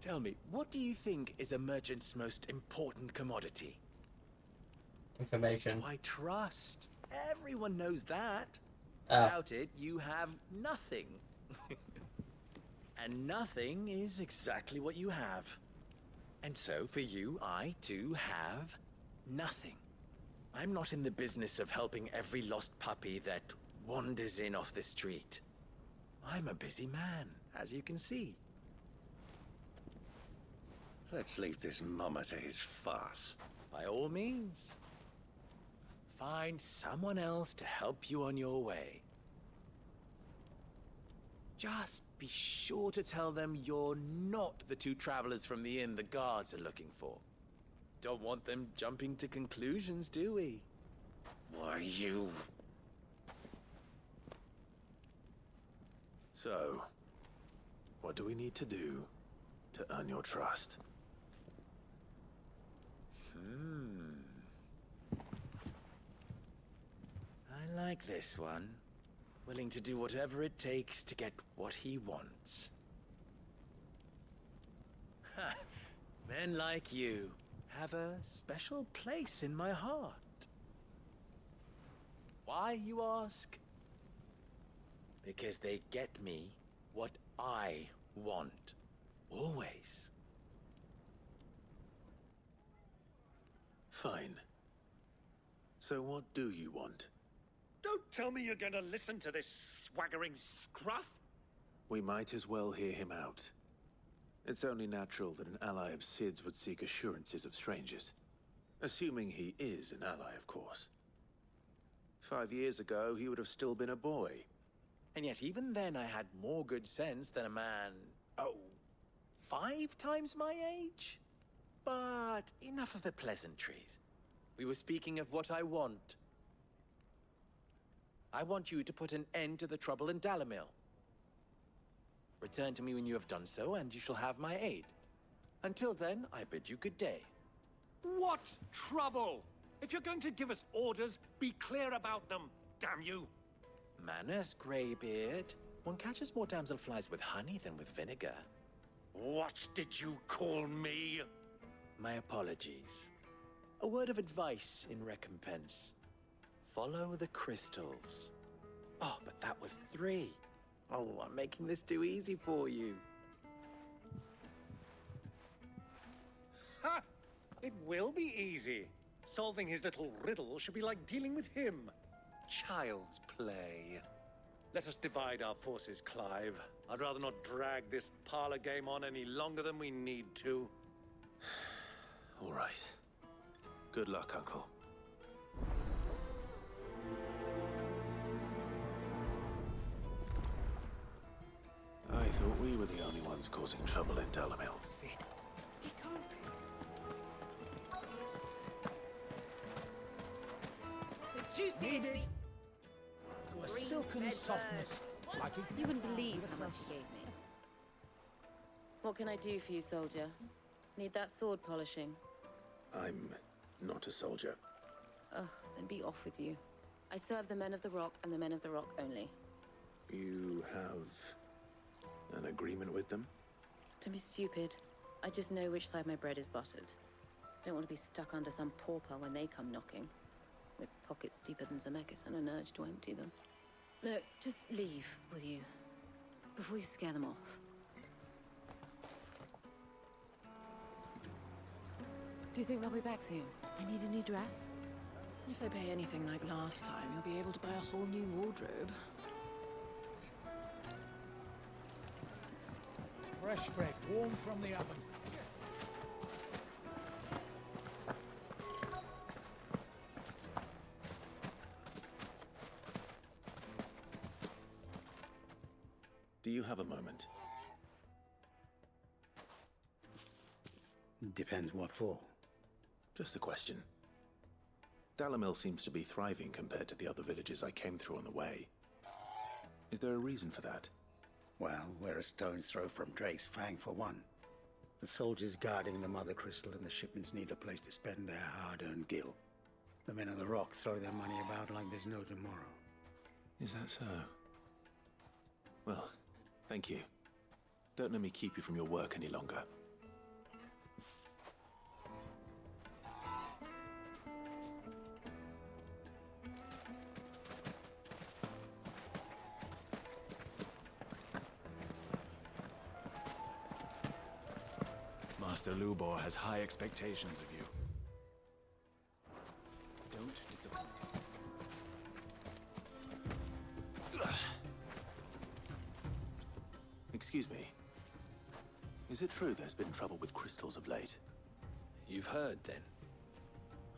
Tell me, what do you think is a merchant's most important commodity? Information. Why, trust. Everyone knows that. Oh. Without it, you have nothing. And nothing is exactly what you have. And so, for you, I, too, have nothing. I'm not in the business of helping every lost puppy that wanders in off the street. I'm a busy man, as you can see. Let's leave this mummer to his farce. By all means. Find someone else to help you on your way. Just be sure to tell them you're not the two travelers from the inn the guards are looking for. Don't want them jumping to conclusions, do we? Why, you... So, what do we need to do to earn your trust? I like this one. Willing to do whatever it takes to get what he wants. Ha! Men like you have a special place in my heart. Why, you ask? Because they get me what I want. Always. Fine. So what do you want? Don't tell me you're going to listen to this swaggering scruff. We might as well hear him out. It's only natural that an ally of Sid's would seek assurances of strangers. Assuming he is an ally, of course. 5 years ago, he would have still been a boy. And yet even then I had more good sense than a man, 5 times my age? But enough of the pleasantries. We were speaking of what I want. I want you to put an end to the trouble in Dalamil. Return to me when you have done so, and you shall have my aid. Until then, I bid you good day. What trouble? If you're going to give us orders, be clear about them, damn you! Manners, Greybeard. One catches more damselflies with honey than with vinegar. What did you call me? My apologies. A word of advice in recompense. Follow the crystals. Oh, but that was 3. Oh, I'm making this too easy for you. Ha! It will be easy. Solving his little riddle should be like dealing with him. Child's play. Let us divide our forces, Clive. I'd rather not drag this parlor game on any longer than we need to. All right. Good luck, Uncle. I thought we were the only ones causing trouble in Dalamil. He can't be. The juiciest meat. To a silken softness, like it. You wouldn't believe how much he gave me. What can I do for you, soldier? Need that sword polishing? I'm not a soldier. Ugh, then be off with you. I serve the men of the Rock and the men of the Rock only. You have an agreement with them? Don't be stupid. I just know which side my bread is buttered. Don't want to be stuck under some pauper when they come knocking. With pockets deeper than Zemeckis and an urge to empty them. No, just leave, will you? Before you scare them off. Do you think they'll be back soon? I need a new dress. If they pay anything like last time, you'll be able to buy a whole new wardrobe. Fresh bread, warm from the oven. Do you have a moment? Depends what for. Just a question. Dalamil seems to be thriving compared to the other villages I came through on the way. Is there a reason for that? Well, we're a stone's throw from Drake's Fang, for one. The soldiers guarding the Mother Crystal and the shipments need a place to spend their hard-earned gil. The men of the Rock throw their money about like there's no tomorrow. Is that so? Well, thank you. Don't let me keep you from your work any longer. Master Lubor has high expectations of you. Don't disappoint. Excuse me. Is it true there's been trouble with crystals of late? You've heard, then?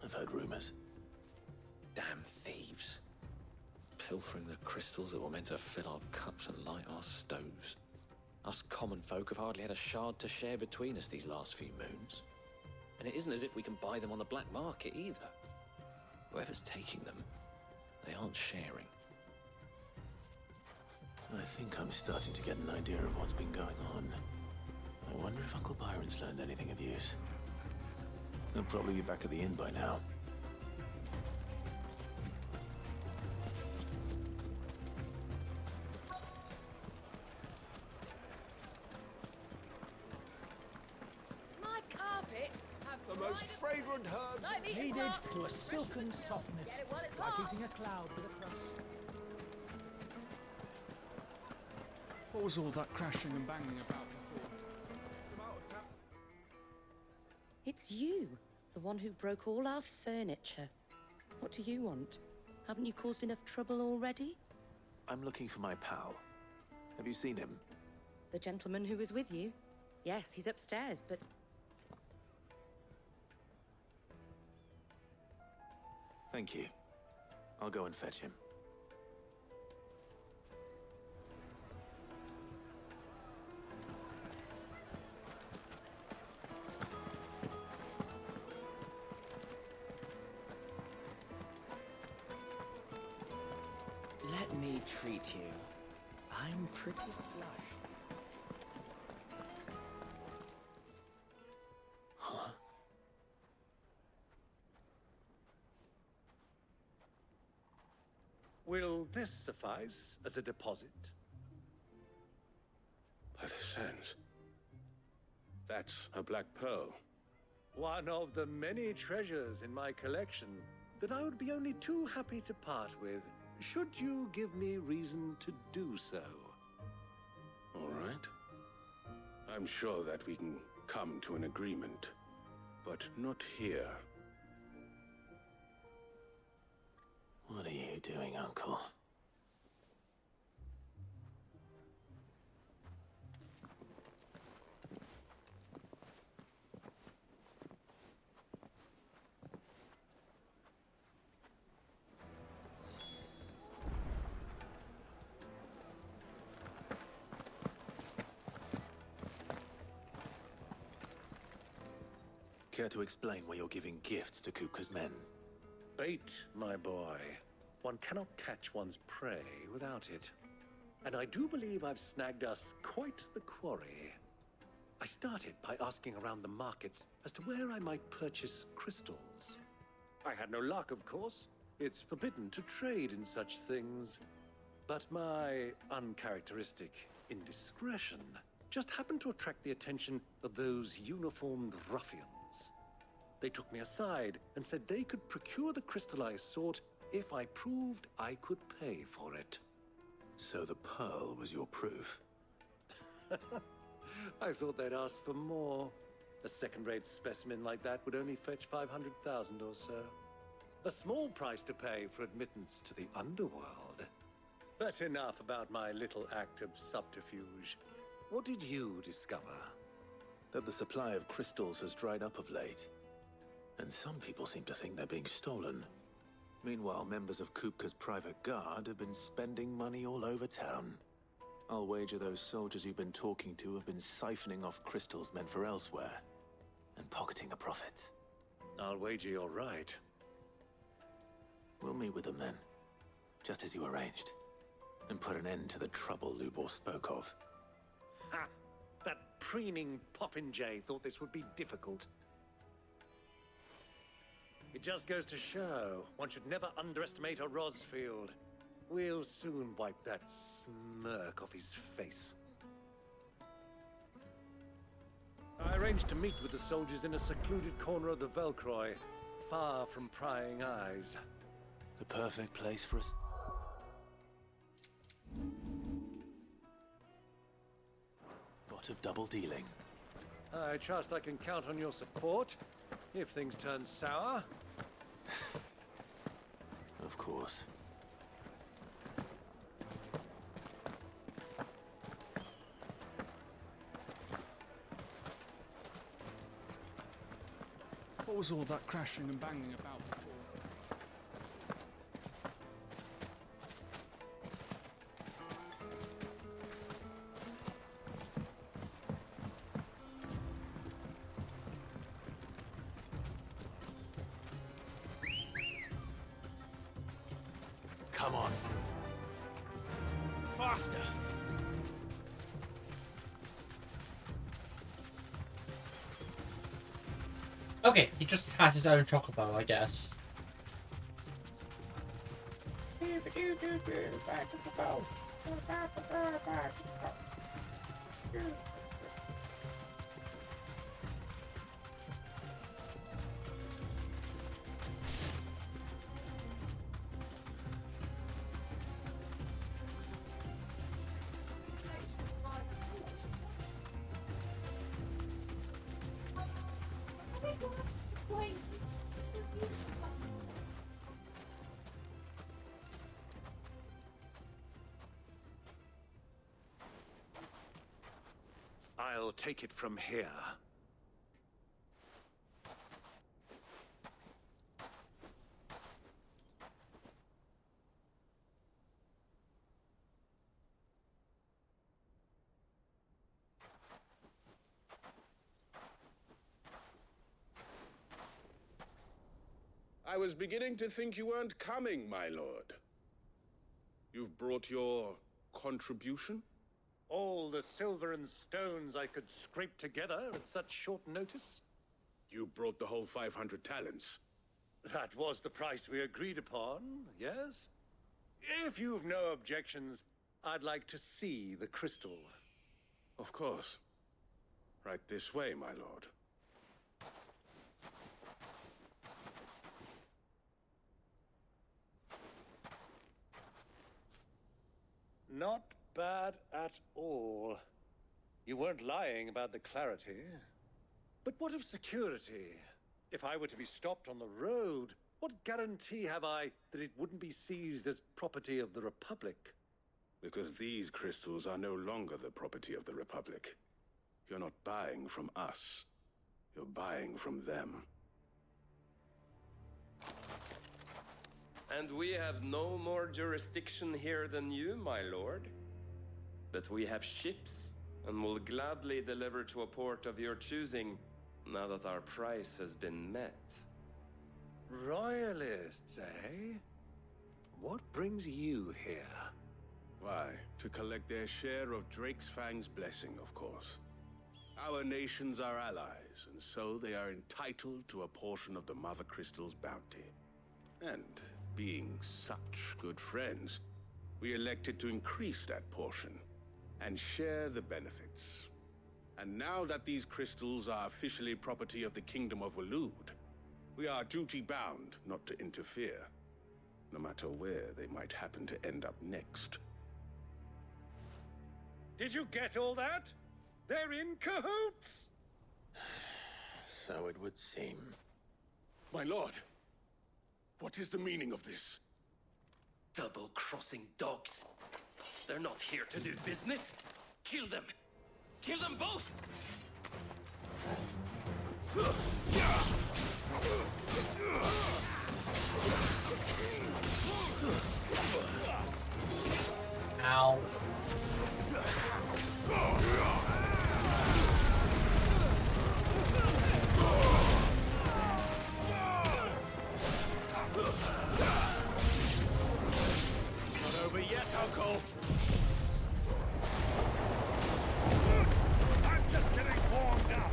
I've heard rumors. Damn thieves. pilfering the crystals that were meant to fill our cups and light our stoves. Us common folk have hardly had a shard to share between us these last few moons. And it isn't as if we can buy them on the black market either. Whoever's taking them, they aren't sharing. I think I'm starting to get an idea of what's been going on. I wonder if Uncle Byron's learned anything of use. He'll probably be back at the inn by now. My carpets have The most fragrant herbs Kneaded to a silken softness, Get it while it's like hot. eating a cloud with a crust. What was all that crashing and banging about before? It's you, the one who broke all our furniture. What do you want? Haven't you caused enough trouble already? I'm looking for my pal. Have you seen him? The gentleman who was with you? Yes, he's upstairs, but... Thank you. I'll go and fetch him. Let me treat you. I'm pretty flush. Huh? Will this suffice as a deposit? By the sands. That's a black pearl. One of the many treasures in my collection that I would be only too happy to part with, should you give me reason to do so. All right. I'm sure that we can come to an agreement, but not here. What are you doing, Uncle? Care to explain why you're giving gifts to Kupka's men? Bait, my boy. One cannot catch one's prey without it. And I do believe I've snagged us quite the quarry. I started by asking around the markets as to where I might purchase crystals. I had no luck, of course. It's forbidden to trade in such things. But my uncharacteristic indiscretion just happened to attract the attention of those uniformed ruffians. They took me aside and said they could procure the crystal I sought if I proved I could pay for it. So the pearl was your proof? I thought they'd ask for more. A second-rate specimen like that would only fetch 500,000 or so. A small price to pay for admittance to the underworld. But enough about my little act of subterfuge. What did you discover? That the supply of crystals has dried up of late. And some people seem to think they're being stolen. Meanwhile, members of Kupka's private guard have been spending money all over town. I'll wager those soldiers you've been talking to have been siphoning off crystals meant for elsewhere, and pocketing the profits. I'll wager you're right. We'll meet with them then, just as you arranged, and put an end to the trouble Lubor spoke of. Ha! That preening popinjay thought this would be difficult. It just goes to show one should never underestimate a Rosfield. We'll soon wipe that smirk off his face. I arranged to meet with the soldiers in a secluded corner of the Velcroy, far from prying eyes. The perfect place for us. What of double dealing? I trust I can count on your support, if things turn sour. Of course. What was all that crashing and banging about before? Come on. Faster! Okay, he just has his own chocobo, I guess. I'll take it from here. I was beginning to think you weren't coming, my lord. You've brought your contribution? All the silver and stones I could scrape together at such short notice? You brought the whole 500 talents. That was the price we agreed upon, yes? If you've no objections, I'd like to see the crystal. Of course. Right this way, my lord. Not bad at all. You weren't lying about the clarity. But what of security? If I were to be stopped on the road, what guarantee have I that it wouldn't be seized as property of the Republic? Because these crystals are no longer the property of the Republic. You're not buying from us. You're buying from them. And we have no more jurisdiction here than you, my lord. But we have ships, and will gladly deliver to a port of your choosing, now that our price has been met. Royalists, eh? What brings you here? Why, to collect their share of Drake's Fang's blessing, of course. Our nations are allies, and so they are entitled to a portion of the Mother Crystal's bounty. And being such good friends, we elected to increase that portion and share the benefits. And now that these crystals are officially property of the Kingdom of Waloed, we are duty-bound not to interfere, no matter where they might happen to end up next. Did you get all that? They're in cahoots! So it would seem. My lord, what is the meaning of this? Double-crossing dogs. They're not here to do business. Kill them. Kill them both! Ow. It's not over yet, Uncle! I'm just getting warmed up!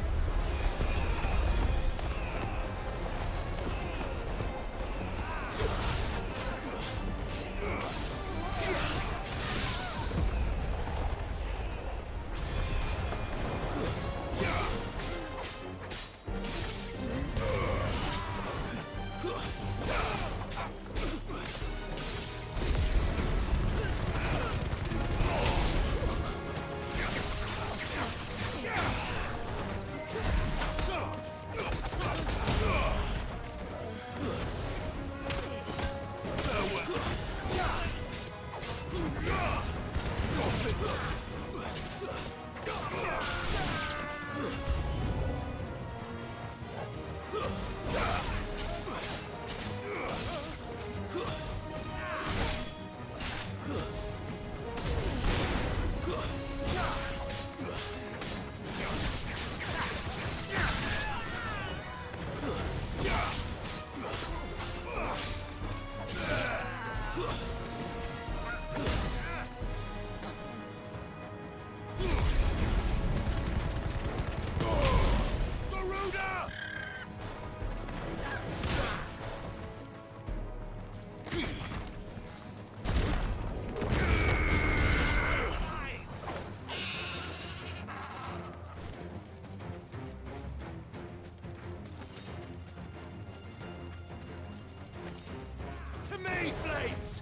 me, flames!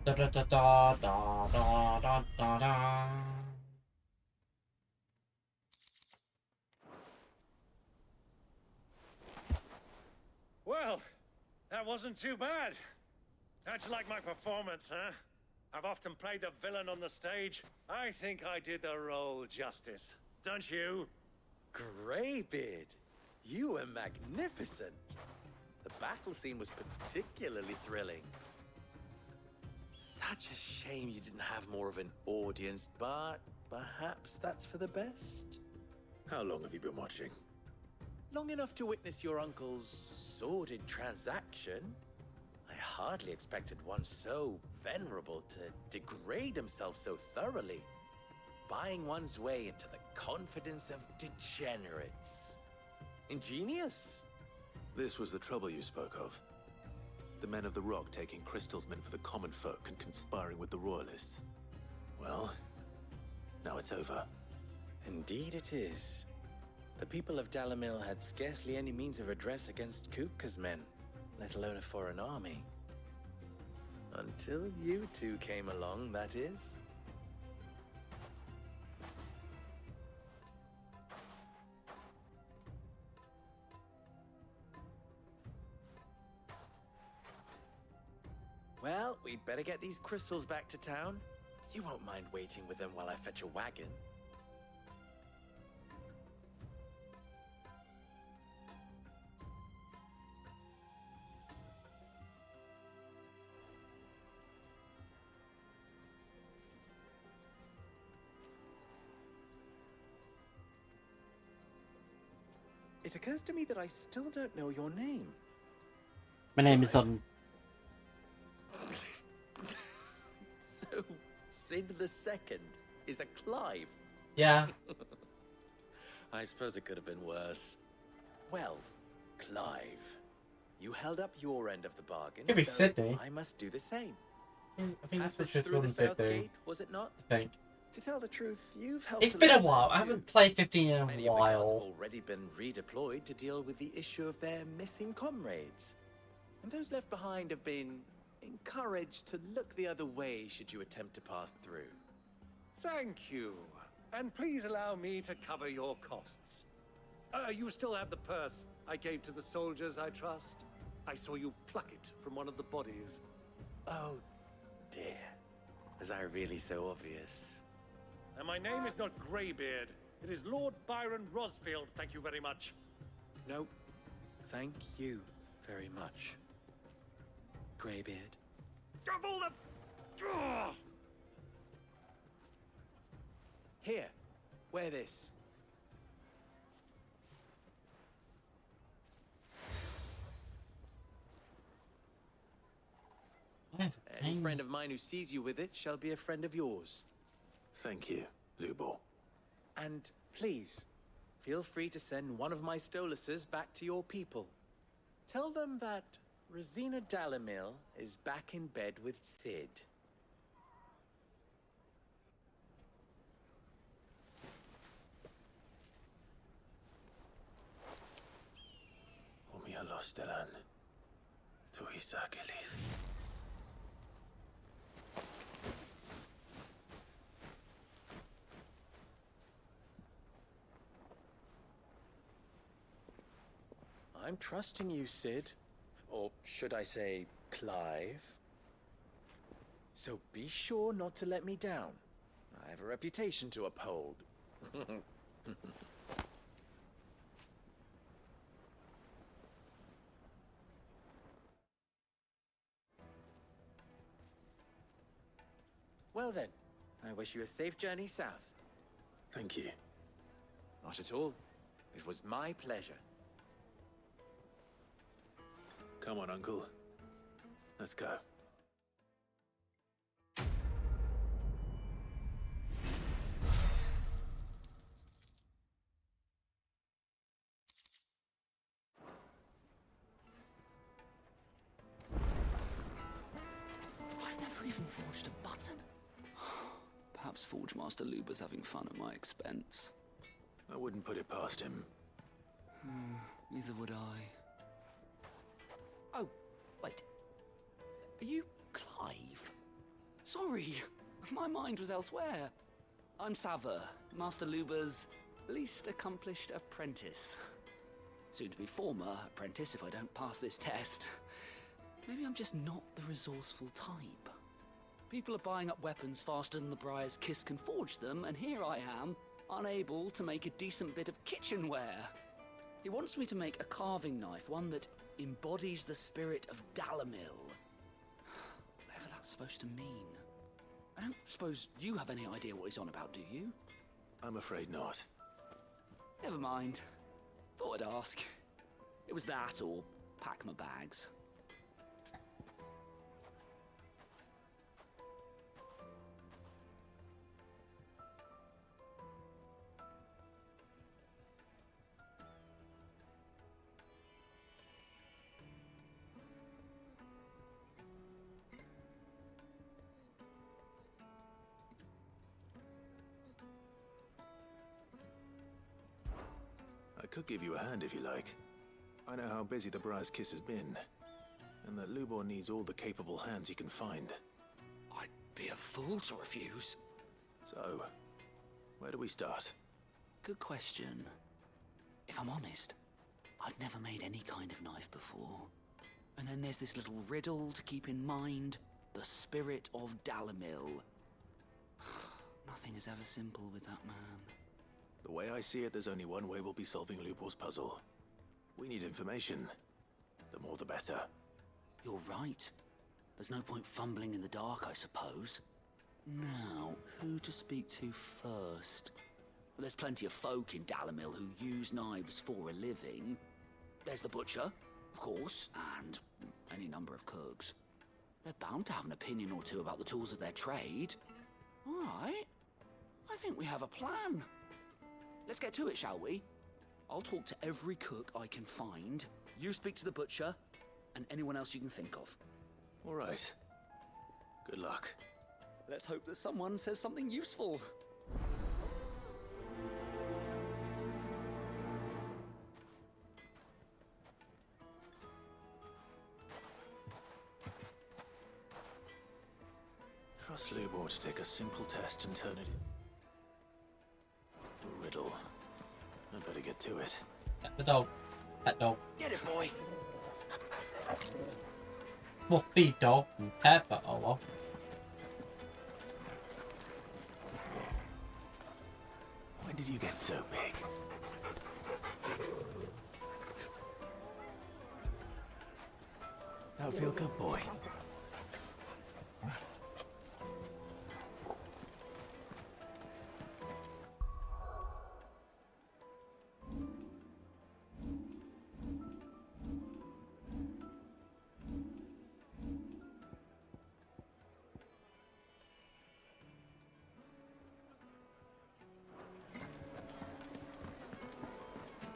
Da da da da da da da da da. Well, that wasn't too bad. How'd you like my performance, huh? I've often played the villain on the stage. I think I did the role justice. Don't you? Greybeard, you were magnificent. The battle scene was particularly thrilling. Such a shame you didn't have more of an audience, but perhaps that's for the best. How long have you been watching? Long enough to witness your uncle's sordid transaction. I hardly expected one so venerable to degrade himself so thoroughly, buying one's way into the confidence of degenerates. Ingenious. This was the trouble you spoke of. The men of the Rock taking crystals meant for the common folk and conspiring with the Royalists. Well, now it's over. Indeed it is. The people of Dalamil had scarcely any means of redress against Kupka's men, let alone a foreign army. Until you two came along, that is. Well, we'd better get these crystals back to town. You won't mind waiting with them while I fetch a wagon. It occurs to me that I still don't know your name. My name is So, Sid the Second is a Clive. Yeah. I suppose it could have been worse. Well, Clive, you held up your end of the bargain, Could be so Sydney. I must do the same. I think that's the Passage truth through the one south 50. gate, was it not? I think. To tell the truth, you've helped. It's a been a little while. too. I haven't played 15 in a Many of the guards have while. already been redeployed to deal with the issue of their missing comrades. And those left behind have been encouraged to look the other way should you attempt to pass through. Thank you. And please allow me to cover your costs. You still have the purse I gave to the soldiers, I trust? I saw you pluck it from one of the bodies. Oh, dear. Was I really so obvious? And my name is not Greybeard. It is Lord Byron Rosfield, thank you very much. No, thank you very much, Greybeard. Of all the... Ugh! Here, wear this. Any friend of mine who sees you with it shall be a friend of yours. Thank you, Lubor. And please, feel free to send one of my Stoluses back to your people. Tell them that Rosina Dalamil is back in bed with Sid. Omia Lostelan. Tuisakelis. I'm trusting you, Sid. Or should I say, Clive? So be sure not to let me down. I have a reputation to uphold. Well then, I wish you a safe journey south. Thank you. Not at all. It was my pleasure. Come on, Uncle. Let's go. I've never even forged a button. Perhaps Forge Master Luber's having fun at my expense. I wouldn't put it past him. Neither would I. Oh, wait. Are you Clive? Sorry, my mind was elsewhere. I'm Sava, Master Luba's least accomplished apprentice. Soon to be former apprentice if I don't pass this test. Maybe I'm just not the resourceful type. People are buying up weapons faster than the Briar's Kiss can forge them, and here I am, unable to make a decent bit of kitchenware. He wants me to make a carving knife, one that embodies the spirit of Dalamil. Whatever that's supposed to mean. I don't suppose you have any idea what he's on about, do you? I'm afraid not. Never mind. Thought I'd ask. It was that or pack my bags. I could give you a hand if you like. I know how busy the Briar's Kiss has been, and that Lubor needs all the capable hands he can find. I'd be a fool to refuse. So, where do we start? Good question. If I'm honest, I've never made any kind of knife before. And then there's this little riddle to keep in mind. The spirit of Dalamil. Nothing is ever simple with that man. The way I see it, there's only one way we'll be solving Lubor's puzzle. We need information. The more the better. You're right. There's no point fumbling in the dark, I suppose. Now, who to speak to first? Well, there's plenty of folk in Dalamil who use knives for a living. There's the butcher, of course, and any number of cooks. They're bound to have an opinion or two about the tools of their trade. All right. I think we have a plan. Let's get to it, shall we? I'll talk to every cook I can find. You speak to the butcher, and anyone else you can think of. All right. Good luck. Let's hope that someone says something useful. Trust Lubor to take a simple test and turn it into a riddle. I better get to it. Pet the dog. Pet dog. Get it, boy. Well, feed dog and pet, but oh well. When did you get so big? Now feel good, boy.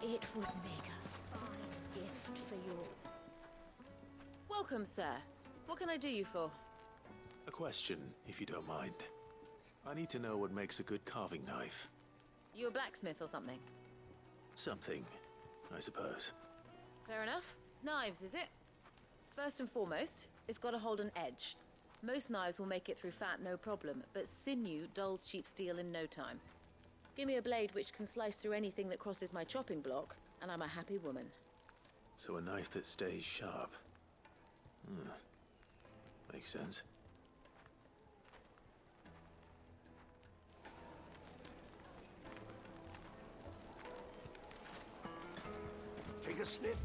It would make a fine gift for your... Welcome, sir. What can I do you for? A question, if you don't mind. I need to know what makes a good carving knife. You a blacksmith or something? Something, I suppose. Fair enough. Knives, is it? First and foremost, it's got to hold an edge. Most knives will make it through fat, no problem, but sinew dulls cheap steel in no time. Give me a blade which can slice through anything that crosses my chopping block, and I'm a happy woman. So a knife that stays sharp. Makes sense. Take a sniff.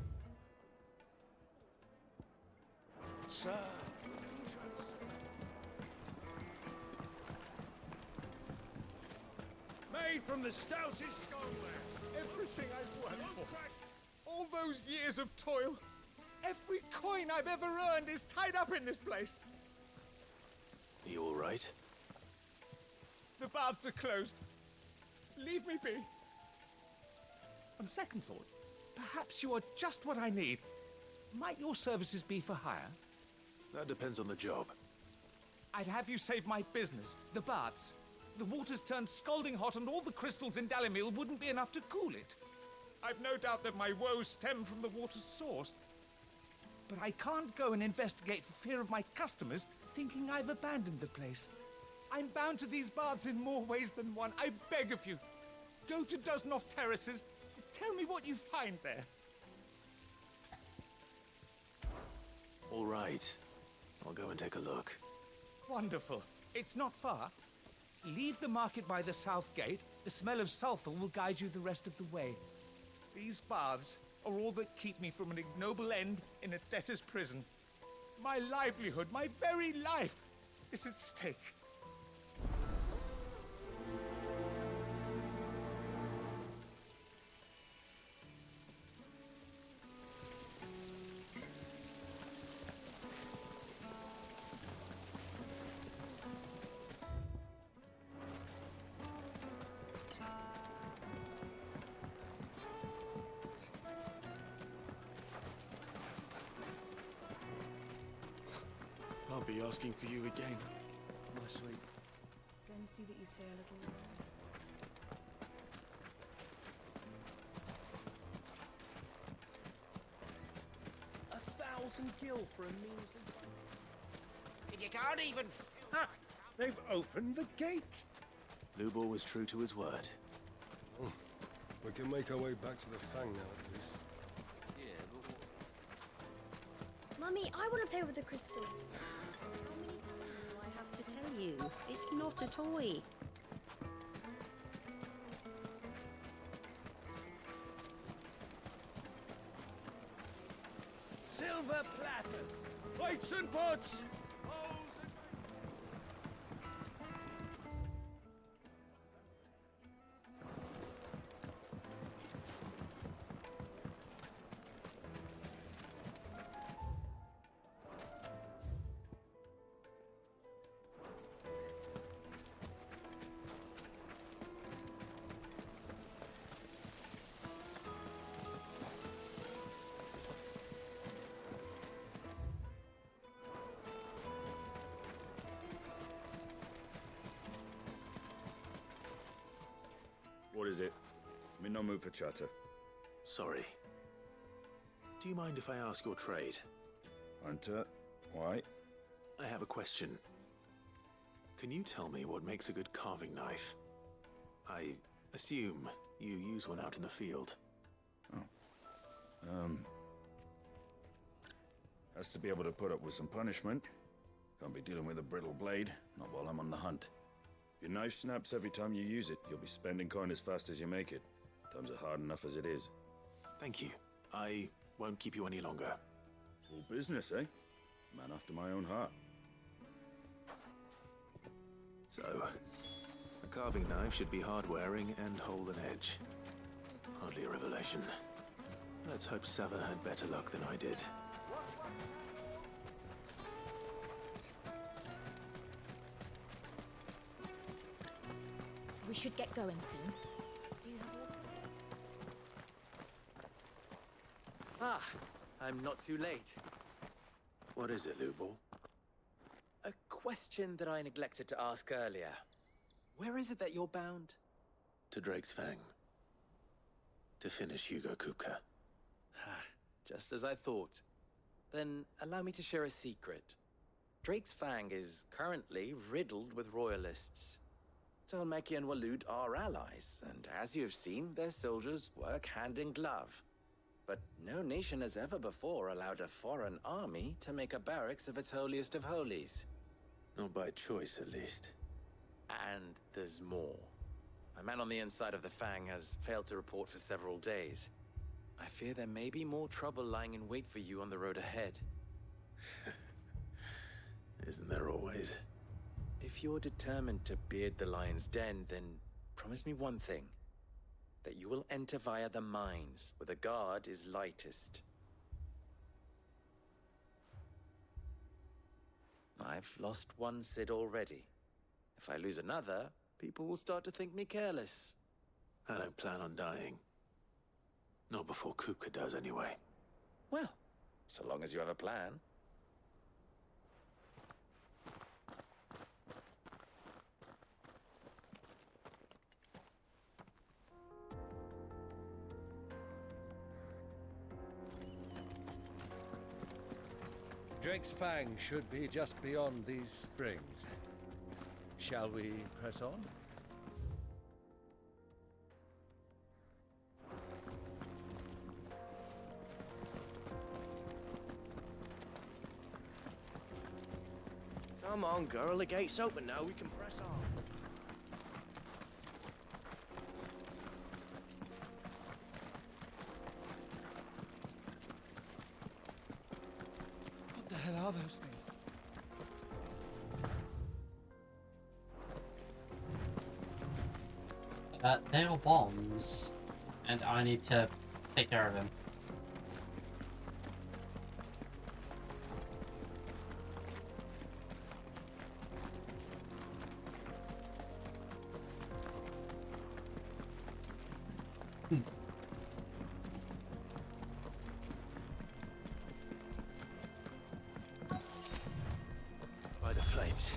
Sir. Made from the stoutest stoneware. Everything I've worked for. All those years of toil. Every coin I've ever earned is tied up in this place. Are you all right? The baths are closed. Leave me be. On second thought, perhaps you are just what I need. Might your services be for hire? That depends on the job. I'd have you save my business, the baths. The water's turned scalding hot and all the crystals in Dalamil wouldn't be enough to cool it. I've no doubt that my woes stem from the water's source. But I can't go and investigate for fear of my customers thinking I've abandoned the place. I'm bound to these baths in more ways than one. I beg of you, go to Dusnoff Terraces and tell me what you find there. All right. I'll go and take a look. Wonderful. It's not far. Leave the market by the south gate. The smell of sulphur will guide you the rest of the way. These baths are all that keep me from an ignoble end in a debtor's prison. My livelihood, my very life, is at stake. I'll be asking for you again, my sweet. Then see that you stay a little longer. 1,000 gil for a measly... You can't even... Ha! They've opened the gate! Lubor was true to his word. We can make our way back to the Fang now, at least. Mummy, I want to play with the crystal. How many times do I have to tell you? It's not a toy. Silver platters! Plates and pots! What is it? I'm in no mood for chatter. Sorry. Do you mind if I ask your trade? Hunter, why? I have a question. Can you tell me what makes a good carving knife? I assume you use one out in the field. Has to be able to put up with some punishment. Can't be dealing with a brittle blade, not while I'm on the hunt. If your knife snaps every time you use it, you'll be spending coin as fast as you make it. Times are hard enough as it is. Thank you. I won't keep you any longer. All business, eh? Man after my own heart. So, a carving knife should be hard-wearing and hold an edge. Hardly a revelation. Let's hope Sava had better luck than I did. We should get going soon. Do you have water? Ah, I'm not too late. What is it, Lubor? A question that I neglected to ask earlier. Where is it that you're bound? To Drake's Fang. To finish Hugo Kupka. Just as I thought. Then allow me to share a secret. Drake's Fang is currently riddled with royalists. Tolmeki and Walud are allies, and as you've seen, their soldiers work hand in glove. But no nation has ever before allowed a foreign army to make a barracks of its holiest of holies. Not by choice, at least. And there's more. A man on the inside of the Fang has failed to report for several days. I fear there may be more trouble lying in wait for you on the road ahead. Isn't there always? If you're determined to beard the lion's den, then promise me one thing. That you will enter via the mines, where the guard is lightest. I've lost one Cid already. If I lose another, people will start to think me careless. I don't plan on dying. Not before Kupka does, anyway. Well, so long as you have a plan. Drake's Fang should be just beyond these springs. Shall we press on? Come on, girl, the gate's open now, we can press on. What the hell are those things? They are bombs, and I need to take care of them. By the flames.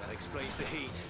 That explains the heat.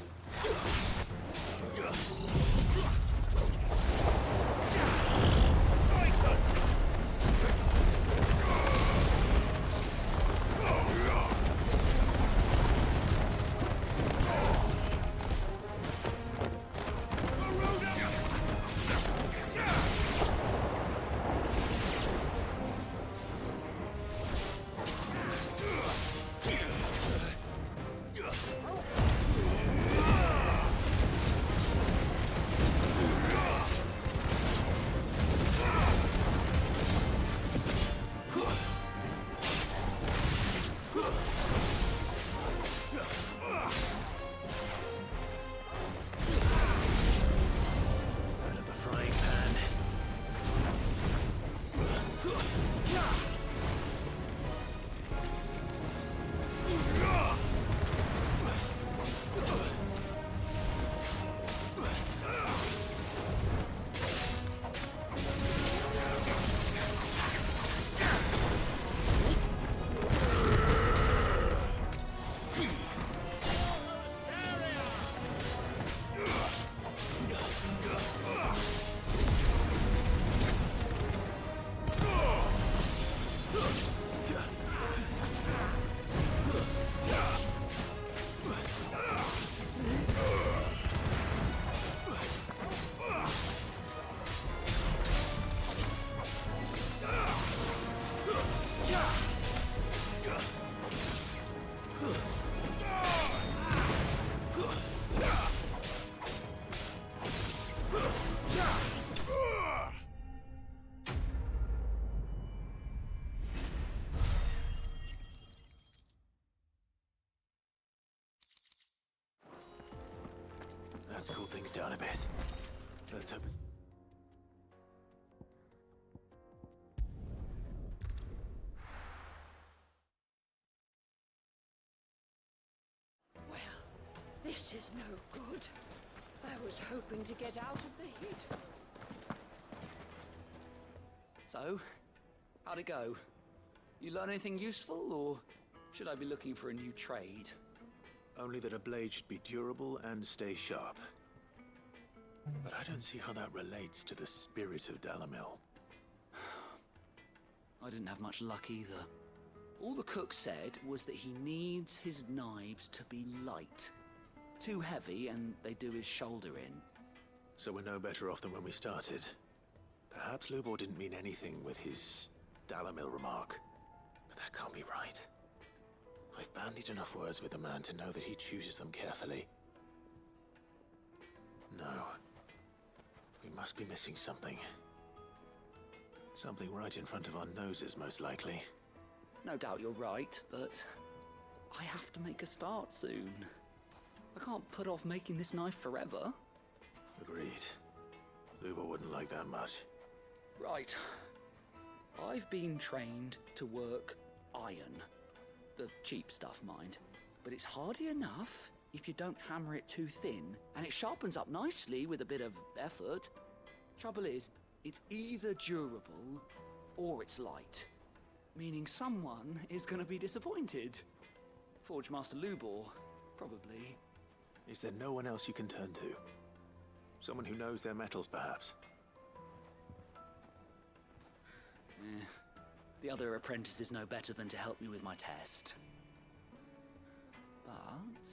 Let's cool things down a bit. Let's hope it's... Well, this is no good. I was hoping to get out of the heat. So, how'd it go? You learn anything useful, or should I be looking for a new trade? Only that a blade should be durable and stay sharp. But I don't see how that relates to the spirit of Dalamil. I didn't have much luck either. All the cook said was that he needs his knives to be light. Too heavy and they do his shoulder in. So we're no better off than when we started. Perhaps Lubor didn't mean anything with his Dalamil remark. But that can't be right. I've bandied enough words with the man to know that he chooses them carefully. No. We must be missing something. Something right in front of our noses, most likely. No doubt you're right, but I have to make a start soon. I can't put off making this knife forever. Agreed. Lubor wouldn't like that much. Right. I've been trained to work iron. The cheap stuff, mind. But it's hardy enough if you don't hammer it too thin, and it sharpens up nicely with a bit of effort. Trouble is, it's either durable or it's light. Meaning someone is going to be disappointed. Forge Master Lubor, probably. Is there no one else you can turn to? Someone who knows their metals, perhaps? The other apprentices know better than to help me with my test. But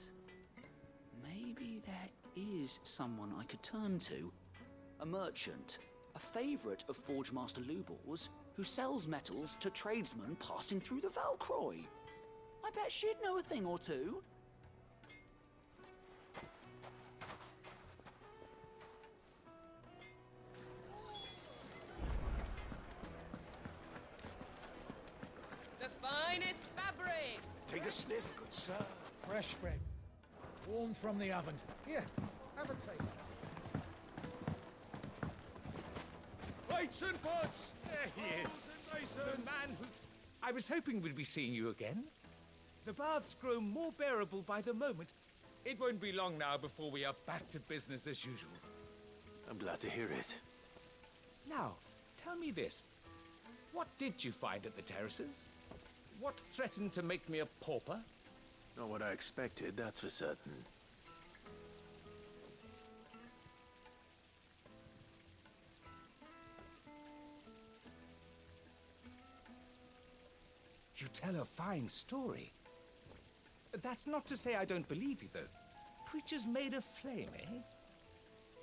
maybe there is someone I could turn to. A merchant, a favourite of Forge Master Lubor's, who sells metals to tradesmen passing through the Valcroy. I bet she'd know a thing or two. The finest fabrics! Take a sniff, good sir. Fresh bread. Warm from the oven. Here, have a taste. Plates and pots! There he is. The man who... I was hoping we'd be seeing you again. The baths grow more bearable by the moment. It won't be long now before we are back to business as usual. I'm glad to hear it. Now, tell me this. What did you find at the terraces? What threatened to make me a pauper? Not what I expected, that's for certain. You tell a fine story. That's not to say I don't believe you, though. Creatures made of flame, eh?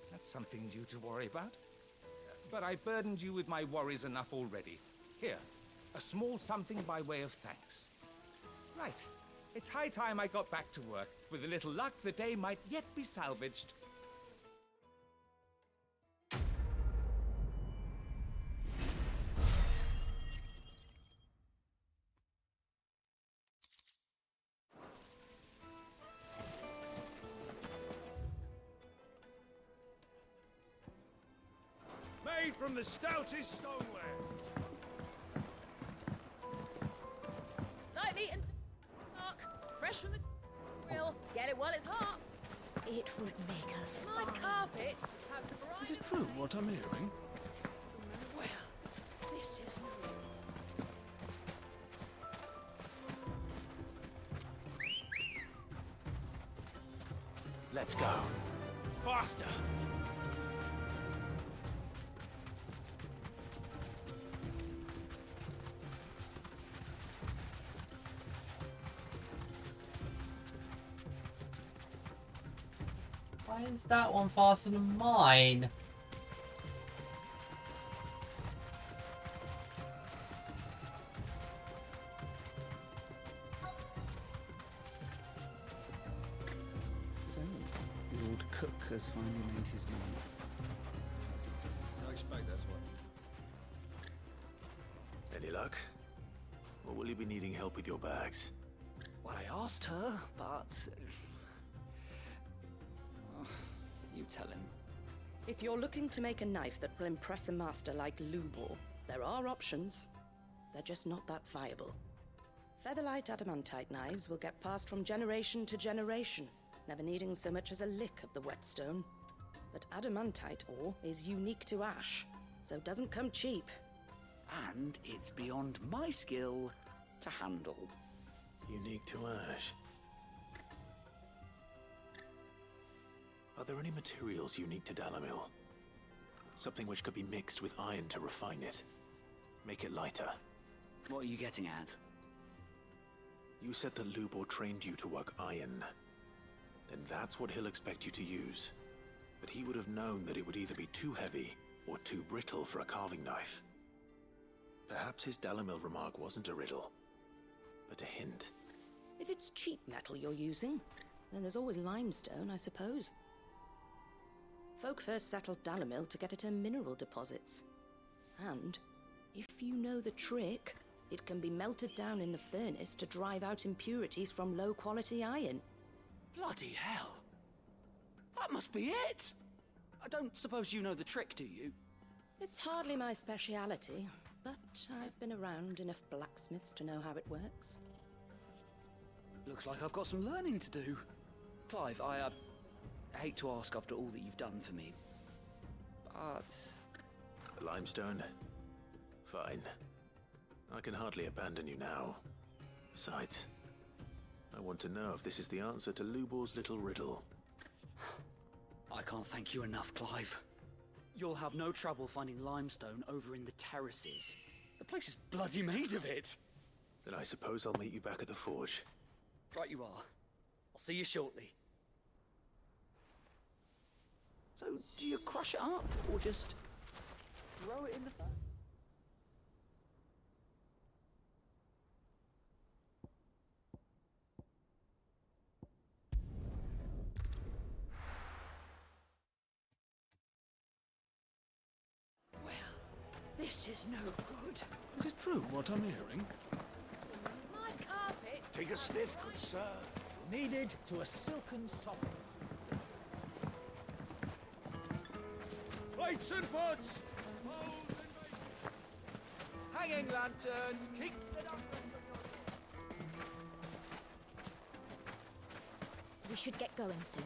That's something new to worry about. But I burdened you with my worries enough already. Here, a small something by way of thanks. Right. It's high time I got back to work. With a little luck, the day might yet be salvaged. Made from the stoutest stoneware. Light meat and dark, fresh from the grill. Get it while it's hot. It would make a My fine... carpets have the Is variety. it true what I'm hearing? Well, this is no... Let's go. Faster. Why is that one faster than mine? So, the old cook has finally made his mind. I expect that's what. Any luck? Or will you be needing help with your bags? Well, I asked her, but... you tell him. If you're looking to make a knife that will impress a master like Lubor, there are options. They're just not that viable. Featherlight adamantite knives will get passed from generation to generation, never needing so much as a lick of the whetstone. But adamantite ore is unique to ash, so it doesn't come cheap. And it's beyond my skill to handle. Unique to ash. Are there any materials unique to Dalamil? Something which could be mixed with iron to refine it. Make it lighter. What are you getting at? You said that Lubor trained you to work iron. Then that's what he'll expect you to use. But he would have known that it would either be too heavy or too brittle for a carving knife. Perhaps his Dalamil remark wasn't a riddle, but a hint. If it's cheap metal you're using, then there's always limestone, I suppose. Folk first settled Dalamil to get at her mineral deposits. And, if you know the trick, it can be melted down in the furnace to drive out impurities from low-quality iron. Bloody hell! That must be it! I don't suppose you know the trick, do you? It's hardly my speciality, but I've been around enough blacksmiths to know how it works. Looks like I've got some learning to do. Clive, I hate to ask after all that you've done for me, but... The limestone? Fine. I can hardly abandon you now. Besides, I want to know if this is the answer to Lubor's little riddle. I can't thank you enough, Clive. You'll have no trouble finding limestone over in the terraces. The place is bloody made of it. Then I suppose I'll meet you back at the forge. Right you are. I'll see you shortly. So, do you crush it up, or just throw it in the fire? This is no good. Is it true what I'm hearing? My carpet. Take a sniff, good sir. Needed to a silken softness. Plates and pots! Hanging lanterns, keep it up. We should get going soon.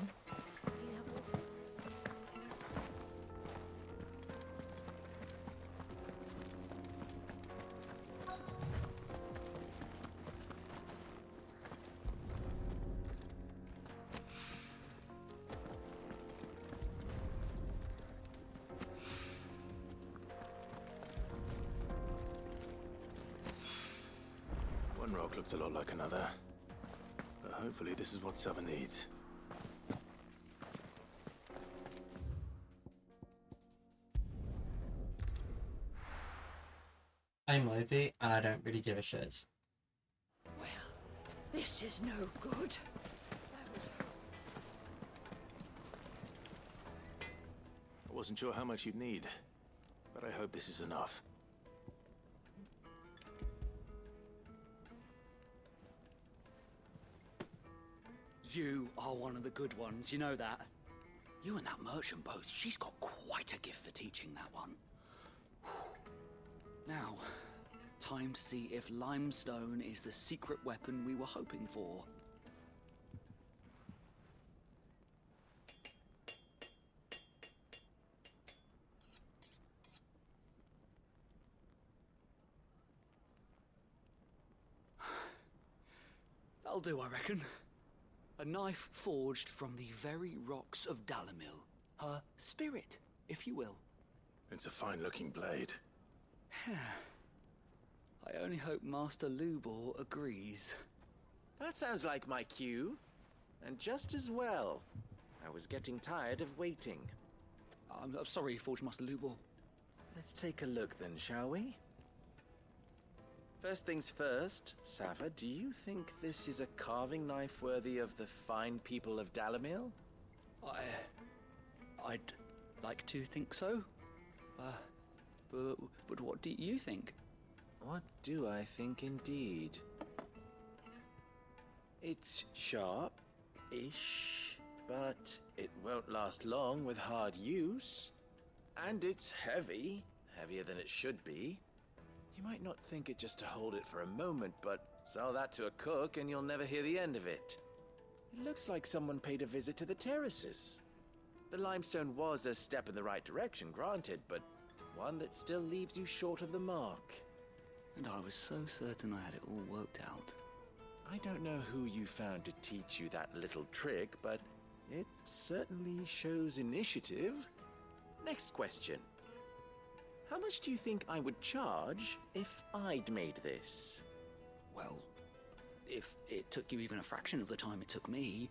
Do you have water? One rock looks a lot like another. But hopefully this is what Sava needs. I'm lazy, and I don't really give a shit. Well, this is no good. I wasn't sure how much you'd need, but I hope this is enough. You are one of the good ones, you know that. You and that merchant both, she's got quite a gift for teaching that one. Now, time to see if limestone is the secret weapon we were hoping for. That'll do, I reckon. A knife forged from the very rocks of Dalamil. Her spirit, if you will. It's a fine-looking blade. I only hope Master Lubor agrees. That sounds like my cue. And just as well. I was getting tired of waiting. I'm sorry, Forge Master Lubor. Let's take a look then, shall we? First things first, Sava, do you think this is a carving knife worthy of the fine people of Dalamil? I'd like to think so. But what do you think? What do I think indeed? It's sharp-ish, but it won't last long with hard use. And it's heavy, heavier than it should be. You might not think it just to hold it for a moment, but sell that to a cook and you'll never hear the end of it. It looks like someone paid a visit to the terraces. The limestone was a step in the right direction, granted, but one that still leaves you short of the mark. And I was so certain I had it all worked out. I don't know who you found to teach you that little trick, but it certainly shows initiative. Next question. How much do you think I would charge if I'd made this? Well, if it took you even a fraction of the time it took me,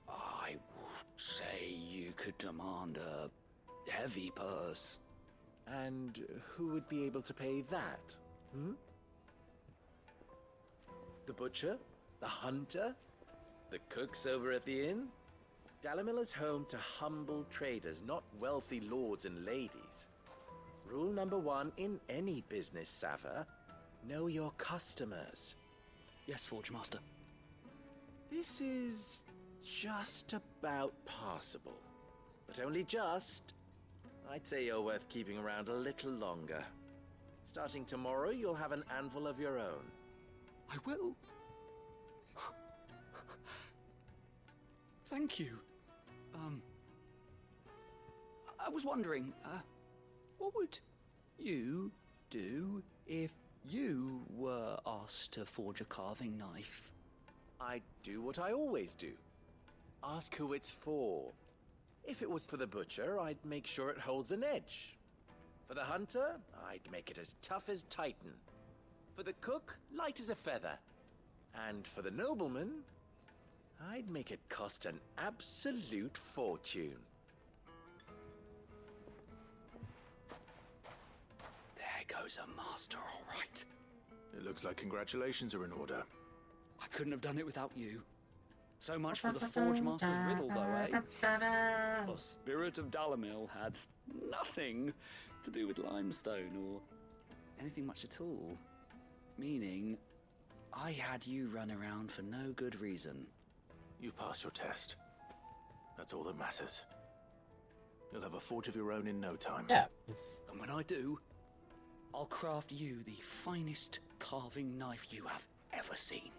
I would say you could demand a heavy purse. And who would be able to pay that? The butcher? The hunter? The cooks over at the inn? Dalamil is home to humble traders, not wealthy lords and ladies. Rule number 1 in any business, Sava, know your customers. Yes, Forge Master. This is just about passable. But only just. I'd say you're worth keeping around a little longer. Starting tomorrow, you'll have an anvil of your own. I will. Thank you. I was wondering, what would you do if you were asked to forge a carving knife? I'd do what I always do. Ask who it's for. If it was for the butcher, I'd make sure it holds an edge. For the hunter, I'd make it as tough as Titan. For the cook, light as a feather. And for the nobleman, I'd make it cost an absolute fortune. There goes a master, all right. It looks like congratulations are in order. I couldn't have done it without you. So much for the Forge Master's riddle, though, eh? The spirit of Dalamil had nothing to do with limestone or anything much at all. Meaning, I had you run around for no good reason. You've passed your test. That's all that matters. You'll have a forge of your own in no time. Yeah. And when I do, I'll craft you the finest carving knife you have ever seen.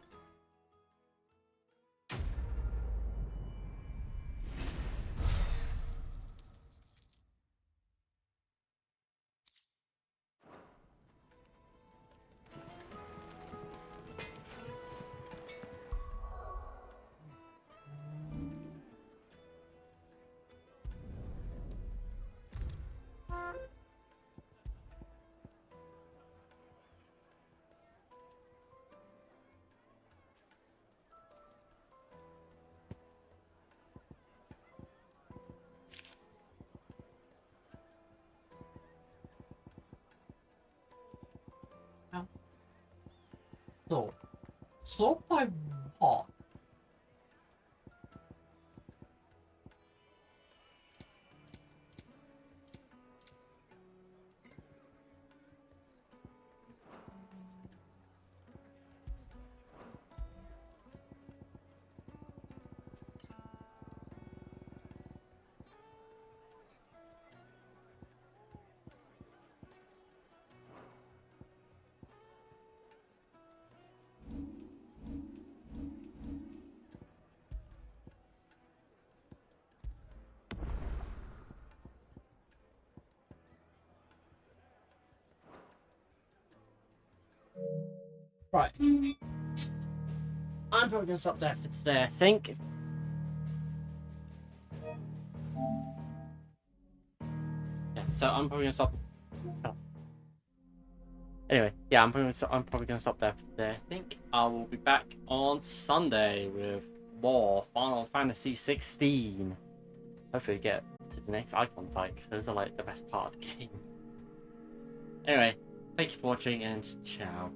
So, sort by what? Right. I'm probably gonna stop there for today, I think. Yeah, so I'm probably gonna stop. Oh. Anyway, yeah, I'm probably gonna stop there for today, I think. I will be back on Sunday with more Final Fantasy 16. Hopefully get to the next icon fight, because those are like the best part of the game. Anyway, thank you for watching and ciao.